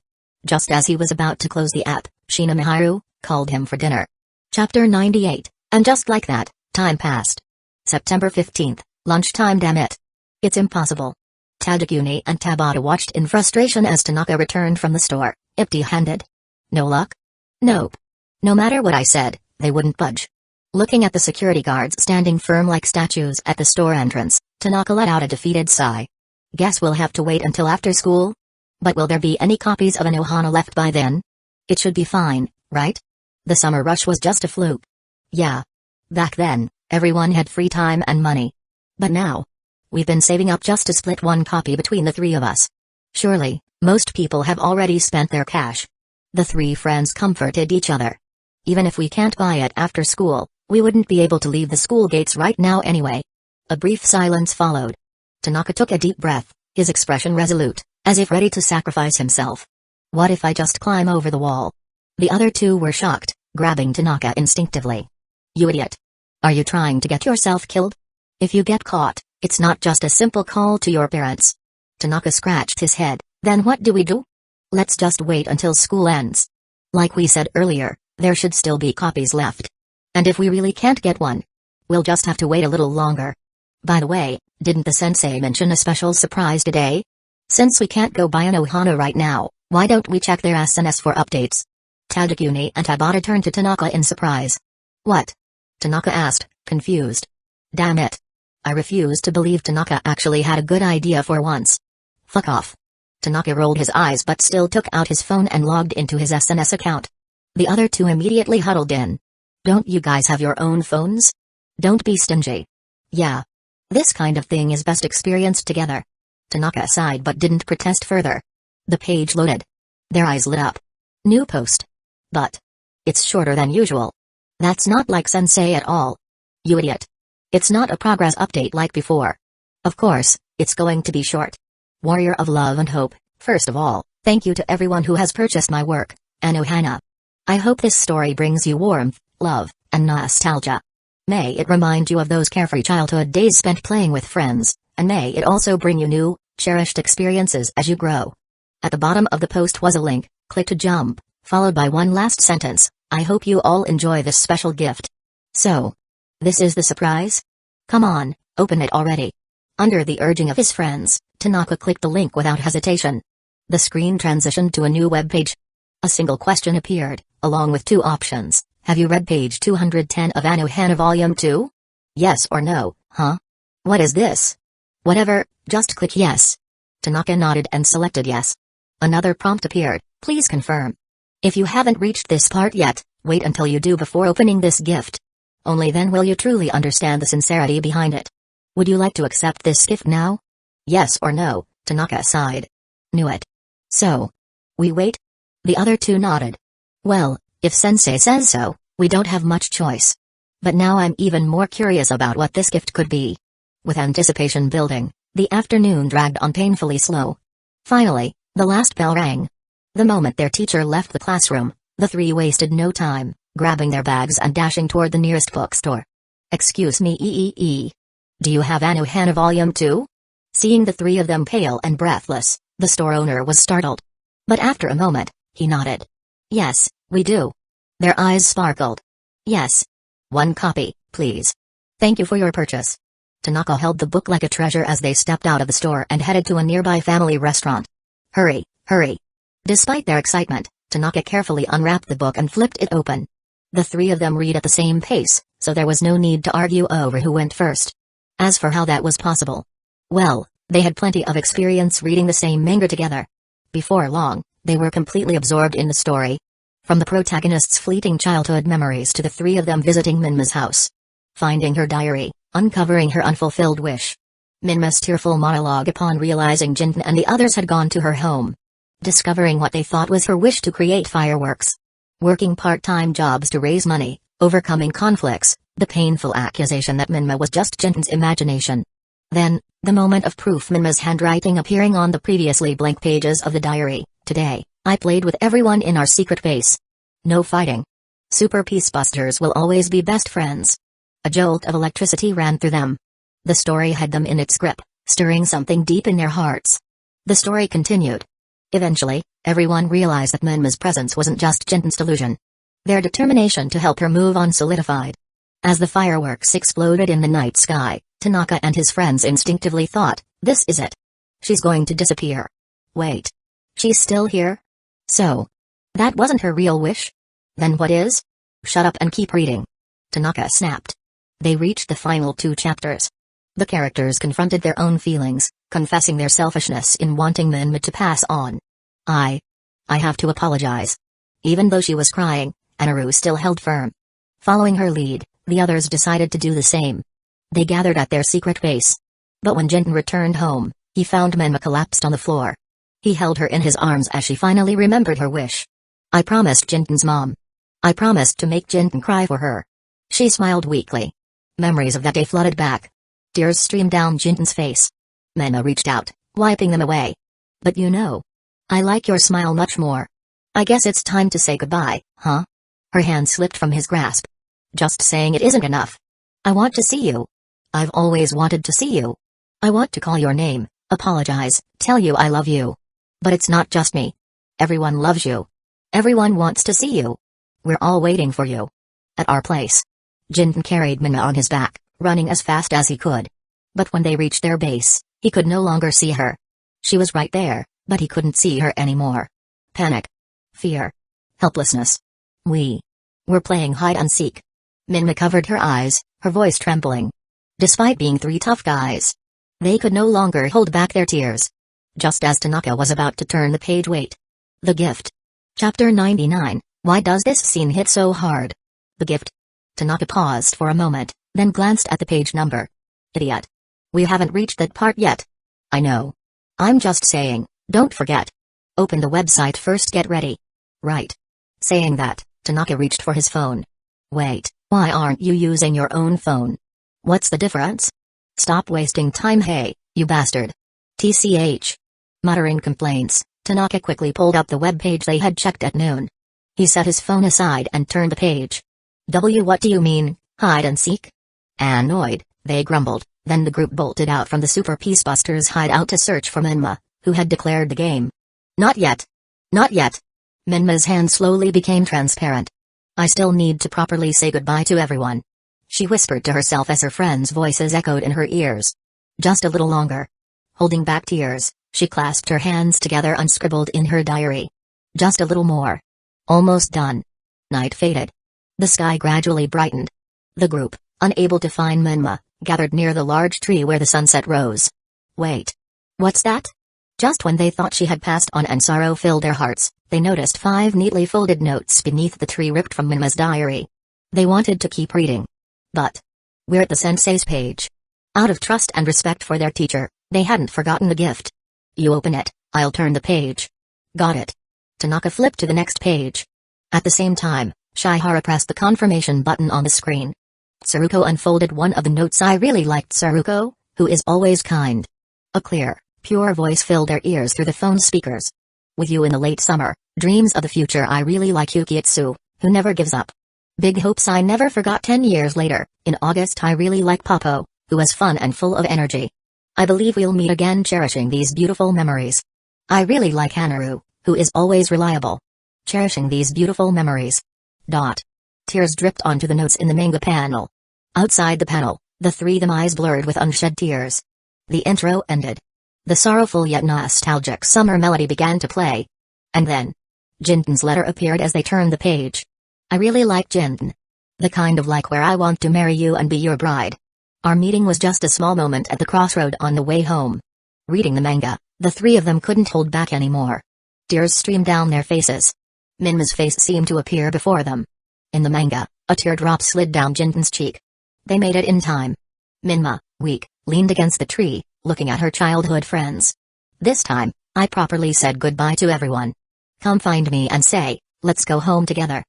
[SPEAKER 1] Just as he was about to close the app, Shinigami called him for dinner. Chapter 98, and just like that, time passed. September 15th, lunchtime. Damn it. It's impossible. Tadakuni and Tabata watched in frustration as Tanaka returned from the store, empty-handed. No luck? Nope. No matter what I said, they wouldn't budge. Looking at the security guards standing firm like statues at the store entrance, Tanaka let out a defeated sigh. Guess we'll have to wait until after school? But will there be any copies of Anohana left by then? It should be fine, right? The summer rush was just a fluke. Yeah. Back then, everyone had free time and money. But now, we've been saving up just to split one copy between the three of us. Surely, most people have already spent their cash. The three friends comforted each other. Even if we can't buy it after school, we wouldn't be able to leave the school gates right now anyway. A brief silence followed. Tanaka took a deep breath, his expression resolute, as if ready to sacrifice himself. What if I just climb over the wall? The other two were shocked, grabbing Tanaka instinctively. You idiot. Are you trying to get yourself killed? If you get caught, it's not just a simple call to your parents. Tanaka scratched his head. Then what do we do? Let's just wait until school ends. Like we said earlier, there should still be copies left. And if we really can't get one, we'll just have to wait a little longer. By the way, didn't the sensei mention a special surprise today? Since we can't go buy an Anohana right now, why don't we check their SNS for updates? Tadakuni and Tabata turned to Tanaka in surprise. What? Tanaka asked, confused. Damn it. I refuse to believe Tanaka actually had a good idea for once. Fuck off. Tanaka rolled his eyes but still took out his phone and logged into his SNS account. The other two immediately huddled in. Don't you guys have your own phones? Don't be stingy. Yeah. This kind of thing is best experienced together. Tanaka sighed but didn't protest further. The page loaded. Their eyes lit up. New post. But it's shorter than usual. That's not like sensei at all. You idiot. It's not a progress update like before. Of course, it's going to be short. Warrior of love and hope, first of all, thank you to everyone who has purchased my work, Anohana. I hope this story brings you warmth, love, and nostalgia. May it remind you of those carefree childhood days spent playing with friends, and may it also bring you new, cherished experiences as you grow. At the bottom of the post was a link, click to jump, followed by one last sentence. I hope you all enjoy this special gift. So, this is the surprise? Come on, open it already. Under the urging of his friends, Tanaka clicked the link without hesitation. The screen transitioned to a new web page. A single question appeared, along with two options. Have you read page 210 of Anohana Volume 2? Yes or no, huh? What is this? Whatever, just click yes. Tanaka nodded and selected yes. Another prompt appeared, please confirm. If you haven't reached this part yet, wait until you do before opening this gift. Only then will you truly understand the sincerity behind it. Would you like to accept this gift now? Yes or no, Tanaka sighed. Knew it. So, We wait? The other two nodded. Well, if sensei says so, we don't have much choice. But now I'm even more curious about what this gift could be. With anticipation building, the afternoon dragged on painfully slow. Finally, the last bell rang. The moment their teacher left the classroom, the three wasted no time, grabbing their bags and dashing toward the nearest bookstore. Excuse me, do you have Anohana Volume 2? Seeing the three of them pale and breathless, the store owner was startled. But after a moment, he nodded. Yes, we do. Their eyes sparkled. Yes. 1 copy, please. Thank you for your purchase. Tanaka held the book like a treasure as they stepped out of the store and headed to a nearby family restaurant. Hurry, hurry. Despite their excitement, Tanaka carefully unwrapped the book and flipped it open. The three of them read at the same pace, so there was no need to argue over who went first. As for how that was possible, well, they had plenty of experience reading the same manga together. Before long, they were completely absorbed in the story. From the protagonist's fleeting childhood memories to the three of them visiting Minma's house. Finding her diary, uncovering her unfulfilled wish. Minma's tearful monologue upon realizing Jinten and the others had gone to her home. Discovering what they thought was her wish to create fireworks. Working part-time jobs to raise money, overcoming conflicts, the painful accusation that Minma was just Jinten's imagination. Then, the moment of proof, Minma's handwriting appearing on the previously blank pages of the diary. Today, I played with everyone in our secret base. No fighting. Super Peacebusters will always be best friends. A jolt of electricity ran through them. The story had them in its grip, stirring something deep in their hearts. The story continued. Eventually, everyone realized that Minma's presence wasn't just Jinten's delusion. Their determination to help her move on solidified. As the fireworks exploded in the night sky, Tanaka and his friends instinctively thought, this is it. She's going to disappear. Wait. She's still here? So. That wasn't her real wish? Then what is? Shut up and keep reading. Tanaka snapped. They reached the final 2 chapters. The characters confronted their own feelings, confessing their selfishness in wanting Minma to pass on. I have to apologize. Even though she was crying, Anaru still held firm. Following her lead, the others decided to do the same. They gathered at their secret base. But when Jinten returned home, he found Minma collapsed on the floor. He held her in his arms as she finally remembered her wish. I promised Jinten's mom. I promised to make Jinten cry for her. She smiled weakly. Memories of that day flooded back. Tears streamed down Jinten's face. Minma reached out, wiping them away. But you know. I like your smile much more. I guess it's time to say goodbye, huh? Her hand slipped from his grasp. Just saying it isn't enough. I want to see you. I've always wanted to see you. I want to call your name, apologize, tell you I love you. But it's not just me. Everyone loves you. Everyone wants to see you. We're all waiting for you. At our place. Jinten carried Minma on his back, running as fast as he could. But when they reached their base, he could no longer see her. She was right there, but he couldn't see her anymore. Panic. Fear. Helplessness. We're playing hide and seek. Minma covered her eyes, her voice trembling. Despite being 3 tough guys, they could no longer hold back their tears. Just as Tanaka was about to turn the page, wait. The gift. Chapter 99, Why does this scene hit so hard? The gift. Tanaka paused for a moment, then glanced at the page number. Idiot. We haven't reached that part yet. I know. I'm just saying, don't forget. Open the website first, get ready. Right. Saying that, Tanaka reached for his phone. Wait, why aren't you using your own phone? What's the difference? Stop wasting time, hey, you bastard. TCH. Muttering complaints, Tanaka quickly pulled up the web page they had checked at noon. He set his phone aside and turned the page. What do you mean, hide and seek? Annoyed, they grumbled, then the group bolted out from the Super Peacebusters hideout to search for Minma, who had declared the game. Not yet. Not yet. Minma's hand slowly became transparent. I still need to properly say goodbye to everyone. She whispered to herself as her friends' voices echoed in her ears. Just a little longer. Holding back tears, she clasped her hands together and scribbled in her diary. Just a little more. Almost done. Night faded. The sky gradually brightened. The group, unable to find Minma, gathered near the large tree where the sunset rose. Wait. What's that? Just when they thought she had passed on and sorrow filled their hearts, they noticed 5 neatly folded notes beneath the tree ripped from Minma's diary. They wanted to keep reading. But we're at the sensei's page. Out of trust and respect for their teacher, they hadn't forgotten the gift. You open it, I'll turn the page. Got it. Tanaka flipped to the next page. At the same time, Shihara pressed the confirmation button on the screen. Tsuruko unfolded one of the notes. I really liked Tsuruko, who is always kind. A clear, pure voice filled their ears through the phone speakers. With you in the late summer, dreams of the future. I really like Yukitsu, who never gives up. Big hopes I never forgot. 10 years later, in August. I really like Popo, who is fun and full of energy. I believe we'll meet again. Cherishing these beautiful memories. I really like Hanaru, who is always reliable. Cherishing these beautiful memories. Tears dripped onto the notes in the manga panel. Outside the panel, the three of them eyes blurred with unshed tears. The intro ended. The sorrowful yet nostalgic summer melody began to play. And then, Jinten's letter appeared as they turned the page. I really like Jinten. The kind of like where I want to marry you and be your bride. Our meeting was just a small moment at the crossroad on the way home. Reading the manga, the three of them couldn't hold back anymore. Tears streamed down their faces. Minma's face seemed to appear before them. In the manga, a teardrop slid down Jinten's cheek. They made it in time. Minma, weak, leaned against the tree, looking at her childhood friends. This time, I properly said goodbye to everyone. Come find me and say, let's go home together.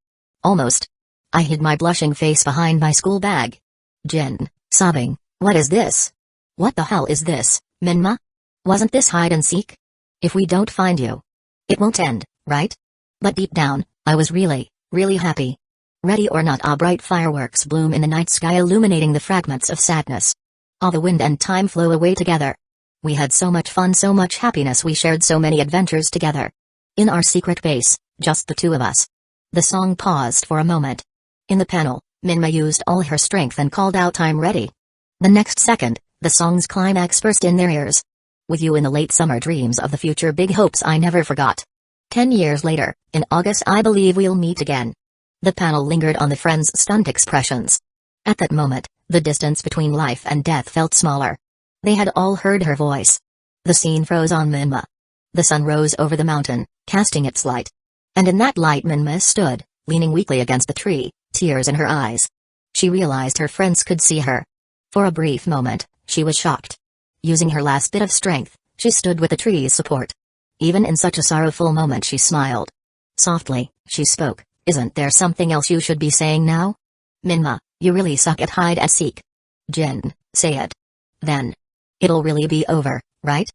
[SPEAKER 1] Almost. I hid my blushing face behind my school bag. Jin, sobbing, what is this? What the hell is this, Minma? Wasn't this hide and seek? If we don't find you, it won't end, right? But deep down, I was really, really happy. Ready or not, bright fireworks bloom in the night sky, illuminating the fragments of sadness. All the wind and time flow away together. We had so much fun, so much happiness, we shared so many adventures together. In our secret base, just the two of us. The song paused for a moment. In the panel, Minma used all her strength and called out, I'm ready. The next second, the song's climax burst in their ears. With you in the late summer, dreams of the future, big hopes I never forgot. 10 years later, in August, I believe we'll meet again. The panel lingered on the friends' stunned expressions. At that moment, the distance between life and death felt smaller. They had all heard her voice. The scene froze on Minma. The sun rose over the mountain, casting its light. And in that light Minma stood, leaning weakly against the tree, tears in her eyes. She realized her friends could see her. For a brief moment, she was shocked. Using her last bit of strength, she stood with the tree's support. Even in such a sorrowful moment she smiled. Softly, she spoke, isn't there something else you should be saying now? Minma, you really suck at hide and seek. Jin, say it. Then. It'll really be over, right?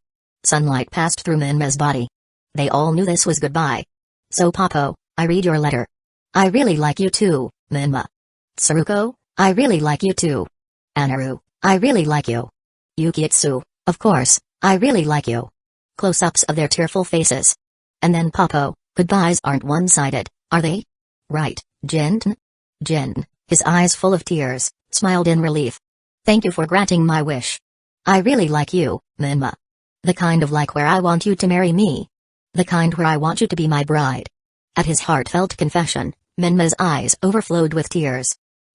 [SPEAKER 1] Sunlight passed through Minma's body. They all knew this was goodbye. So Popo, I read your letter. I really like you too, Minma. Tsuruko, I really like you too. Anaru, I really like you. Yukitsu, of course, I really like you. Close-ups of their tearful faces. And then Popo, goodbyes aren't one-sided, are they? Right, Jin? Jin, his eyes full of tears, smiled in relief. Thank you for granting my wish. I really like you, Minma. The kind of like where I want you to marry me. The kind where I want you to be my bride. At his heartfelt confession, Minma's eyes overflowed with tears.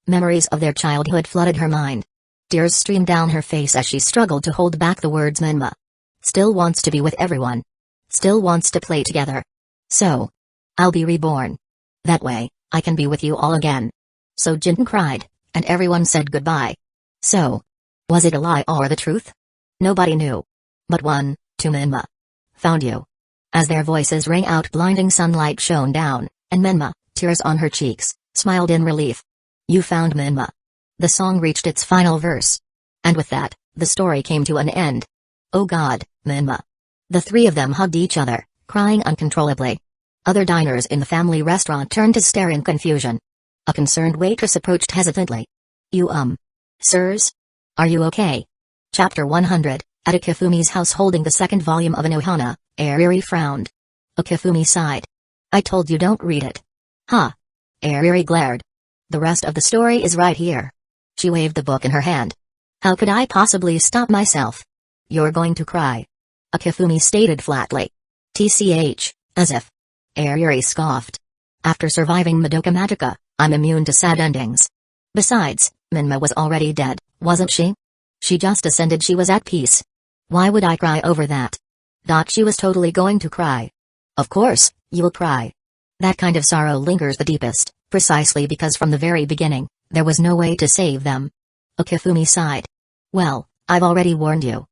[SPEAKER 1] Memories of their childhood flooded her mind. Tears streamed down her face as she struggled to hold back the words. Minma still wants to be with everyone. Still wants to play together. So, I'll be reborn. That way, I can be with you all again. So Jin cried, and everyone said goodbye. So, was it a lie or the truth? Nobody knew. But one, two Minma found you. As their voices rang out, blinding sunlight shone down, and Minma, tears on her cheeks, smiled in relief. You found Minma. The song reached its final verse. And with that, the story came to an end. Oh God, Minma. The three of them hugged each other, crying uncontrollably. Other diners in the family restaurant turned to stare in confusion. A concerned waitress approached hesitantly. Sirs? Are you okay? Chapter 100, at Akifumi's house holding the second volume of Anohana, Airi frowned. Akifumi sighed. I told you don't read it. Huh? Airi glared. The rest of the story is right here. She waved the book in her hand. How could I possibly stop myself? You're going to cry. Akifumi stated flatly. TCH, as if. Airi scoffed. After surviving Madoka Magica, I'm immune to sad endings. Besides, Minma was already dead, wasn't she? She just ascended, she was at peace. Why would I cry over that? She was totally going to cry. Of course, you'll cry. That kind of sorrow lingers the deepest, precisely because from the very beginning, there was no way to save them. Akifumi sighed. Well, I've already warned you.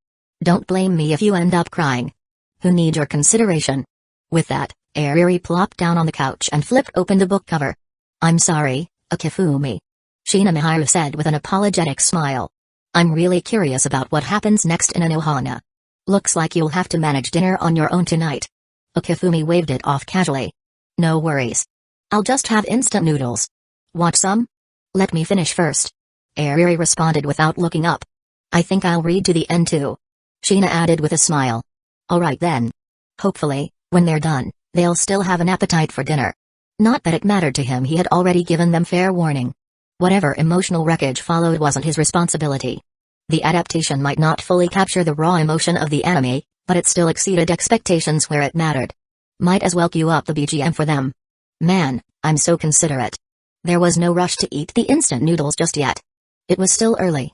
[SPEAKER 1] Don't blame me if you end up crying. Who need your consideration? With that, Airi plopped down on the couch and flipped open the book cover. I'm sorry, Akifumi. Shinigami said with an apologetic smile. I'm really curious about what happens next in Anohana. Looks like you'll have to manage dinner on your own tonight. Akifumi waved it off casually. No worries. I'll just have instant noodles. Want some? Let me finish first. Airi responded without looking up. I think I'll read to the end too. Sheena added with a smile. Alright then. Hopefully, when they're done, they'll still have an appetite for dinner. Not that it mattered to him, he had already given them fair warning. Whatever emotional wreckage followed wasn't his responsibility. The adaptation might not fully capture the raw emotion of the anime, but it still exceeded expectations where it mattered. Might as well cue up the BGM for them. Man, I'm so considerate. There was no rush to eat the instant noodles just yet. It was still early.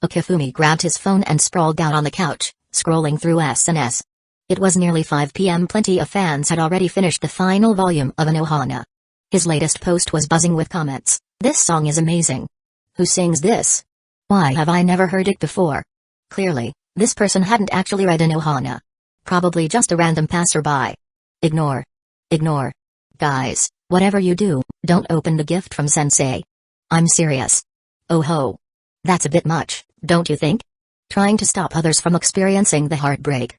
[SPEAKER 1] Akifumi grabbed his phone and sprawled out on the couch, scrolling through SNS. It was nearly 5 p.m. Plenty of fans had already finished the final volume of Anohana. His latest post was buzzing with comments. This song is amazing. Who sings this? Why have I never heard it before? Clearly, this person hadn't actually read Anohana. Probably just a random passerby. Ignore. Ignore. Guys, whatever you do, don't open the gift from sensei. I'm serious. Oh ho. That's a bit much, don't you think? Trying to stop others from experiencing the heartbreak.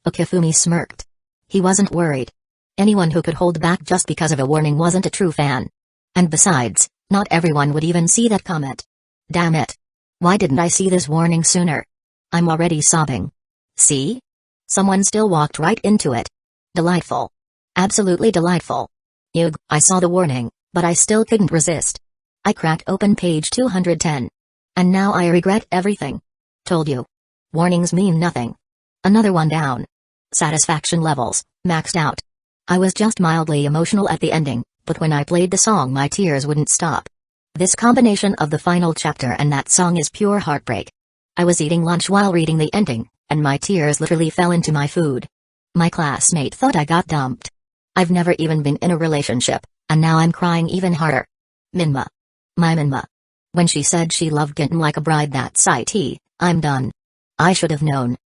[SPEAKER 1] Akifumi smirked. He wasn't worried. Anyone who could hold back just because of a warning wasn't a true fan. And besides, not everyone would even see that comment. Damn it. Why didn't I see this warning sooner? I'm already sobbing. See? Someone still walked right into it. Delightful. Absolutely delightful. Hyuga, I saw the warning, but I still couldn't resist. I cracked open page 210. And now I regret everything. Told you. Warnings mean nothing. Another one down. Satisfaction levels, maxed out. I was just mildly emotional at the ending, but when I played the song my tears wouldn't stop. This combination of the final chapter and that song is pure heartbreak. I was eating lunch while reading the ending, and my tears literally fell into my food. My classmate thought I got dumped. I've never even been in a relationship, and now I'm crying even harder. Minma. My Minma. When she said she loved Ginton like a bride, that sight, I'm done. I should have known.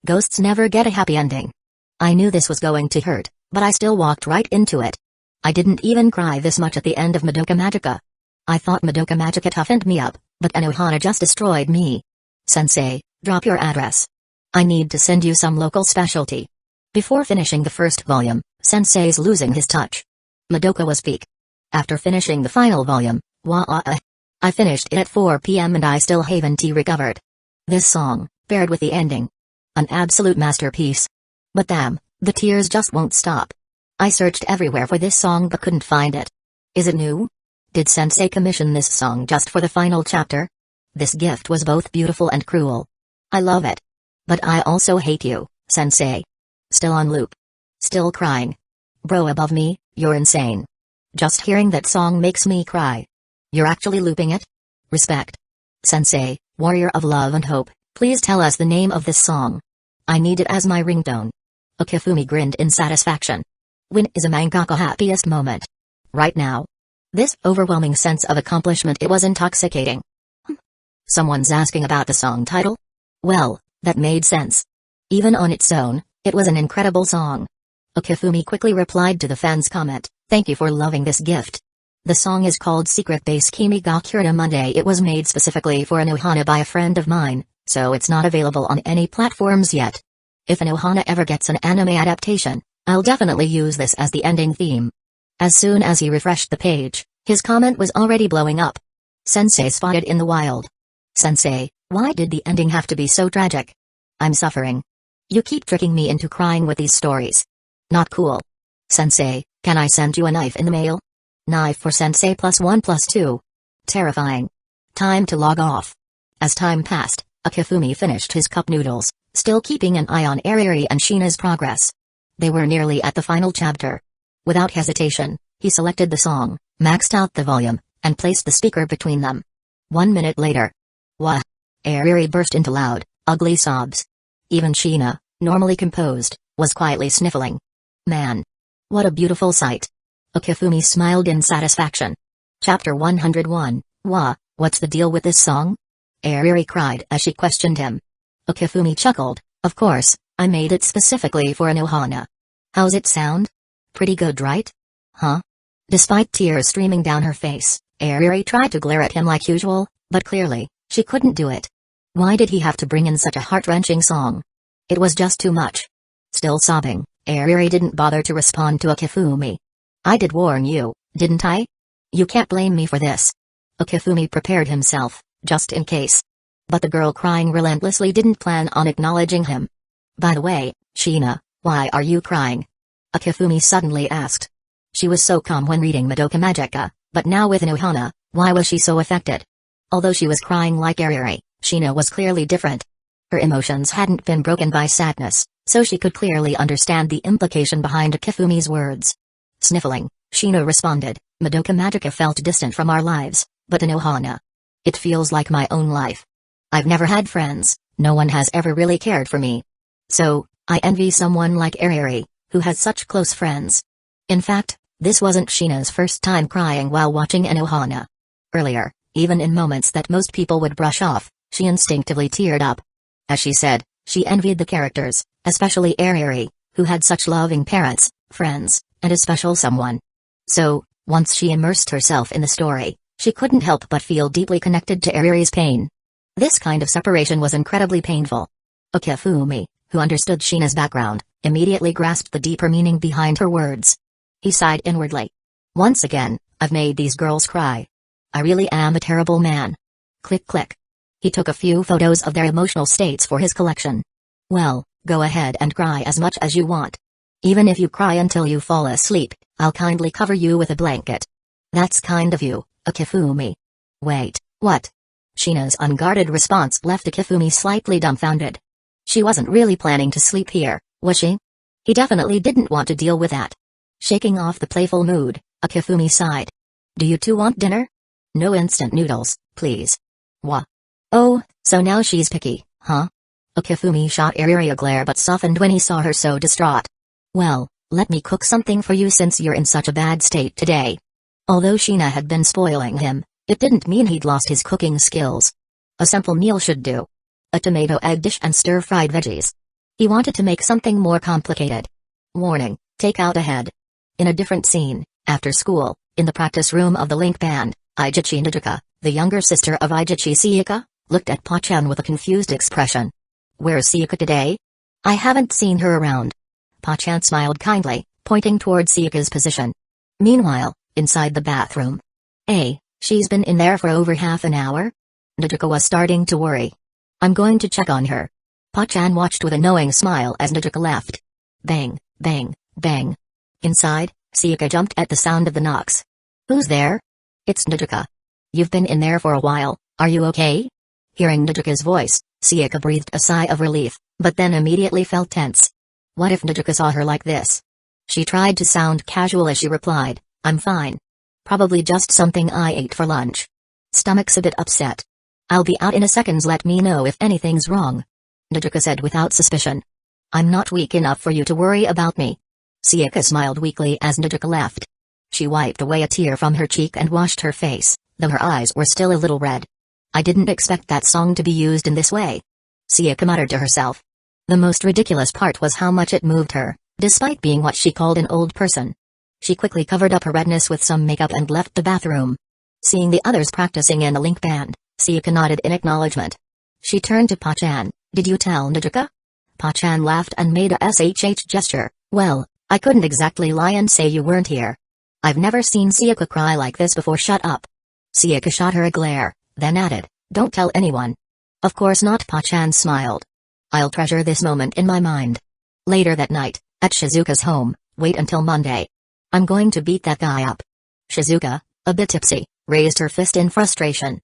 [SPEAKER 1] Ghosts never get a happy ending. I knew this was going to hurt, but I still walked right into it. I didn't even cry this much at the end of Madoka Magica. I thought Madoka Magica toughened me up, but Anohana just destroyed me. Sensei, drop your address. I need to send you some local specialty. Before finishing the first volume, Sensei's losing his touch. Madoka was peak. After finishing the final volume, I finished it at 4 p.m. and I still haven't recovered. This song, paired with the ending. An absolute masterpiece. But damn, the tears just won't stop. I searched everywhere for this song but couldn't find it. Is it new? Did Sensei commission this song just for the final chapter? This gift was both beautiful and cruel. I love it. But I also hate you, Sensei. Still on loop. Still crying. Bro, above me, you're insane. Just hearing that song makes me cry. You're actually looping it? Respect. Sensei, warrior of love and hope, please tell us the name of this song. I need it as my ringtone. Akifumi grinned in satisfaction. When is a mangaka happiest moment? Right now. This overwhelming sense of accomplishment, it was intoxicating. Someone's asking about the song title? Well, that made sense. Even on its own, it was an incredible song. Akifumi quickly replied to the fan's comment, thank you for loving this gift. The song is called Secret Base Kimi ga Kurita Monday. It was made specifically for Anohana by a friend of mine, so it's not available on any platforms yet. If Anohana ever gets an anime adaptation, I'll definitely use this as the ending theme. As soon as he refreshed the page, his comment was already blowing up. Sensei spotted in the wild. Sensei, why did the ending have to be so tragic? I'm suffering. You keep tricking me into crying with these stories. Not cool. Sensei, can I send you a knife in the mail? Knife for Sensei +1+2. Terrifying. Time to log off. As time passed, Akifumi finished his cup noodles, still keeping an eye on Airi and Shina's progress. They were nearly at the final chapter. Without hesitation, he selected the song, maxed out the volume, and placed the speaker between them. 1 minute later. Wah! Airi burst into loud, ugly sobs. Even Shina, normally composed, was quietly sniffling. Man! What a beautiful sight. Akifumi smiled in satisfaction. Chapter 101, Wah, what's the deal with this song? Airi cried as she questioned him. Akifumi chuckled, of course, I made it specifically for Anohana. How's it sound? Pretty good, right? Huh? Despite tears streaming down her face, Airi tried to glare at him like usual, but clearly, she couldn't do it. Why did he have to bring in such a heart-wrenching song? It was just too much. Still sobbing, Airi didn't bother to respond to Akifumi. I did warn you, didn't I? You can't blame me for this. Akifumi prepared himself, just in case. But the girl crying relentlessly didn't plan on acknowledging him. By the way, Shina, why are you crying? Akifumi suddenly asked. She was so calm when reading Madoka Magica, but now with Anohana, why was she so affected? Although she was crying like Airi, Shina was clearly different. Her emotions hadn't been broken by sadness, so she could clearly understand the implication behind Akifumi's words. Sniffling, Shina responded, Madoka Magica felt distant from our lives, but Anohana. It feels like my own life. I've never had friends, no one has ever really cared for me. So, I envy someone like Airi, who has such close friends. In fact, this wasn't Shina's first time crying while watching Anohana. Earlier, even in moments that most people would brush off, she instinctively teared up. As she said, she envied the characters, especially Airi, who had such loving parents, friends, and a special someone. So, once she immersed herself in the story, she couldn't help but feel deeply connected to Airi's pain. This kind of separation was incredibly painful. Akifumi, who understood Shina's background, immediately grasped the deeper meaning behind her words. He sighed inwardly. Once again, I've made these girls cry. I really am a terrible man. Click click. He took a few photos of their emotional states for his collection. Well, go ahead and cry as much as you want. Even if you cry until you fall asleep, I'll kindly cover you with a blanket. That's kind of you, Akifumi. Wait, what? Shina's unguarded response left Akifumi slightly dumbfounded. She wasn't really planning to sleep here, was she? He definitely didn't want to deal with that. Shaking off the playful mood, Akifumi sighed. Do you two want dinner? No instant noodles, please. Wha? Oh, so now she's picky, huh? Akifumi shot Airi a glare but softened when he saw her so distraught. Well, let me cook something for you since you're in such a bad state today. Although Shina had been spoiling him, it didn't mean he'd lost his cooking skills. A simple meal should do. A tomato egg dish and stir-fried veggies. He wanted to make something more complicated. Warning, take out ahead. In a different scene, after school, in the practice room of the Link Band, Aijichi Naruto, the younger sister of Aijichi Sayaka, looked at Pa-chan with a confused expression. Where's Sayaka today? I haven't seen her around. Pa-chan smiled kindly, pointing toward Sayaka's position. Meanwhile, inside the bathroom. She's been in there for over half an hour? Naruto was starting to worry. I'm going to check on her. Pa-chan watched with a knowing smile as Naruto left. Bang, bang, bang. Inside, Sayaka jumped at the sound of the knocks. Who's there? It's Naruto. You've been in there for a while, are you okay? Hearing Naruto's voice, Sayaka breathed a sigh of relief, but then immediately felt tense. What if Naruto saw her like this? She tried to sound casual as she replied, I'm fine. Probably just something I ate for lunch. Stomach's a bit upset. I'll be out in a second, let me know if anything's wrong. Naruto said without suspicion. I'm not weak enough for you to worry about me. Sayaka smiled weakly as Naruto left. She wiped away a tear from her cheek and washed her face, though her eyes were still a little red. I didn't expect that song to be used in this way. Sayaka muttered to herself. The most ridiculous part was how much it moved her, despite being what she called an old person. She quickly covered up her redness with some makeup and left the bathroom. Seeing the others practicing in the Link Band, Sayaka nodded in acknowledgement. She turned to Pa-chan. Did you tell Naruto? Pa-chan laughed and made a SHH gesture. Well, I couldn't exactly lie and say you weren't here. I've never seen Sayaka cry like this before. Shut up. Sayaka shot her a glare, then added, don't tell anyone. Of course not. Pa-chan smiled. I'll treasure this moment in my mind. Later that night, at Shizuka's home, wait until Monday. I'm going to beat that guy up. Shizuka, a bit tipsy, raised her fist in frustration.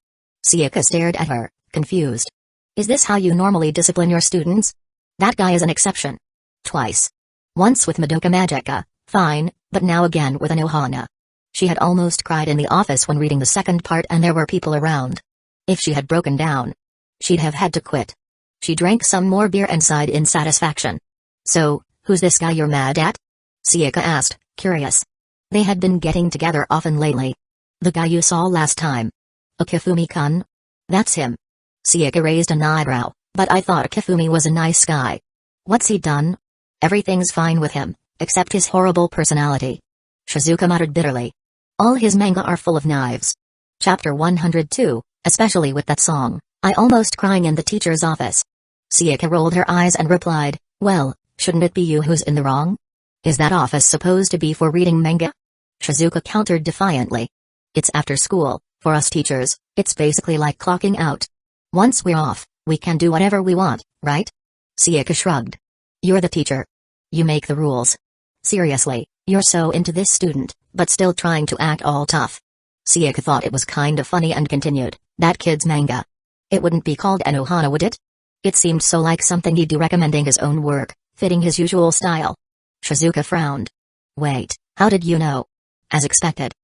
[SPEAKER 1] Sayaka stared at her, confused. Is this how you normally discipline your students? That guy is an exception. Twice. Once with Madoka Magica, fine, but now again with Anohana. She had almost cried in the office when reading the second part and there were people around. If she had broken down, she'd have had to quit. She drank some more beer and sighed in satisfaction. So, who's this guy you're mad at? Sayaka asked, curious. They had been getting together often lately. The guy you saw last time. Akifumi-kun? That's him. Sayaka raised an eyebrow, but I thought Akifumi was a nice guy. What's he done? Everything's fine with him, except his horrible personality. Shizuka muttered bitterly. All his manga are full of knives. Chapter 102, especially with that song, I almost crying in the teacher's office. Sayaka rolled her eyes and replied, well, shouldn't it be you who's in the wrong? Is that office supposed to be for reading manga? Shizuka countered defiantly. It's after school, for us teachers, it's basically like clocking out. Once we're off, we can do whatever we want, right? Sayaka shrugged. You're the teacher. You make the rules. Seriously, you're so into this student, but still trying to act all tough. Sayaka thought it was kinda funny and continued, that kid's manga. It wouldn't be called Anohana, would it? It seemed so like something he'd do, recommending his own work, fitting his usual style. Shizuka frowned. Wait, how did you know? As expected.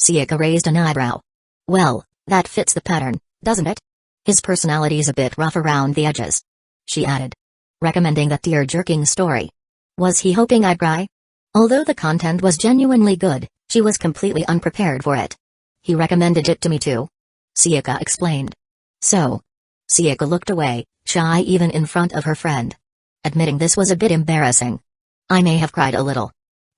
[SPEAKER 1] Sayaka raised an eyebrow. Well, that fits the pattern, doesn't it? His personality's a bit rough around the edges. She added. Recommending that tear-jerking story. Was he hoping I'd cry? Although the content was genuinely good, she was completely unprepared for it. He recommended it to me too. Sayaka explained. So? Sayaka looked away, shy even in front of her friend. Admitting this was a bit embarrassing. I may have cried a little.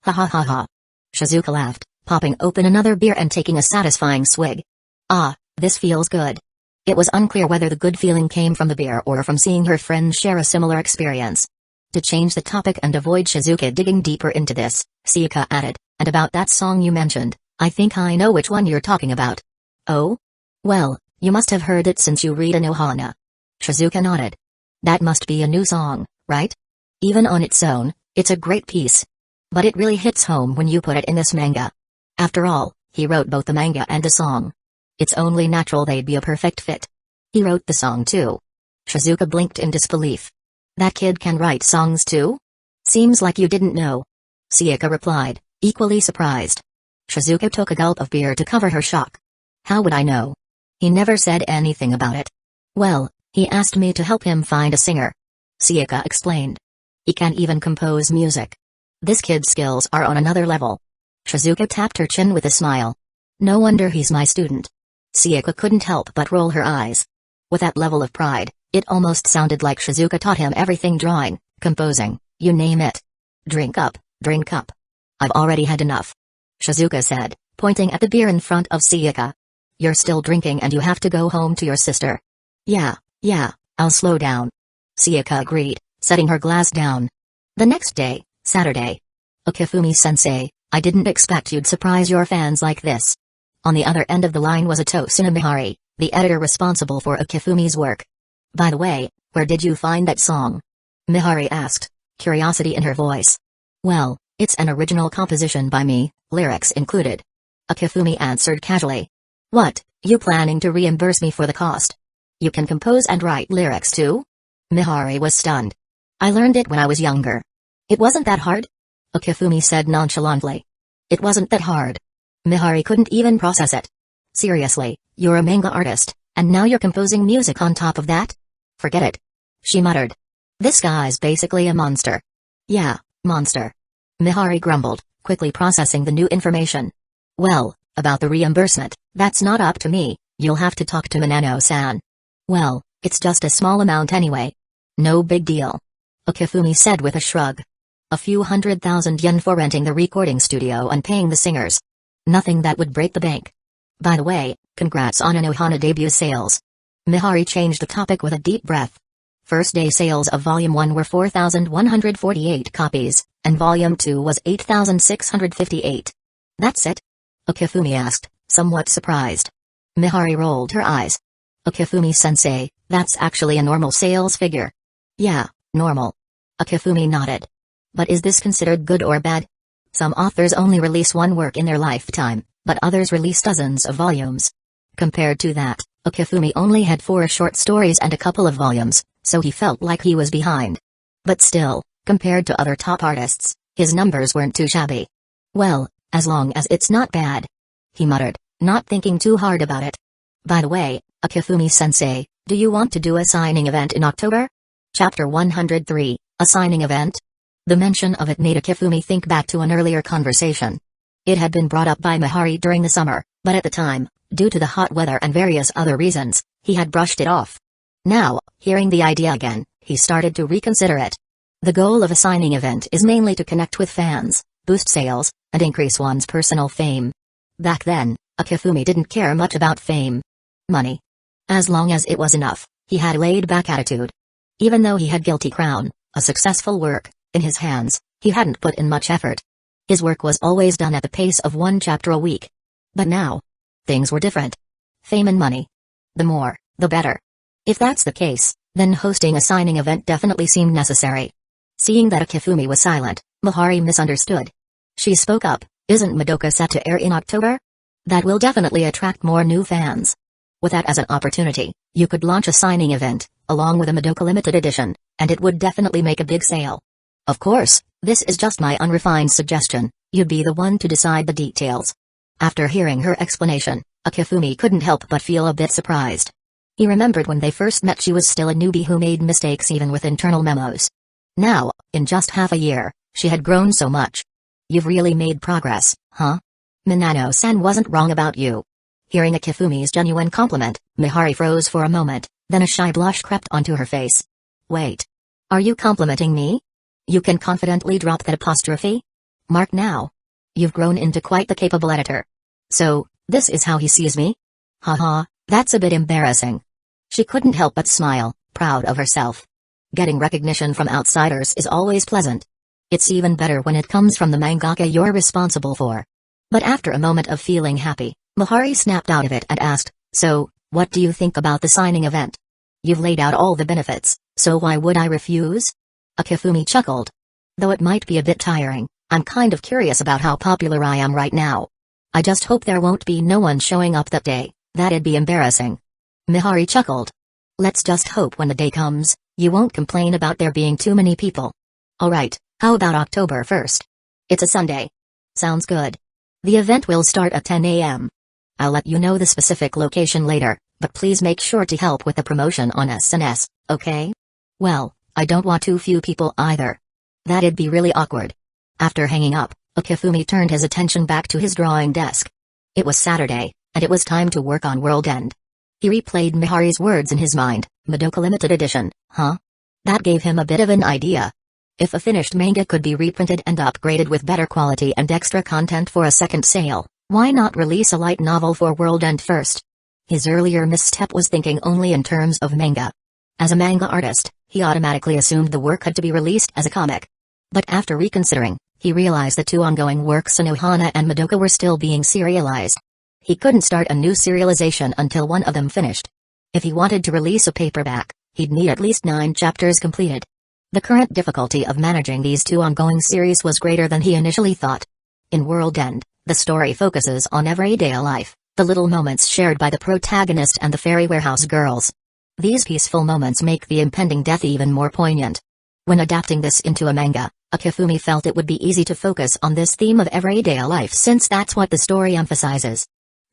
[SPEAKER 1] Ha ha ha ha. Shizuka laughed, popping open another beer and taking a satisfying swig. Ah, this feels good. It was unclear whether the good feeling came from the beer or from seeing her friend share a similar experience. To change the topic and avoid Shizuka digging deeper into this, Sayaka added, and about that song you mentioned, I think I know which one you're talking about. Oh? Well, you must have heard it since you read Anohana. Shizuka nodded. That must be a new song, right? Even on its own, it's a great piece. But it really hits home when you put it in this manga. After all, he wrote both the manga and the song. It's only natural they'd be a perfect fit. He wrote the song too. Shizuka blinked in disbelief. That kid can write songs too? Seems like you didn't know. Sayaka replied, equally surprised. Shizuka took a gulp of beer to cover her shock. How would I know? He never said anything about it. Well, he asked me to help him find a singer. Sayaka explained. He can even compose music. This kid's skills are on another level. Shizuka tapped her chin with a smile. No wonder he's my student. Sayaka couldn't help but roll her eyes. With that level of pride, it almost sounded like Shizuka taught him everything, drawing, composing, you name it. Drink up, drink up. I've already had enough. Shizuka said, pointing at the beer in front of Sayaka. You're still drinking and you have to go home to your sister. Yeah, I'll slow down. Sayaka agreed, setting her glass down. The next day, Saturday. Okifumi-sensei, I didn't expect you'd surprise your fans like this. On the other end of the line was Atosuna Mihari, the editor responsible for Okifumi's work. By the way, where did you find that song? Mihari asked, curiosity in her voice. Well, it's an original composition by me, lyrics included. Okifumi answered casually. What, you planning to reimburse me for the cost? You can compose and write lyrics too? Mihari was stunned. I learned it when I was younger. It wasn't that hard? Okifumi said nonchalantly. It wasn't that hard. Mihari couldn't even process it. Seriously, you're a manga artist, and now you're composing music on top of that? Forget it. She muttered. This guy's basically a monster. Yeah, monster. Mihari grumbled, quickly processing the new information. Well, about the reimbursement, that's not up to me, you'll have to talk to Minano-san. Well, it's just a small amount anyway. No big deal. Okifumi said with a shrug. A few 100,000 yen for renting the recording studio and paying the singers. Nothing that would break the bank. By the way, congrats on Anohana debut sales. Mihari changed the topic with a deep breath. First day sales of Volume 1 were 4,148 copies, and Volume 2 was 8,658. That's it? Okifumi asked, somewhat surprised. Mihari rolled her eyes. Okifumi-sensei, that's actually a normal sales figure. Yeah, normal. Okifumi nodded. But is this considered good or bad? Some authors only release one work in their lifetime, but others release dozens of volumes. Compared to that, Okifumi only had 4 short stories and a couple of volumes, so he felt like he was behind. But still, compared to other top artists, his numbers weren't too shabby. Well, as long as it's not bad. He muttered, not thinking too hard about it. By the way, Okifumi-sensei, do you want to do a signing event in October? Chapter 103, a signing event? The mention of it made Okifumi think back to an earlier conversation. It had been brought up by Mihari during the summer, but at the time, due to the hot weather and various other reasons, he had brushed it off. Now, hearing the idea again, he started to reconsider it. The goal of a signing event is mainly to connect with fans, boost sales, and increase one's personal fame. Back then, Akifumi didn't care much about fame. Money. As long as it was enough, he had a laid-back attitude. Even though he had Guilty Crown, a successful work, in his hands, he hadn't put in much effort. His work was always done at the pace of one chapter a week. But now, things were different. Fame and money. The more, the better. If that's the case, then hosting a signing event definitely seemed necessary. Seeing that Akifumi was silent, Mihari misunderstood. She spoke up, "Isn't Madoka set to air in October? That will definitely attract more new fans. With that as an opportunity, you could launch a signing event, along with a Madoka limited edition, and it would definitely make a big sale. Of course, this is just my unrefined suggestion, you'd be the one to decide the details." After hearing her explanation, Akifumi couldn't help but feel a bit surprised. He remembered when they first met she was still a newbie who made mistakes even with internal memos. Now, in just half a year, she had grown so much. "You've really made progress, huh? Minano-san wasn't wrong about you." Hearing Akifumi's genuine compliment, Mihari froze for a moment, then a shy blush crept onto her face. "Wait. Are you complimenting me? You can confidently drop that apostrophe? Mark now. You've grown into quite the capable editor. So, this is how he sees me? Haha, that's a bit embarrassing." She couldn't help but smile, proud of herself. Getting recognition from outsiders is always pleasant. It's even better when it comes from the mangaka you're responsible for. But after a moment of feeling happy, Mihari snapped out of it and asked, "So, what do you think about the signing event? You've laid out all the benefits, so why would I refuse?" Akifumi chuckled. "Though it might be a bit tiring, I'm kind of curious about how popular I am right now. I just hope there won't be no one showing up that day, that'd be embarrassing." Mihari chuckled. "Let's just hope when the day comes, you won't complain about there being too many people. Alright, how about October 1st? It's a Sunday. Sounds good. The event will start at 10 a.m. I'll let you know the specific location later, but please make sure to help with the promotion on SNS, okay? Well, I don't want too few people either. That'd be really awkward." After hanging up, Akifumi turned his attention back to his drawing desk. It was Saturday, and it was time to work on World End. He replayed Mihari's words in his mind, "Madoka Limited Edition, huh?" That gave him a bit of an idea. If a finished manga could be reprinted and upgraded with better quality and extra content for a second sale, why not release a light novel for World End first? His earlier misstep was thinking only in terms of manga. As a manga artist, he automatically assumed the work had to be released as a comic. But after reconsidering, he realized the two ongoing works Anohana and Madoka were still being serialized. He couldn't start a new serialization until one of them finished. If he wanted to release a paperback, he'd need at least 9 chapters completed. The current difficulty of managing these two ongoing series was greater than he initially thought. In World End, the story focuses on everyday life, the little moments shared by the protagonist and the fairy warehouse girls. These peaceful moments make the impending death even more poignant. When adapting this into a manga, Akifumi felt it would be easy to focus on this theme of everyday life since that's what the story emphasizes.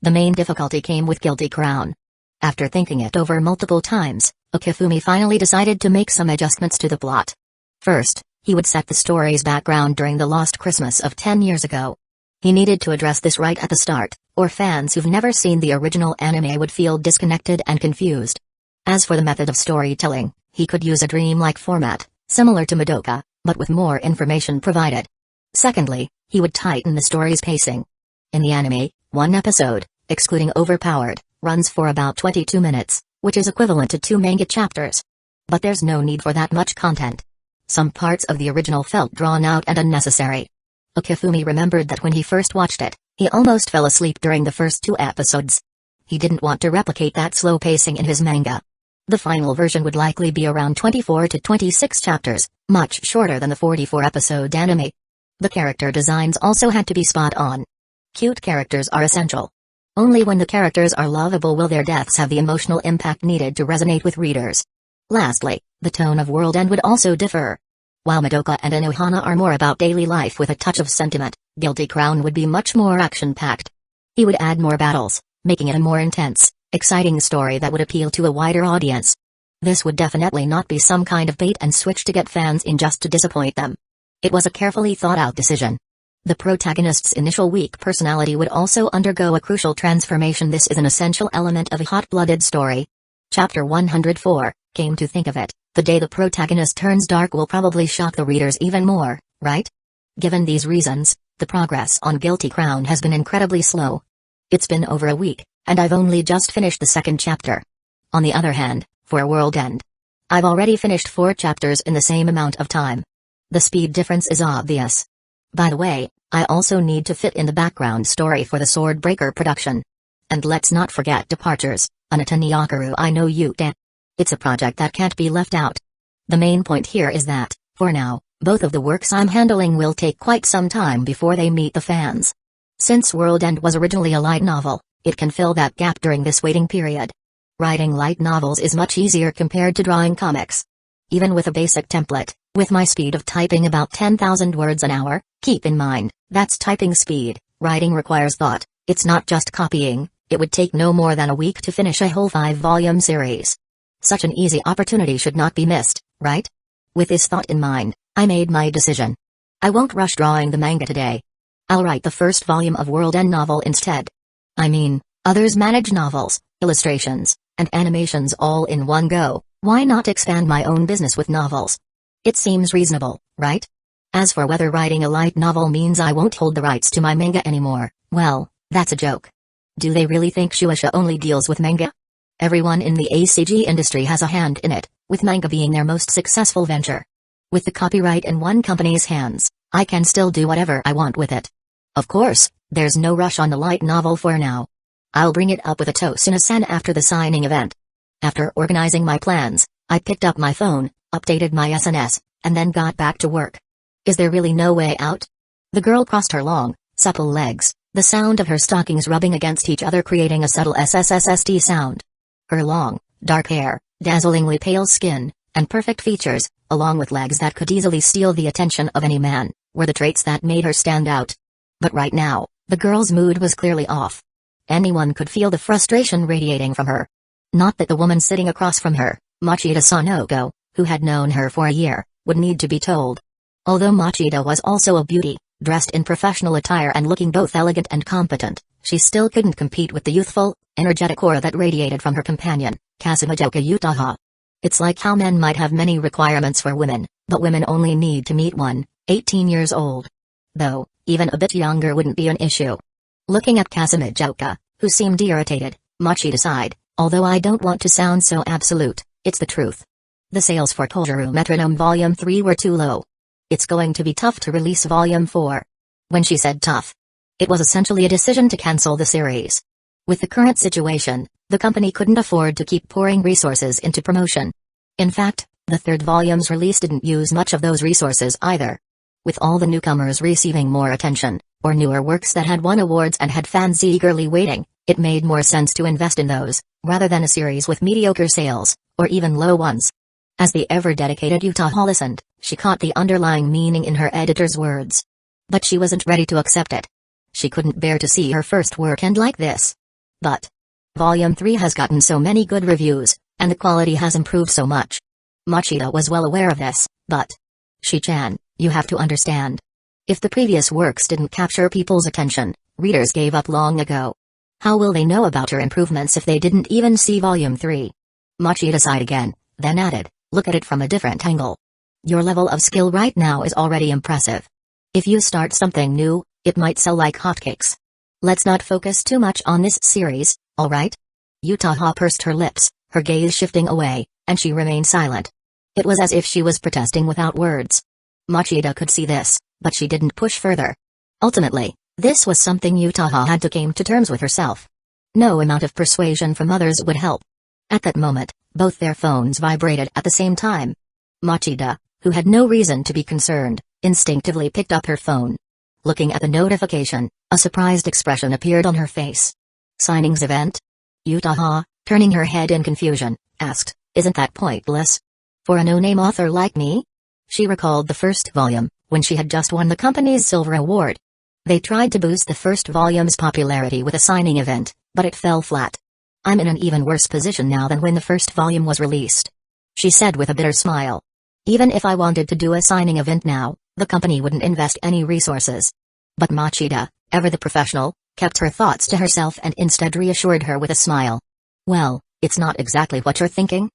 [SPEAKER 1] The main difficulty came with Guilty Crown. After thinking it over multiple times, Akifumi finally decided to make some adjustments to the plot. First, he would set the story's background during the lost Christmas of 10 years ago. He needed to address this right at the start, or fans who've never seen the original anime would feel disconnected and confused. As for the method of storytelling, he could use a dreamlike format, similar to Madoka, but with more information provided. Secondly, he would tighten the story's pacing. In the anime, one episode, excluding Overpowered, runs for about 22 minutes, which is equivalent to 2 manga chapters. But there's no need for that much content. Some parts of the original felt drawn out and unnecessary. Akifumi remembered that when he first watched it, he almost fell asleep during the first 2 episodes. He didn't want to replicate that slow pacing in his manga. The final version would likely be around 24 to 26 chapters, much shorter than the 44-episode anime. The character designs also had to be spot on. Cute characters are essential. Only when the characters are lovable will their deaths have the emotional impact needed to resonate with readers. Lastly, the tone of World End would also differ. While Madoka and Anohana are more about daily life with a touch of sentiment, Guilty Crown would be much more action-packed. He would add more battles, making it a more intense, exciting story that would appeal to a wider audience. This would definitely not be some kind of bait and switch to get fans in just to disappoint them. It was a carefully thought-out decision. The protagonist's initial weak personality would also undergo a crucial transformation. This is an essential element of a hot-blooded story. Chapter 104, Came to think of it, the day the protagonist turns dark will probably shock the readers even more, right? Given these reasons, the progress on Guilty Crown has been incredibly slow. It's been over a week, and I've only just finished the second chapter. On the other hand, for World End, I've already finished 4 chapters in the same amount of time. The speed difference is obvious. By the way, I also need to fit in the background story for the Swordbreaker production. And let's not forget Departures, Anata Nyakaru I no Yute. It's a project that can't be left out. The main point here is that, for now, both of the works I'm handling will take quite some time before they meet the fans. Since World End was originally a light novel, it can fill that gap during this waiting period. Writing light novels is much easier compared to drawing comics. Even with a basic template, with my speed of typing about 10,000 words an hour, keep in mind, that's typing speed. Writing requires thought, it's not just copying. It would take no more than a week to finish a whole 5-volume series. Such an easy opportunity should not be missed, right? With this thought in mind, I made my decision. I won't rush drawing the manga today. I'll write the first volume of World End novel instead. I mean, others manage novels, illustrations, and animations all in one go. Why not expand my own business with novels? It seems reasonable, right? As for whether writing a light novel means I won't hold the rights to my manga anymore, well, that's a joke. Do they really think Shueisha only deals with manga? Everyone in the ACG industry has a hand in it, with manga being their most successful venture. With the copyright in one company's hands, I can still do whatever I want with it. Of course, there's no rush on the light novel for now. I'll bring it up with Atosuna-san after the signing event. After organizing my plans, I picked up my phone, updated my SNS, and then got back to work. Is there really no way out? The girl crossed her long, supple legs, the sound of her stockings rubbing against each other creating a subtle SSSST sound. Her long, dark hair, dazzlingly pale skin, and perfect features, along with legs that could easily steal the attention of any man, were the traits that made her stand out. But right now, the girl's mood was clearly off. Anyone could feel the frustration radiating from her. Not that the woman sitting across from her, Machida Sanoko, who had known her for a year, would need to be told. Although Machida was also a beauty, dressed in professional attire and looking both elegant and competent, she still couldn't compete with the youthful, energetic aura that radiated from her companion, Kazekage Utaha. It's like how men might have many requirements for women, but women only need to meet one, 18 years old. Though, even a bit younger wouldn't be an issue. Looking at Kazekage, who seemed irritated, Machida sighed, although I don't want to sound so absolute, it's the truth. The sales for Tojoru Metronome Volume 3 were too low. It's going to be tough to release Volume 4. When she said tough, it was essentially a decision to cancel the series. With the current situation, the company couldn't afford to keep pouring resources into promotion. In fact, the third volume's release didn't use much of those resources either. With all the newcomers receiving more attention, or newer works that had won awards and had fans eagerly waiting, it made more sense to invest in those, rather than a series with mediocre sales, or even low ones. As the ever-dedicated Utaha listened, she caught the underlying meaning in her editor's words. But she wasn't ready to accept it. She couldn't bear to see her first work end like this. But Volume 3 has gotten so many good reviews, and the quality has improved so much. Machida was well aware of this, but Shi-chan, you have to understand. If the previous works didn't capture people's attention, readers gave up long ago. How will they know about her improvements if they didn't even see Volume 3? Machida sighed again, then added, look at it from a different angle. Your level of skill right now is already impressive. If you start something new, it might sell like hotcakes. Let's not focus too much on this series, alright? Utaha pursed her lips, her gaze shifting away, and she remained silent. It was as if she was protesting without words. Machida could see this, but she didn't push further. Ultimately, this was something Utaha had to come to terms with herself. No amount of persuasion from others would help. At that moment, both their phones vibrated at the same time. Machida, who had no reason to be concerned, instinctively picked up her phone. Looking at the notification, a surprised expression appeared on her face. Signings event? Utaha, turning her head in confusion, asked, isn't that pointless? For a no-name author like me? She recalled the first volume, when she had just won the company's Silver Award. They tried to boost the first volume's popularity with a signing event, but it fell flat. I'm in an even worse position now than when the first volume was released. She said with a bitter smile. Even if I wanted to do a signing event now, the company wouldn't invest any resources. But Machida, ever the professional, kept her thoughts to herself and instead reassured her with a smile. Well, it's not exactly what you're thinking.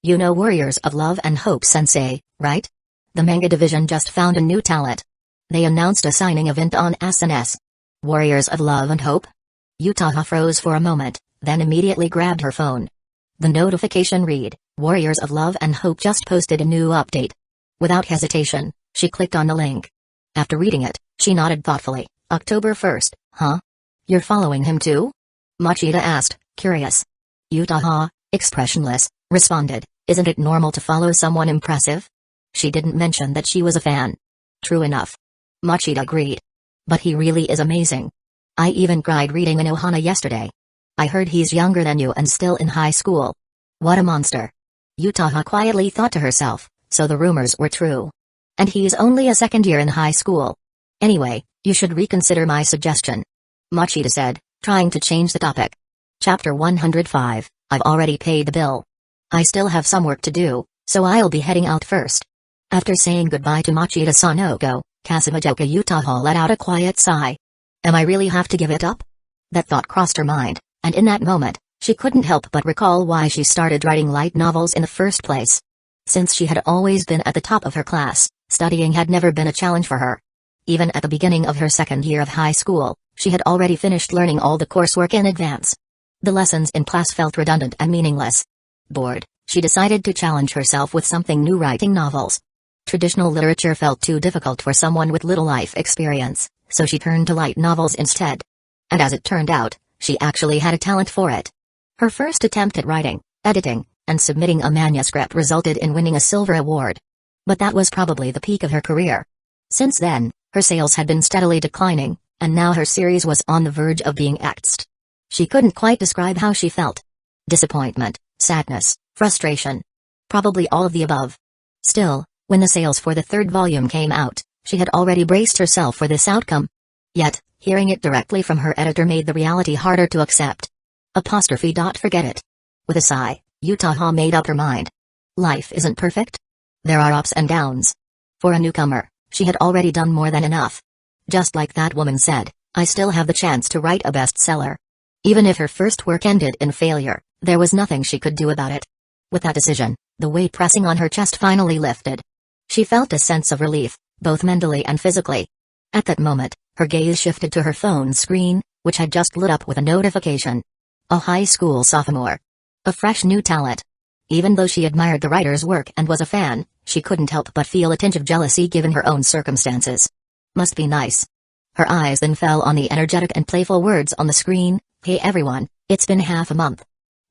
[SPEAKER 1] You know Warriors of Love and Hope Sensei, right? The manga division just found a new talent. They announced a signing event on SNS. Warriors of Love and Hope? Utaha froze for a moment, then immediately grabbed her phone. The notification read, Warriors of Love and Hope just posted a new update. Without hesitation, she clicked on the link. After reading it, she nodded thoughtfully. October 1st, huh? You're following him too? Machida asked, curious. Utaha, expressionless, responded, isn't it normal to follow someone impressive? She didn't mention that she was a fan. True enough. Machida agreed. But he really is amazing. I even cried reading Anohana yesterday. I heard he's younger than you and still in high school. What a monster. Utaha quietly thought to herself, so the rumors were true. And he's only a second year in high school. Anyway, you should reconsider my suggestion. Machida said, trying to change the topic. Chapter 105, I've already paid the bill. I still have some work to do, so I'll be heading out first. After saying goodbye to Machida Sanoko, Kazekage Utaha let out a quiet sigh. Am I really have to give it up? That thought crossed her mind, and in that moment, she couldn't help but recall why she started writing light novels in the first place. Since she had always been at the top of her class, studying had never been a challenge for her. Even at the beginning of her second year of high school, she had already finished learning all the coursework in advance. The lessons in class felt redundant and meaningless. Bored, she decided to challenge herself with something new, writing novels. Traditional literature felt too difficult for someone with little life experience, so she turned to light novels instead. And as it turned out, she actually had a talent for it. Her first attempt at writing, editing, and submitting a manuscript resulted in winning a silver award. But that was probably the peak of her career. Since then, her sales had been steadily declining, and now her series was on the verge of being axed. She couldn't quite describe how she felt. Disappointment, sadness, frustration. Probably all of the above. Still, when the sales for the third volume came out, she had already braced herself for this outcome. Yet, hearing it directly from her editor made the reality harder to accept. Forget it. With a sigh, Utaha made up her mind. Life isn't perfect. There are ups and downs. For a newcomer, she had already done more than enough. Just like that woman said, I still have the chance to write a bestseller. Even if her first work ended in failure, there was nothing she could do about it. With that decision, the weight pressing on her chest finally lifted. She felt a sense of relief, both mentally and physically. At that moment, her gaze shifted to her phone screen, which had just lit up with a notification. A high school sophomore. A fresh new talent. Even though she admired the writer's work and was a fan, she couldn't help but feel a tinge of jealousy given her own circumstances. Must be nice. Her eyes then fell on the energetic and playful words on the screen. Hey everyone, it's been half a month.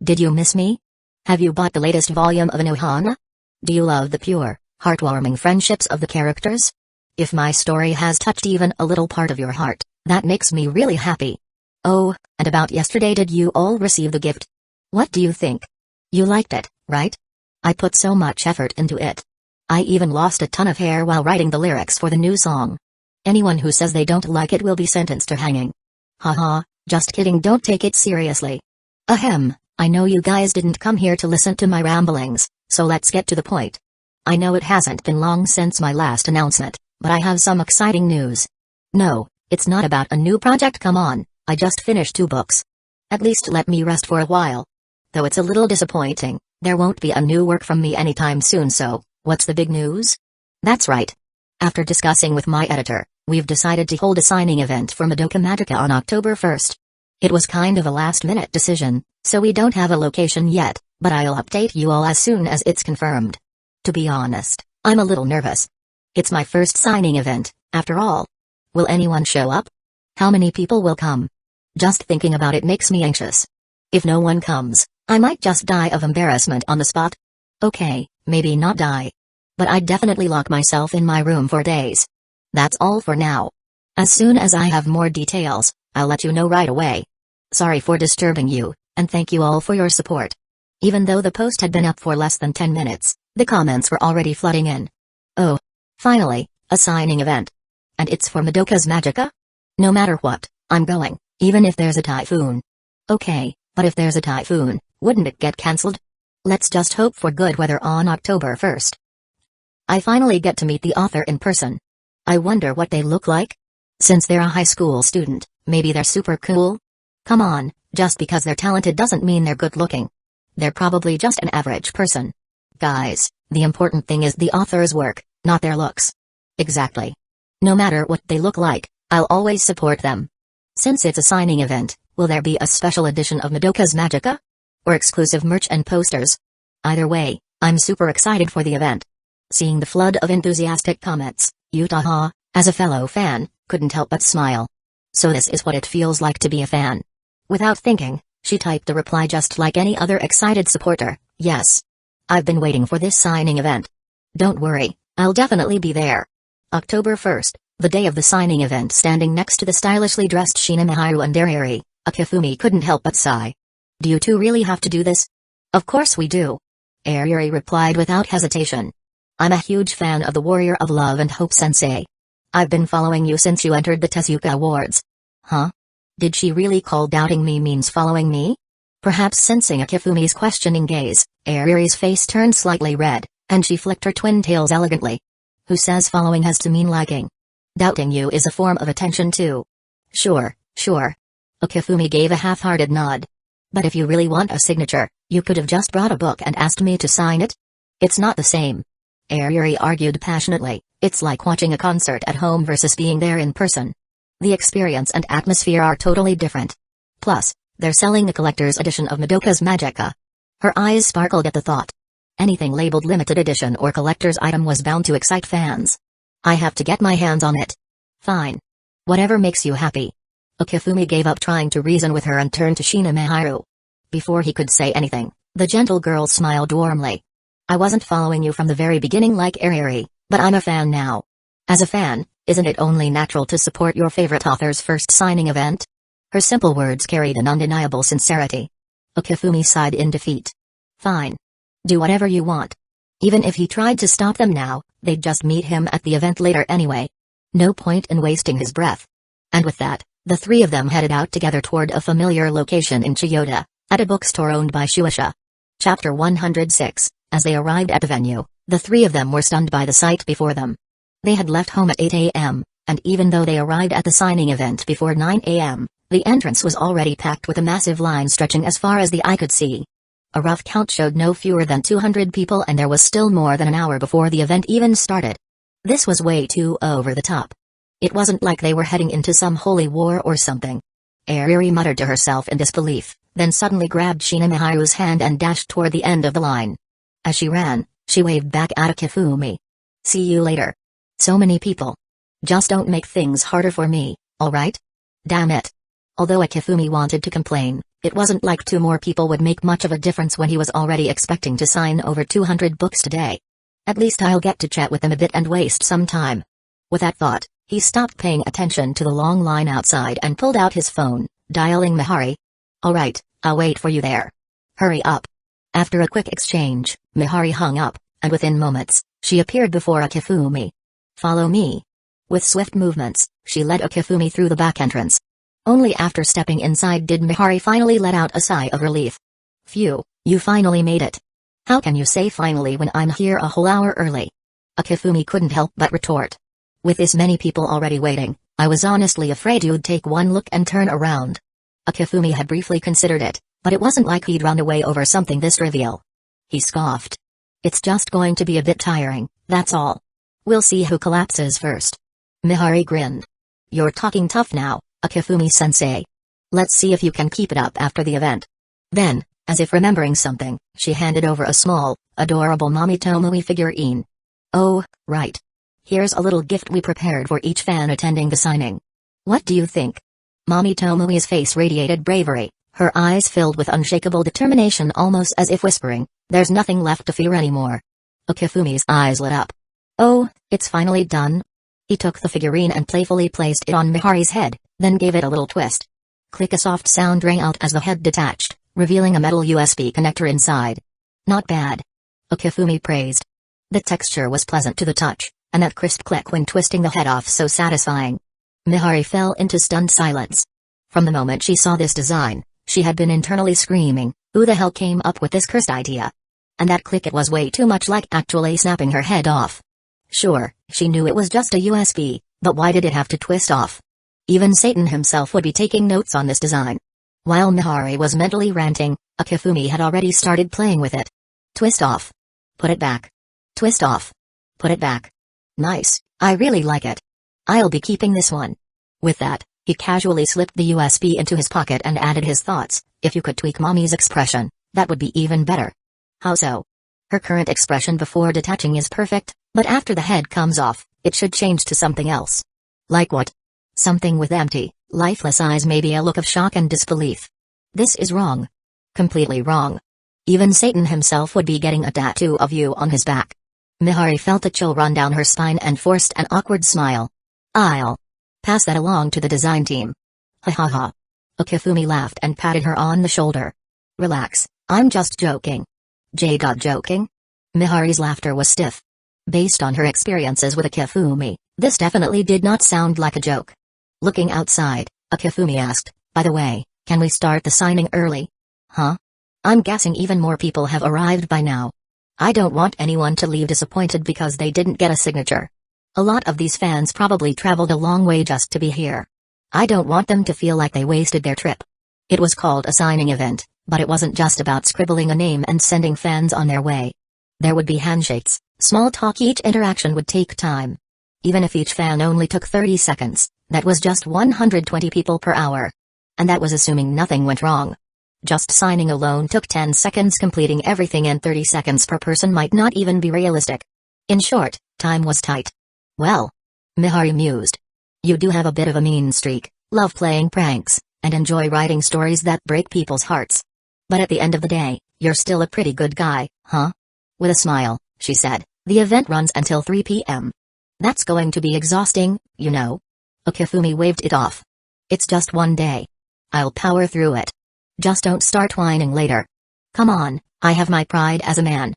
[SPEAKER 1] Did you miss me? Have you bought the latest volume of Anohana? Do you love the pure, heartwarming friendships of the characters? If my story has touched even a little part of your heart, that makes me really happy. Oh, and about yesterday, did you all receive the gift? What do you think? You liked it, right? I put so much effort into it. I even lost a ton of hair while writing the lyrics for the new song. Anyone who says they don't like it will be sentenced to hanging. Haha, just kidding, don't take it seriously. Ahem, I know you guys didn't come here to listen to my ramblings, so let's get to the point. I know it hasn't been long since my last announcement, but I have some exciting news. No, it's not about a new project, come on, I just finished 2 books. At least let me rest for a while. Though it's a little disappointing, there won't be a new work from me anytime soon, so, what's the big news? That's right. After discussing with my editor, we've decided to hold a signing event for Madoka Magica on October 1st. It was kind of a last-minute decision, so we don't have a location yet, but I'll update you all as soon as it's confirmed. To be honest, I'm a little nervous. It's my first signing event, after all. Will anyone show up? How many people will come? Just thinking about it makes me anxious. If no one comes, I might just die of embarrassment on the spot. Okay, maybe not die. But I'd definitely lock myself in my room for days. That's all for now. As soon as I have more details, I'll let you know right away. Sorry for disturbing you, and thank you all for your support. Even though the post had been up for less than 10 minutes, the comments were already flooding in. Oh. Finally, a signing event. And it's for Madoka's Magica? No matter what, I'm going, even if there's a typhoon. Okay, but if there's a typhoon, wouldn't it get cancelled? Let's just hope for good weather on October 1st. I finally get to meet the author in person. I wonder what they look like? Since they're a high school student, maybe they're super cool? Come on, just because they're talented doesn't mean they're good looking. They're probably just an average person. Guys, the important thing is the author's work, not their looks. Exactly. No matter what they look like, I'll always support them. Since it's a signing event, will there be a special edition of Madoka's Magica? Or exclusive merch and posters? Either way, I'm super excited for the event. Seeing the flood of enthusiastic comments, Utaha, as a fellow fan, couldn't help but smile. So this is what it feels like to be a fan. Without thinking, she typed a reply just like any other excited supporter, yes. I've been waiting for this signing event. Don't worry, I'll definitely be there. October 1st, the day of the signing event. Standing next to the stylishly dressed Shinigami and Airi, Akifumi couldn't help but sigh. Do you two really have to do this? Of course we do. Airi replied without hesitation. I'm a huge fan of the Warrior of Love and Hope sensei. I've been following you since you entered the Tezuka Awards. Huh? Did she really call doubting me means following me? Perhaps sensing Akifumi's questioning gaze, Airi's face turned slightly red, and she flicked her twin tails elegantly. Who says following has to mean liking? Doubting you is a form of attention too. Sure. Akifumi gave a half-hearted nod. But if you really want a signature, you could have just brought a book and asked me to sign it. It's not the same. Airi argued passionately, it's like watching a concert at home versus being there in person. The experience and atmosphere are totally different. Plus, they're selling a collector's edition of Madoka's Magica. Her eyes sparkled at the thought. Anything labeled limited edition or collector's item was bound to excite fans. I have to get my hands on it. Fine. Whatever makes you happy. Akifumi gave up trying to reason with her and turned to Shinigami. Before he could say anything, the gentle girl smiled warmly. I wasn't following you from the very beginning like Airi, but I'm a fan now. As a fan, isn't it only natural to support your favorite author's first signing event? Her simple words carried an undeniable sincerity. Akifumi sighed in defeat. Fine. Do whatever you want. Even if he tried to stop them now, they'd just meet him at the event later anyway. No point in wasting his breath. And with that, the three of them headed out together toward a familiar location in Chiyoda, at a bookstore owned by Shueisha. Chapter 106. As they arrived at the venue, the three of them were stunned by the sight before them. They had left home at 8 a.m., and even though they arrived at the signing event before 9 a.m., the entrance was already packed with a massive line stretching as far as the eye could see. A rough count showed no fewer than 200 people, and there was still more than an hour before the event even started. This was way too over the top. It wasn't like they were heading into some holy war or something. Airi muttered to herself in disbelief, then suddenly grabbed Shinigami's hand and dashed toward the end of the line. As she ran, she waved back at Akifumi. See you later. So many people. Just don't make things harder for me, alright? Damn it. Although Akifumi wanted to complain, it wasn't like two more people would make much of a difference when he was already expecting to sign over 200 books today. At least I'll get to chat with them a bit and waste some time. With that thought, he stopped paying attention to the long line outside and pulled out his phone, dialing Mihari. Alright, I'll wait for you there. Hurry up. After a quick exchange, Mihari hung up, and within moments, she appeared before Akifumi. Follow me. With swift movements, she led Akifumi through the back entrance. Only after stepping inside did Mihari finally let out a sigh of relief. Phew, you finally made it. How can you say finally when I'm here a whole hour early? Akifumi couldn't help but retort. With this many people already waiting, I was honestly afraid you'd take one look and turn around. Akifumi had briefly considered it, but it wasn't like he'd run away over something this trivial. He scoffed. It's just going to be a bit tiring, that's all. We'll see who collapses first. Mihari grinned. You're talking tough now, Akifumi-sensei. Let's see if you can keep it up after the event. Then, as if remembering something, she handed over a small, adorable Mami Tomoe figurine. Oh, right. Here's a little gift we prepared for each fan attending the signing. What do you think? Mami Tomoe's face radiated bravery, her eyes filled with unshakable determination, almost as if whispering, there's nothing left to fear anymore. Akifumi's eyes lit up. Oh, it's finally done? He took the figurine and playfully placed it on Mihari's head, then gave it a little twist. Click, a soft sound rang out as the head detached, revealing a metal USB connector inside. Not bad. Akifumi praised. The texture was pleasant to the touch, and that crisp click when twisting the head off so satisfying. Mihari fell into stunned silence. From the moment she saw this design, she had been internally screaming, who the hell came up with this cursed idea? And that click, it was way too much like actually snapping her head off. Sure, she knew it was just a USB, but why did it have to twist off? Even Satan himself would be taking notes on this design. While Mihari was mentally ranting, Akifumi had already started playing with it. Twist off. Put it back. Twist off. Put it back. Nice, I really like it. I'll be keeping this one. With that, he casually slipped the USB into his pocket and added his thoughts, if you could tweak mommy's expression, that would be even better. How so? Her current expression before detaching is perfect, but after the head comes off, it should change to something else. Like what? Something with empty, lifeless eyes, maybe a look of shock and disbelief. This is wrong. Completely wrong. Even Satan himself would be getting a tattoo of you on his back. Mihari felt a chill run down her spine and forced an awkward smile. I'll pass that along to the design team. Ha ha ha. Okifumi laughed and patted her on the shoulder. Relax, I'm just joking. Joking? Mihari's laughter was stiff. Based on her experiences with Okifumi, this definitely did not sound like a joke. Looking outside, Okifumi asked, by the way, can we start the signing early? Huh? I'm guessing even more people have arrived by now. I don't want anyone to leave disappointed because they didn't get a signature. A lot of these fans probably traveled a long way just to be here. I don't want them to feel like they wasted their trip. It was called a signing event, but it wasn't just about scribbling a name and sending fans on their way. There would be handshakes, small talk, each interaction would take time. Even if each fan only took 30 seconds, that was just 120 people per hour. And that was assuming nothing went wrong. Just signing alone took 10 seconds. Completing everything in 30 seconds per person might not even be realistic. In short, time was tight. Well, Mihari mused. You do have a bit of a mean streak, love playing pranks, and enjoy writing stories that break people's hearts. But at the end of the day, you're still a pretty good guy, huh? With a smile, she said, the event runs until 3 p.m. That's going to be exhausting, you know. Okifumi waved it off. It's just one day. I'll power through it. Just don't start whining later. Come on, I have my pride as a man.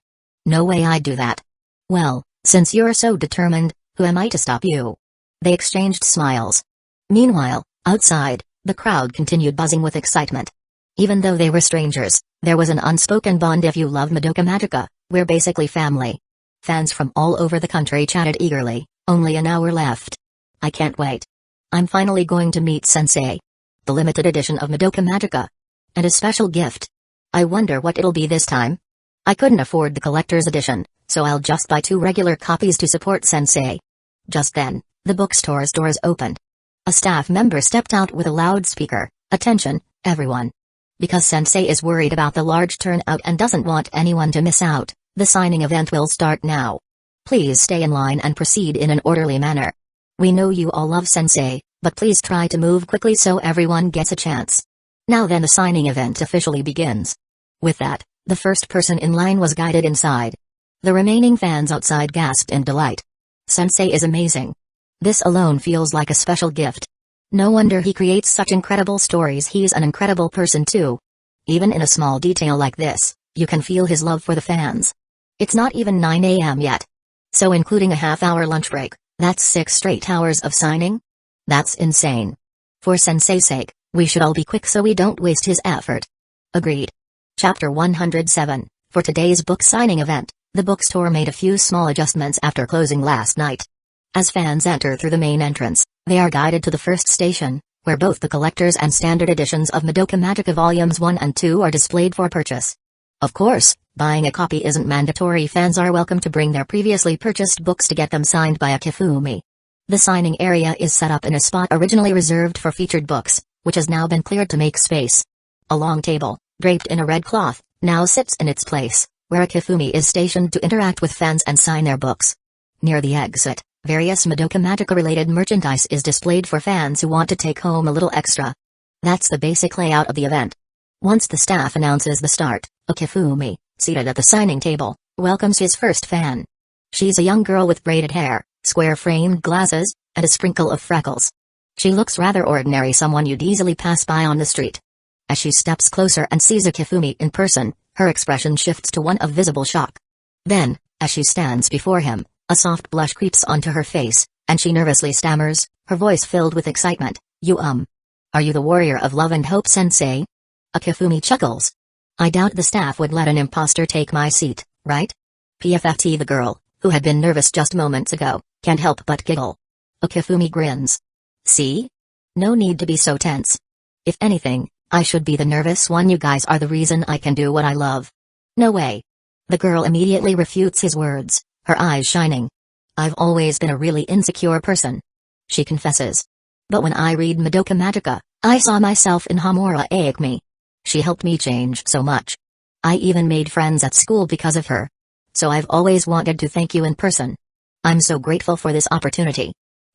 [SPEAKER 1] No way I'd do that. Well, since you're so determined, who am I to stop you? They exchanged smiles. Meanwhile, outside, the crowd continued buzzing with excitement. Even though they were strangers, there was an unspoken bond. If you love Madoka Magica, we're basically family. Fans from all over the country chatted eagerly. Only an hour left. I can't wait. I'm finally going to meet Sensei. The limited edition of Madoka Magica. And a special gift. I wonder what it'll be this time. I couldn't afford the collector's edition, so I'll just buy 2 regular copies to support Sensei. Just then, the bookstore's doors opened. A staff member stepped out with a loudspeaker. Attention, everyone. Because Sensei is worried about the large turnout and doesn't want anyone to miss out, the signing event will start now. Please stay in line and proceed in an orderly manner. We know you all love Sensei, but please try to move quickly so everyone gets a chance. Now then, the signing event officially begins. With that, the first person in line was guided inside. The remaining fans outside gasped in delight. Sensei is amazing. This alone feels like a special gift. No wonder he creates such incredible stories. He's an incredible person too. Even in a small detail like this, you can feel his love for the fans. It's not even 9 a.m. yet. So including a half-hour lunch break, that's 6 straight hours of signing? That's insane. For Sensei's sake, we should all be quick so we don't waste his effort. Agreed. Chapter 107. For today's book signing event, the bookstore made a few small adjustments after closing last night. As fans enter through the main entrance, they are guided to the first station, where both the collector's and standard editions of Madoka Magica Volumes 1 and 2 are displayed for purchase. Of course, buying a copy isn't mandatory. Fans are welcome to bring their previously purchased books to get them signed by Okifumi. The signing area is set up in a spot originally reserved for featured books, which has now been cleared to make space. A long table, draped in a red cloth, now sits in its place, where Okifumi is stationed to interact with fans and sign their books. Near the exit, various Madoka Magica-related merchandise is displayed for fans who want to take home a little extra. That's the basic layout of the event. Once the staff announces the start, Okifumi, seated at the signing table, welcomes his first fan. She's a young girl with braided hair, square-framed glasses, and a sprinkle of freckles. She looks rather ordinary, someone you'd easily pass by on the street. As she steps closer and sees Okifumi in person, her expression shifts to one of visible shock. Then, as she stands before him, a soft blush creeps onto her face, and she nervously stammers, her voice filled with excitement, Are you the warrior of love and hope, Sensei? Okifumi chuckles. I doubt the staff would let an imposter take my seat, right? PFFT. The girl, who had been nervous just moments ago, can't help but giggle. Okifumi grins. See? No need to be so tense. If anything, I should be the nervous one. You guys are the reason I can do what I love. No way. The girl immediately refutes his words, her eyes shining. I've always been a really insecure person, she confesses. But when I read Madoka Magica, I saw myself in Homura Ecchi. She helped me change so much. I even made friends at school because of her. So I've always wanted to thank you in person. I'm so grateful for this opportunity.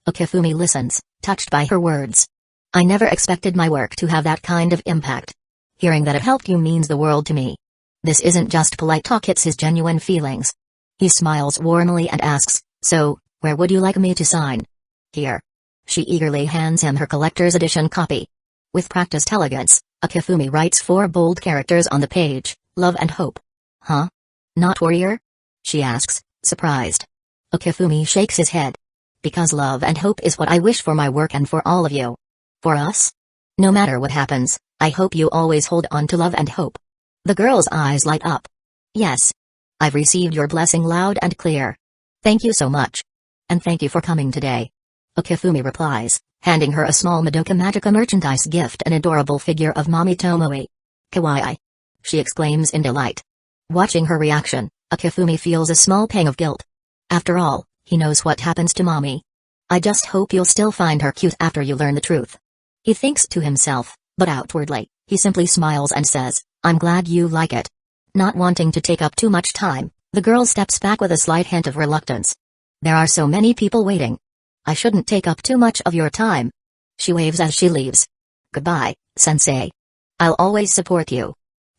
[SPEAKER 1] Okifumi listens, touched by her words. I never expected my work to have that kind of impact. Hearing that it helped you means the world to me. This isn't just polite talk, it's his genuine feelings. He smiles warmly and asks, so, where would you like me to sign? Here. She eagerly hands him her collector's edition copy. With practiced elegance, Okifumi writes 4 bold characters on the page, love and hope. Huh? Not warrior? She asks, surprised. Okifumi shakes his head. Because love and hope is what I wish for my work and for all of you. For us? No matter what happens, I hope you always hold on to love and hope. The girl's eyes light up. Yes. I've received your blessing loud and clear. Thank you so much. And thank you for coming today. Okifumi replies, handing her a small Madoka Magica merchandise gift, an adorable figure of Mommy Tomoe. Kawaii! She exclaims in delight. Watching her reaction, Okifumi feels a small pang of guilt. After all, he knows what happens to Mommy. I just hope you'll still find her cute after you learn the truth. He thinks to himself, but outwardly, he simply smiles and says, I'm glad you like it. Not wanting to take up too much time, the girl steps back with a slight hint of reluctance. There are so many people waiting. I shouldn't take up too much of your time. She waves as she leaves. Goodbye, sensei. I'll always support you.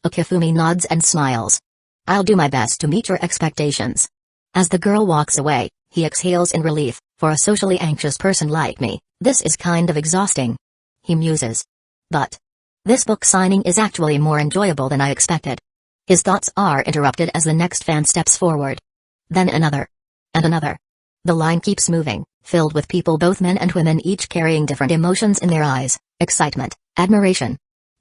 [SPEAKER 1] Okifumi nods and smiles. I'll do my best to meet your expectations. As the girl walks away, he exhales in relief. For a socially anxious person like me, this is kind of exhausting. He muses. But this book signing is actually more enjoyable than I expected. His thoughts are interrupted as the next fan steps forward. Then another. And another. The line keeps moving, filled with people, both men and women, each carrying different emotions in their eyes: excitement, admiration,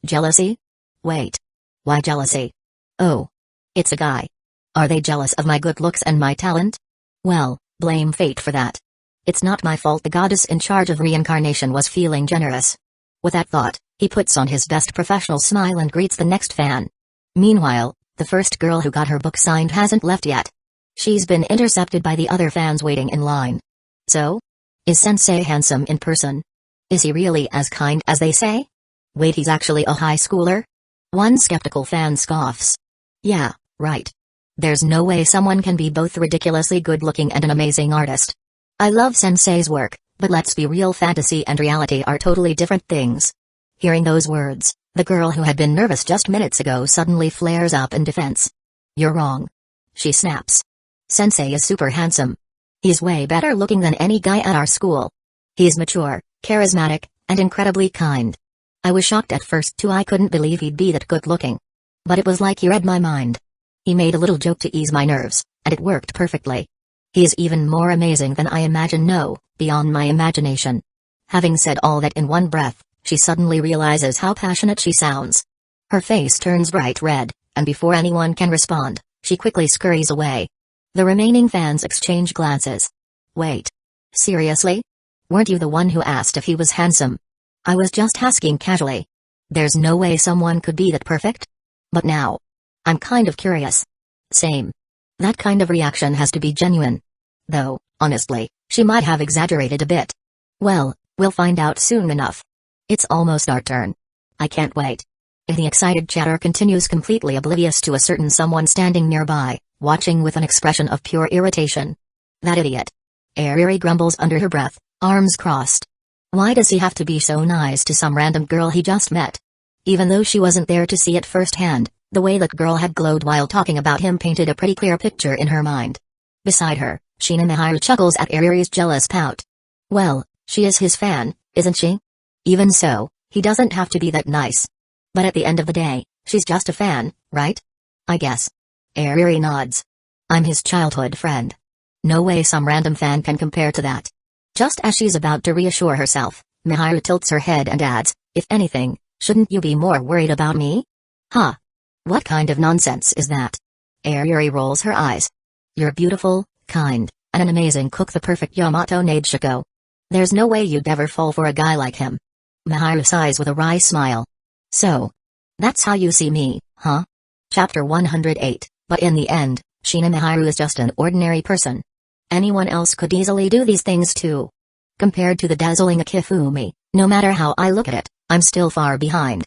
[SPEAKER 1] jealousy. Wait. Why jealousy? Oh. It's a guy. Are they jealous of my good looks and my talent? Well, blame fate for that. It's not my fault the goddess in charge of reincarnation was feeling generous. With that thought, he puts on his best professional smile and greets the next fan. Meanwhile, the first girl who got her book signed hasn't left yet. She's been intercepted by the other fans waiting in line. So? Is Sensei handsome in person? Is he really as kind as they say? Wait, he's actually a high schooler? One skeptical fan scoffs. Yeah, right. There's no way someone can be both ridiculously good-looking and an amazing artist. I love Sensei's work, but let's be real, fantasy and reality are totally different things. Hearing those words, the girl who had been nervous just minutes ago suddenly flares up in defense. You're wrong. She snaps. Sensei is super handsome. He's way better looking than any guy at our school. He's mature, charismatic, and incredibly kind. I was shocked at first too. I couldn't believe he'd be that good looking. But it was like he read my mind. He made a little joke to ease my nerves, and it worked perfectly. He is even more amazing than I imagined, no, beyond my imagination. Having said all that in one breath, she suddenly realizes how passionate she sounds. Her face turns bright red, and before anyone can respond, she quickly scurries away. The remaining fans exchange glances. Wait. Seriously? Weren't you the one who asked if he was handsome? I was just asking casually. There's no way someone could be that perfect? But now, I'm kind of curious. Same. That kind of reaction has to be genuine. Though, honestly, she might have exaggerated a bit. Well, we'll find out soon enough. It's almost our turn. I can't wait. The excited chatter continues, completely oblivious to a certain someone standing nearby, watching with an expression of pure irritation. That idiot. Airi grumbles under her breath, arms crossed. Why does he have to be so nice to some random girl he just met? Even though she wasn't there to see it firsthand, the way that girl had glowed while talking about him painted a pretty clear picture in her mind. Beside her, Shinigami chuckles at Airi's jealous pout. Well, she is his fan, isn't she? Even so, he doesn't have to be that nice. But at the end of the day, she's just a fan, right? I guess. Airi nods. I'm his childhood friend. No way some random fan can compare to that. Just as she's about to reassure herself, Miharu tilts her head and adds, if anything, shouldn't you be more worried about me? Huh? What kind of nonsense is that? Airi rolls her eyes. You're beautiful, kind, and an amazing cook, the perfect Yamato Nadeshiko. There's no way you'd ever fall for a guy like him. Miharu sighs with a wry smile. So, that's how you see me, huh? Chapter 108, But in the end, Shinigami is just an ordinary person. Anyone else could easily do these things too. Compared to the dazzling Akifumi, no matter how I look at it, I'm still far behind.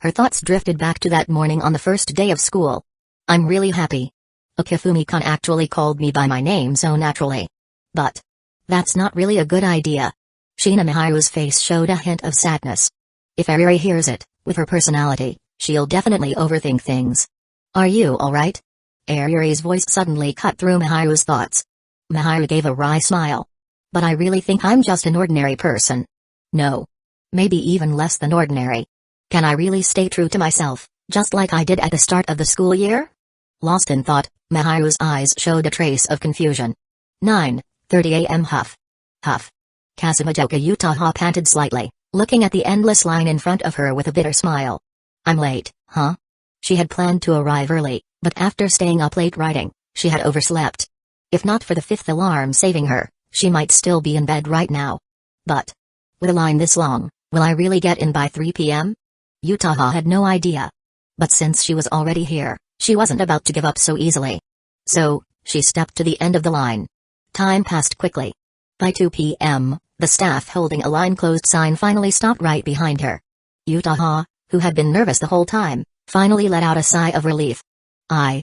[SPEAKER 1] Her thoughts drifted back to that morning on the first day of school. I'm really happy. Akifumi-kun actually called me by my name so naturally. But that's not really a good idea. Shinigami's face showed a hint of sadness. If Airi hears it, with her personality, she'll definitely overthink things. Are you alright? Airi's voice suddenly cut through Miharu's thoughts. Miharu gave a wry smile. But I really think I'm just an ordinary person. No. Maybe even less than ordinary. Can I really stay true to myself, just like I did at the start of the school year? Lost in thought, Miharu's eyes showed a trace of confusion. 9:30 a.m. Huff. Huff. Kazekage Utaha panted slightly, looking at the endless line in front of her with a bitter smile. I'm late, huh? She had planned to arrive early, but after staying up late writing, she had overslept. If not for the fifth alarm saving her, she might still be in bed right now. But with a line this long, will I really get in by 3 p.m.? Utaha had no idea. But since she was already here, she wasn't about to give up so easily. So, she stepped to the end of the line. Time passed quickly. By 2 p.m., the staff holding a line closed sign finally stopped right behind her. Utaha, who had been nervous the whole time, finally let out a sigh of relief. I'm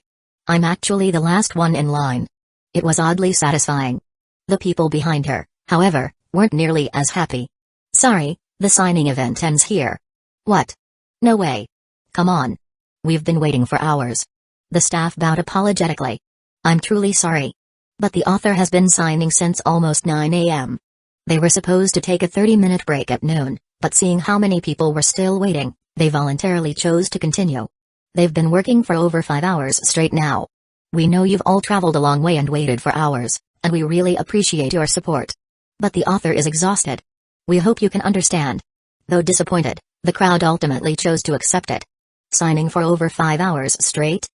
[SPEAKER 1] actually the last one in line. It was oddly satisfying. The people behind her, however, weren't nearly as happy. Sorry, the signing event ends here. What? No way. Come on. We've been waiting for hours. The staff bowed apologetically. I'm truly sorry. But the author has been signing since almost 9 a.m. They were supposed to take a 30-minute break at noon, but seeing how many people were still waiting, they voluntarily chose to continue. They've been working for over 5 hours straight now. We know you've all traveled a long way and waited for hours, and we really appreciate your support. But the author is exhausted. We hope you can understand. Though disappointed, the crowd ultimately chose to accept it. Signing for over 5 hours straight?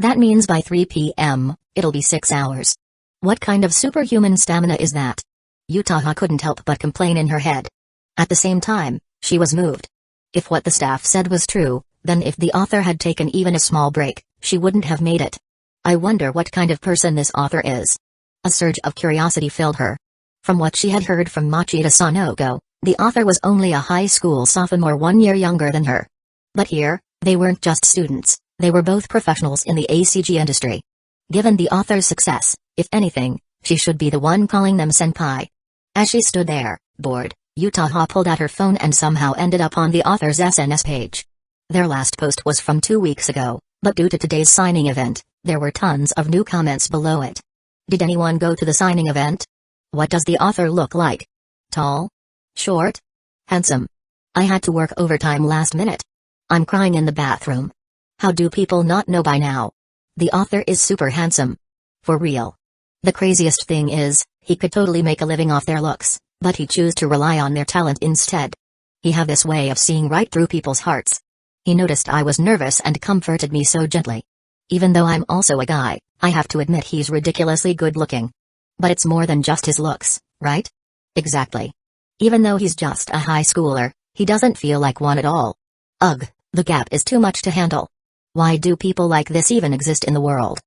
[SPEAKER 1] That means by 3 p.m., it'll be 6 hours. What kind of superhuman stamina is that? Utaha couldn't help but complain in her head. At the same time, she was moved. If what the staff said was true, then if the author had taken even a small break, she wouldn't have made it. I wonder what kind of person this author is. A surge of curiosity filled her. From what she had heard from Machida Sanogo, the author was only a high school sophomore 1 year younger than her. But here, they weren't just students, they were both professionals in the ACG industry. Given the author's success, if anything, she should be the one calling them senpai. As she stood there, bored, Utaha pulled out her phone and somehow ended up on the author's SNS page. Their last post was from 2 weeks ago, but due to today's signing event, there were tons of new comments below it. Did anyone go to the signing event? What does the author look like? Tall? Short? Handsome? I had to work overtime last minute. I'm crying in the bathroom. How do people not know by now? The author is super handsome. For real. The craziest thing is, he could totally make a living off their looks, but he chose to rely on their talent instead. He have this way of seeing right through people's hearts. He noticed I was nervous and comforted me so gently. Even though I'm also a guy, I have to admit he's ridiculously good looking. But it's more than just his looks, right? Exactly. Even though he's just a high schooler, he doesn't feel like one at all. Ugh, the gap is too much to handle. Why do people like this even exist in the world?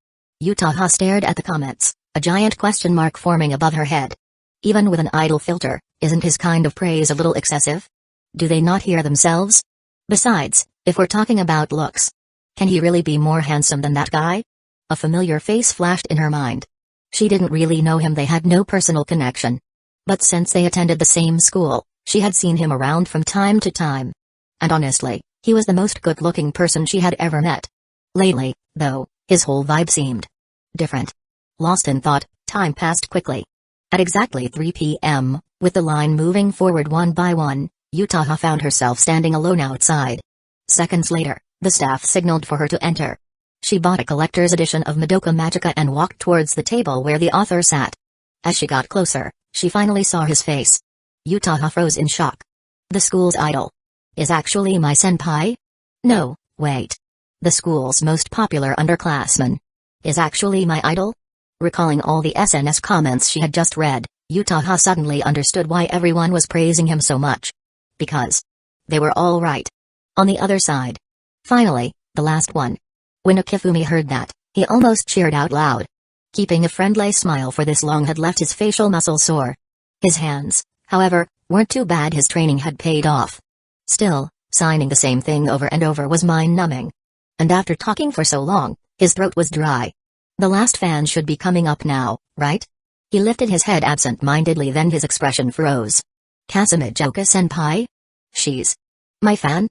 [SPEAKER 1] Utaha stared at the comments, a giant question mark forming above her head. Even with an idle filter, isn't his kind of praise a little excessive? Do they not hear themselves? Besides, if we're talking about looks, can he really be more handsome than that guy? A familiar face flashed in her mind. She didn't really know him, they had no personal connection. But since they attended the same school, she had seen him around from time to time. And honestly, he was the most good-looking person she had ever met. Lately, though, his whole vibe seemed different. Lost in thought, time passed quickly. At exactly 3 p.m., with the line moving forward one by one, Utaha found herself standing alone outside. Seconds later, the staff signaled for her to enter. She bought a collector's edition of Madoka Magica and walked towards the table where the author sat. As she got closer, she finally saw his face. Utaha froze in shock. The school's idol is actually my senpai? No, wait. The school's most popular underclassman is actually my idol? Recalling all the SNS comments she had just read, Utaha suddenly understood why everyone was praising him so much. Because they were all right. On the other side. Finally, the last one. When Akifumi heard that, He almost cheered out loud. Keeping a friendly smile for this long had left his facial muscles sore. His hands, however, weren't too bad. His training had paid off. Still, signing the same thing over and over was mind-numbing. And after talking for so long, his throat was dry. The last fan should be coming up now, right? He lifted his head absent-mindedly, then his expression froze. Kazekage-senpai? She's my fan?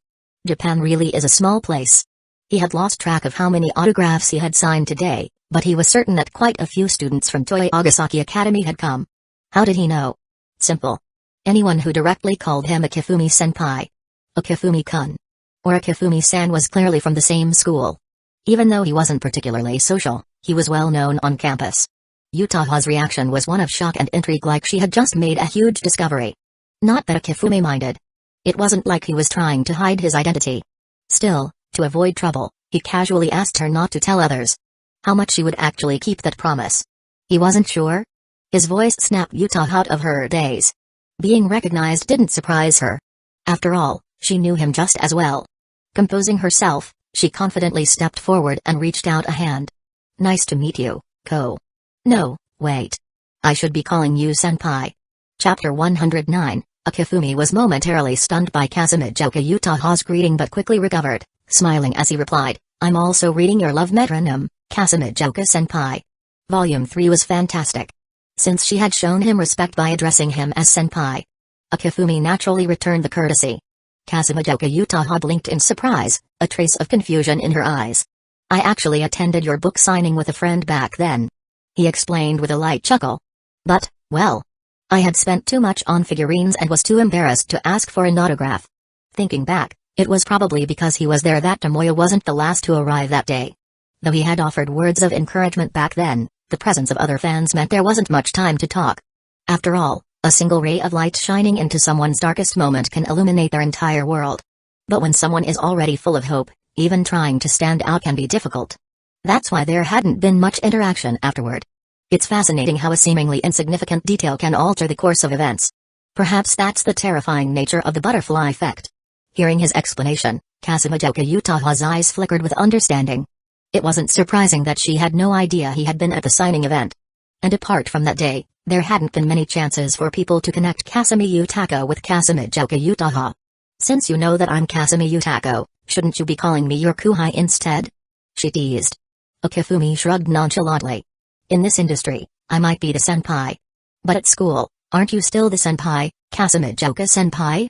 [SPEAKER 1] Japan really is a small place. He had lost track of how many autographs he had signed today, but he was certain that quite a few students from Toei Agasaki Academy had come. How did he know? Simple. Anyone who directly called him a Kifumi-senpai. A Kifumi-kun. Or a Kifumi-san was clearly from the same school. Even though he wasn't particularly social, he was well known on campus. Utaha's reaction was one of shock and intrigue, like she had just made a huge discovery. Not that a Kifumi minded. It wasn't like he was trying to hide his identity. Still, to avoid trouble, he casually asked her not to tell others. How much she would actually keep that promise. He wasn't sure. His voice snapped Utaha out of her daze. Being recognized didn't surprise her. After all, she knew him just as well. Composing herself, she confidently stepped forward and reached out a hand. Nice to meet you, Ko. No, wait. I should be calling you senpai. Chapter 109, Akifumi was momentarily stunned by Kazekage Utaha's greeting but quickly recovered, smiling as he replied, I'm also reading your love metronome, Kazekage-senpai. Volume 3 was fantastic. Since she had shown him respect by addressing him as senpai, Akifumi naturally returned the courtesy. Kazekage Utaha blinked in surprise, a trace of confusion in her eyes. I actually attended your book signing with a friend back then. He explained with a light chuckle. But, well, I had spent too much on figurines and was too embarrassed to ask for an autograph. Thinking back, it was probably because he was there that Tomoya wasn't the last to arrive that day. Though he had offered words of encouragement back then, the presence of other fans meant there wasn't much time to talk. After all, a single ray of light shining into someone's darkest moment can illuminate their entire world. But when someone is already full of hope, even trying to stand out can be difficult. That's why there hadn't been much interaction afterward. It's fascinating how a seemingly insignificant detail can alter the course of events. Perhaps that's the terrifying nature of the butterfly effect. Hearing his explanation, Kazekage Utaha's eyes flickered with understanding. It wasn't surprising that she had no idea he had been at the signing event. And apart from that day, there hadn't been many chances for people to connect Kasumi Yutaka with Kazekage Utaha. Since you know that I'm Kasumi Yutaka, shouldn't you be calling me your kuhai instead? She teased. Akifumi shrugged nonchalantly. In this industry, I might be the senpai. But at school, aren't you still the senpai, Kazekage-senpai?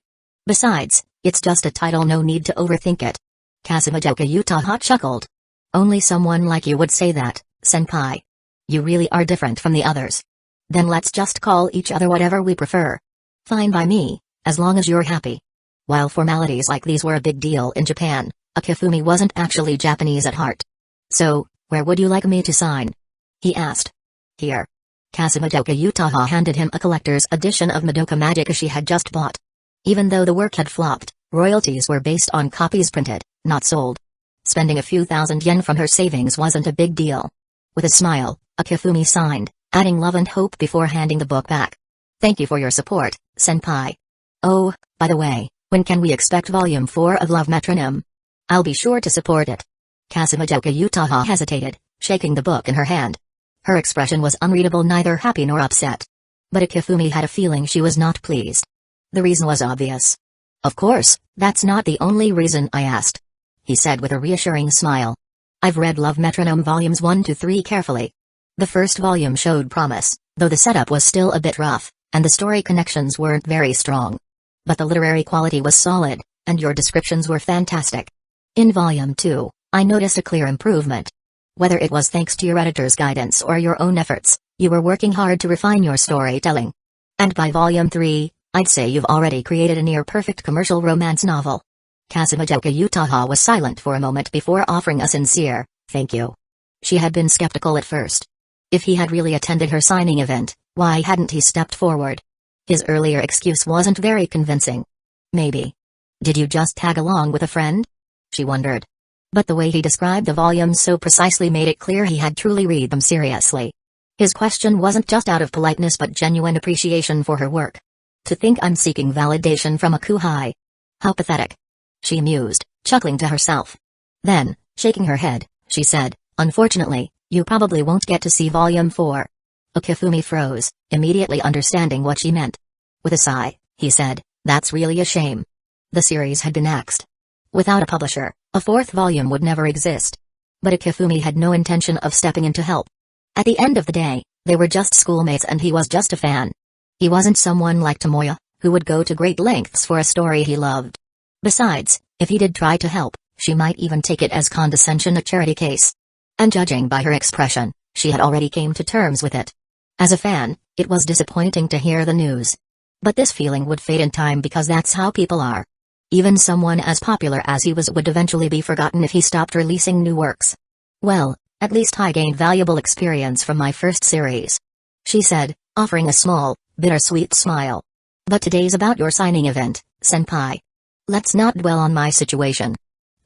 [SPEAKER 1] Besides, it's just a title, no need to overthink it. Kazekage Utaha chuckled. Only someone like you would say that, senpai. You really are different from the others. Then let's just call each other whatever we prefer. Fine by me, as long as you're happy. While formalities like these were a big deal in Japan, Akifumi wasn't actually Japanese at heart. So, where would you like me to sign? He asked. Here. Kazekage Utaha handed him a collector's edition of Madoka Magica she had just bought. Even though the work had flopped, royalties were based on copies printed, not sold. Spending a few thousand yen from her savings wasn't a big deal. With a smile, Akifumi signed, adding love and hope before handing the book back. Thank you for your support, senpai. Oh, by the way, when can we expect Volume 4 of Love Metronome? I'll be sure to support it. Kazekage Utaha hesitated, shaking the book in her hand. Her expression was unreadable, neither happy nor upset. But Akifumi had a feeling she was not pleased. The reason was obvious. Of course, that's not the only reason I asked, he said with a reassuring smile. I've read Love Metronome Volumes 1 to 3 carefully. The first volume showed promise, though the setup was still a bit rough, and the story connections weren't very strong. But the literary quality was solid, and your descriptions were fantastic. In Volume 2, I noticed a clear improvement. Whether it was thanks to your editor's guidance or your own efforts, you were working hard to refine your storytelling. And by Volume 3, I'd say you've already created a near-perfect commercial romance novel. Kazekage Utaha was silent for a moment before offering a sincere, thank you. She had been skeptical at first. If he had really attended her signing event, why hadn't he stepped forward? His earlier excuse wasn't very convincing. Maybe. Did you just tag along with a friend? She wondered. But the way he described the volumes so precisely made it clear he had truly read them seriously. His question wasn't just out of politeness but genuine appreciation for her work. To think I'm seeking validation from a kuhai. How pathetic. She mused, chuckling to herself. Then, shaking her head, she said, Unfortunately, you probably won't get to see Volume 4. Okifumi froze, immediately understanding what she meant. With a sigh, he said, "That's really a shame." The series had been axed. Without a publisher, a fourth volume would never exist. But Okifumi had no intention of stepping in to help. At the end of the day, they were just schoolmates and he was just a fan. He wasn't someone like Tomoya, who would go to great lengths for a story he loved. Besides, if he did try to help, she might even take it as condescension, a charity case. And judging by her expression, she had already came to terms with it. As a fan, it was disappointing to hear the news. But this feeling would fade in time because that's how people are. Even someone as popular as he was would eventually be forgotten if he stopped releasing new works. "Well, at least I gained valuable experience from my first series," she said, offering a small, bittersweet smile. "But today's about your signing event, senpai. Let's not dwell on my situation."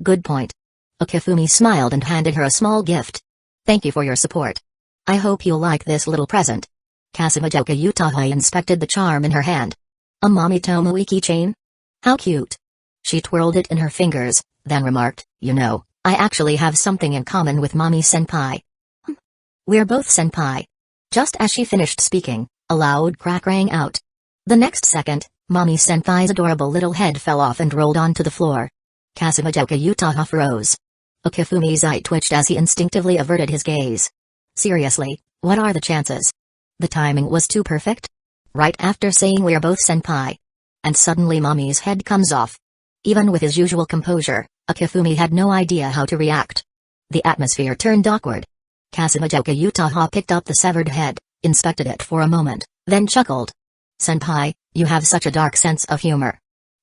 [SPEAKER 1] "Good point." Okifumi smiled and handed her a small gift. "Thank you for your support. I hope you'll like this little present." Kazekage Yutahai inspected the charm in her hand. "A Mommy Tomoe keychain? How cute." She twirled it in her fingers, then remarked, "You know, I actually have something in common with Mommy Senpai." "We're both senpai." Just as she finished speaking, a loud crack rang out. The next second, Mommy Senpai's adorable little head fell off and rolled onto the floor. Kazekage Yutaha froze. Okifumi's eye twitched as he instinctively averted his gaze. Seriously, what are the chances? The timing was too perfect. Right after saying we're both senpai. And suddenly Mommy's head comes off. Even with his usual composure, Okifumi had no idea how to react. The atmosphere turned awkward. Kazekage Yutaha picked up the severed head, inspected it for a moment, then chuckled. "Senpai, you have such a dark sense of humor.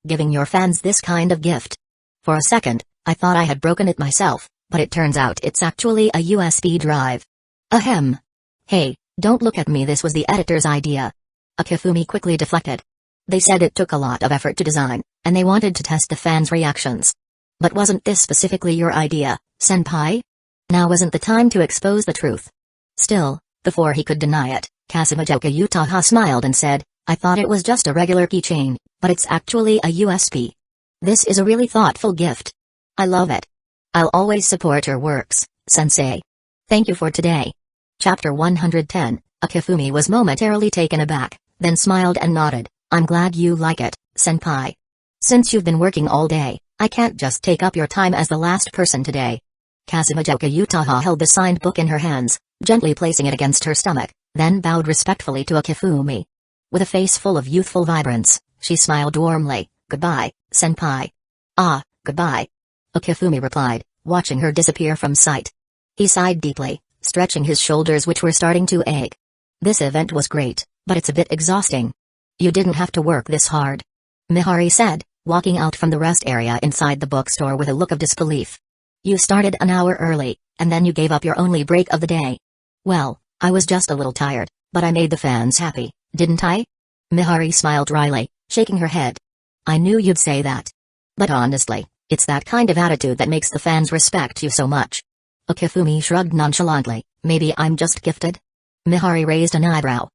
[SPEAKER 1] Giving your fans this kind of gift. For a second, I thought I had broken it myself, but it turns out it's actually a USB drive." "Ahem. Hey, don't look at me, this was the editor's idea." Okifumi quickly deflected. "They said it took a lot of effort to design, and they wanted to test the fans' reactions. But wasn't this specifically your idea, senpai? Now isn't the time to expose the truth." Still, before he could deny it, Kazekage Yutaha smiled and said, "I thought it was just a regular keychain, but it's actually a USB. This is a really thoughtful gift. I love it. I'll always support your works, sensei. Thank you for today." Chapter 110, Okifumi was momentarily taken aback, then smiled and nodded. "I'm glad you like it, senpai. Since you've been working all day, I can't just take up your time as the last person today." Kazekage Yutaha held the signed book in her hands, gently placing it against her stomach, then bowed respectfully to Okifumi. With a face full of youthful vibrance, she smiled warmly. "Goodbye, senpai." "Ah, goodbye," Okifumi replied, watching her disappear from sight. He sighed deeply, stretching his shoulders which were starting to ache. "This event was great, but it's a bit exhausting." "You didn't have to work this hard," Mihari said, walking out from the rest area inside the bookstore with a look of disbelief. "You started an hour early, and then you gave up your only break of the day." "Well, I was just a little tired, but I made the fans happy, didn't I?" Mihari smiled wryly, shaking her head. "I knew you'd say that. But honestly, it's that kind of attitude that makes the fans respect you so much." Okifumi shrugged nonchalantly. "Maybe I'm just gifted?" Mihari raised an eyebrow.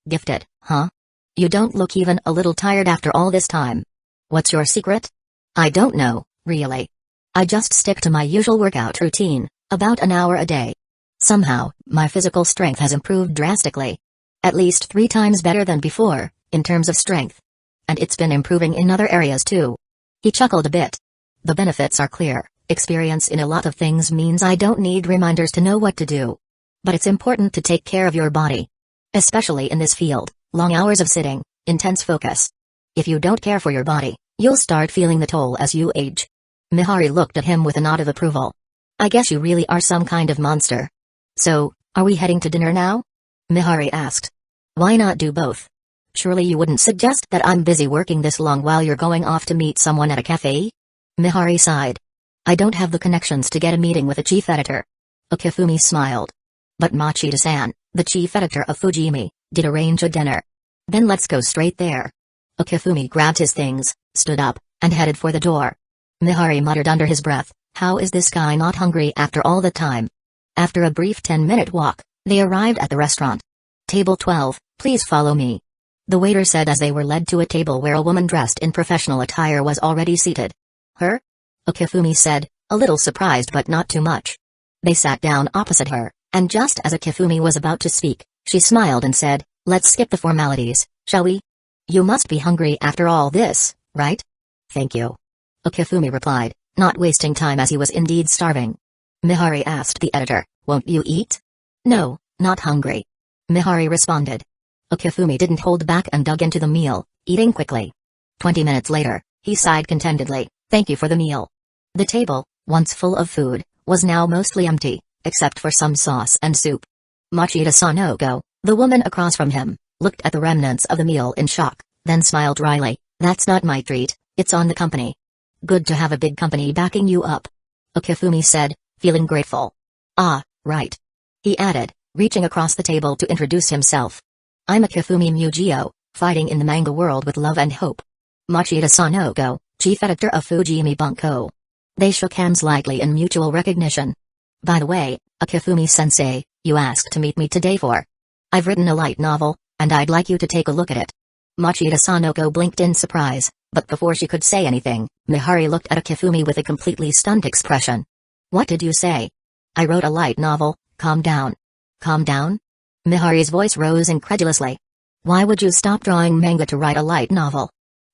[SPEAKER 1] "Gifted, huh? You don't look even a little tired after all this time. What's your secret?" "I don't know, really. I just stick to my usual workout routine, about an hour a day. Somehow, my physical strength has improved drastically. At least 3 times better than before, in terms of strength. And it's been improving in other areas too." He chuckled a bit. "The benefits are clear. Experience in a lot of things means I don't need reminders to know what to do. But it's important to take care of your body. Especially in this field, long hours of sitting, intense focus. If you don't care for your body, you'll start feeling the toll as you age." Mihari looked at him with a nod of approval. "I guess you really are some kind of monster. So, are we heading to dinner now?" Mihari asked. "Why not do both? Surely you wouldn't suggest that I'm busy working this long while you're going off to meet someone at a cafe?" Mihari sighed. "I don't have the connections to get a meeting with a chief editor." Okifumi smiled. "But Machida-san, the chief editor of Fujimi, did arrange a dinner. Then let's go straight there." Okifumi grabbed his things, stood up, and headed for the door. Mihari muttered under his breath, "How is this guy not hungry after all the time?" After a brief 10-minute walk, they arrived at the restaurant. "Table 12, please follow me," the waiter said as they were led to a table where a woman dressed in professional attire was already seated. "Her?" Okifumi said, a little surprised but not too much. They sat down opposite her, and just as Akifumi was about to speak, she smiled and said, "Let's skip the formalities, shall we? You must be hungry after all this, right?" "Thank you," Akifumi replied, not wasting time as he was indeed starving. Mihari asked the editor, "Won't you eat?" "No, not hungry," Mihari responded. Akifumi didn't hold back and dug into the meal, eating quickly. 20 minutes later, he sighed contentedly, "Thank you for the meal." The table, once full of food, was now mostly empty, except for some sauce and soup. Machida Sanoko, the woman across from him, looked at the remnants of the meal in shock, then smiled wryly. "That's not my treat, it's on the company." "Good to have a big company backing you up," Akifumi said, feeling grateful. "Ah, right," he added, reaching across the table to introduce himself. "I'm Akifumi Mugio, fighting in the manga world with love and hope. Machida Sanoko, chief editor of Fujimi Bunko." They shook hands lightly in mutual recognition. "By the way, Akifumi-sensei, you asked to meet me today for. I've written a light novel, and I'd like you to take a look at it." Machida Sanoko blinked in surprise, but before she could say anything, Mihari looked at Akifumi with a completely stunned expression. "What did you say?" "I wrote a light novel, calm down." "Calm down?" Mihari's voice rose incredulously. "Why would you stop drawing manga to write a light novel?"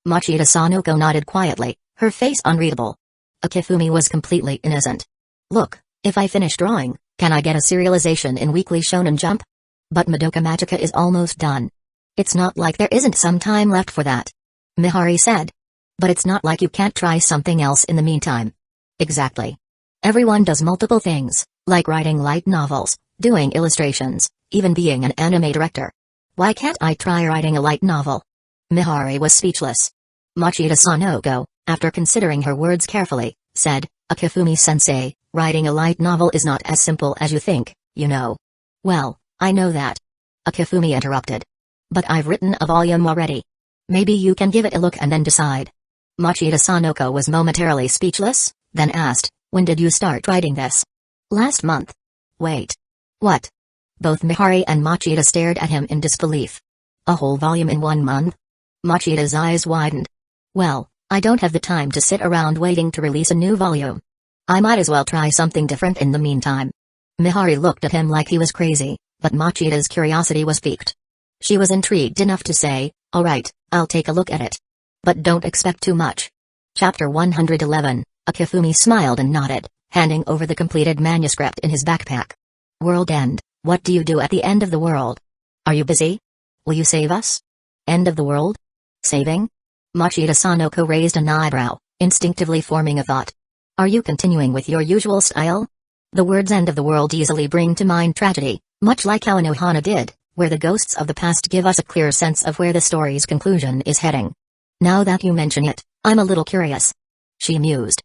[SPEAKER 1] Machida Sanoko nodded quietly, her face unreadable. Akifumi was completely innocent. "Look, if I finish drawing, can I get a serialization in Weekly Shonen Jump? But Madoka Magica is almost done." "It's not like there isn't some time left for that," Mihari said. "But it's not like you can't try something else in the meantime." "Exactly. Everyone does multiple things, like writing light novels, doing illustrations, even being an anime director. Why can't I try writing a light novel?" Mihari was speechless. Machida Sanoko, after considering her words carefully, said, "Akifumi-sensei, writing a light novel is not as simple as you think, you know." "Well, I know that," Akifumi interrupted. "But I've written a volume already. Maybe you can give it a look and then decide." Machida Sanoko was momentarily speechless, then asked, "When did you start writing this?" "Last month." "Wait. What?" Both Mihari and Machida stared at him in disbelief. "A whole volume in 1 month?" Machida's eyes widened. "Well, I don't have the time to sit around waiting to release a new volume. I might as well try something different in the meantime." Mihari looked at him like he was crazy, but Machida's curiosity was piqued. She was intrigued enough to say, "All right, I'll take a look at it. But don't expect too much." Chapter 111, Akifumi smiled and nodded, handing over the completed manuscript in his backpack. "World end, what do you do at the end of the world? Are you busy? Will you save us?" "End of the world? Saving?" Machida Sanoko raised an eyebrow, instinctively forming a thought. "Are you continuing with your usual style?" The words end of the world easily bring to mind tragedy, much like how Anohana did, where the ghosts of the past give us a clear sense of where the story's conclusion is heading. "Now that you mention it, I'm a little curious," she mused.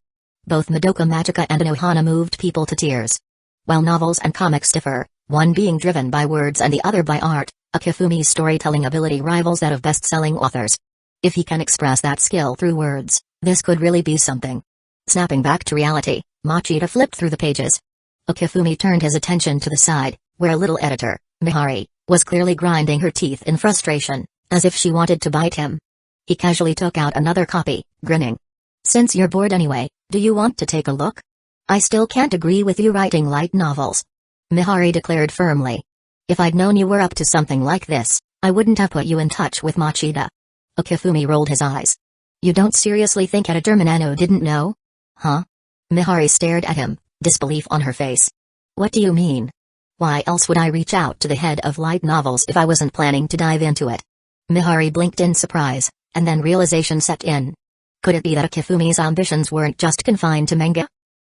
[SPEAKER 1] Both Madoka Magica and Anohana moved people to tears. While novels and comics differ, one being driven by words and the other by art, Akifumi's storytelling ability rivals that of best-selling authors. If he can express that skill through words, this could really be something. Snapping back to reality, Machida flipped through the pages. Akifumi turned his attention to the side, where little editor, Mihari, was clearly grinding her teeth in frustration, as if she wanted to bite him. He casually took out another copy, grinning. "Since you're bored anyway, do you want to take a look? I still can't agree with you writing light novels," Mihari declared firmly. "If I'd known you were up to something like this, I wouldn't have put you in touch with Machida." Akifumi rolled his eyes. "You don't seriously think Editor Minano didn't know?" "Huh?" Mihari stared at him, disbelief on her face. "What do you mean? Why else would I reach out to the head of light novels if I wasn't planning to dive into it?" Mihari blinked in surprise, and then realization set in. Could it be that Akifumi's ambitions weren't just confined to manga?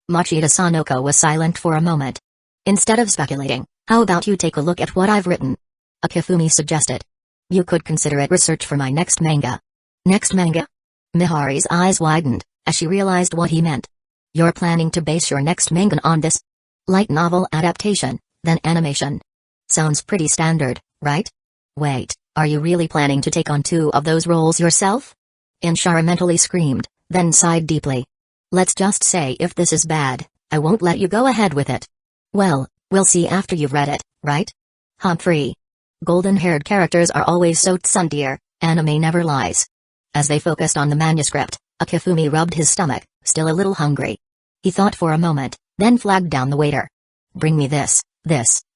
[SPEAKER 1] Machida Sanoko was silent for a moment. "Instead of speculating, how about you take a look at what I've written?" Akifumi suggested. "You could consider it research for my next manga." "Next manga?" Mihari's eyes widened, as she realized what he meant. "You're planning to base your next manga on this light novel adaptation, then animation. Sounds pretty standard, right? Wait, are you really planning to take on 2 of those roles yourself?" Inshara mentally screamed, then sighed deeply. "Let's just say if this is bad, I won't let you go ahead with it." "Well, we'll see after you've read it, right? Humphrey. Golden-haired characters are always so tsundere, anime never lies." As they focused on the manuscript, Akifumi rubbed his stomach, still a little hungry. He thought for a moment, then flagged down the waiter. Bring me this,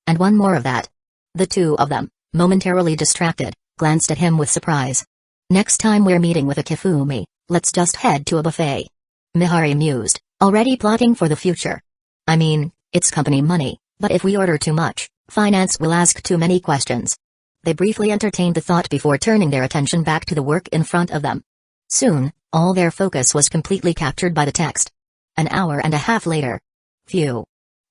[SPEAKER 1] and one more of that. The two of them, momentarily distracted, glanced at him with surprise. Next time we're meeting with a Kifumi, let's just head to a buffet. Mihari mused, already plotting for the future. I mean, it's company money, but if we order too much, finance will ask too many questions. They briefly entertained the thought before turning their attention back to the work in front of them. Soon, all their focus was completely captured by the text. An hour and a half later. Phew.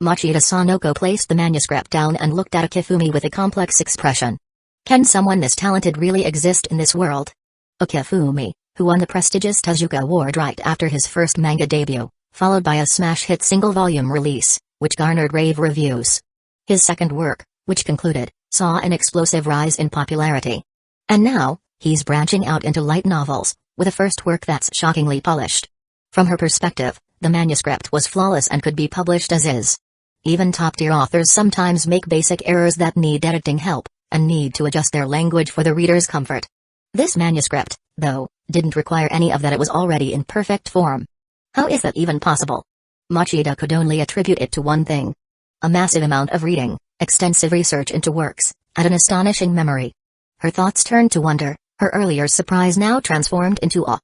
[SPEAKER 1] Machida Sanoko placed the manuscript down and looked at Akifumi with a complex expression. Can someone this talented really exist in this world? Akifumi, who won the prestigious Tezuka Award right after his first manga debut, followed by a smash-hit single-volume release, which garnered rave reviews. His second work, which concluded, saw an explosive rise in popularity. And now, he's branching out into light novels, with a first work that's shockingly polished. From her perspective, the manuscript was flawless and could be published as is. Even top-tier authors sometimes make basic errors that need editing help, and need to adjust their language for the reader's comfort. This manuscript, though, didn't require any of that. It was already in perfect form. How is that even possible? Machida could only attribute it to one thing. A massive amount of reading, extensive research into works, and an astonishing memory. Her thoughts turned to wonder, her earlier surprise now transformed into awe.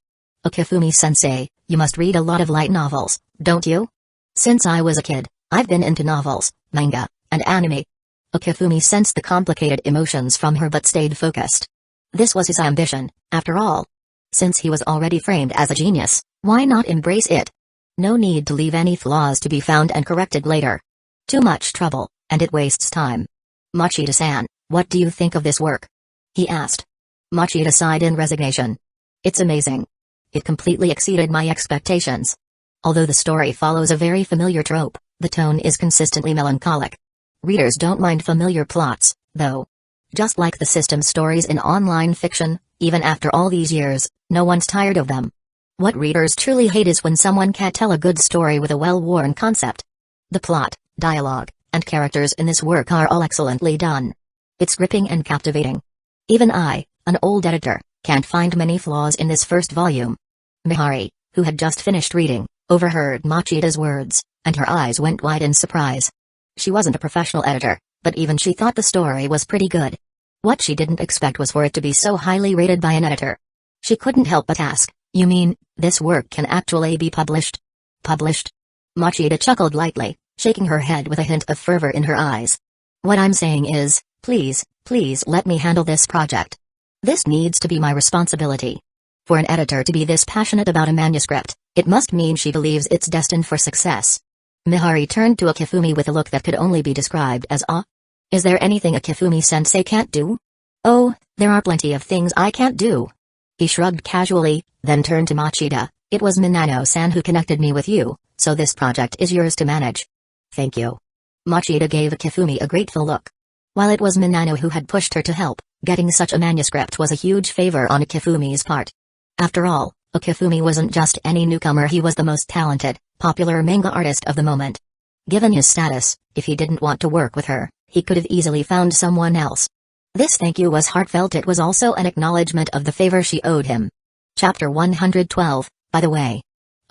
[SPEAKER 1] Akifumi-sensei, you must read a lot of light novels, don't you? Since I was a kid, I've been into novels, manga, and anime. Akifumi sensed the complicated emotions from her but stayed focused. This was his ambition, after all. Since he was already framed as a genius, why not embrace it? No need to leave any flaws to be found and corrected later. Too much trouble, and it wastes time. Machida-san, what do you think of this work? He asked. Machida sighed in resignation. It's amazing. It completely exceeded my expectations. Although the story follows a very familiar trope, the tone is consistently melancholic. Readers don't mind familiar plots, though. Just like the system stories in online fiction, even after all these years, no one's tired of them. What readers truly hate is when someone can't tell a good story with a well-worn concept. The plot, dialogue, and characters in this work are all excellently done. It's gripping and captivating. Even I, an old editor, can't find many flaws in this first volume. Mihari, who had just finished reading, overheard Machida's words, and her eyes went wide in surprise. She wasn't a professional editor, but even she thought the story was pretty good. What she didn't expect was for it to be so highly rated by an editor. She couldn't help but ask, you mean, this work can actually be published? Published? Machida chuckled lightly, shaking her head with a hint of fervor in her eyes. What I'm saying is, please let me handle this project. This needs to be my responsibility. For an editor to be this passionate about a manuscript, it must mean she believes it's destined for success. Mihari turned to Akifumi with a look that could only be described as awe. Is there anything Akifumi-sensei can't do? Oh, there are plenty of things I can't do. He shrugged casually, then turned to Machida. It was Minano-san who connected me with you, so this project is yours to manage. Thank you. Machida gave Akifumi a grateful look. While it was Minano who had pushed her to help, getting such a manuscript was a huge favor on Akifumi's part. After all, Akifumi wasn't just any newcomer, he was the most talented, popular manga artist of the moment. Given his status, if he didn't want to work with her, he could have easily found someone else. This thank you was heartfelt. It was also an acknowledgement of the favor she owed him. Chapter 112, by the way.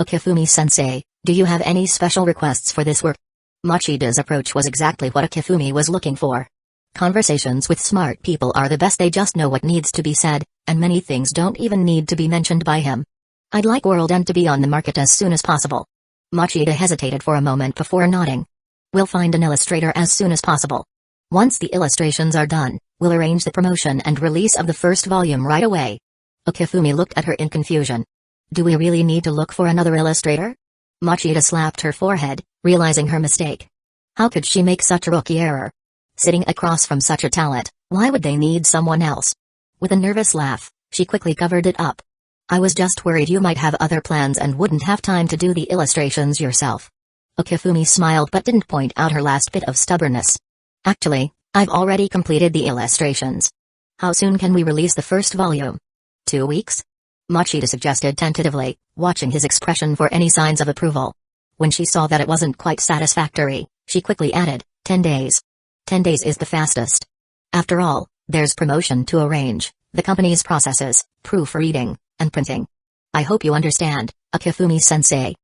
[SPEAKER 1] Akifumi-sensei, do you have any special requests for this work? Machida's approach was exactly what Akifumi was looking for. Conversations with smart people are the best, they just know what needs to be said, and many things don't even need to be mentioned by him. I'd like World End to be on the market as soon as possible. Machida hesitated for a moment before nodding. We'll find an illustrator as soon as possible. Once the illustrations are done, we'll arrange the promotion and release of the first volume right away. Akifumi looked at her in confusion. Do we really need to look for another illustrator? Machida slapped her forehead, realizing her mistake. How could she make such a rookie error? Sitting across from such a talent, why would they need someone else? With a nervous laugh, she quickly covered it up. I was just worried you might have other plans and wouldn't have time to do the illustrations yourself. Akifumi smiled but didn't point out her last bit of stubbornness. Actually, I've already completed the illustrations. How soon can we release the first volume? 2 weeks? Machida suggested tentatively, watching his expression for any signs of approval. When she saw that it wasn't quite satisfactory, she quickly added, 10 days. 10 days is the fastest. After all, there's promotion to arrange, the company's processes, proofreading, and printing. I hope you understand, Akifumi-sensei.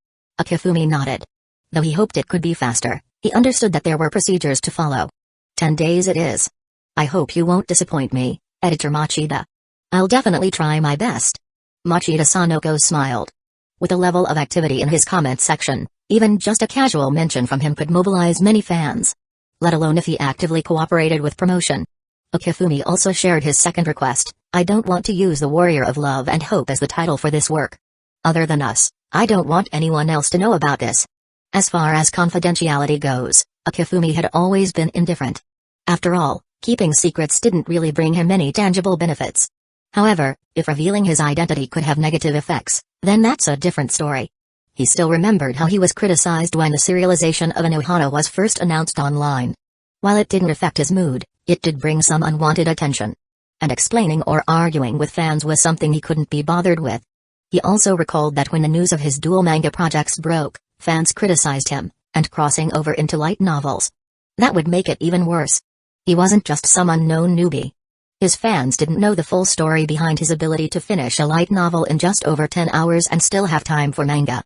[SPEAKER 1] Akifumi nodded. Though he hoped it could be faster, He understood that there were procedures to follow. 10 days it is. I hope you won't disappoint me, Editor Machida. I'll definitely try my best. Machida Sanoko smiled. With the level of activity in his comment section, even just a casual mention from him could mobilize many fans. Let alone if he actively cooperated with promotion. Okifumi also shared his second request. I don't want to use The Warrior of Love and Hope as the title for this work. Other than us, I don't want anyone else to know about this. As far as confidentiality goes, Okifumi had always been indifferent. After all, keeping secrets didn't really bring him any tangible benefits. However, if revealing his identity could have negative effects, then that's a different story. He still remembered how he was criticized when the serialization of Anohana was first announced online. While it didn't affect his mood, it did bring some unwanted attention. And explaining or arguing with fans was something he couldn't be bothered with. He also recalled that when the news of his dual manga projects broke, fans criticized him, and crossing over into light novels. That would make it even worse. He wasn't just some unknown newbie. His fans didn't know the full story behind his ability to finish a light novel in just over 10 hours and still have time for manga.